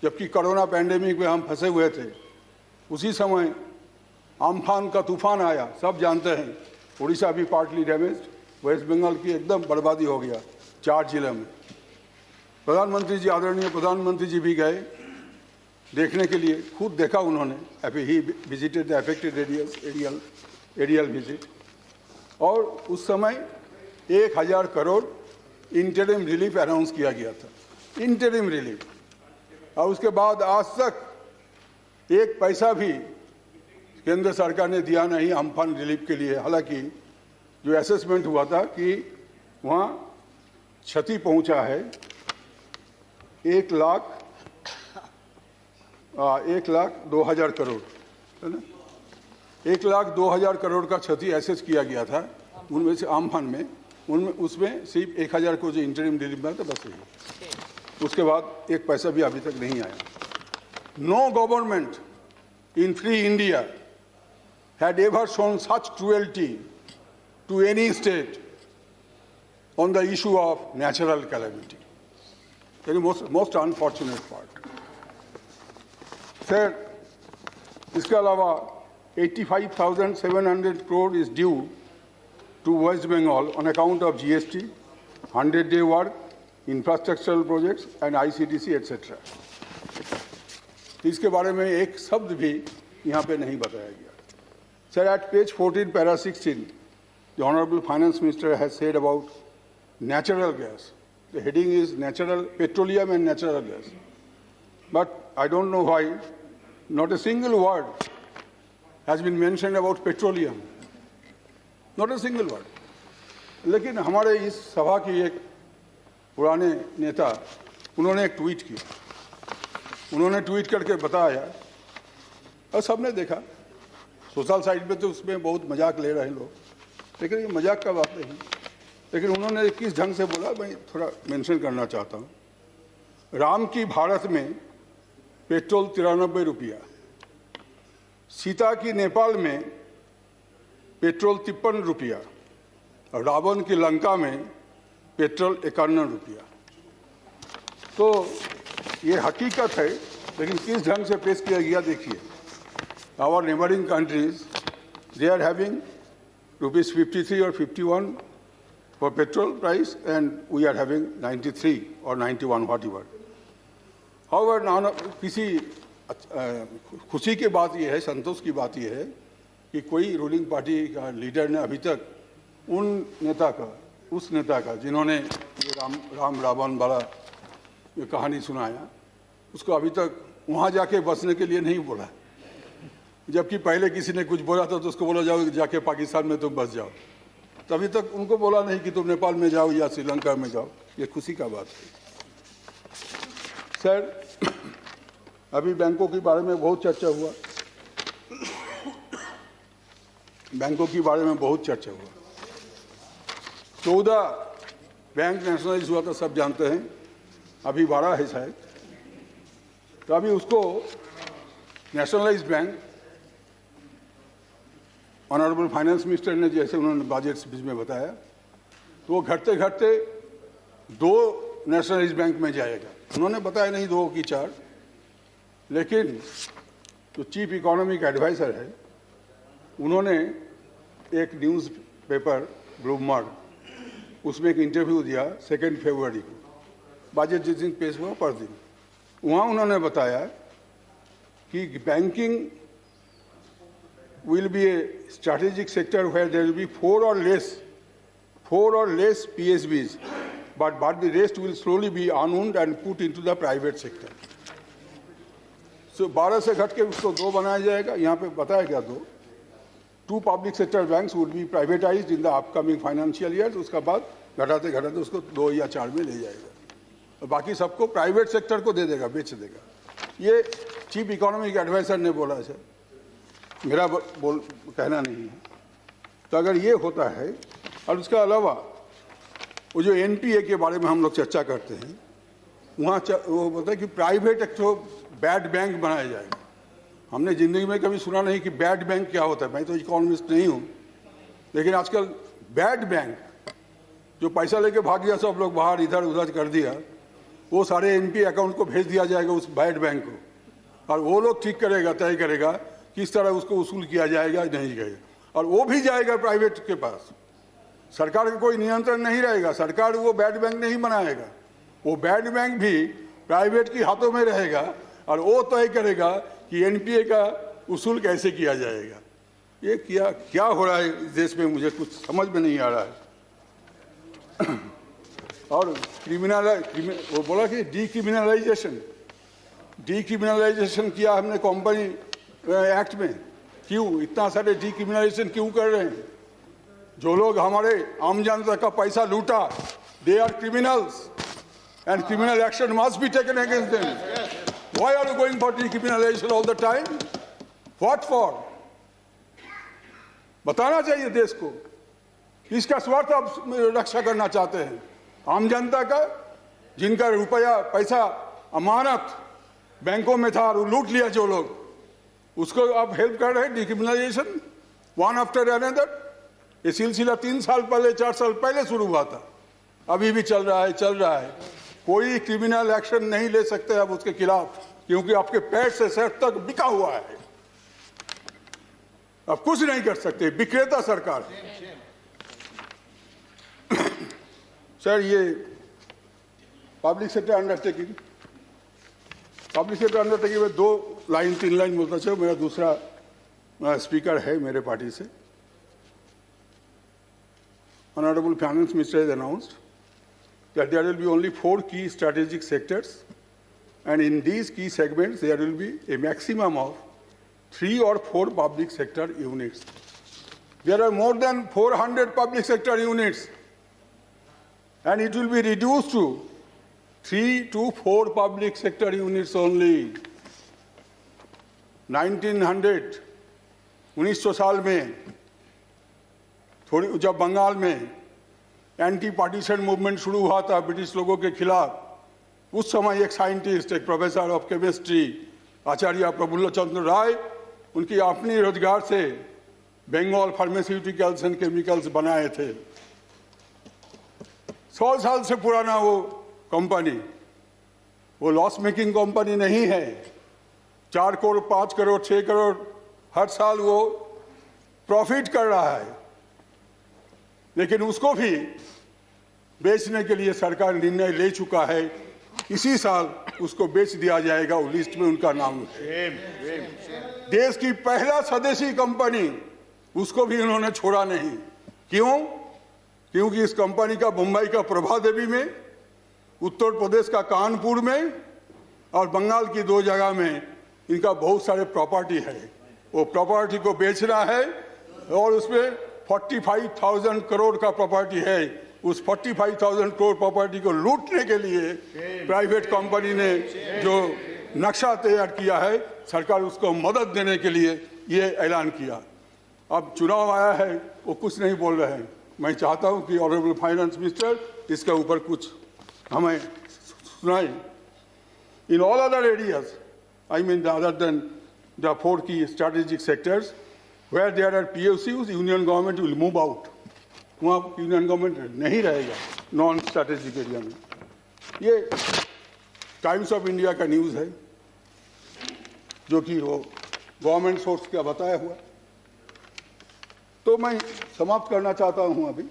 S3: जबकि corona pandemic में हम फंसे हुए थे, उसी समय अम्फान का तूफान आया, सब जानते हैं. उड़ीसा भी पार्टली डैमेज्ड, वेस्ट बंगाल की एकदम बर्बादी हो गया 4 जिले में. प्रधानमंत्री जी, आदरणीय प्रधानमंत्री जी भी गए देखने के लिए, खुद देखा उन्होंने. He visited the affected aerial visit. और उस समय 1,000 करोड़ इंटरिम रिलीफ अनाउंस किया गया था, इंटरिम रिलीफ. और उसके बाद आज तक 1 पैसा भी केंद्र सरकार ने दिया नहीं अम्फान रिलीफ के लिए. हालांकि जो असेसमेंट हुआ था कि वहाँ क्षति पहुँचा है 1,02,000 करोड़, है ना. 1,02,000 करोड़ का क्षति एसेस किया गया था. उनमें से अम्फान में उसमें सिर्फ 1,000 को जो इंटरिम रिलीफ मिला था बस यही. उसके बाद 1 पैसा भी अभी तक नहीं आया. No government in free India had ever shown such cruelty to any state on the issue of natural calamity. Very most unfortunate part. Sir, इसके अलावा 85,700 crore is due to West Bengal on account of GST, 100-day work, infrastructural projects and ICTC etc. इसके बारे में एक शब्द भी यहाँ पे नहीं बताया गया. Sir, at page 14, para 16, the Honorable Finance Minister has said about natural gas. The heading is natural petroleum and natural gas. But I don't know why not a single word has been mentioned about petroleum. Not a single word. लेकिन हमारे इस सभा की एक पुराने नेता उन्होंने एक ट्वीट किया, उन्होंने ट्वीट करके बताया और सबने देखा। सोशल साइट पे तो उसमें बहुत मजाक ले रहे हैं लोग, लेकिन ये मजाक का बात नहीं। लेकिन उन्होंने किस ढंग से बोला मैं थोड़ा मेंशन करना चाहता हूँ। राम की भारत में पेट्रोल 93 रुपया, सीता की नेपाल में पेट्रोल 53 रुपया और रावण की लंका में पेट्रोल 51 रुपया। तो ये हकीकत है, लेकिन किस ढंग से पेश किया गया देखिए। Our neighbouring countries they are having rupees 53 और 51 for petrol price, and we are having 93 or 91, whatever. However, किसी खुशी की बात यह है, संतोष की बात यह है कि कोई रूलिंग पार्टी का लीडर ने अभी तक उस नेता का जिन्होंने ये राम रावण वाला ये कहानी सुनाया, उसको अभी तक वहाँ जाके बसने के लिए नहीं बोला। जबकि पहले किसी ने कुछ बोला था तो उसको बोला जाओ जाके पाकिस्तान में तुम बस जाओ, तभी तक उनको बोला नहीं कि तुम नेपाल में जाओ या श्रीलंका में जाओ। ये खुशी का बात है। सर, अभी बैंकों के बारे में बहुत चर्चा हुआ, बैंकों के बारे में बहुत चर्चा हुआ। 14 बैंक नेशनलाइज हुआ था, सब जानते हैं। अभी 12 है शायद। तो अभी उसको nationalise bank honourable finance minister ने जैसे उन्होंने बजट स्पीच में बताया, तो वो घटते घटते 2 नेशनलाइज बैंक में जाएगा। उन्होंने बताया नहीं 2 की 4, लेकिन जो चीफ इकोनॉमिक एडवाइज़र है उन्होंने एक न्यूज़ पेपर ब्लूमबर्ग उसमें एक इंटरव्यू दिया 2 फरवरी को, बजट जिस दिन पेश हुआ पर दिन। वहाँ उन्होंने बताया कि banking will be a strategic sector where there will be 4 or less PSBs, but the rest will slowly be unwound and put into the private sector. So 12 से घट के उसको 2 बनाया जाएगा। यहाँ पे बताया गया 2 public sector banks would be privatized in the upcoming financial years। उसका बाद घटाते घटाते उसको 2 या 4 में ले जाएगा और बाकी सबको प्राइवेट सेक्टर को दे देगा, बेच देगा। ये चीफ इकोनॉमिक एडवाइजर ने बोला है, मेरा कहना नहीं है। तो अगर ये होता है, और उसके अलावा वो जो एनपीए के बारे में हम लोग चर्चा करते हैं, वहाँ वो बोलता है कि प्राइवेट एक तो बैड बैंक बनाया जाएगा। हमने ज़िंदगी में कभी सुना नहीं कि बैड बैंक क्या होता है। मैं तो इकोनॉमिस्ट नहीं हूँ, लेकिन आजकल बैड बैंक जो पैसा लेके भाग गया, सब लोग बाहर इधर उधर कर दिया, वो सारे एनपीए अकाउंट को भेज दिया जाएगा उस बैड बैंक को, और वो लोग ठीक करेगा, तय करेगा किस तरह उसको वसूल किया जाएगा नहीं जाएगा, और वो भी जाएगा प्राइवेट के पास। सरकार का कोई नियंत्रण नहीं रहेगा, सरकार वो बैड बैंक नहीं बनाएगा, वो बैड बैंक भी प्राइवेट के हाथों में रहेगा और वो तय करेगा कि एनपीए का वसूल कैसे किया जाएगा। ये क्या हो रहा है इस देश में, मुझे कुछ समझ में नहीं आ रहा है। और वो बोला कि डीक्रिमिनलाइजेशन किया हमने कंपनी एक्ट में। क्यों इतना सारे डीक्रिमिनलाइजेशन क्यों कर रहे हैं? जो लोग हमारे आम जनता का पैसा लूटा, they are criminals and criminal action must be taken against them. Why are you going for decriminalisation all the time? What for? बताना चाहिए देश को। इसका स्वार्थ आप रक्षा करना चाहते हैं आम जनता का, जिनका रुपया पैसा अमानत बैंकों में था और लूट लिया जो लोग, उसको आप हेल्प कर रहे हैं। डिक्रिमिनलाइजेशन वन आफ्टर अनदर, ये सिलसिला 3 साल पहले 4 साल पहले शुरू हुआ था, अभी भी चल रहा है। कोई क्रिमिनल एक्शन नहीं ले सकते अब उसके खिलाफ, क्योंकि आपके पैर से सर तक बिका हुआ है। अब कुछ नहीं कर सकते, विक्रेता सरकार है। सर, ये पब्लिक सेक्टर अंडरटेकिंग में 2 लाइन 3 लाइन बोलता चाहिए। मेरा दूसरा स्पीकर है मेरे पार्टी से। Honorable Finance Minister has announced that there will be only 4 key strategic sectors And in these key segments, there will be a maximum of 3 or 4 public sector units. There are more than 400 public sector units, and it will be reduced to 3 to 4 public sector units only. 1900 साल में जब बंगाल में anti partition movement शुरू हुआ था British लोगों के खिलाफ, उस समय एक साइंटिस्ट, एक प्रोफेसर ऑफ केमिस्ट्री आचार्य प्रफुल्ल चंद्र राय, उनकी अपनी रोजगार से बंगाल फार्मास्यूटिकल्स एंड केमिकल्स बनाए थे। 100 साल से पुराना वो कंपनी, वो लॉस मेकिंग कंपनी नहीं है। 4 करोड़, 5 करोड़, 6 करोड़ हर साल वो प्रॉफिट कर रहा है, लेकिन उसको भी बेचने के लिए सरकार निर्णय ले चुका है। इसी साल उसको बेच दिया जाएगा, वो लिस्ट में उनका नाम है। देश की पहला स्वदेशी कंपनी, उसको भी उन्होंने छोड़ा नहीं। क्यों? क्योंकि इस कंपनी का मुंबई का प्रभा देवी में, उत्तर प्रदेश का कानपुर में और बंगाल की 2 जगह में इनका बहुत सारे प्रॉपर्टी है। वो प्रॉपर्टी को बेचना है और उसमें 45,000 करोड़ का प्रॉपर्टी है। उस 45,000 करोड़ प्रॉपर्टी को लूटने के लिए प्राइवेट कंपनी ने जो नक्शा तैयार किया है, सरकार उसको मदद देने के लिए ये ऐलान किया। अब चुनाव आया है, वो कुछ नहीं बोल रहे हैं। मैं चाहता हूं कि ऑनरेबल फाइनेंस मिनिस्टर इसके ऊपर कुछ हमें सुनाए। In all other areas, I mean other than the 4 key strategic sectors, where there are PSUs, union government will move out. वहाँ यूनियन गवर्नमेंट नहीं रहेगा नॉन स्ट्रैटेजिक एरिया में। ये टाइम्स ऑफ इंडिया का न्यूज़ है, जो कि वो गवर्नमेंट सोर्स का बताया हुआ। तो मैं समाप्त करना चाहता हूँ अभी,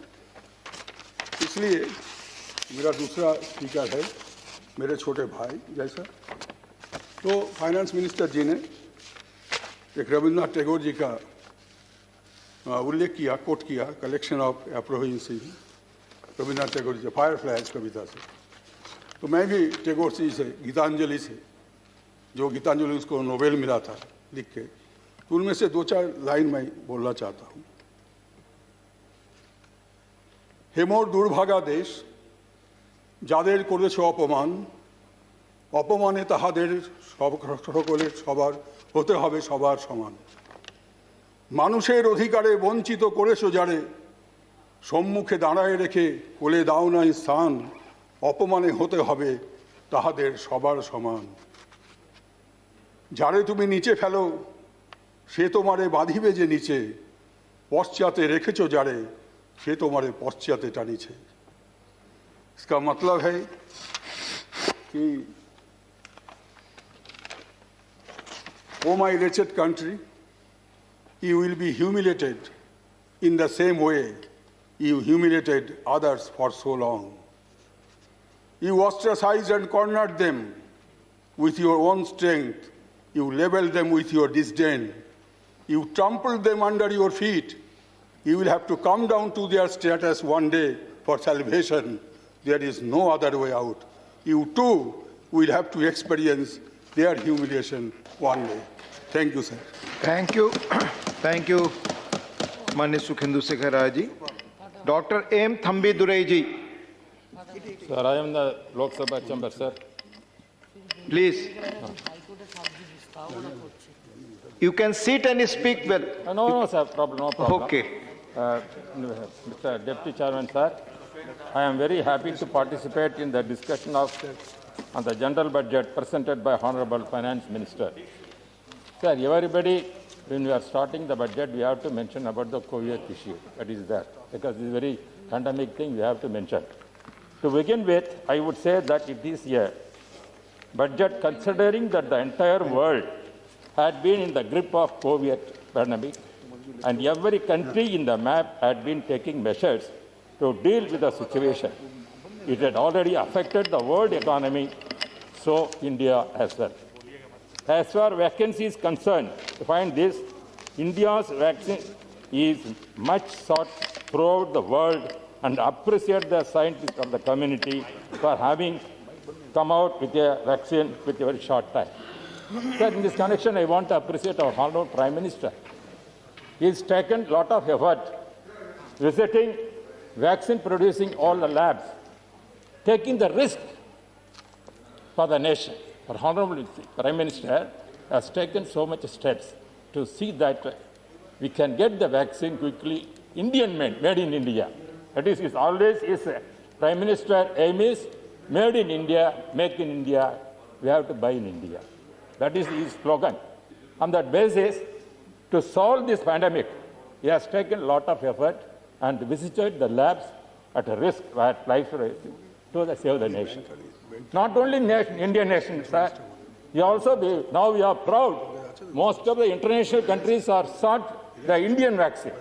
S3: इसलिए मेरा दूसरा स्पीकर है मेरे छोटे भाई जैसा। तो फाइनेंस मिनिस्टर जी ने एक रविन्द्रनाथ टैगोर जी का उल्लेख किया, कोट किया, कलेक्शन ऑफ एप्रोहिंसी, रविन्द्रनाथ टैगोर जी से, फायरफ्लाइज कविता से। तो मैं भी टैगोर जी से, गीतांजलि से, जो गीतांजलि उसको नोबेल मिला था लिख के, तो उनमें से 2-4 लाइन मैं बोलना चाहता हूँ। हे मोर दुर्भागा देश, যাদের করেছো অপমান, অপমানে তাহাদের সকলের সবার হতে হবে সবার সমান। মানুষের অধিকারে বঞ্চিত করেছো যারে, সম্মুখে দাঁড়ায় রেখে কোলে দাও নাই স্থান, অপমানে হতে হবে তাহাদের সবার সমান। যারে তুমি নিচে ফেলো সে তোমারে বাঁধিবে যে নিচে, পশ্চাতে রেখেছো যারে সে তোমারে পশ্চাতে টানিছে। इसका मतलब है कि O my wretched country, you will be humiliated in the same way you humiliated others for so long. You ostracized and cornered them with your own strength. You labeled them with your disdain. You trampled them under your feet. You will have to come down to their status one day for salvation. There is no other way out. You too will have to experience their humiliation one day. Thank you, sir.
S4: Thank you. Thank you, Mani Sukhendu Shekhar Rai ji. Dr. M. Thambi Durai ji.
S20: Sir, I am the Lok Sabha chamber, sir.
S4: Please. You can sit and speak well.
S20: No, sir, problem, no problem.
S4: Okay.
S20: Mr. Deputy Chairman, sir, I am very happy to participate in the discussion on the general budget presented by Honorable Finance Minister. Sir, everybody, when we are starting the budget, we have to mention about the COVID issue. That is there, because it's a very pandemic thing we have to mention. To begin with, I would say that it is a budget considering that the entire world had been in the grip of COVID pandemic, and every country in the map had been taking measures to deal with the situation. It had already affected the world economy, so India as well. As far as vacancy is concerned, to find this, India's vaccine is much sought throughout the world, and appreciate the scientists of the community for having come out with a vaccine with a very short time. Sir, in this connection, I want to appreciate our Honorable Prime Minister. He's taken a lot of effort visiting vaccine producing all the labs, taking the risk for the nation. Our Honorable Prime Minister has taken so much steps to see that we can get the vaccine quickly, made in India. That is, his Prime Minister aim is made in India, make in India, we have to buy in India. That is his slogan. On that basis, to solve this pandemic, he has taken a lot of effort and visited the labs at a risk, at life risk, to save the nation. Not only Indian nation, sir, now we are proud. Most of the international countries are sought the Indian vaccine.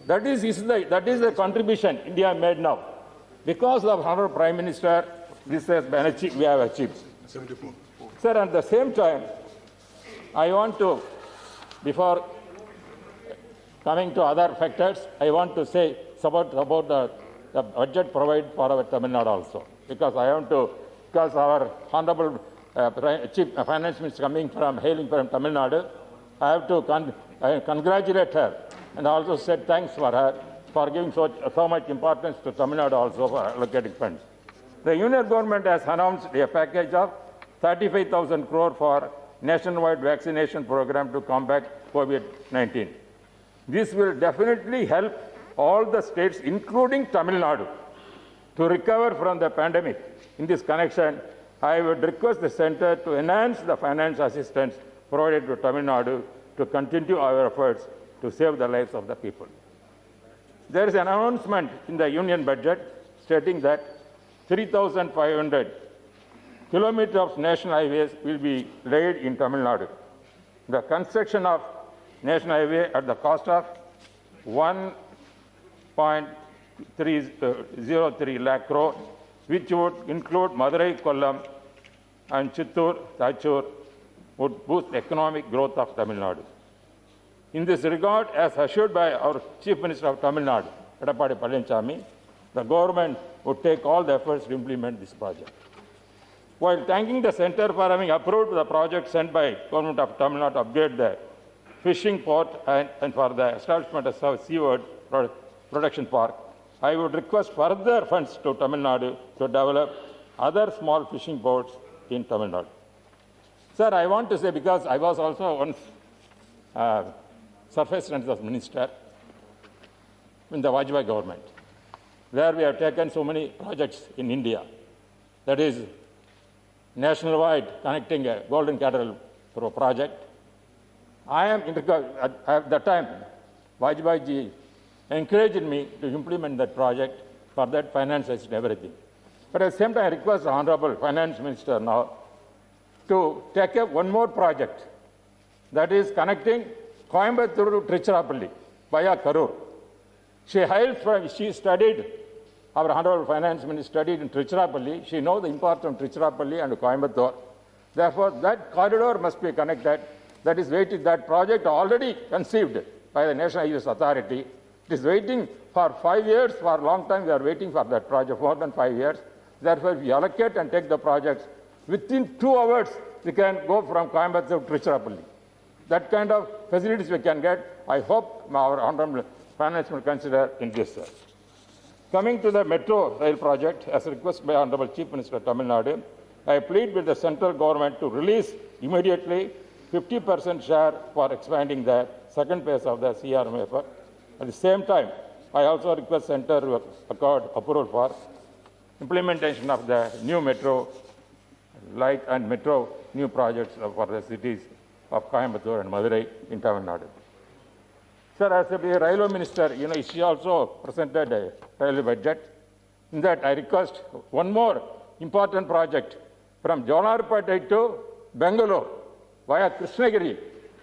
S20: That is the contribution India made now. Because of Honorable Prime Minister, this has been achieved, we have achieved. 74. Sir, at the same time, I want to, before coming to other factors, I want to say about the budget provided for our Tamil Nadu also. Because our Honorable Chief Finance Minister hailing from Tamil Nadu, I have to congratulate her and also said thanks for her for giving so much importance to Tamil Nadu also for allocating funds. The Union Government has announced a package of 35,000 crore for nationwide vaccination program to combat COVID-19. This will definitely help all the states, including Tamil Nadu, to recover from the pandemic. In this connection, I would request the Centre to enhance the finance assistance provided to Tamil Nadu to continue our efforts to save the lives of the people. There is an announcement in the Union budget stating that 3,500 kilometers of national highways will be laid in Tamil Nadu. The construction of national highway at the cost of 1.303 lakh crore, which would include Madurai, Kollam, and Chittoor, Thachur, would boost economic growth of Tamil Nadu. In this regard, as assured by our Chief Minister of Tamil Nadu, Edappadi Palaniswamy, the government would take all the efforts to implement this project. While thanking the Centre for having approved the project sent by Government of Tamil Nadu to upgrade the fishing port and for the establishment of seafood production park, I would request further funds to Tamil Nadu to develop other small fishing ports in Tamil Nadu. Sir, I want to say, because I was also once Surface Transport Minister in the Vajpayee government, where we have taken so many projects in India. That is, nationwide connecting a Golden Cattle project. At that time, Vajpayee ji encouraged me to implement that project. For that, finance and everything. But at the same time, I request the Honorable Finance Minister now to take up one more project, that is connecting Coimbatore to Tiruchirappalli via Karur. She studied, our Honorable Finance Minister studied in Tiruchirappalli. She knows the importance of Tiruchirappalli and Coimbatore. Therefore, that corridor must be connected. That is waiting. That project already conceived by the National Highways Authority. It is waiting for 5 years. For a long time, we are waiting for that project, more than 5 years. Therefore, we allocate and take the projects. Within 2 hours, we can go from Coimbatore to Tiruchirappalli. That kind of facilities we can get. I hope our Honorable Finance will consider in this, sir. Coming to the metro rail project, as requested by Honorable Chief Minister of Tamil Nadu, I plead with the central government to release immediately 50% share for expanding the second phase of the CRMF. At the same time, I also request Centre to accord approval for implementation of the new metro light and metro new projects for the cities of Coimbatore and Madurai in Tamil Nadu. Sir, as a railway minister, she also presented a railway budget. In that, I request one more important project from Jollarpet to Bangalore via Krishnagiri.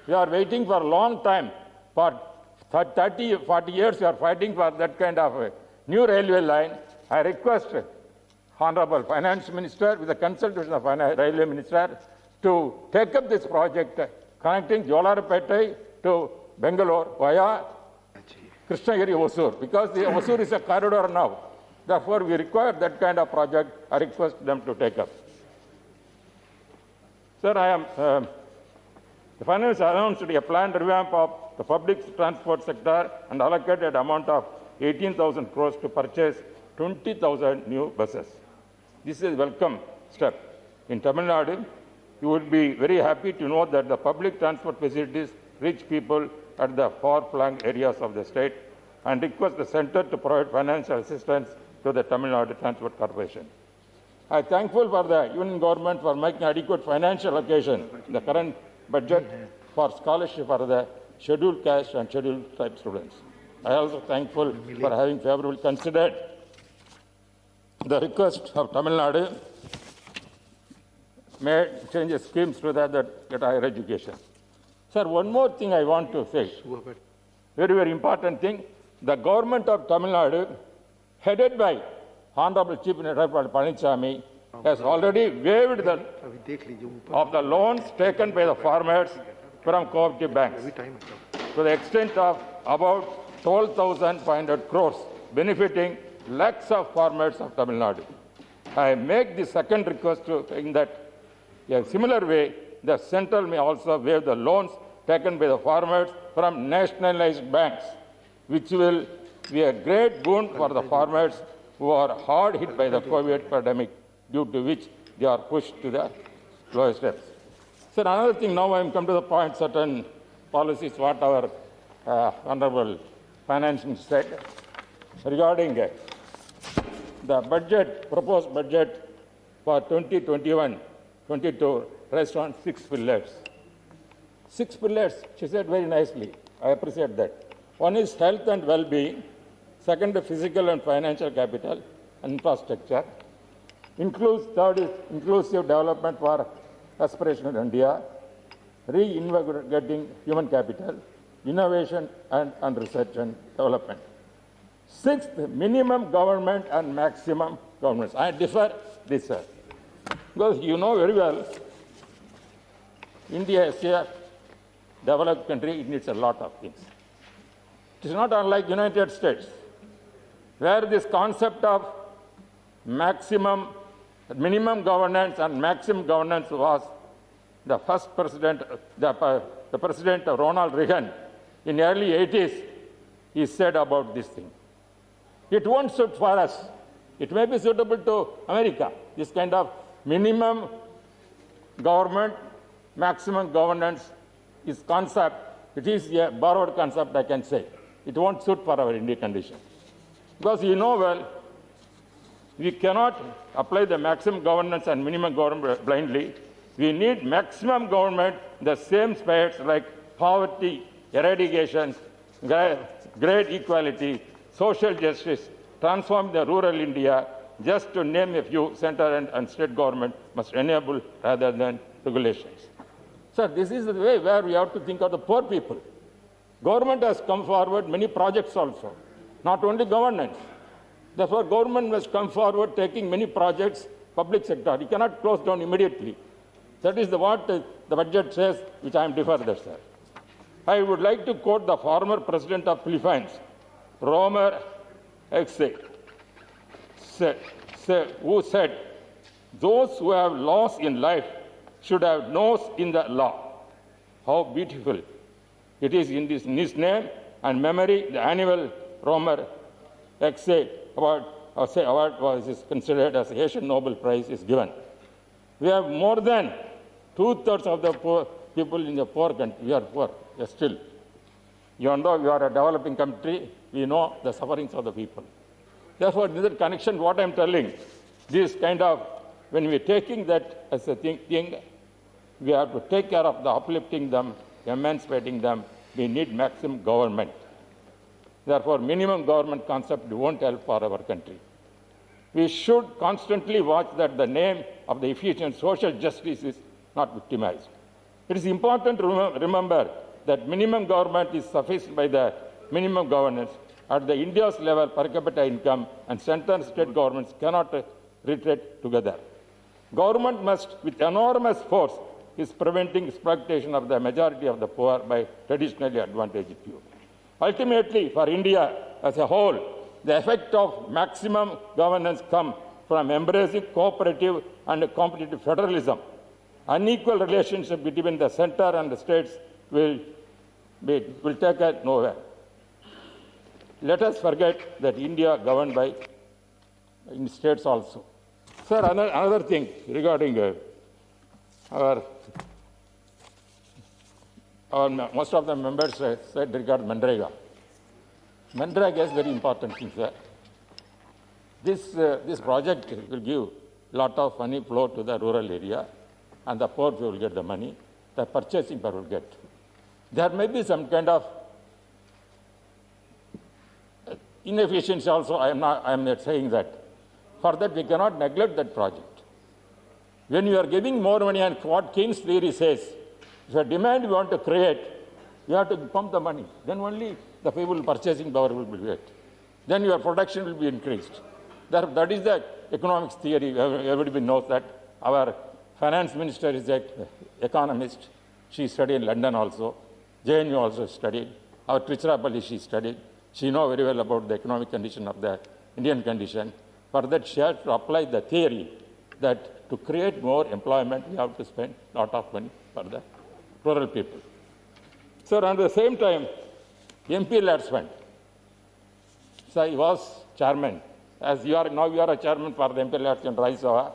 S20: We are waiting for a long time. For 30, 40 years, we are fighting for that kind of a new railway line. I request Honorable Finance Minister, with the consultation of Railway Minister, to take up this project connecting Jollarpet to Bangalore via Krishnagiri Hosur, because the Hosur is a corridor now. Therefore, we require that kind of project. I request them to take up. Sir, the finance announced a planned revamp of the public transport sector and allocated amount of 18,000 crores to purchase 20,000 new buses. This is a welcome step. In Tamil Nadu, you would be very happy to know that the public transport facilities reach people at the far-flung areas of the state and request the center to provide financial assistance to the Tamil Nadu Transport Corporation. I am thankful for the union government for making adequate financial allocation in the current budget for scholarship for the scheduled caste and scheduled tribe students. I am also thankful for having favorably considered the request of Tamil Nadu made changes schemes to that get higher education. Sir, one more thing I want to say. Very, very important thing. The government of Tamil Nadu, headed by Honorable Chief Minister Panichami, has already waived the loans taken by the farmers from cooperative banks to the extent of about 12,500 crores, benefiting lakhs of farmers of Tamil Nadu. I make the second request in that in a similar way, the central may also waive the loans taken by the farmers from nationalized banks, which will be a great boon for the farmers who are hard hit by the COVID pandemic, due to which they are pushed to the lowest steps. Sir, another thing, now I am come to the point, certain policies, what our Honorable Finance Minister said regarding the budget, proposed budget for 2021-22 rests on 6 pillars. 6 pillars, she said very nicely. I appreciate that. One is health and well-being. Second, physical and financial capital and infrastructure. Third is inclusive development for aspirational India. Reinvigorating human capital, innovation and research and development. Sixth, minimum government and maximum governance. I differ this, sir. Because you know very well, India is a developed country, it needs a lot of things. It is not unlike United States, where this concept of minimum governance and maximum governance was the first president, the president Ronald Reagan in the early 80s, he said about this thing. It won't suit for us. It may be suitable to America, this kind of minimum government, maximum governance is concept. It is a borrowed concept, I can say. It won't suit for our Indian condition. Because you know well, we cannot apply the maximum governance and minimum government blindly. We need maximum government in the same spheres like poverty, eradication, great equality, social justice, transform the rural India, just to name a few. Central and state government must enable rather than regulations. Sir, this is the way where we have to think of the poor people. Government has come forward many projects also, not only governance. Therefore, government must come forward taking many projects, public sector. You cannot close down immediately. That is what the budget says, which I am different, sir. I would like to quote the former president of Philippines, Romer Exe, who said, "Those who have laws in life should have nose in the law." How beautiful. It is in his name and memory, the annual Romer Exe award was considered as Asian Nobel Prize is given. We have more than 2/3 of the poor people in the poor country. We are poor, still. Even though we are a developing country, we know the sufferings of the people. Therefore, in that connection, what I am telling, this kind of, when we are taking that as a thing, we have to take care of the uplifting them, emancipating them. We need maximum government. Therefore, minimum government concept won't help for our country. We should constantly watch that the name of the efficient social justice is not victimized. It is important to remember that minimum government is sufficed by the minimum governance. At the India's level, per capita income and central and state governments cannot retreat together. Government must, with enormous force, is preventing exploitation of the majority of the poor by traditionally advantaged few. Ultimately, for India as a whole, the effect of maximum governance comes from embracing cooperative and competitive federalism unequal relationship between the center and the states will take us nowhere. Let us forget that India governed by in states also. Sir, another thing regarding most of the members said regarding Manrega. Manrega is very important thing, sir. This project will give a lot of money flow to the rural area, and the poor will get the money, the purchasing power will get. There may be some kind of inefficiency also. I am not saying that. For that, we cannot neglect that project. When you are giving more money, and what Keynes theory says, if a demand you want to create, you have to pump the money. Then only the people purchasing power will be great. Then your production will be increased. That is the economics theory. Everybody knows that. Our finance minister is an economist. She studied in London also. JNU also studied. Our Trichurapalli, she studied. She knows very well about the economic condition of the Indian condition. For that, she has to apply the theory that to create more employment, we have to spend a lot of money for the rural people. So at the same time, MP lads fund. So I was chairman. As you are now, you are a chairman for the MP lads in Rajya Sabha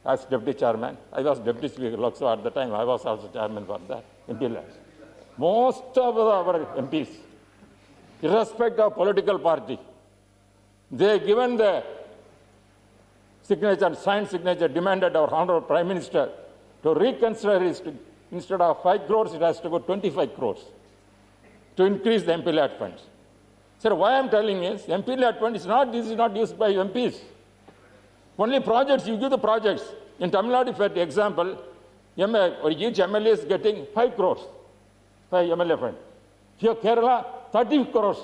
S20: as deputy chairman. I was deputy speaker also at the time. I was also chairman for the MP lads. Most of our MPs, irrespective of political party, they given the signature, signed signature, demanded our Honorable Prime Minister to reconsider it. Instead of 5 crores, it has to go 25 crores to increase the MP lad funds. Sir, why I am telling is, MP lad fund is not used by MPs. Only projects, you give the projects. In Tamil Nadu, for example, each MLA is getting 5 crores, 5 MLA fund. Here, Kerala, 30 crores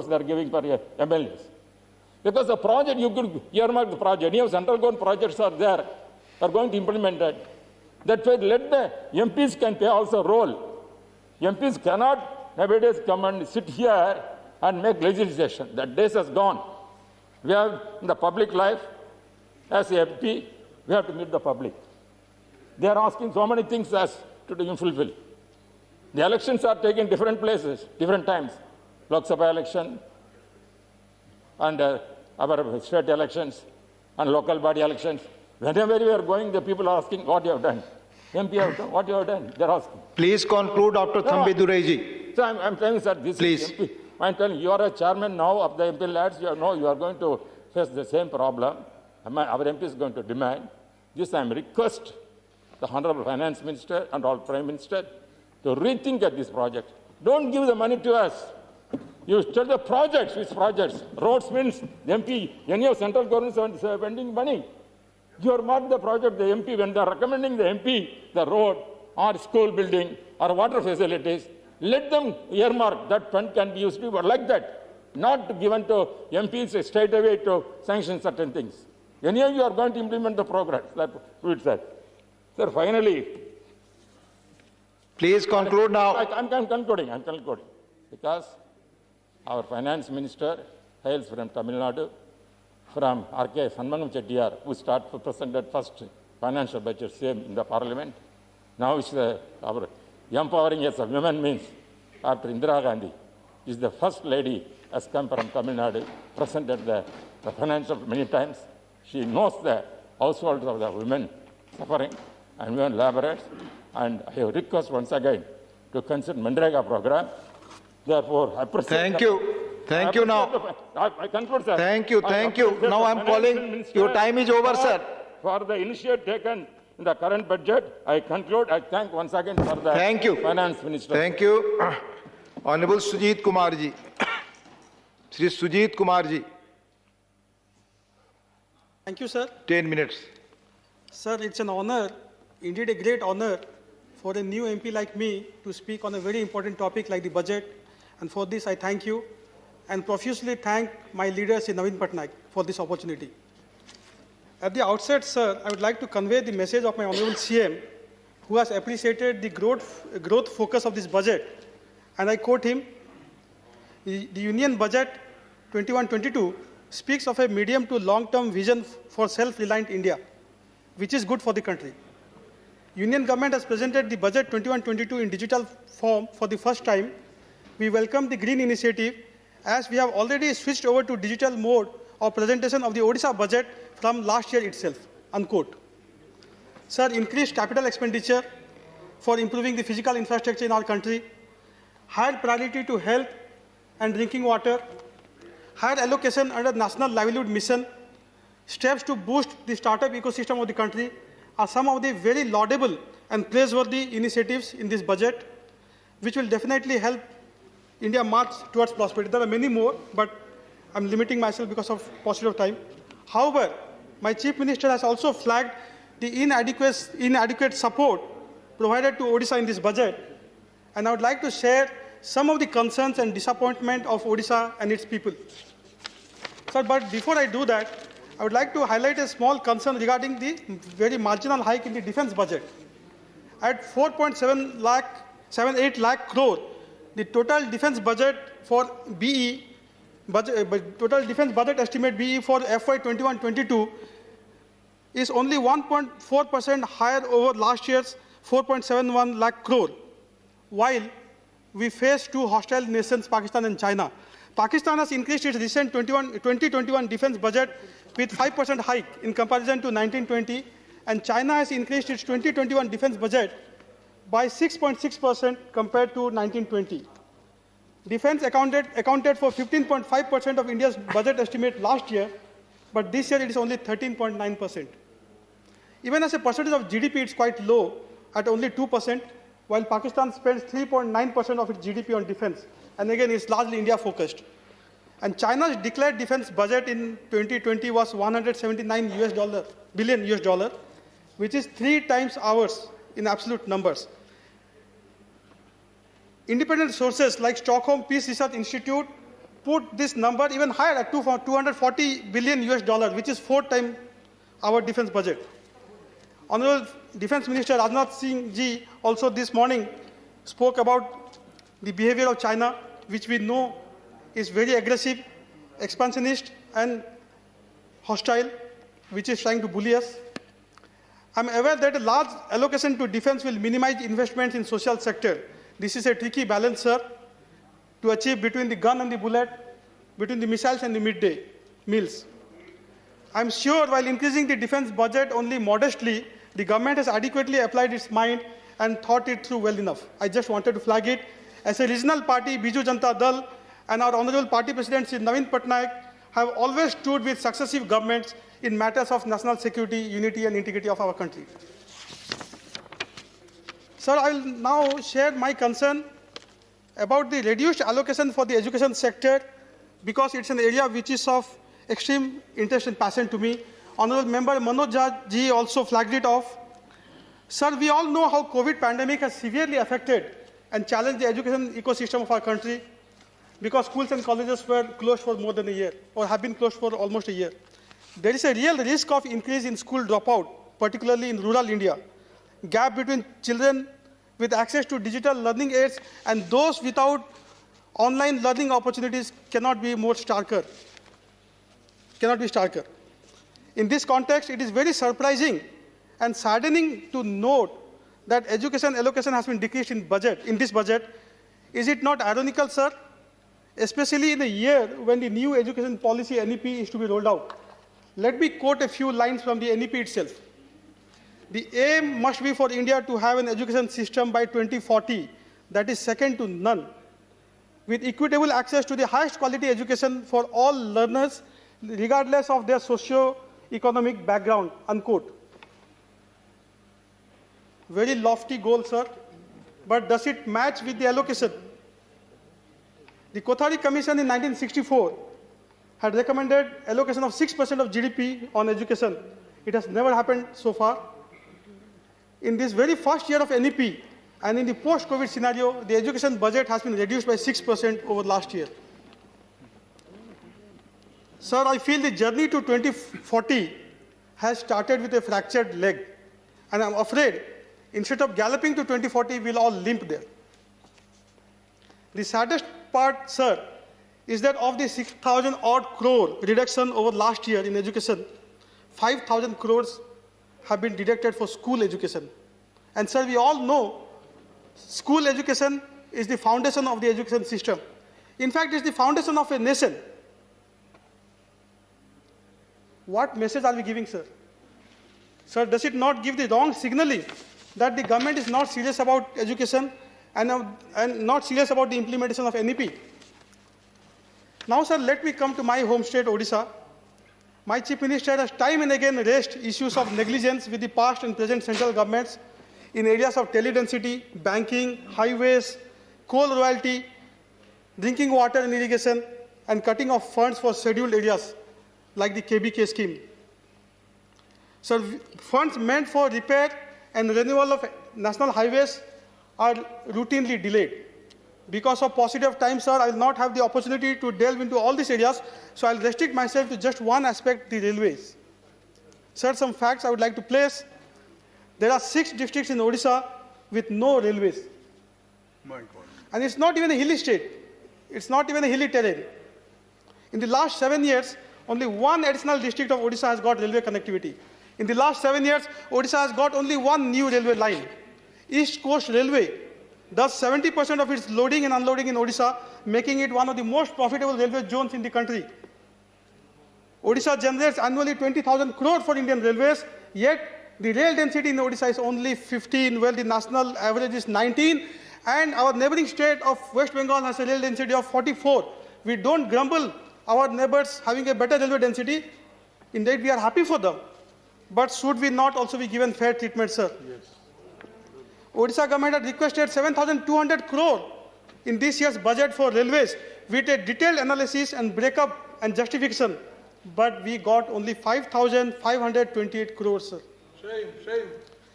S20: they are giving for MLAs. Because the project, you could earmark the project. You have central government projects are there, are going to implement that. That way, let the MPs can play also a role. MPs cannot nowadays come and sit here and make legislation. That days has gone. We have in the public life, as a MP, we have to meet the public. They are asking so many things as to fulfill. The elections are taking different places, different times. Lok Sabha election, and our state elections, and local body elections. Whenever we are going, the people are asking what you have done. MP have done, what you have done, they are asking.
S4: Please conclude, Dr. Thambi Duraiji.
S20: So I'm telling, sir, this is MP. I'm telling you are a chairman now of the MP lads. You know you are going to face the same problem. Our MP is going to demand. This I am request the Honorable Finance Minister and all Prime Minister to rethink at this project. Don't give the money to us. You tell the projects, which projects? Roads means the MP, any of central government is spending money. You are marked the project, the MP, when they are recommending the MP, the road or school building or water facilities, let them earmark that fund can be used like that, not given to MPs straight away to sanction certain things. Any of you are going to implement the programs, like it said. Sir, finally.
S4: Please conclude now.
S20: I'm concluding. Because our finance minister hails from Tamil Nadu, from R.K. Sanmanam Chettiar, who presented first financial budget same in the parliament. Now it's our empowering as a woman means, after Indira Gandhi, is the first lady has come from Tamil Nadu, presented the financial many times. She knows the households of the women suffering and women laborers. And I request once again to consider Manrega program. Therefore, I present.
S4: Thank you now.
S20: I conclude, sir.
S4: Thank you. Now I'm calling. Your time is over, sir.
S20: For the initiative taken in the current budget, I conclude. I thank once again for the finance minister.
S4: Thank you. Honorable Sujit Kumar ji. Shri Sujit Kumar ji.
S17: Thank you, sir.
S4: 10 minutes.
S17: Sir, it's an honor, indeed a great honor, for a new MP like me to speak on a very important topic like the budget. And for this, I thank you and profusely thank my leader, Sri Naveen Patnaik, for this opportunity. At the outset, sir, I would like to convey the message of my Honorable CM, who has appreciated the growth focus of this budget. And I quote him, the Union Budget 21-22 speaks of a medium to long-term vision for self-reliant India, which is good for the country. Union government has presented the budget 21-22 in digital form for the first time. We welcome the green initiative as we have already switched over to digital mode of presentation of the Odisha budget from last year itself, unquote. Sir, increased capital expenditure for improving the physical infrastructure in our country, higher priority to health and drinking water, higher allocation under National Livelihood Mission, steps to boost the startup ecosystem of the country are some of the very laudable and praiseworthy initiatives in this budget, which will definitely help India march towards prosperity. There are many more, but I'm limiting myself because of paucity of time. However, my Chief Minister has also flagged the inadequate support provided to Odisha in this budget, and I would like to share some of the concerns and disappointment of Odisha and its people. Sir, but before I do that, I would like to highlight a small concern regarding the very marginal hike in the defense budget. At 4.78 lakh crore, the total defense budget for BE, total defense budget estimate BE for FY 21-22 is only 1.4% higher over last year's 4.71 lakh crore, while we face two hostile nations, Pakistan and China. Pakistan has increased its recent 2021 defense budget with 5% hike in comparison to 1920, and China has increased its 2021 defense budget by 6.6% compared to 1920. Defense accounted for 15.5% of India's budget estimate last year, but this year it is only 13.9%. Even as a percentage of GDP, it's quite low at only 2%, while Pakistan spends 3.9% of its GDP on defense. And again, it's largely India-focused. And China's declared defense budget in 2020 was $179 billion, which is 3 times ours in absolute numbers. Independent sources like Stockholm Peace Research Institute put this number even higher at $240 billion, which is 4 times our defense budget. Honorable Defense Minister Rajnath Singh ji also this morning spoke about the behavior of China, which we know is very aggressive, expansionist, and hostile, which is trying to bully us. I'm aware that a large allocation to defense will minimize investments in social sector. This is a tricky balance, sir, to achieve between the gun and the bullet, between the missiles and the midday meals. I'm sure while increasing the defense budget only modestly, the government has adequately applied its mind and thought it through well enough. I just wanted to flag it. As a regional party, Biju Janata Dal, and our honorable party president, Sri Naveen Patnaik, have always stood with successive governments in matters of national security, unity and integrity of our country. Sir, I will now share my concern about the reduced allocation for the education sector, because it's an area which is of extreme interest and passion to me. Honorable Member Manoj Jha ji also flagged it off. Sir, we all know how COVID pandemic has severely affected and challenged the education ecosystem of our country, because schools and colleges were closed for more than a year, or have been closed for almost a year. There is a real risk of increase in school dropout, particularly in rural India. Gap between children with access to digital learning aids and those without online learning opportunities cannot be starker. In this context, it is very surprising and saddening to note that education allocation has been decreased in this budget. Is it not ironical, sir? Especially in a year when the new education policy NEP is to be rolled out. Let me quote a few lines from the NEP itself. The aim must be for India to have an education system by 2040 that is second to none, with equitable access to the highest quality education for all learners, regardless of their socio-economic background, unquote. Very lofty goal, sir, but does it match with the allocation? The Kothari Commission in 1964 had recommended allocation of 6% of GDP on education. It has never happened so far. In this very first year of NEP and in the post-COVID scenario, the education budget has been reduced by 6% over last year. Sir, I feel the journey to 2040 has started with a fractured leg, and I'm afraid instead of galloping to 2040, we'll all limp there. The saddest part, sir, is that of the 6,000 odd crore reduction over last year in education, 5,000 crores have been deducted for school education. And sir, we all know school education is the foundation of the education system. In fact, it's the foundation of a nation. What message are we giving, sir? Sir, does it not give the wrong signaling that the government is not serious about education and not serious about the implementation of NEP? Now, sir, let me come to my home state, Odisha. My Chief Minister has time and again raised issues of negligence with the past and present central governments in areas of teledensity, banking, highways, coal royalty, drinking water and irrigation, and cutting of funds for scheduled areas like the KBK scheme. So funds meant for repair and renewal of national highways are routinely delayed. Because of paucity of time, sir, I will not have the opportunity to delve into all these areas, so I will restrict myself to just one aspect, the railways. Sir, some facts I would like to place. There are 6 districts in Odisha with no railways.
S3: My God.
S17: And it's not even a hilly state. It's not even a hilly terrain. In the last 7 years, only one additional district of Odisha has got railway connectivity. In the last 7 years, Odisha has got only one new railway line. East Coast Railway does 70% of its loading and unloading in Odisha, making it one of the most profitable railway zones in the country. Odisha generates annually 20,000 crore for Indian Railways, yet the rail density in Odisha is only 15, while the national average is 19, and our neighboring state of West Bengal has a rail density of 44. We don't grumble our neighbors having a better railway density. Indeed, we are happy for them. But should we not also be given fair treatment, sir?
S3: Yes.
S17: Odisha government had requested 7,200 crore in this year's budget for railways with a detailed analysis and breakup and justification. But we got only 5,528 crores, sir.
S3: Shame.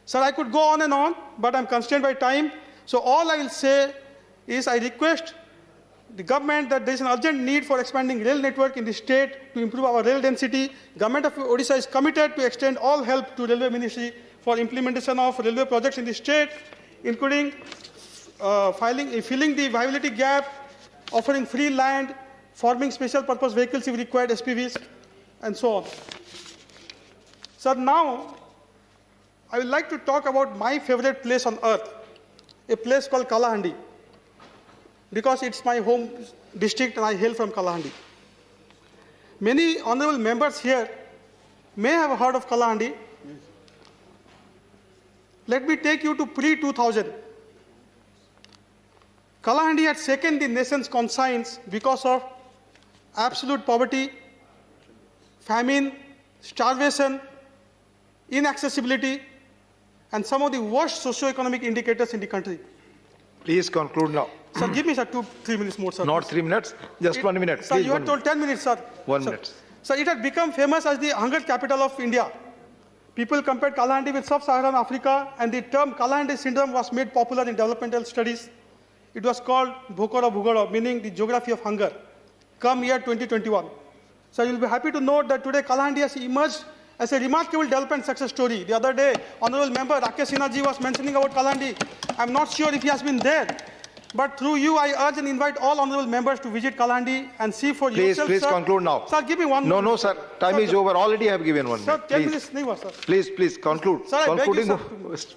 S17: Sir, I could go on and on, but I'm constrained by time. So all I will say is I request the government that there is an urgent need for expanding rail network in the state to improve our rail density. Government of Odisha is committed to extend all help to Railway Ministry for implementation of railway projects in the state, including filling the viability gap, offering free land, forming special purpose vehicles if required, SPVs, and so on. Sir, now I would like to talk about my favorite place on earth, a place called Kalahandi, because it's my home district and I hail from Kalahandi. Many honorable members here may have heard of Kalahandi. Let me take you to pre-2000. Kalahandi had shaken the nation's conscience because of absolute poverty, famine, starvation, inaccessibility, and some of the worst socio-economic indicators in the country.
S4: Please conclude now.
S17: Sir, give me, sir, 2-3 minutes more, sir.
S4: Not 3 minutes, just 1 minute.
S17: Sir,
S4: Please,
S17: you were told 10 minutes, sir.
S4: 1
S17: Sir,
S4: minute.
S17: Sir, it had become famous as the hunger capital of India. People compared Kalahandi with sub-Saharan Africa, and the term Kalahandi syndrome was made popular in developmental studies. It was called Bhokora Bhugora, meaning the geography of hunger. Come year 2021. So you'll be happy to note that today Kalahandi has emerged as a remarkable development success story. The other day, Honorable Member Rakesh Sinha was mentioning about Kalahandi. I'm not sure if he has been there. But through you, I urge and invite all honorable members to visit Kalahandi and see for yourself.
S4: Please
S17: sir.
S4: conclude now.
S17: Sir, give me 1 minute.
S4: No, sir. Time is over. Already I have given 1
S17: Sir,
S4: minute.
S17: 10
S4: Please.
S17: minutes, nahi hua, sir.
S4: Please conclude.
S17: Sir, I beg you,
S4: Concluding.
S17: sir.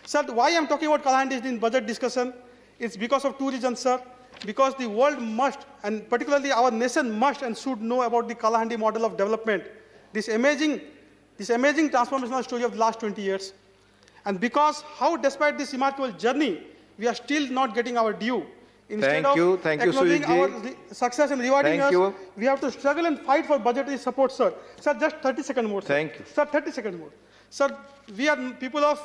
S17: Sir, why I'm talking about Kalahandi in budget discussion? It's because of 2 reasons, sir. Because the world must, and particularly our nation must and should know about the Kalahandi model of development. This amazing transformational story of the last 20 years. And because how, despite this remarkable journey, we are still not getting our due. Instead
S4: Thank you,
S17: acknowledging
S4: Sujit
S17: our success and rewarding
S4: Thank
S17: us,
S4: you.
S17: we have to struggle and fight for budgetary support, sir. Sir, just 30 seconds more, sir.
S4: Thank you.
S17: Sir, 30 seconds more. Sir, we are people of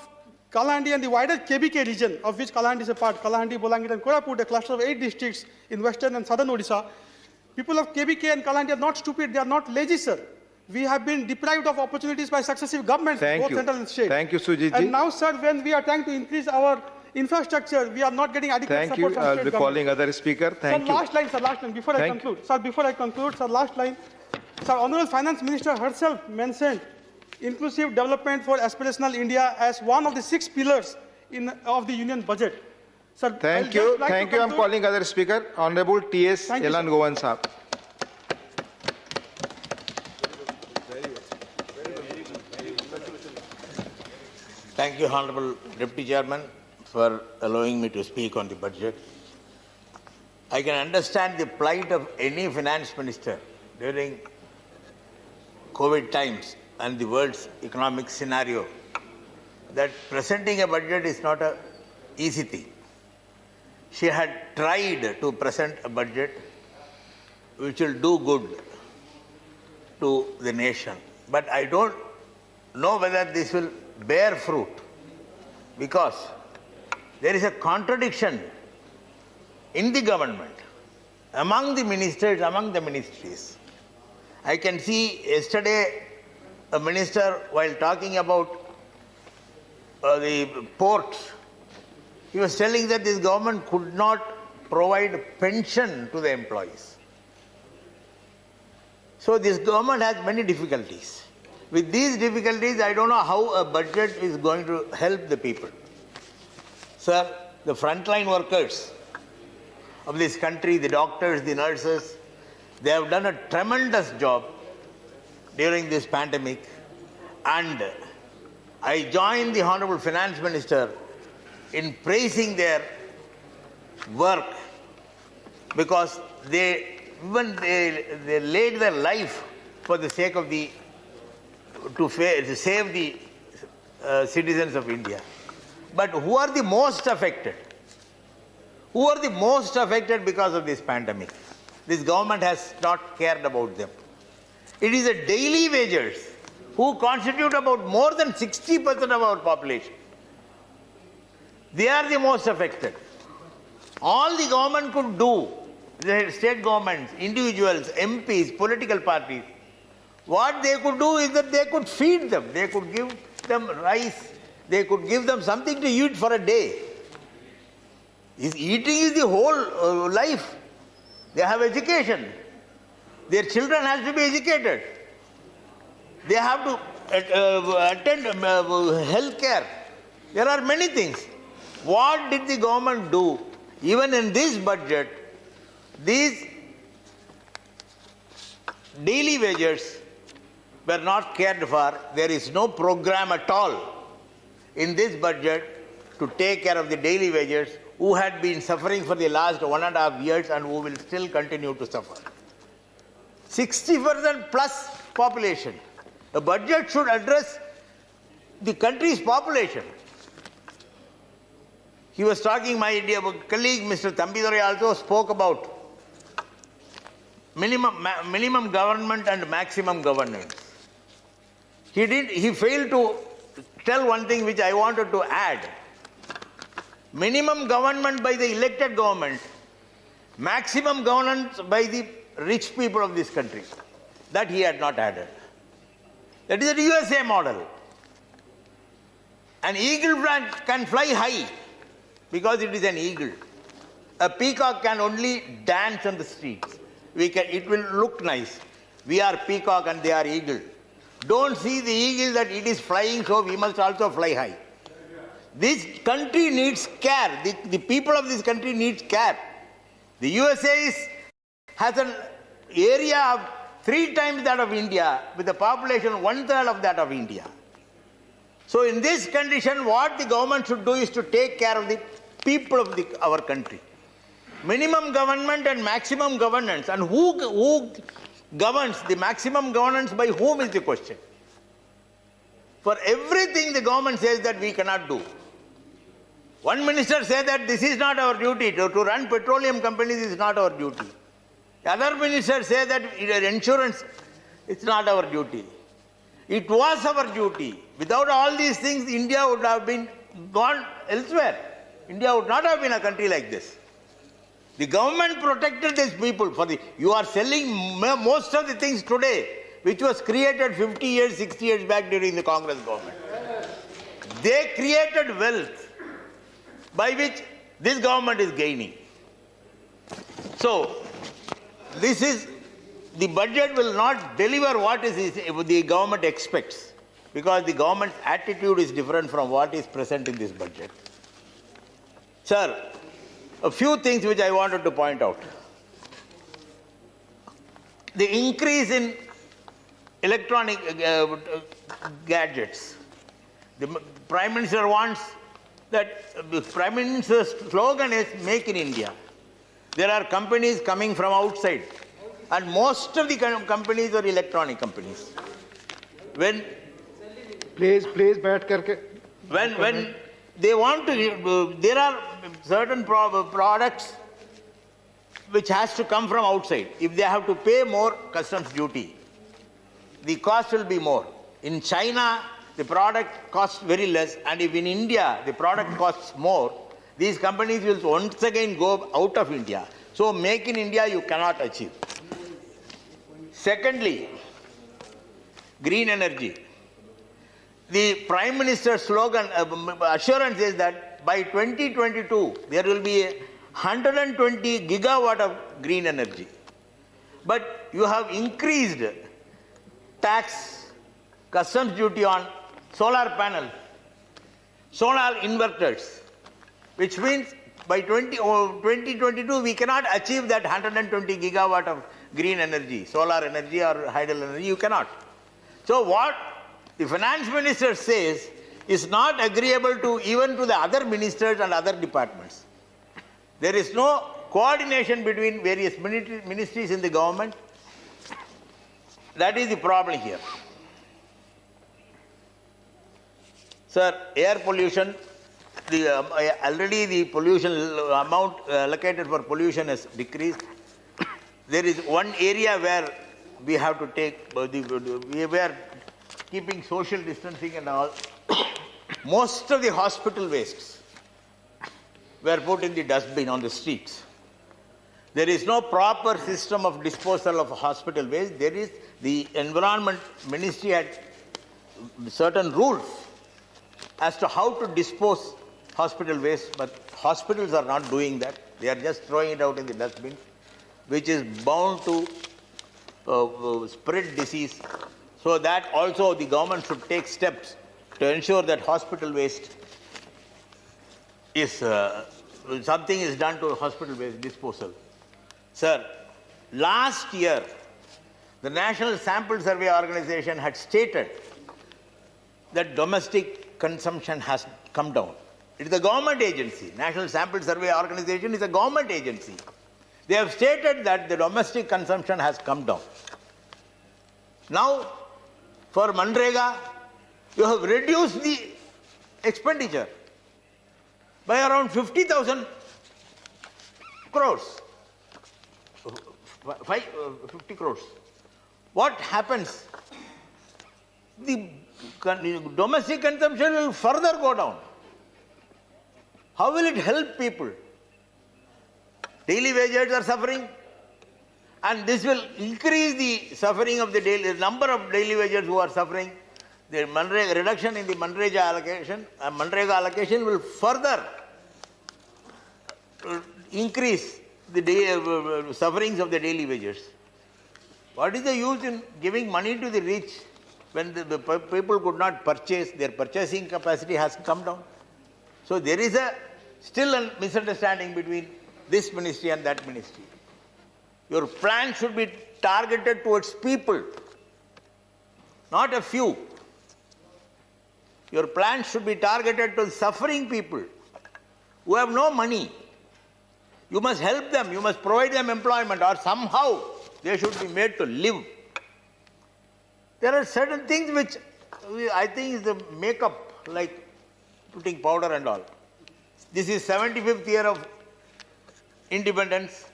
S17: Kalahandi and the wider KBK region, of which Kalahandi is a part, Kalahandi, Bolangir and Koraput, a cluster of 8 districts in western and southern Odisha. People of KBK and Kalahandi are not stupid, they are not lazy, sir. We have been deprived of opportunities by successive governments, both central and state.
S4: Thank you, Sujit.
S17: And now, sir, when we are trying to increase our infrastructure, we are not getting adequate
S4: Thank
S17: support
S4: you.
S17: from
S4: I'll
S17: state
S4: be
S17: government.
S4: calling other speaker. Thank you.
S17: Last line, sir, last line, before I conclude. Sir, before I conclude, sir, last line. Sir, Honorable Finance Minister herself mentioned inclusive development for aspirational India as one of the 6 pillars of the union budget. Sir,
S4: Thank you. Thank you. I'm calling other speaker. Honorable T.S. Elan Govan Saab.
S10: Thank you. you, Honorable Deputy Chairman, for allowing me to speak on the budget. I can understand the plight of any finance minister during COVID times and the world's economic scenario, that presenting a budget is not an easy thing. She had tried to present a budget which will do good to the nation. But I don't know whether this will bear fruit, because there is a contradiction in the government, among the ministers, among the ministries. I can see yesterday a minister, while talking about the ports, he was telling that this government could not provide pension to the employees. So this government has many difficulties. With these difficulties, I don't know how a budget is going to help the people. Sir, the frontline workers of this country, the doctors, the nurses, they have done a tremendous job during this pandemic. And I join the Honorable Finance Minister in praising their work, because they laid their life for the sake of to save the citizens of India. But who are the most affected? Who are the most affected because of this pandemic? This government has not cared about them. It is the daily wagers who constitute about more than 60% of our population. They are the most affected. All the government could do, the state governments, individuals, MPs, political parties, what they could do is that they could feed them. They could give them rice. They could give them something to eat for a day. Eating is the whole life. They have education. Their children have to be educated. They have to attend health care. There are many things. What did the government do? Even in this budget, these daily wages were not cared for. There is no program at all in this budget to take care of the daily wages who had been suffering for the last 1.5 years and who will still continue to suffer. 60% plus population. The budget should address the country's population. He was talking, my dear colleague Mr. Thambidore also spoke about minimum government and maximum governance. He failed to tell one thing which I wanted to add. Minimum government by the elected government, maximum governance by the rich people of this country. That he had not added. That is the USA model. An eagle can fly high because it is an eagle. A peacock can only dance on the streets. It will look nice. We are peacock and they are eagle. Don't see the eagle that it is flying, so we must also fly high. This country needs care. The people of this country needs care. The USA has an area of 3 times that of India, with a population 1/3 of that of India. So in this condition, what the government should do is to take care of the people of our country. Minimum government and maximum governance. And who governs? The maximum governance by whom is the question. For everything the government says that we cannot do. One minister said that this is not our duty. To run petroleum companies is not our duty. The other minister said that insurance, it's not our duty. It was our duty. Without all these things, India would have been gone elsewhere. India would not have been a country like this. The government protected these people. You are selling most of the things today, which was created 50 years, 60 years back during the Congress government. They created wealth by which this government is gaining. So, the budget will not deliver what the government expects, because the government's attitude is different from what is present in this budget. Sir, a few things which I wanted to point out. The increase in electronic gadgets, the Prime Minister wants that the Prime Minister's slogan is Make in India. There are companies coming from outside, and most of the companies are electronic companies. When
S4: please बैठ करके
S10: when they want to, there are certain products which has to come from outside. If they have to pay more customs duty, the cost will be more. In China, the product costs very less, and if in India the product costs more, these companies will once again go out of India. So make in India you cannot achieve. Secondly, green energy. The Prime Minister's slogan, assurance is that by 2022 there will be 120 gigawatt of green energy. But you have increased tax, customs duty on solar panels, solar inverters, which means by 2022 we cannot achieve that 120 gigawatt of green energy, solar energy or hydel energy, you cannot. So what the finance minister says is not agreeable to even to the other ministers and other departments. There is no coordination between various ministries in the government. That is the problem here. Sir, air pollution, already the pollution amount allocated for pollution has decreased. There is one area where we have to take, we were keeping social distancing and all. Most of the hospital wastes were put in the dustbin on the streets. There is no proper system of disposal of hospital waste. There is the Environment Ministry had certain rules as to how to dispose hospital waste, but hospitals are not doing that. They are just throwing it out in the dustbin, which is bound to spread disease. So that also the government should take steps to ensure that hospital waste is, something is done to hospital waste disposal. Sir, last year, the National Sample Survey Organization had stated that domestic consumption has come down. It is a government agency. National Sample Survey Organization is a government agency. They have stated that the domestic consumption has come down. Now, for Manrega, you have reduced the expenditure by around 50,000 crores. 50 crores. What happens? The domestic consumption will further go down. How will it help people? Daily wages are suffering, and this will increase the suffering of the number of daily wagers who are suffering. The reduction in the Manrega allocation will further increase the sufferings of the daily wagers. What is the use in giving money to the rich when the people could not purchase? Their purchasing capacity has come down. So there is still a misunderstanding between this ministry and that ministry. Your plan should be targeted towards people, not a few. Your plan should be targeted to suffering people who have no money. You must help them. You must provide them employment, or somehow they should be made to live. There are certain things which I think is the makeup, like putting powder and all. This is 75th year of independence.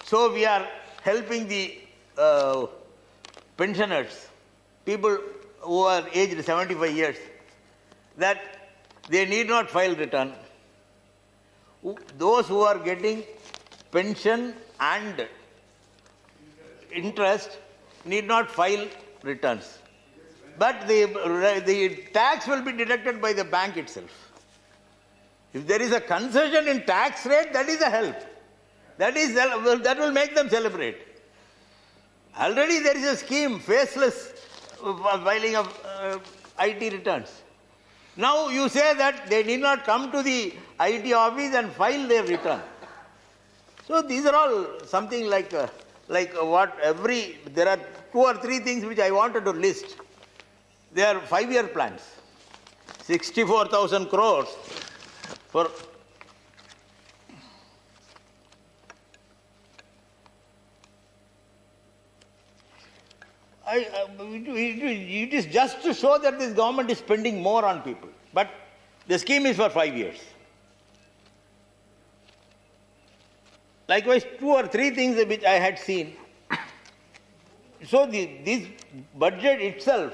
S10: So we are helping the pensioners, people who are aged 75 years, that they need not file return. Those who are getting pension and interest need not file returns. But the tax will be deducted by the bank itself. If there is a concession in tax rate, that is a help. That will make them celebrate. Already there is a scheme, faceless filing of IT returns. Now you say that they need not come to the IT office and file their return. So these are all something like there are 2 or 3 things which I wanted to list. They are 5-year plans. 64,000 crores for it is just to show that this government is spending more on people. But the scheme is for 5 years. Likewise, 2 or 3 things which I had seen. So this budget itself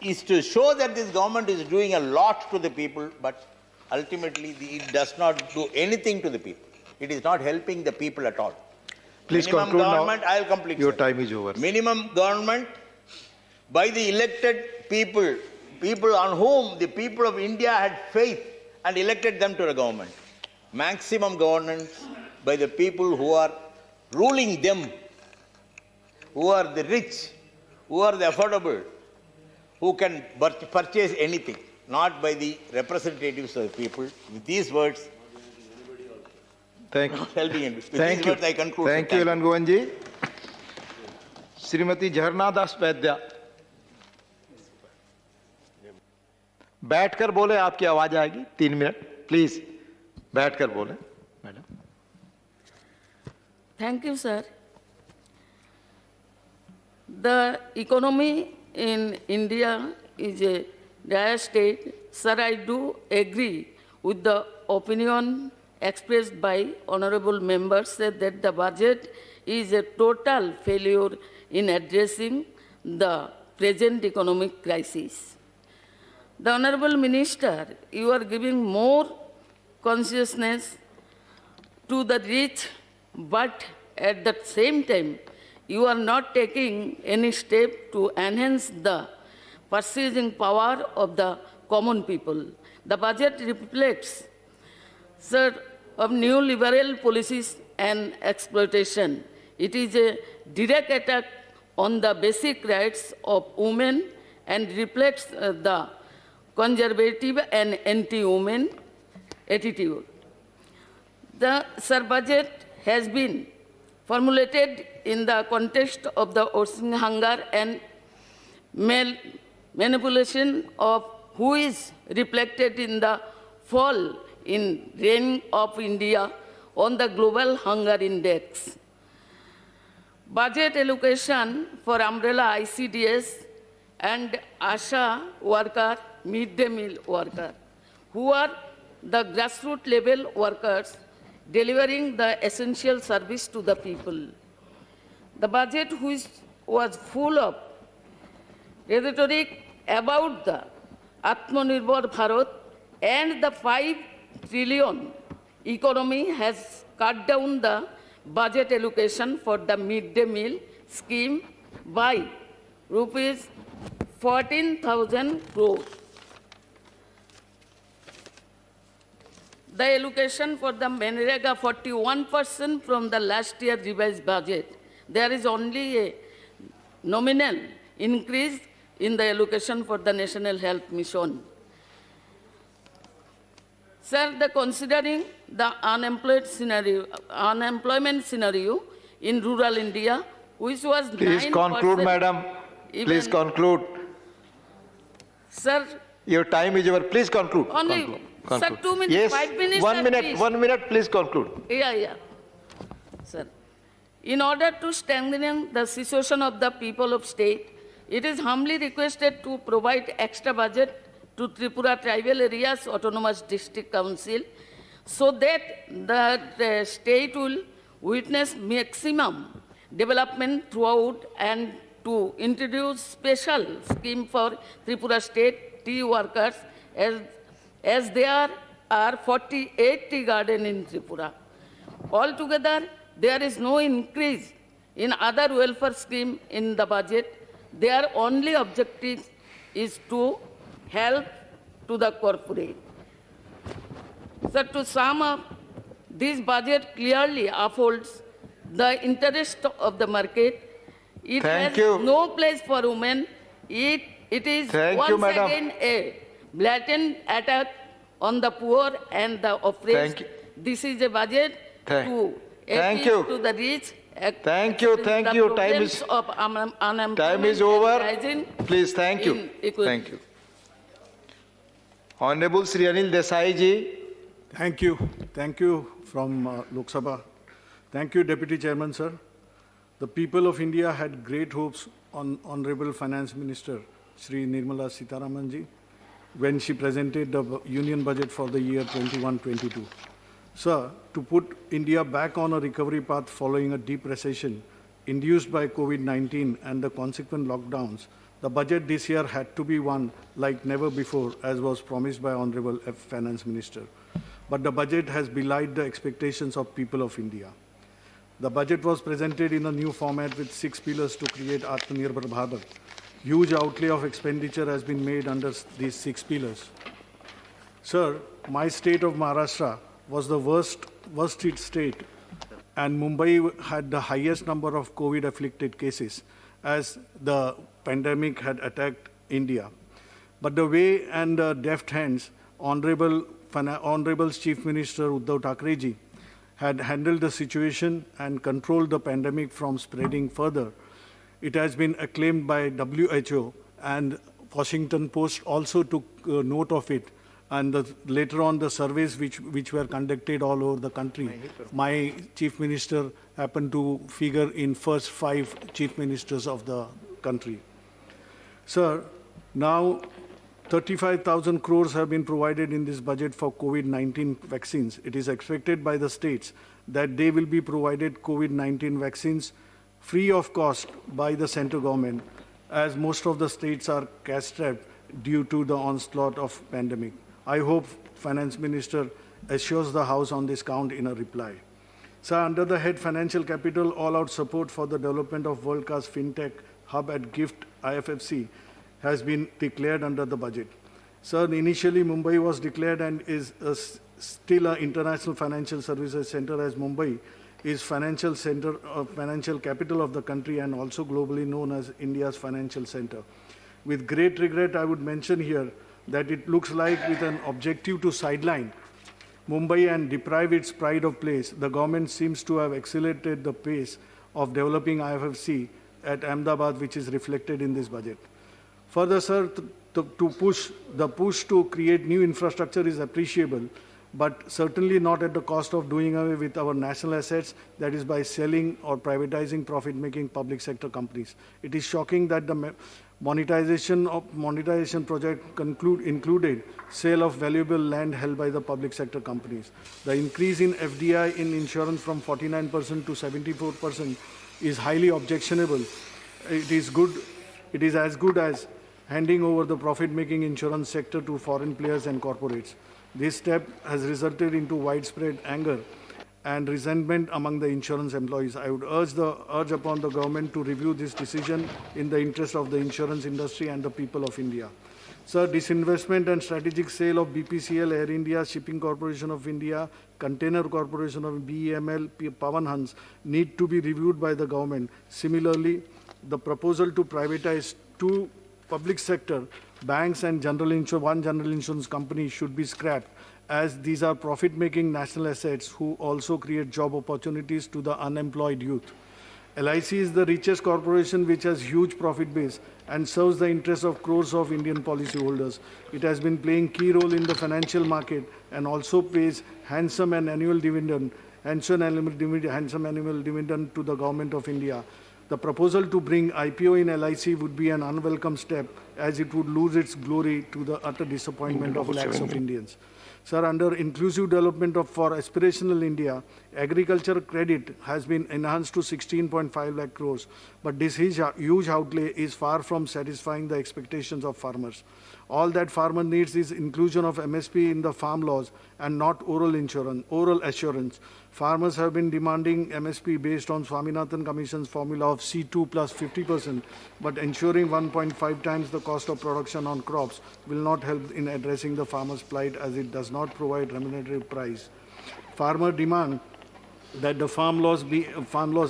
S10: is to show that this government is doing a lot to the people, but ultimately it does not do anything to the people. It is not helping the people at all.
S4: Please
S10: Minimum
S4: conclude
S10: government,
S4: now.
S10: I will complete.
S4: Your
S10: sir.
S4: time is over.
S10: Minimum government by the elected people, people on whom the people of India had faith and elected them to the government. Maximum governance by the people who are ruling them, who are the rich, who are the affordable, who can purchase anything, not by the representatives of the people. With these words,
S4: Thank you.
S10: with
S4: Thank
S10: these
S4: you.
S10: words I conclude.
S4: Thank you, Elan Govan ji. Shrimati झरना दास वैद्या, बैठकर बोले, आपकी आवाज आएगी. 3 minute please बैठकर बोले madam.
S11: Thank you, sir. The economy in India is a dire state. Sir, I do agree with the opinion expressed by honorable members that the budget is a total failure in addressing the present economic crisis. The honorable minister, you are giving more consciousness to the rich, but at the same time, you are not taking any step to enhance the purchasing power of the common people. The budget reflects, sir, of neoliberal policies and exploitation. It is a direct attack on the basic rights of women and reflects the conservative and anti-women attitude. The budget has been formulated in the context of the worsening hunger and manipulation of who is reflected in the fall in rank of India on the global hunger index. Budget allocation for umbrella ICDS and ASHA worker, midday meal worker, who are the grassroots level workers delivering the essential service to the people. The budget, which was full of rhetoric about the Atmanirbhar Bharat and the 5 trillion economy, has cut down the budget allocation for the midday meal scheme by rupees 14,000 crores. The allocation for the Manrega 41% from the last year revised budget. There is only a nominal increase in the allocation for the National Health Mission. Sir, considering the unemployment scenario in rural India, which was 9%.
S4: Please conclude, madam. Please conclude.
S11: Sir,
S4: your time is over. Please conclude.
S11: Only,
S4: conclude.
S11: Sir, 2 minutes,
S4: yes,
S11: 5 minutes.
S4: 1 minute,
S11: please.
S4: 1 minute, please conclude.
S11: Yeah. Sir, in order to strengthen the situation of the people of state, it is humbly requested to provide extra budget to Tripura Tribal Areas Autonomous District Council so that the state will witness maximum development throughout and to introduce special scheme for Tripura state tea workers as there are 48 tea gardens in Tripura. Altogether, there is no increase in other welfare scheme in the budget. Their only objective is to help to the corporate. Sir, to sum up, this budget clearly upholds the interest of the market. It has no place for women. It is once again a blatant attack on the poor and the oppressed. This is a budget to appeal to the rich.
S4: Thank you. Time is over. Please, thank you.
S14: Honorable Sri Anil Desai ji.
S12: Thank you. Thank you from Lok Sabha. Thank you, Deputy Chairman, sir. The people of India had great hopes on Honorable Finance Minister Shri Nirmala Sitharaman ji when she presented the Union Budget for the year 21-22. Sir, to put India back on a recovery path following a deep recession induced by COVID-19 and the consequent lockdowns, the budget this year had to be one like never before, as was promised by Honorable Finance Minister. But the budget has belied the expectations of people of India. The budget was presented in a new format with 6 pillars to create Atmanirbhar Bharat. Huge outlay of expenditure has been made under these 6 pillars. Sir, my state of Maharashtra was the worst hit state, and Mumbai had the highest number of COVID-afflicted cases as the pandemic had attacked India. But the way and the deft hands, Honorable Chief Minister Uddhav Thackeray ji had handled the situation and controlled the pandemic from spreading further. It has been acclaimed by WHO, and Washington Post also took note of it. And later on, the surveys which were conducted all over the country, my chief minister happened to figure in first 5 chief ministers of the country. Sir, now 35,000 crores have been provided in this budget for COVID-19 vaccines. It is expected by the states that they will be provided COVID-19 vaccines free of cost by the central government, as most of the states are cash-strapped due to the onslaught of pandemic. I hope Finance Minister assures the House on this count in a reply. Sir, under the head Financial Capital, all-out support for the development of world-class fintech hub at GIFT IFFC has been declared under the budget. Sir, initially Mumbai was declared and is still an international financial services center, as Mumbai is financial capital of the country and also globally known as India's financial center. With great regret, I would mention here that it looks like, with an objective to sideline Mumbai and deprive its pride of place, the government seems to have accelerated the pace of developing IFFC at Ahmedabad, which is reflected in this budget. Further, sir, the push to create new infrastructure is appreciable, but certainly not at the cost of doing away with our national assets, that is by selling or privatizing profit-making public sector companies. It is shocking that the monetization project included sale of valuable land held by the public sector companies. The increase in FDI in insurance from 49% to 74% is highly objectionable. It is as good as handing over the profit-making insurance sector to foreign players and corporates. This step has resulted into widespread anger and resentment among the insurance employees. I would urge upon the government to review this decision in the interest of the insurance industry and the people of India. Sir, disinvestment and strategic sale of BPCL, Air India, Shipping Corporation of India, Container Corporation of BEML, Pawan Hans need to be reviewed by the government. Similarly, the proposal to privatize 2 public sector banks and one general insurance company should be scrapped, as these are profit-making national assets who also create job opportunities to the unemployed youth. LIC is the richest corporation which has huge profit base and serves the interests of crores of Indian policyholders. It has been playing key role in the financial market and also pays handsome annual dividend to the government of India. The proposal to bring IPO in LIC would be an unwelcome step, as it would lose its glory to the utter disappointment of lakhs of Indians. Sir, under inclusive development for aspirational India, agriculture credit has been enhanced to 16.5 lakh crores, but this huge outlay is far from satisfying the expectations of farmers. All that farmer needs is inclusion of MSP in the farm laws and not oral assurance. Farmers have been demanding MSP based on Swaminathan Commission's formula of C2 plus 50%, but ensuring 1.5 times the cost of production on crops will not help in addressing the farmer's plight, as it does not provide remunerative price. Farmer demand that the farm laws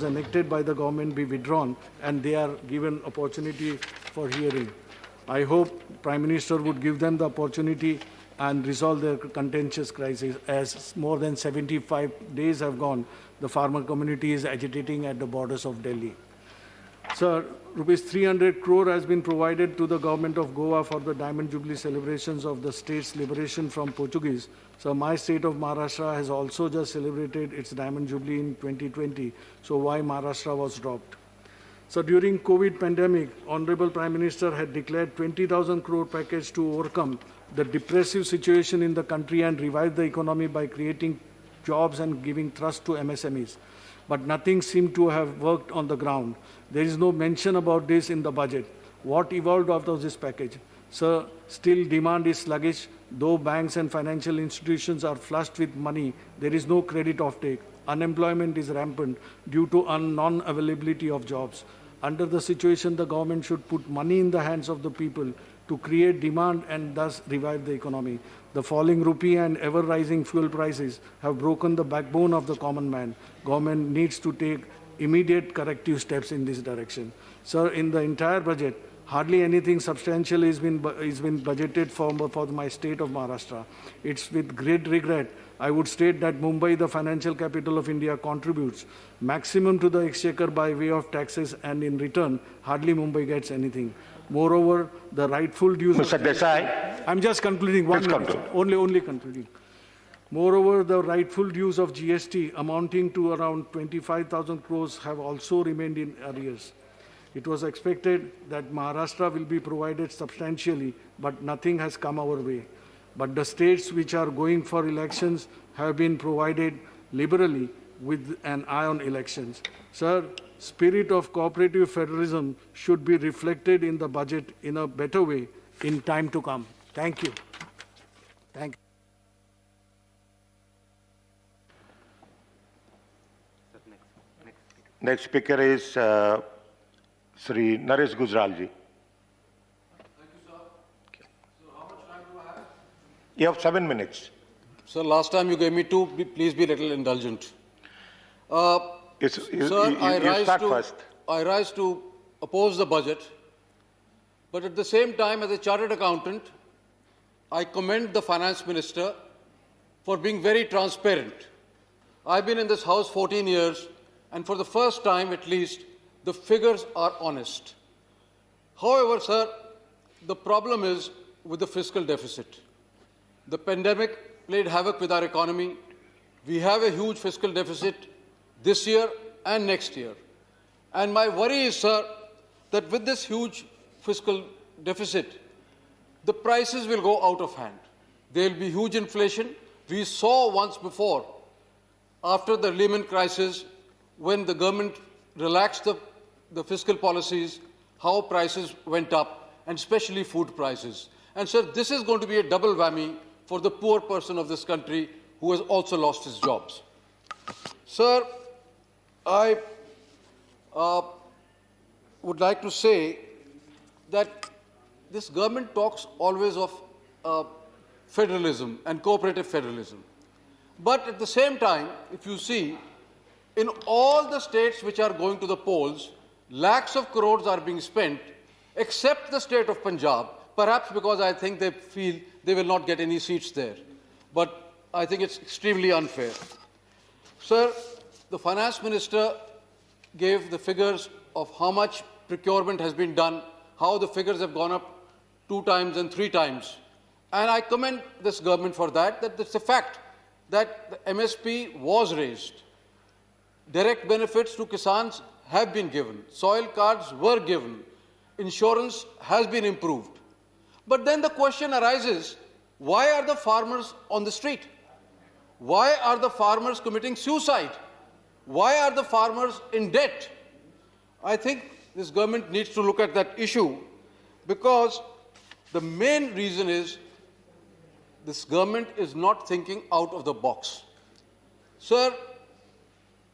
S12: enacted by the government be withdrawn and they are given opportunity for hearing. I hope Prime Minister would give them the opportunity and resolve their contentious crisis. As more than 75 days have gone, the farmer community is agitating at the borders of Delhi. Sir, rupees 300 crore has been provided to the government of Goa for the Diamond Jubilee celebrations of the state's liberation from Portuguese. So my state of Maharashtra has also just celebrated its Diamond Jubilee in 2020. So why Maharashtra was dropped? So during COVID pandemic, Honorable Prime Minister had declared 20,000 crore package to overcome the depressive situation in the country and revive the economy by creating jobs and giving thrust to MSMEs. But nothing seemed to have worked on the ground. There is no mention about this in the budget. What evolved out of this package? Sir, still demand is sluggish. Though banks and financial institutions are flushed with money, there is no credit offtake. Unemployment is rampant due to non-availability of jobs. Under the situation, the government should put money in the hands of the people to create demand and thus revive the economy. The falling rupee and ever-rising fuel prices have broken the backbone of the common man. Government needs to take immediate corrective steps in this direction. Sir, in the entire budget, hardly anything substantial is been budgeted for my state of Maharashtra. It's with great regret I would state that Mumbai, the financial capital of India, contributes maximum to the exchequer by way of taxes, and in return, hardly Mumbai gets anything. Moreover, the rightful dues...
S16: Mr. Desai.
S12: I'm just concluding. One minute. Only concluding. Moreover, the rightful dues of GST amounting to around 25,000 crores have also remained in arrears. It was expected that Maharashtra will be provided substantially, but nothing has come our way. But the states which are going for elections have been provided liberally with an eye on elections. Sir, spirit of cooperative federalism should be reflected in the budget in a better way in time to come. Thank you. Thank you.
S16: Next speaker is Sri Naresh Gujralji. You have 7 minutes.
S21: Sir, last time you gave me 2. Please be a little indulgent. Sir, I rise to oppose the budget, but at the same time, as a chartered accountant, I commend the finance minister for being very transparent. I've been in this house 14 years, and for the first time at least, the figures are honest. However, sir, the problem is with the fiscal deficit. The pandemic played havoc with our economy. We have a huge fiscal deficit this year and next year. And my worry is, sir, that with this huge fiscal deficit, the prices will go out of hand. There will be huge inflation. We saw once before, after the Lehman crisis, when the government relaxed the fiscal policies, how prices went up, and especially food prices. And sir, this is going to be a double whammy for the poor person of this country who has also lost his jobs. Sir, I would like to say that this government talks always of federalism and cooperative federalism. But at the same time, if you see, in all the states which are going to the polls, lakhs of crores are being spent, except the state of Punjab, perhaps because I think they feel they will not get any seats there. But I think it's extremely unfair. Sir, the finance minister gave the figures of how much procurement has been done, how the figures have gone up 2 times and 3 times. And I commend this government for that, that it's a fact that the MSP was raised. Direct benefits to Kisans have been given. Soil cards were given. Insurance has been improved. But then the question arises, why are the farmers on the street? Why are the farmers committing suicide? Why are the farmers in debt? I think this government needs to look at that issue, because the main reason is this government is not thinking out of the box. Sir,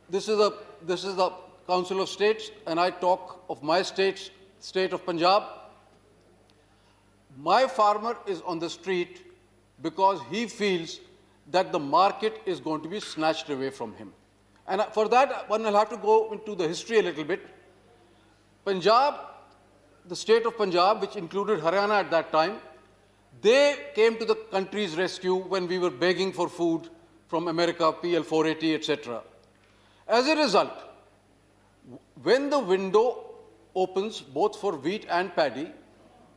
S21: this is the Council of States, and I talk of my state of Punjab. My farmer is on the street because he feels that the market is going to be snatched away from him. And for that, one will have to go into the history a little bit. Punjab, the state of Punjab, which included Haryana at that time, they came to the country's rescue when we were begging for food from America, PL 480, etc. As a result, when the window opens both for wheat and paddy,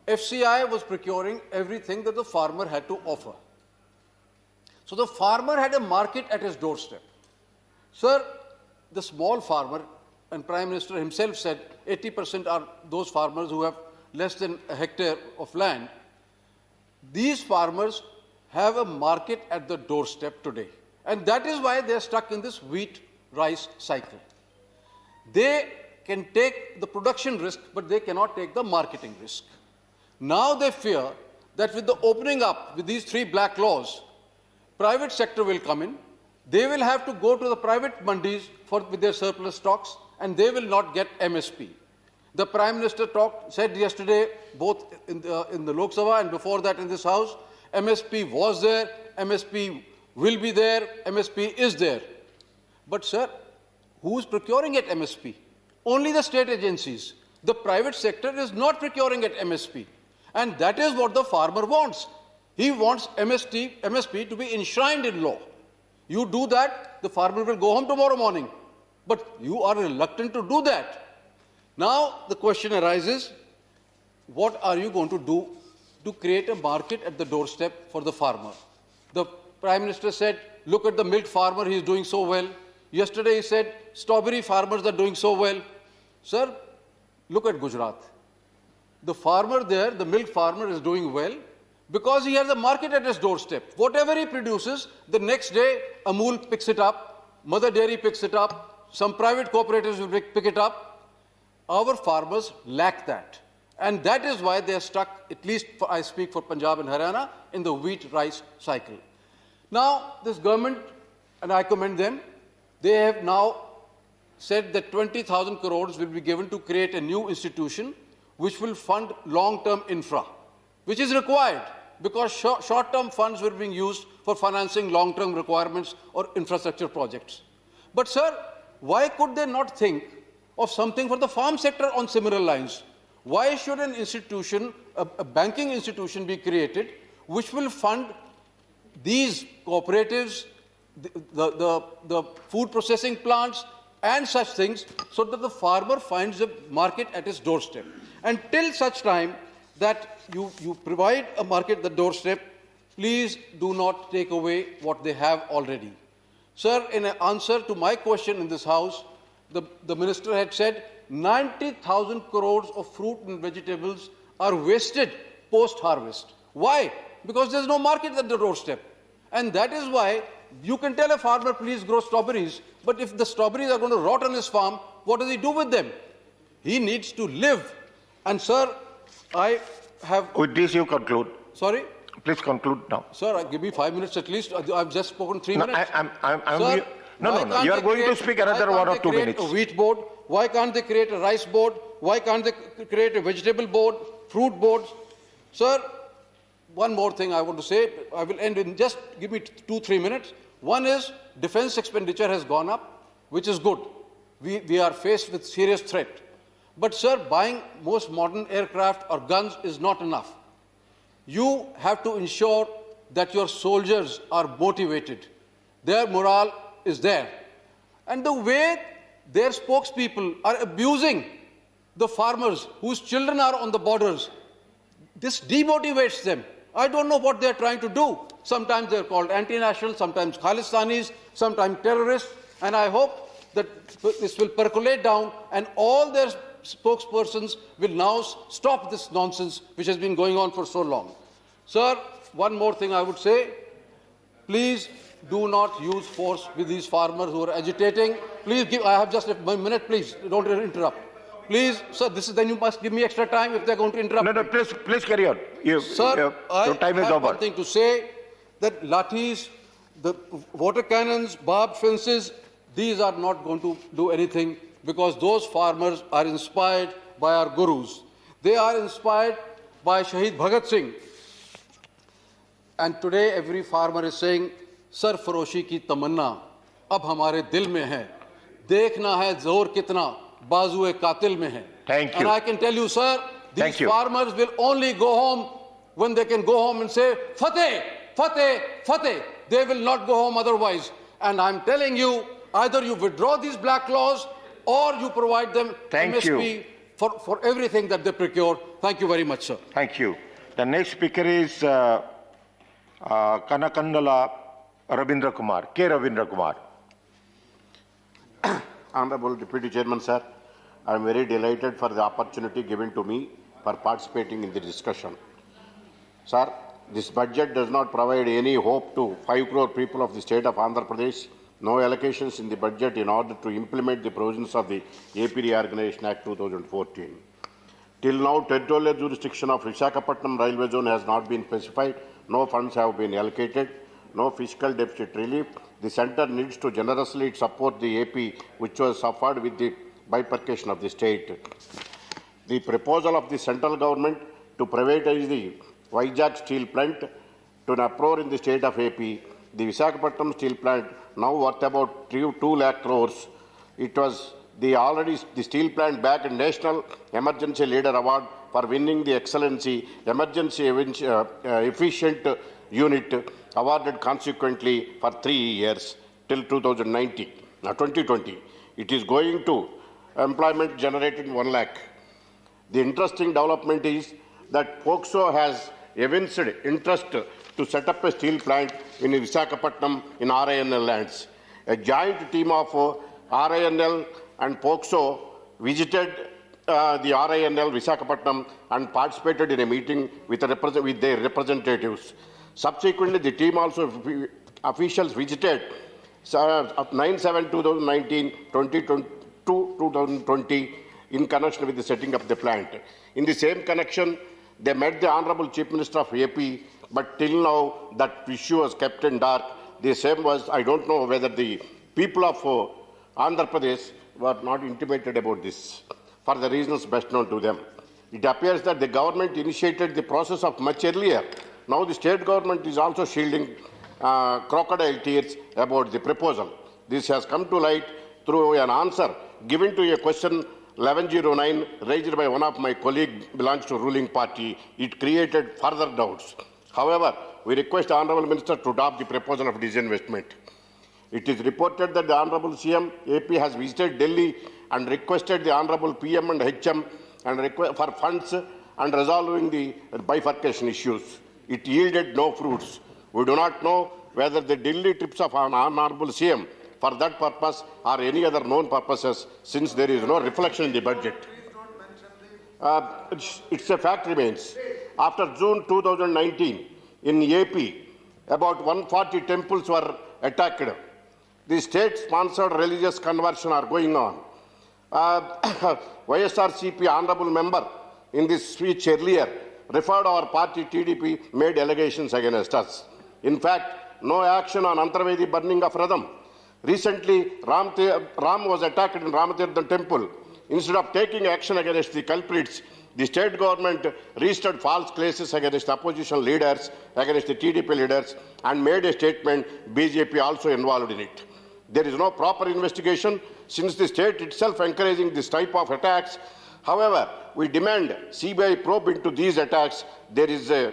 S21: FCI was procuring everything that the farmer had to offer. So the farmer had a market at his doorstep. Sir, the small farmer, and Prime Minister himself said 80% are those farmers who have less than a hectare of land. These farmers have a market at the doorstep today. And that is why they are stuck in this wheat-rice cycle. They can take the production risk, but they cannot take the marketing risk. Now they fear that with the opening up, with these 3 black laws, private sector will come in. They will have to go to the private mandis with their surplus stocks, and they will not get MSP. The Prime Minister said yesterday, both in the Lok Sabha and before that in this House, MSP was there, MSP will be there, MSP is there. But sir, who is procuring at MSP? Only the state agencies. The private sector is not procuring at MSP. And that is what the farmer wants. He wants MSP to be enshrined in law. You do that, the farmer will go home tomorrow morning. But you are reluctant to do that. Now the question arises, what are you going to do to create a market at the doorstep for the farmer? The Prime Minister said, look at the milk farmer, he is doing so well. Yesterday he said, strawberry farmers are doing so well. Sir, look at Gujarat. The farmer there, the milk farmer is doing well because he has a market at his doorstep. Whatever he produces, the next day Amul picks it up, Mother Dairy picks it up, some private cooperatives will pick it up. Our farmers lack that. And that is why they are stuck, at least I speak for Punjab and Haryana, in the wheat-rice cycle. Now, this government, and I commend them, they have now said that 20,000 crores will be given to create a new institution which will fund long-term infra, which is required because short-term funds were being used for financing long-term requirements or infrastructure projects. But sir, why could they not think of something for the farm sector on similar lines? Why should an institution, a banking institution be created which will fund these cooperatives, the food processing plants and such things so that the farmer finds a market at his doorstep? Until such time that you provide a market at the doorstep, please do not take away what they have already. Sir, in an answer to my question in this House, the Minister had said 90,000 crores of fruit and vegetables are wasted post-harvest. Why? Because there's no market at the doorstep. And that is why you can tell a farmer, please grow strawberries, but if the strawberries are going to rot on his farm, what does he do with them? He needs to live. And sir, I have...
S16: With this you conclude.
S21: Sorry?
S16: Please conclude now.
S21: Sir, give me 5 minutes at least. I've just spoken 3 minutes.
S16: Sir, no. You are going to speak another 1 or 2 minutes.
S21: A wheat board? Why can't they create a rice board? Why can't they create a vegetable board, fruit boards? Sir, one more thing I want to say. I will end in just give me 2-3 minutes. One is defense expenditure has gone up, which is good. We are faced with serious threat. But sir, buying most modern aircraft or guns is not enough. You have to ensure that your soldiers are motivated. Their morale is there. And the way their spokespeople are abusing the farmers whose children are on the borders, this demotivates them. I don't know what they're trying to do. Sometimes they're called anti-national, sometimes Khalistanis, sometimes terrorists. And I hope that this will percolate down and all their spokespersons will now stop this nonsense which has been going on for so long. Sir, one more thing I would say. Please do not use force with these farmers who are agitating. Please give, I have just a minute, please, don't interrupt. Please, sir, then you must give me extra time if they're going to interrupt.
S16: No, please carry on.
S21: Sir,
S16: your time is
S21: I have
S16: over.
S21: one thing to say, that lathis, the water cannons, barbed fences, these are not going to do anything because those farmers are inspired by our gurus. They are inspired by Shahid Bhagat Singh. And today every farmer is saying, सरफरोशी की तमन्ना अब हमारे दिल में है, देखना है जोर कितना बाजुए कातिल में है.
S16: Thank you.
S21: And I can tell you, sir, these farmers will only go home when they can go home and say, Fateh, Fateh, Fateh. They will not go home otherwise. And I'm telling you, either you withdraw these black laws or you provide them MSP for everything that they procure. Thank you very much, sir.
S16: Thank you. The next speaker is Kanakandala Ravindra Kumar, K. Ravindra Kumar.
S9: Honorable Deputy Chairman, sir, I am very delighted for the opportunity given to me for participating in the discussion. Sir, this budget does not provide any hope to 5 crore people of the state of Andhra Pradesh. No allocations in the budget in order to implement the provisions of the AP Reorganization Act 2014. Till now, territorial jurisdiction of Visakhapatnam Railway Zone has not been specified. No funds have been allocated. No fiscal deficit relief. The centre needs to generously support the AP, which was suffered with the bifurcation of the state. The proposal of the central government to privatize the Vizag steel plant to an uproar in the state of AP. The Visakhapatnam steel plant, now worth about 2 lakh crores. It was the steel plant bagged National Emergency Leader Award for winning the Excellency Emergency Efficient Unit, awarded consequently for 3 years till 2020. It is going to employment generated 1 lakh. The interesting development is that POXO has evinced interest to set up a steel plant in Visakhapatnam in RINL lands. A joint team of RINL and POXO visited the RINL Visakhapatnam and participated in a meeting with their representatives. Subsequently, the team also officials visited 9/7/2019, 2020 in connection with the setting up the plant. In the same connection, they met the Honorable Chief Minister of AP, but till now that issue was kept in dark. The same was, I don't know whether the people of Andhra Pradesh were not intimated about this for the reasons best known to them. It appears that the government initiated the process of much earlier. Now the state government is also shielding crocodile tears about the proposal. This has come to light through an answer given to a question 1109 raised by one of my colleagues belongs to ruling party. It created further doubts. However, we request the Honourable Minister to adopt the proposal of disinvestment. It is reported that the Honourable CM AP has visited Delhi and requested the Honourable PM and HM for funds and resolving the bifurcation issues. It yielded no fruits. We do not know whether the Delhi trips of an Honourable CM for that purpose or any other known purposes, since there is no reflection in the budget. It's a fact remains. After June 2019, in AP, about 140 temples were attacked. The state-sponsored religious conversion are going on. YSRCP honourable member in this speech earlier referred our party TDP made allegations against us. In fact, no action on Antarvedi burning of Radham. Recently, Ram was attacked in Ramatirthan temple. Instead of taking action against the culprits, the state government registered false cases against opposition leaders, against the TDP leaders, and made a statement, BJP also involved in it. There is no proper investigation since the state itself encouraging this type of attacks. However, we demand CBI probe into these attacks. There is a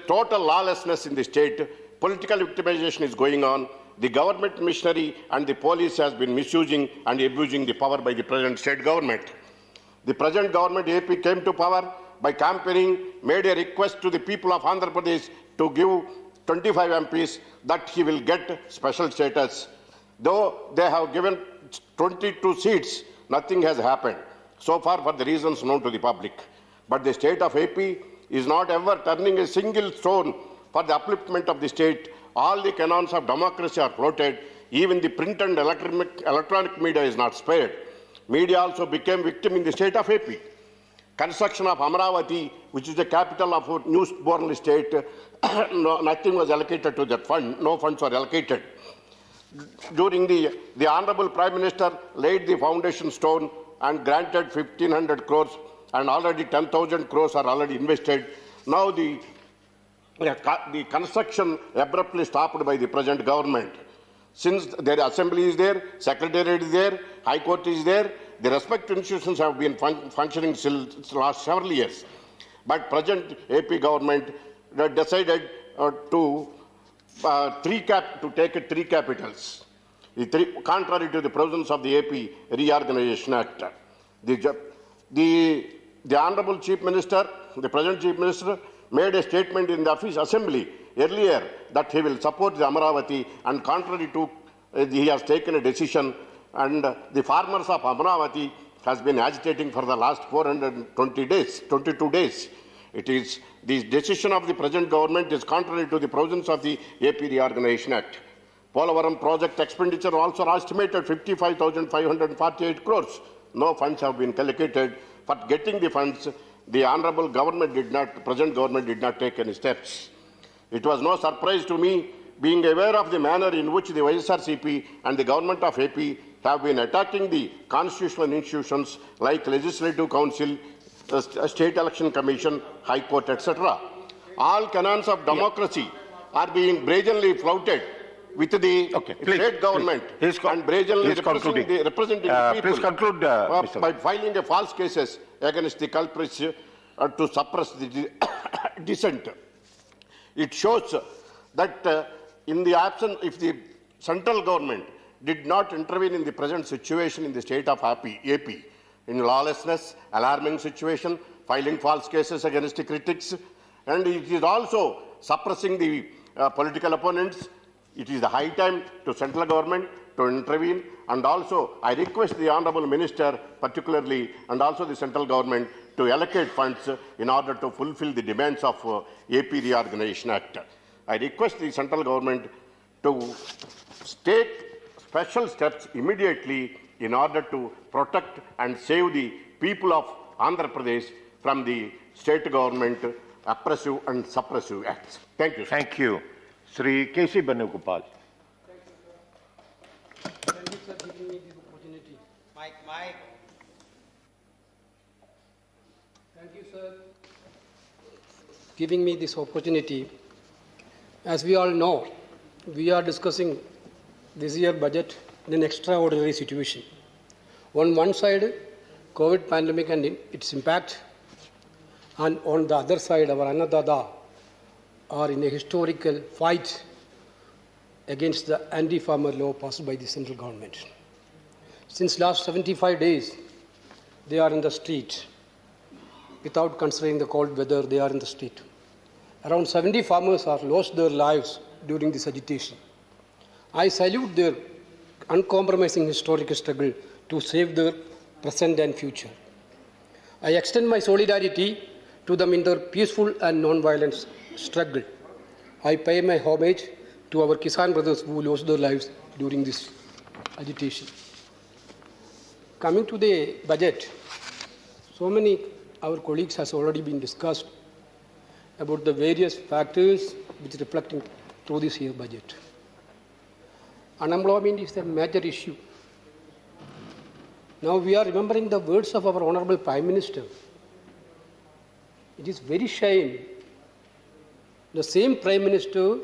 S9: total lawlessness in the state. Political victimization is going on. The government machinery and the police has been misusing and abusing the power by the present state government. The present government AP came to power by campaigning, made a request to the people of Andhra Pradesh to give 25 MPs that he will get special status. Though they have given 22 seats, nothing has happened so far for the reasons known to the public. But the state of AP is not ever turning a single stone for the upliftment of the state. All the canons of democracy are floated. Even the print and electronic media is not spared. Media also became victim in the state of AP. Construction of Amravati, which is the capital of a newborn state, nothing was allocated to that fund. No funds were allocated. During the Honourable Prime Minister laid the foundation stone and granted 1,500 crores, and already 10,000 crores are already invested. Now the construction abruptly stopped by the present government. Since their assembly is there, secretariat is there, high court is there, the respective institutions have been functioning since last several years. But present AP government decided to take 3 capitals, contrary to the provisions of the AP Reorganization Act. The Honorable Chief Minister, the present Chief Minister, made a statement in the office assembly earlier that he will support the Amaravati, and contrary to he has taken a decision, and the farmers of Amaravati has been agitating for the last 422 days. It is the decision of the present government is contrary to the provisions of the AP Reorganization Act. Polavaram project expenditure also estimated 55,548 crores. No funds have been allocated. For getting the funds, the honorable government present government did not take any steps. It was no surprise to me, being aware of the manner in which the YSRCP and the government of AP have been attacking the constitutional institutions like Legislative Council, State Election Commission, High Court, etc. All canons of democracy are being brazenly flouted with the state government and brazenly representing the people
S16: please conclude,
S9: by filing a false cases against the culprits to suppress the dissent. It shows that in the absence, if the central government did not intervene in the present situation in the state of AP, in lawlessness, alarming situation, filing false cases against the critics, and it is also suppressing the political opponents. It is the high time to central government to intervene, and also I request the Honourable Minister particularly and also the central government to allocate funds in order to fulfill the demands of AP Reorganization Act. I request the central government to take special steps immediately in order to protect and save the people of Andhra Pradesh from the state government oppressive and suppressive acts. Thank you, sir.
S16: Thank you. Sri K.C. Banugopal.
S17: Thank you, sir, for giving me this opportunity. Mike. Thank you, sir, giving me this opportunity. As we all know, we are discussing this year's budget in an extraordinary situation. On one side, COVID pandemic and its impact, and on the other side, our Annadada are in a historical fight against the anti-farmer law passed by the central government. Since last 75 days, they are in the street. Without considering the cold weather, they are in the street. Around 70 farmers have lost their lives during this agitation. I salute their uncompromising historic struggle to save their present and future. I extend my solidarity to them in their peaceful and non-violent struggle. I pay my homage to our Kisan brothers who lost their lives during this agitation. Coming to the budget, so many our colleagues has already been discussed about the various factors which are reflecting through this year budget. Unemployment is a major issue. Now we are remembering the words of our Honorable Prime Minister. It is very shame. The same Prime Minister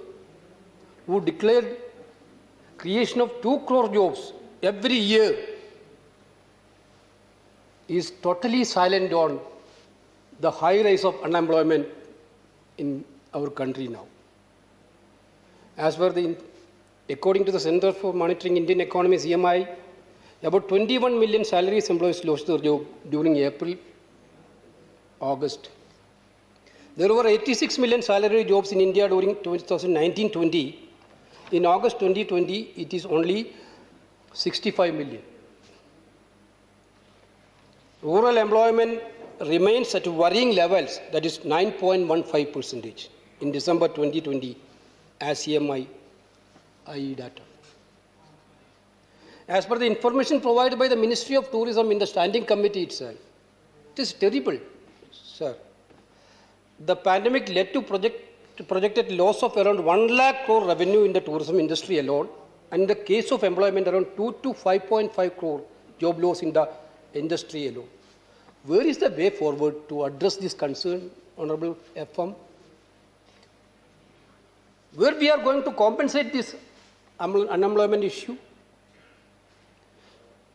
S17: who declared creation of 2 crore jobs every year is totally silent on the high rise of unemployment in our country now. As per according to the Center for Monitoring Indian Economy, CMI, about 21 million salaries employees lost their job during April, August. There were 86 million salary jobs in India during 2019-20. In August 2020, it is only 65 million. Rural employment remains at worrying levels, that is 9.15% in December 2020 as CMI data. As per the information provided by the Ministry of Tourism in the Standing Committee itself, it is terrible, sir. The pandemic led to projected loss of around 1 lakh crore revenue in the tourism industry alone, and in the case of employment, around 2 to 5.5 crore job loss in the industry alone. Where is the way forward to address this concern, Honorable FM? Where we are going to compensate this unemployment issue?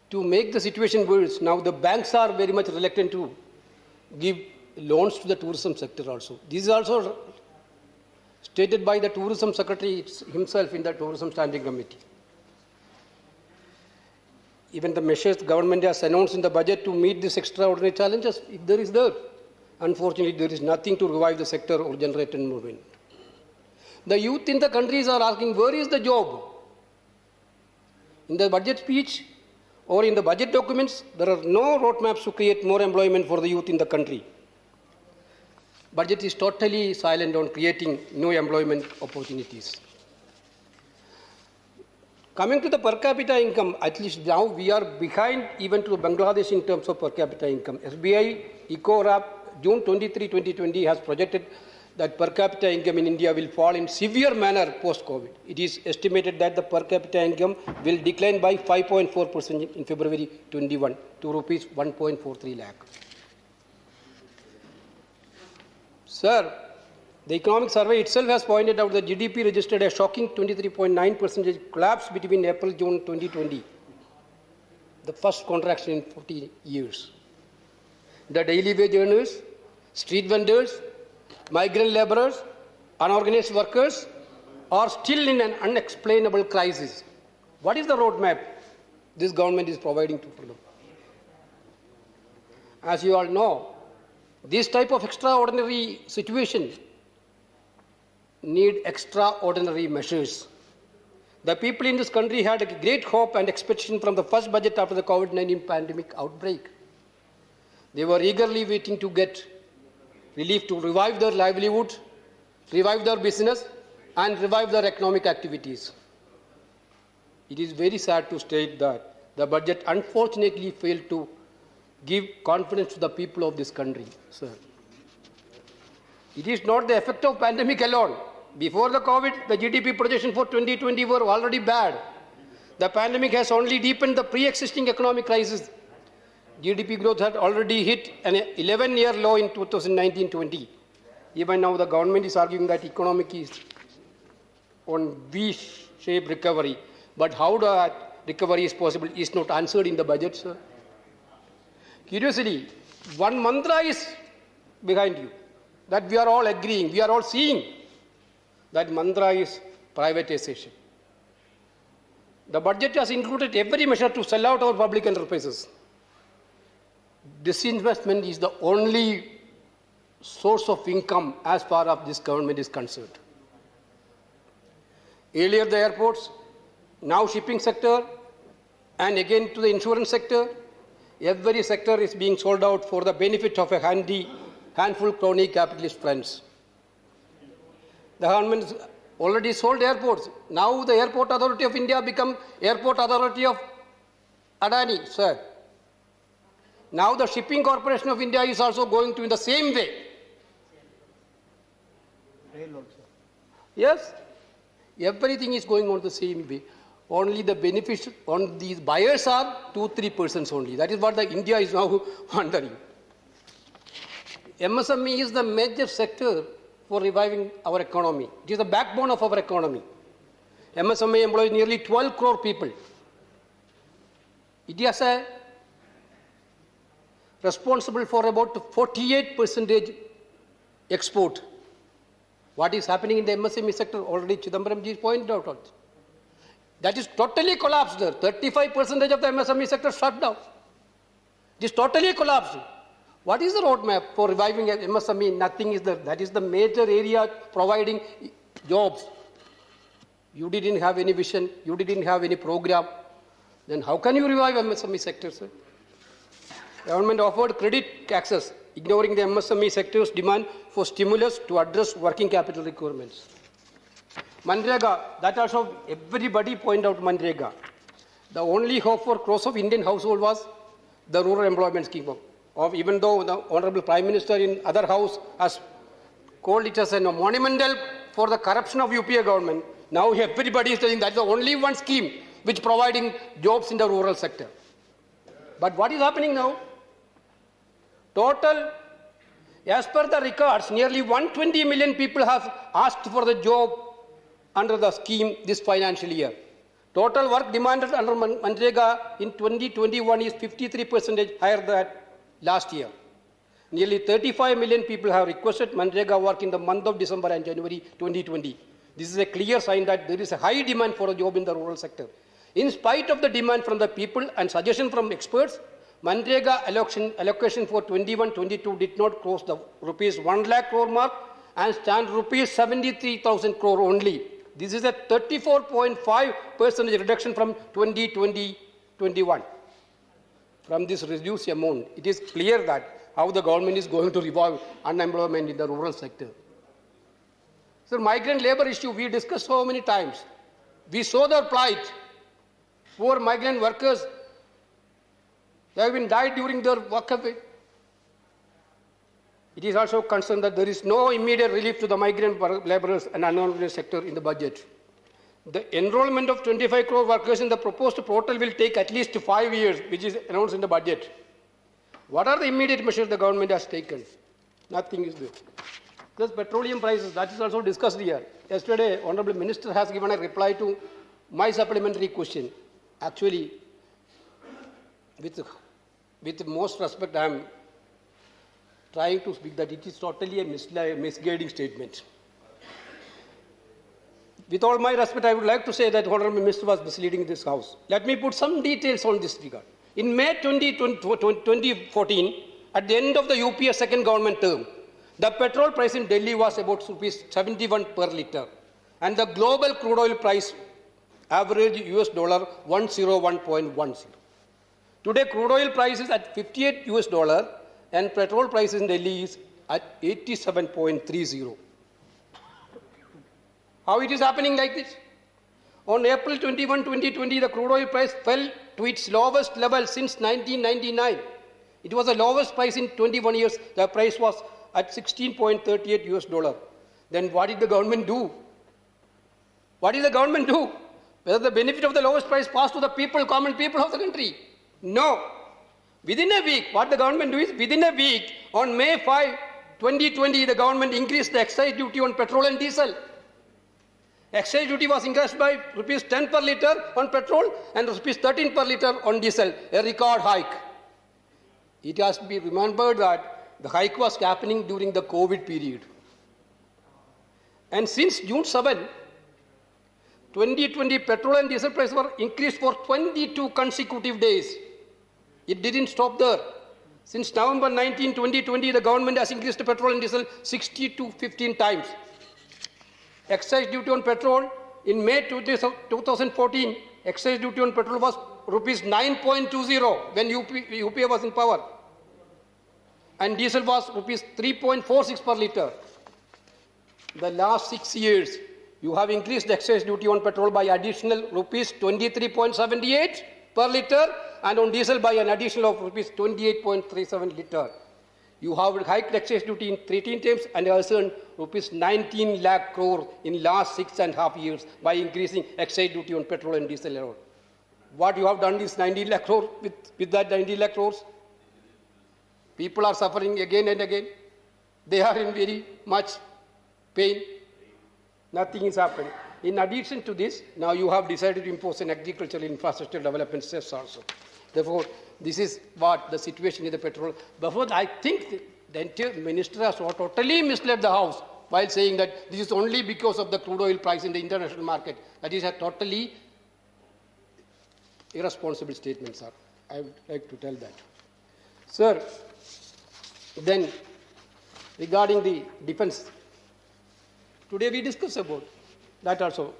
S17: To make the situation worse, now the banks are very much reluctant to give loans to the tourism sector also. This is also stated by the Tourism Secretary himself in the Tourism Standing Committee.
S8: even the measures the government has announced in the budget to meet these extraordinary challenges, if there is there. Unfortunately, there is nothing to revive the sector or generate employment. The youth in the countries are asking, where is the job? In the budget speech or in the budget documents, there are no roadmaps to create more employment for the youth in the country. Budget is totally silent on creating new employment opportunities. Coming to the per capita income, at least now we are behind even to Bangladesh in terms of per capita income. SBI EcoRap June 23, 2020 has projected that per capita income in India will fall in severe manner post-COVID. It is estimated that the per capita income will decline by 5.4% in February 21 to rupees 1.43 lakh. Sir, the economic survey itself has pointed out that GDP registered a shocking 23.9% collapse between April-June 2020, the first contraction in 40 years. The daily wage earners, street vendors, migrant laborers, unorganized workers are still in an unexplainable crisis. What is the roadmap this government is providing for them? As you all know, this type of extraordinary situation need extraordinary measures. The people in this country had a great hope and expectation from the first budget after the COVID-19 pandemic outbreak. They were eagerly waiting to get relief to revive their livelihood, revive their business, and revive their economic activities. It is very sad to state that the budget unfortunately failed to give confidence to the people of this country, sir. It is not the effect of pandemic alone. Before the COVID, the GDP projections for 2020 were already bad. The pandemic has only deepened the pre-existing economic crisis. GDP growth had already hit an 11-year low in 2019-20. Even now, the government is arguing that economic is on V-shaped recovery. But how that recovery is possible is not answered in the budget, sir. Curiously, one mantra is behind you, that we are all agreeing, we are all seeing. That mantra is privatization. The budget has included every measure to sell out our public enterprises. Disinvestment is the only source of income as far as this government is concerned. Earlier the airports, now shipping sector, and again to the insurance sector. Every sector is being sold out for the benefit of a handful of crony capitalist friends. The government has already sold airports. Now the Airport Authority of India become Airport Authority of Adani, sir. Now the Shipping Corporation of India is also going to in the same way. Yes, everything is going on the same way. Only the benefits on these buyers are 2-3% only. That is what the India is now wondering. MSME is the major sector for reviving our economy. It is the backbone of our economy. MSME employs nearly 12 crore people. It is responsible for about 48% export. What is happening in the MSME sector? Already Chidambaram ji pointed out. That is totally collapsed there. 35% of the MSME sector shut down. It is totally collapsed. What is the roadmap for reviving MSME? Nothing is there. That is the major area providing jobs. You didn't have any vision. You didn't have any program. Then how can you revive MSME sector, sir? Government offered credit access, ignoring the MSME sector's demand for stimulus to address working capital requirements. Manrega, that also everybody pointed out Manrega. The only hope for crores of Indian household was the rural employment scheme. Even though the Honorable Prime Minister in other house has called it as a monumental for the corruption of UPA government, now everybody is saying that's the only one scheme which providing jobs in the rural sector. But what is happening now? Total, as per the records, nearly 120 million people have asked for the job under the scheme this financial year. Total work demanded under Manrega in 2021 is 53% higher than last year. Nearly 35 million people have requested Manrega work in the month of December and January 2020. This is a clear sign that there is a high demand for a job in the rural sector. In spite of the demand from the people and suggestion from experts, Manrega allocation for 21-22 did not cross the rupees 1 lakh crore mark and stand rupees 73,000 crore only. This is a 34.5% reduction from 2020-21. From this reduced amount, it is clear that how the government is going to revive unemployment in the rural sector. So migrant labor issue we discussed so many times. We saw their plight. Poor migrant workers, they have been died during their workaway. It is also concerned that there is no immediate relief to the migrant laborers and unorganized sector in the budget. The enrollment of 25 crore workers in the proposed portal will take at least 5 years, which is announced in the budget. What are the immediate measures the government has taken? Nothing is there. Plus petroleum prices, that is also discussed here. Yesterday, Honorable Minister has given a reply to my supplementary question. Actually, with most respect, I am trying to speak that it is totally a misguiding statement. With all my respect, I would like to say that Honorable Minister was misleading this House. Let me put some details on this regard. In May 2014, at the end of the UPA second government term, the petrol price in Delhi was about rupees 71 per litre, and the global crude oil price averaged US dollar 101.10. Today, crude oil price is at 58 US dollar, and petrol price in Delhi is at 87.30. How it is happening like this? On April 21, 2020, the crude oil price fell to its lowest level since 1999. It was the lowest price in 21 years. The price was at 16.38 US dollar. Then what did the government do? What did the government do? Whether the benefit of the lowest price passed to the people, common people of the country? No. Within a week, what the government do is, within a week, on May 5, 2020, the government increased the excise duty on petrol and diesel. Excise duty was increased by rupees 10 per litre on petrol and rupees 13 per litre on diesel, a record hike. It has to be remembered that the hike was happening during the COVID period. And since June 7, 2020, petrol and diesel prices were increased for 22 consecutive days. It didn't stop there. Since November 19, 2020, the government has increased the petrol and diesel 60 to 15 times. Excise duty on petrol in May 2014, excise duty on petrol was rupees 9.20 when UPA was in power. And diesel was rupees 3.46 per litre. The last 6 years, you have increased excise duty on petrol by additional rupees 23.78 per litre and on diesel by an additional of rupees 28.37 litre. You have hiked excise duty in 13 times and also earned rupees 19 lakh crore in last 6.5 years by increasing excise duty on petrol and diesel alone. What you have done is 90 lakh crore with that 90 lakh crores. People are suffering again and again. They are in very much pain. Nothing is happening. In addition to this, now you have decided to impose an agricultural infrastructure development cess also. Therefore, this is what the situation in the petrol. Therefore, I think the entire minister has totally misled the House while saying that this is only because of the crude oil price in the international market. That is a totally irresponsible statement, sir. I would like to tell that. Sir, then regarding the defense, today we discussed about that also.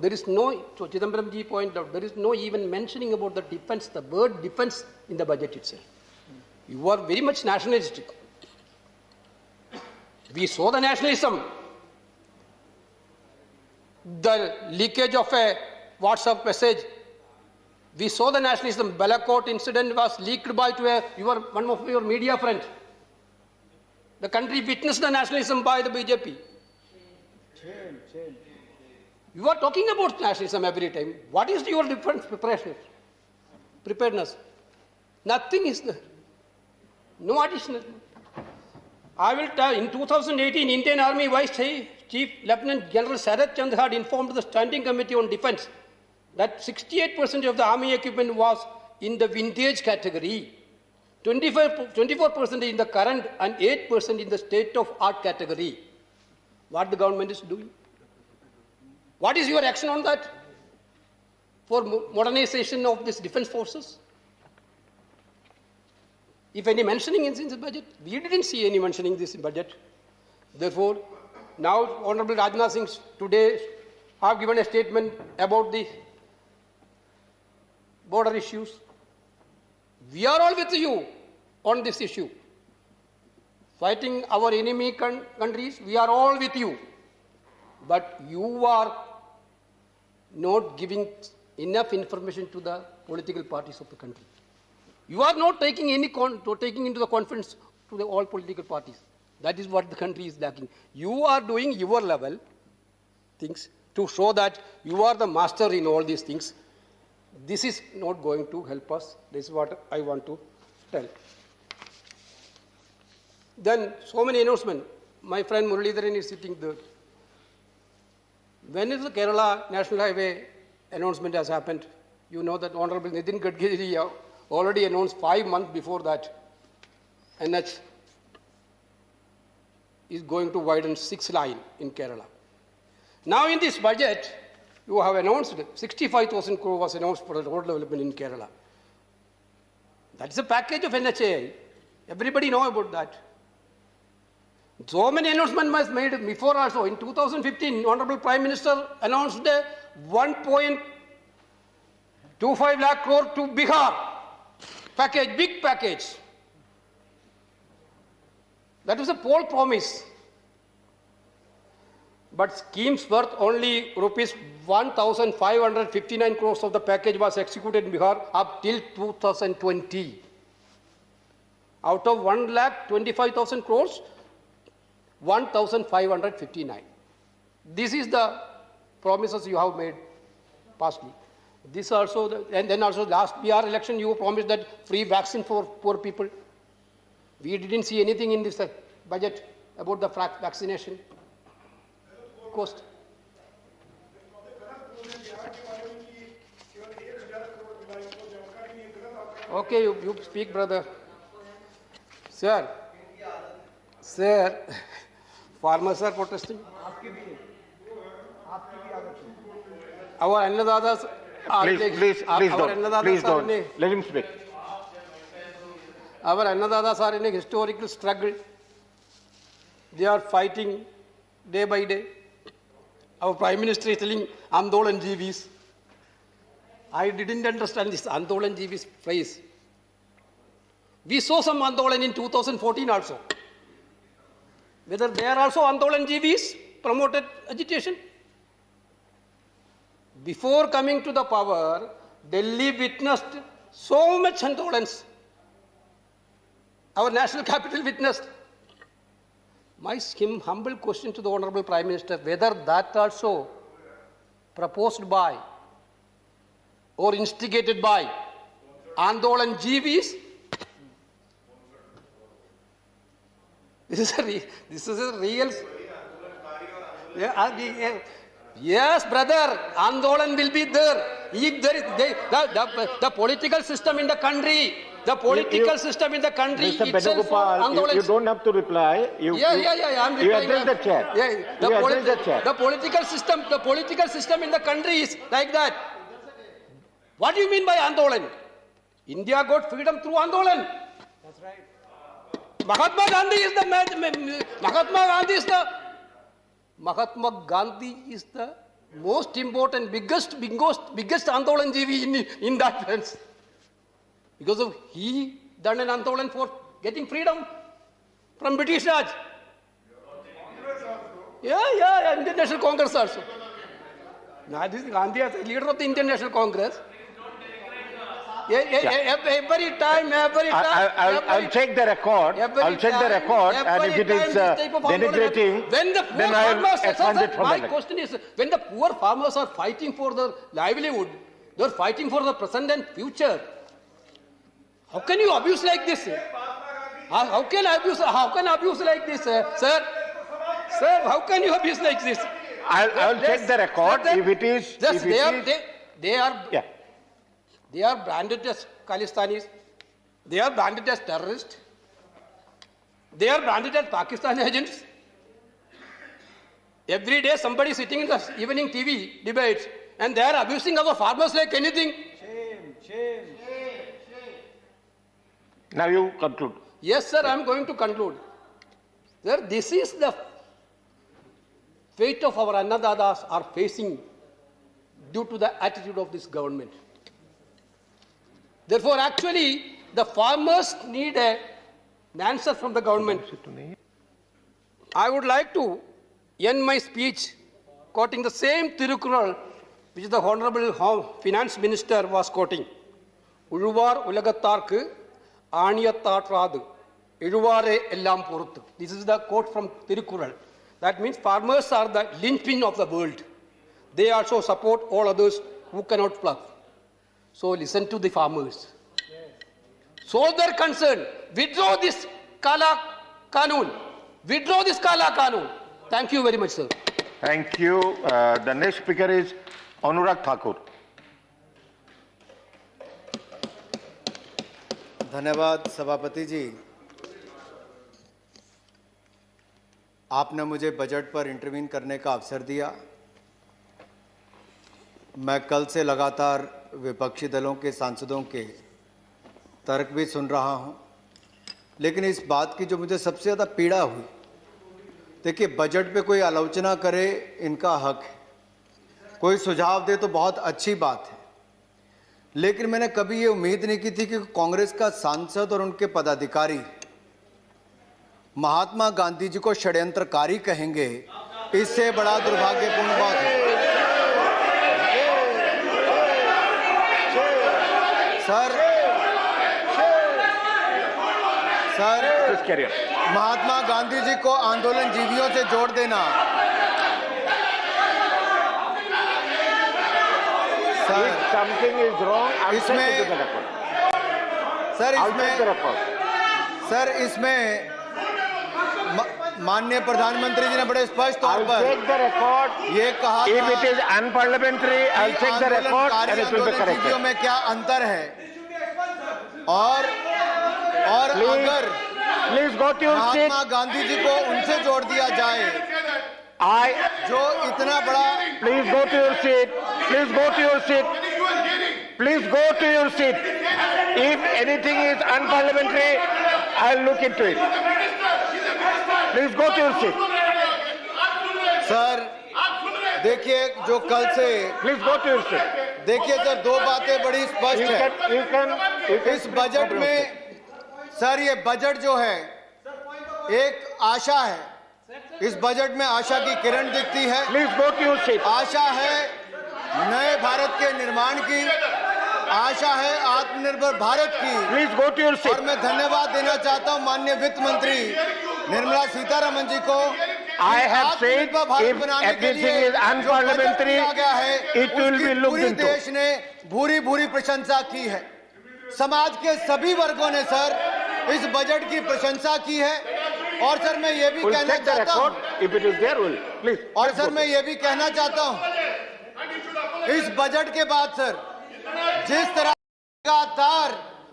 S8: There is no, so Chidambaram ji pointed out, there is no even mentioning about the defense, the word defense in the budget itself. You are very much nationalistic. We saw the nationalism. The leakage of a WhatsApp message. We saw the nationalism. Balakot incident was leaked by one of your media friends. The country witnessed the nationalism by the BJP. You are talking about nationalism every time. What is your defense preparedness? Nothing is there. No additional. I will tell, in 2018, Indian Army Vice Chief Lieutenant General Sarath Chand had informed the Standing Committee on Defense that 68% of the army equipment was in the vintage category, 24% in the current, and 8% in the state-of-art category. What the government is doing? What is your action on that? for modernization of these defense forces? If any mentioning is in the budget, we didn't see any mentioning in this budget. Therefore, now Honorable Rajnath Singh today have given a statement about the border issues. We are all with you on this issue. Fighting our enemy countries, we are all with you. But you are not giving enough information to the political parties of the country. You are not taking into the conference to all political parties. That is what the country is lacking. You are doing your level things to show that you are the master in all these things. This is not going to help us. This is what I want to tell. Then so many announcements. My friend Muralidharan is sitting there. When is the Kerala National Highway announcement has happened? You know that Honorable Nitin Gadkari already announced 5 months before that NH is going to widen 6 line in Kerala. Now in this budget, you have announced 65,000 crore was announced for the road development in Kerala. That is a package of NHAI. Everybody know about that. So many announcements was made before also. In 2015, Honorable Prime Minister announced a 1.25 lakh crore to Bihar package, big package. That was a poll promise. But schemes worth only rupees 1,559 crores of the package was executed in Bihar up till 2020. Out of 1,25,000 crores, 1,559. This is the promises you have made pastly. This also, and then also last PR election you promised that free vaccine for poor people. We didn't see anything in this budget about the vaccination cost. Okay, you speak, brother. Sir, farmers are protesting. Our Annadadas are
S16: Please don't. Let him speak.
S8: Our Annadadas are in a historical struggle. They are fighting day by day. Our Prime Minister is telling Andolan Jeevis. I didn't understand this Andolan Jeevis phrase. We saw some Andolan in 2014 also. Whether they are also Andolan Jeevis promoted agitation? Before coming to the power, Delhi witnessed so much Andolans. Our national capital witnessed. My humble question to the Honorable Prime Minister, whether that also proposed by or instigated by Andolan Jeevis? This is a real. Yes, brother, Andolan will be there. If there is the political system in the country, system in the country
S16: Mr.
S8: itself.
S16: You don't have to reply.
S8: I'm replying.
S16: You address the chair.
S8: The political system in the country is like that. What do you mean by Andolan? India got freedom through Andolan. That's right. Mahatma Gandhi is the most important, biggest Andolan Jeevi in that sense. Because of he done an Andolan for getting freedom from British Raj. Yeah, Indian National Congress also. Now this is Gandhi as leader of the Indian National Congress. Every time.
S16: I'll check the record. And if it is denigrating, then I'll expand it from
S8: my question is, when the poor farmers are fighting for their livelihood, they're fighting for the present and future. How can you abuse like this? How can abuse like this, sir? Sir, how can you abuse like this?
S16: I'll check the record. If it is,
S8: They are branded as Khalistanis. They are branded as terrorists. They are branded as Pakistan agents. Every day somebody sitting in the evening TV debates and they are abusing our farmers like anything.
S16: Now you conclude.
S8: Yes, sir, I am going to conclude. Sir, this is the fate of our Annadatas are facing due to the attitude of this government. Therefore, actually, the farmers need an answer from the government. I would like to end my speech quoting the same Tirukural which the Honorable Finance Minister was quoting. Uluvar Ulagattarku Aniyattaradu Iluvare Ellam Poruthu. This is the quote from Tirukural. That means farmers are the linchpin of the world. They also support all others who cannot pluck. So listen to the farmers. So their concern. Withdraw this Kala Kanun. Withdraw this Kala Kanun. Thank you very much, sir.
S16: Thank you. The next speaker is Anurag Thakur.
S18: धन्यवाद सभापति जी, आपने मुझे budget पर intervene करने का अवसर दिया। मैं कल से लगातार विपक्षी दलों के सांसदों के तर्क भी सुन रहा हूं, लेकिन इस बात की जो मुझे सबसे ज़्यादा पीड़ा हुई, देखिए बजट पे कोई आलोचना करे इनका हक है, कोई सुझाव दे तो बहुत अच्छी बात है, लेकिन मैंने कभी ये उम्मीद नहीं की थी कि कांग्रेस का सांसद और उनके पदाधिकारी महात्मा गांधी जी को षड्यंत्रकारी कहेंगे। इससे बड़ा दुर्भाग्यपूर्ण बात है। सर, महात्मा गांधी जी को आंदोलन जीवियों से जोड़ देना,
S16: Something is wrong.
S18: इसमें माननीय प्रधानमंत्री जी ने बड़े स्पष्ट तौर पर ये कहा
S16: if it is unparliamentary, I'll check the record and it will be corrected.
S18: में क्या अंतर है और अगर
S16: Please go to your seat.
S18: Mahatma Gandhi ji को उनसे जोड़ दिया जाए, जो इतना बड़ा
S16: Please go to your seat. Please go to your seat. Please go to your seat. If anything is unparliamentary, I'll look into it. Please go to your seat.
S18: Sir देखिए, जो कल से
S16: Please go to your seat.
S18: देखिए sir, दो बातें बड़ी स्पष्ट है इस बजट में। सर ये बजट जो है एक आशा है, इस बजट में आशा की किरण दिखती है।
S16: Please go to your seat.
S18: आशा है नए भारत के निर्माण की, आशा है आत्मनिर्भर भारत की।
S16: Please go to your seat.
S18: और मैं धन्यवाद देना चाहता हूं माननीय वित्त मंत्री निर्मला सीतारमण जी को।
S16: I have said if everything is unparliamentary, it will be looked into.
S18: देश ने भूरी भूरी प्रशंसा की है, समाज के सभी वर्गों ने सर इस बजट की प्रशंसा की है। और सर मैं ये भी कहना चाहता हूं, और सर मैं ये भी कहना चाहता हूं, इस बजट के बाद सर जिस तरह लगातार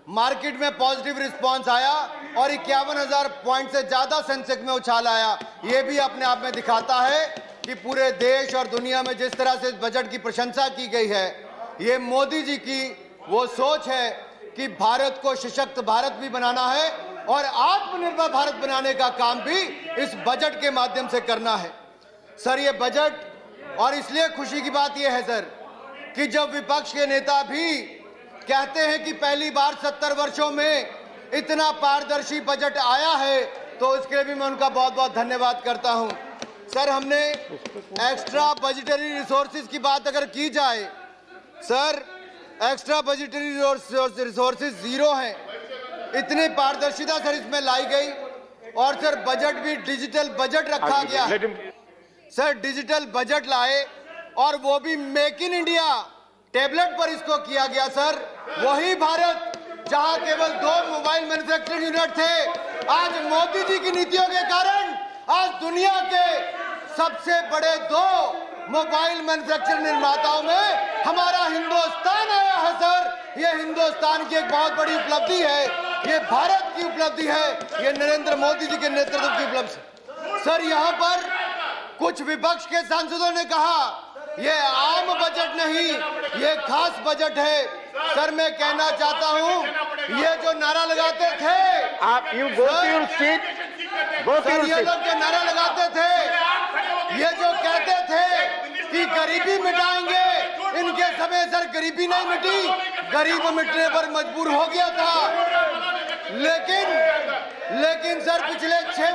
S18: मार्केट में पॉजिटिव रिस्पांस आया और 51,000 पॉइंट से ज्यादा सेंसेक्स में उछाल आया, ये भी अपने आप में दिखाता है कि पूरे देश और दुनिया में जिस तरह से इस बजट की प्रशंसा की गई है, ये मोदी जी की वो सोच है कि भारत को सशक्त भारत भी बनाना है और आत्मनिर्भर भारत बनाने का काम भी इस बजट के माध्यम से करना है। सर ये बजट, और इसलिए खुशी की बात यह है सर कि जब विपक्ष के नेता भी कहते हैं कि पहली बार 70 वर्षों में इतना पारदर्शी बजट आया है, तो इसके लिए भी मैं उनका बहुत बहुत धन्यवाद करता हूं। सर हमने एक्स्ट्रा बजटरी रिसोर्सेज की बात अगर की जाए, sir extra budgetary resources zero हैं, इतनी पारदर्शिता सर इसमें लाई गई। और सर बजट भी डिजिटल बजट रखा गया, सर डिजिटल बजट लाए और वो भी मेक इन इंडिया टेबलेट पर इसको किया गया। सर वही भारत जहां केवल 2 मोबाइल मैन्युफैक्चरिंग यूनिट थे, आज मोदी जी की नीतियों के कारण आज दुनिया के सबसे बड़े 2 मोबाइल मैन्युफैक्चरिंग निर्माताओं में हमारा हिंदुस्तान आया है। सर ये हिंदुस्तान की एक बहुत बड़ी उपलब्धि है, ये भारत की उपलब्धि है, ये नरेंद्र मोदी जी के नेतृत्व की उपलब्धि। सर यहाँ पर कुछ विपक्ष के सांसदों ने कहा ये आम बजट नहीं, ये खास बजट है। सर मैं कहना चाहता हूँ, ये जो नारा लगाते थे
S16: आप you go to your seat,
S18: sir ये लोग जो नारा लगाते थे, ये जो कहते थे कि गरीबी मिटाएंगे, इनके समय सर गरीबी नहीं मिटी, गरीब मिटने पर मजबूर हो गया था। लेकिन सर पिछले 6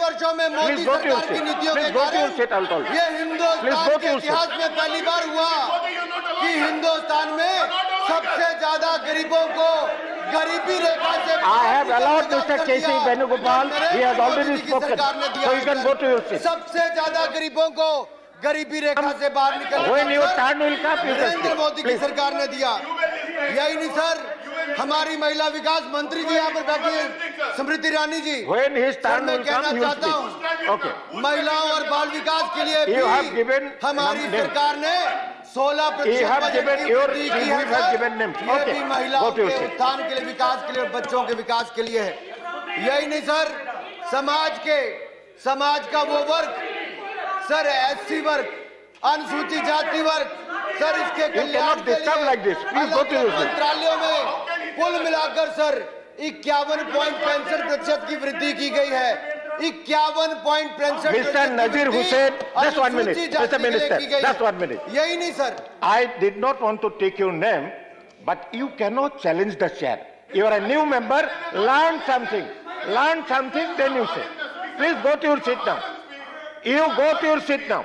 S18: वर्षों में मोदी सरकार की नीतियों के कारण ये हिंदुस्तान के इतिहास में पहली बार हुआ कि हिंदुस्तान में सबसे ज्यादा गरीबों को गरीबी रेखा से
S16: I have allowed Mr. K.C. Venugopal. He has already spoken. So you can go to your seat.
S18: सबसे ज्यादा गरीबों को गरीबी रेखा से बाहर निकलने
S16: When your turn will come, you can
S18: Narendra Modi की सरकार ने दिया। यही नहीं सर, हमारी महिला विकास मंत्री जी यहाँ पर बैठी है, Smriti Irani ji.
S16: When his turn will
S18: कहना
S16: come, you
S18: चाहता
S16: speak.
S18: हूँ
S16: Okay.
S18: महिलाओं और बाल विकास के लिए
S16: You have
S18: भी
S16: given
S18: हमारी
S16: names.
S18: सरकार ने 16%
S16: You have
S18: बजट
S16: given
S18: की
S16: your,
S18: वृद्धि
S16: you
S18: की है
S16: have
S18: सर।
S16: given names.
S18: ये
S16: Okay.
S18: भी
S16: Go
S18: महिलाओं
S16: to your
S18: के
S16: seat.
S18: उत्थान के लिए, विकास के लिए, बच्चों के विकास के लिए है। यही नहीं सर, समाज का वो वर्ग सर, SC वर्ग, अनुसूचित जाति वर्ग सर, इसके कल्याण के लिए मंत्रालयों में कुल मिलाकर सर 51.65% की वृद्धि की गई है। 51.65%।
S16: Mr. Nazir Hussain, just 1 minute. Mr. Minister, just 1 minute.
S18: यही नहीं sir,
S16: I did not want to take your name, but you cannot challenge the chair. You are a new member. Learn something. Then you say. Please go to your seat now. You go to your seat now.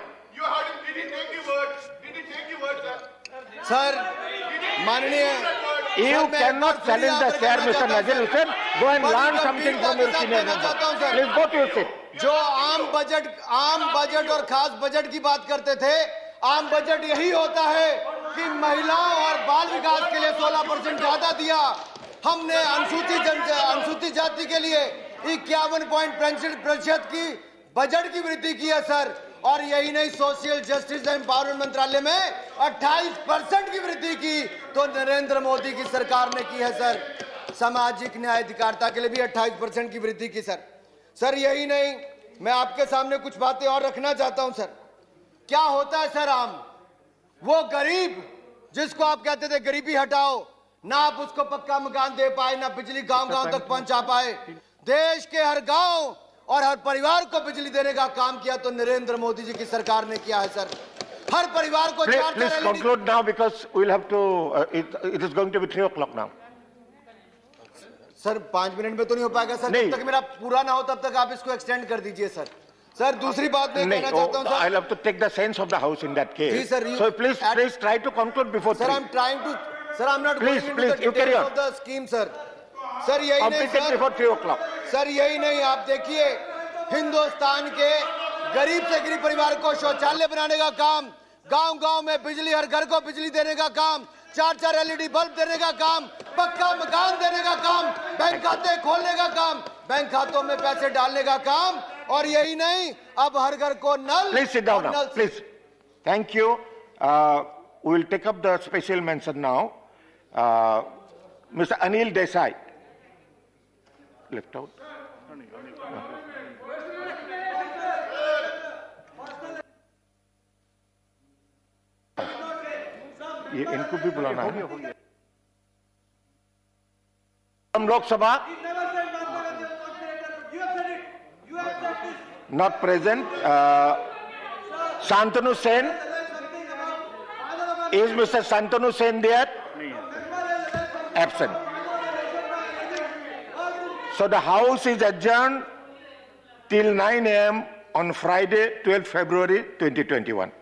S18: Sir माननीय,
S16: You cannot challenge the chair, Mr. Nazir Hussain. Go and learn something from your senior member. Please go to your seat.
S18: जो आम budget और खास budget की बात करते थे, आम बजट यही होता है कि महिलाओं और बाल विकास के लिए 16% ज्यादा दिया। हमने अनुसूचित जाति के लिए 51.65% की बजट की वृद्धि की है सर। और यही नहीं, सोशल जस्टिस एंड एम्पावरमेंट मंत्रालय में 28% की वृद्धि की तो नरेंद्र मोदी की सरकार ने की है सर। सामाजिक न्याय अधिकारिता के लिए भी 28% की वृद्धि की सर। यही नहीं, मैं आपके सामने कुछ बातें और रखना चाहता हूं सर। क्या होता है सर, आम वो गरीब जिसको आप कहते थे गरीबी हटाओ, ना आप उसको पक्का मकान दे पाए, ना बिजली गांव-गांव तक पहुंचा पाए। देश के हर गांव और हर परिवार को बिजली देने का काम किया तो नरेंद्र मोदी जी की सरकार ने किया है सर। हर परिवार को
S16: Please conclude now because we'll have to. It is going to be 3 o'clock now.
S18: Sir 5 minute में तो नहीं हो पाएगा सर, जब तक मेरा पूरा ना हो तब तक आप इसको एक्सटेंड कर दीजिए सर। सर दूसरी बात मैं कहना चाहता हूं sir,
S16: I'll have to take the sense of the house in that case.
S18: जी sir,
S16: so please try to conclude before 3.
S18: Sir, I'm not going into the details of the scheme sir. Sir यही नहीं sir,
S16: before 3 o'clock.
S18: Sir यही नहीं, आप देखिए हिंदुस्तान के गरीब से गरीब परिवार को शौचालय बनाने का काम, गांव-गांव में बिजली, हर घर को बिजली देने का काम, 4-4 LED बल्ब देने का काम, पक्का मकान देने का काम, बैंक खाते खोलने का काम, बैंक खातों में पैसे डालने का काम, और यही नहीं, अब हर घर को नल।
S16: Please sit down now, please. Thank you. We will take up the special mention now. Mr. Anil Desai. Left out. ये इनको भी बुलाना है। From Lok Sabha, not present. Shantanu Sen. Is Mr. Shantanu Sen there? Absent. So the House is adjourned till 9 a.m. on Friday, 12 February 2021.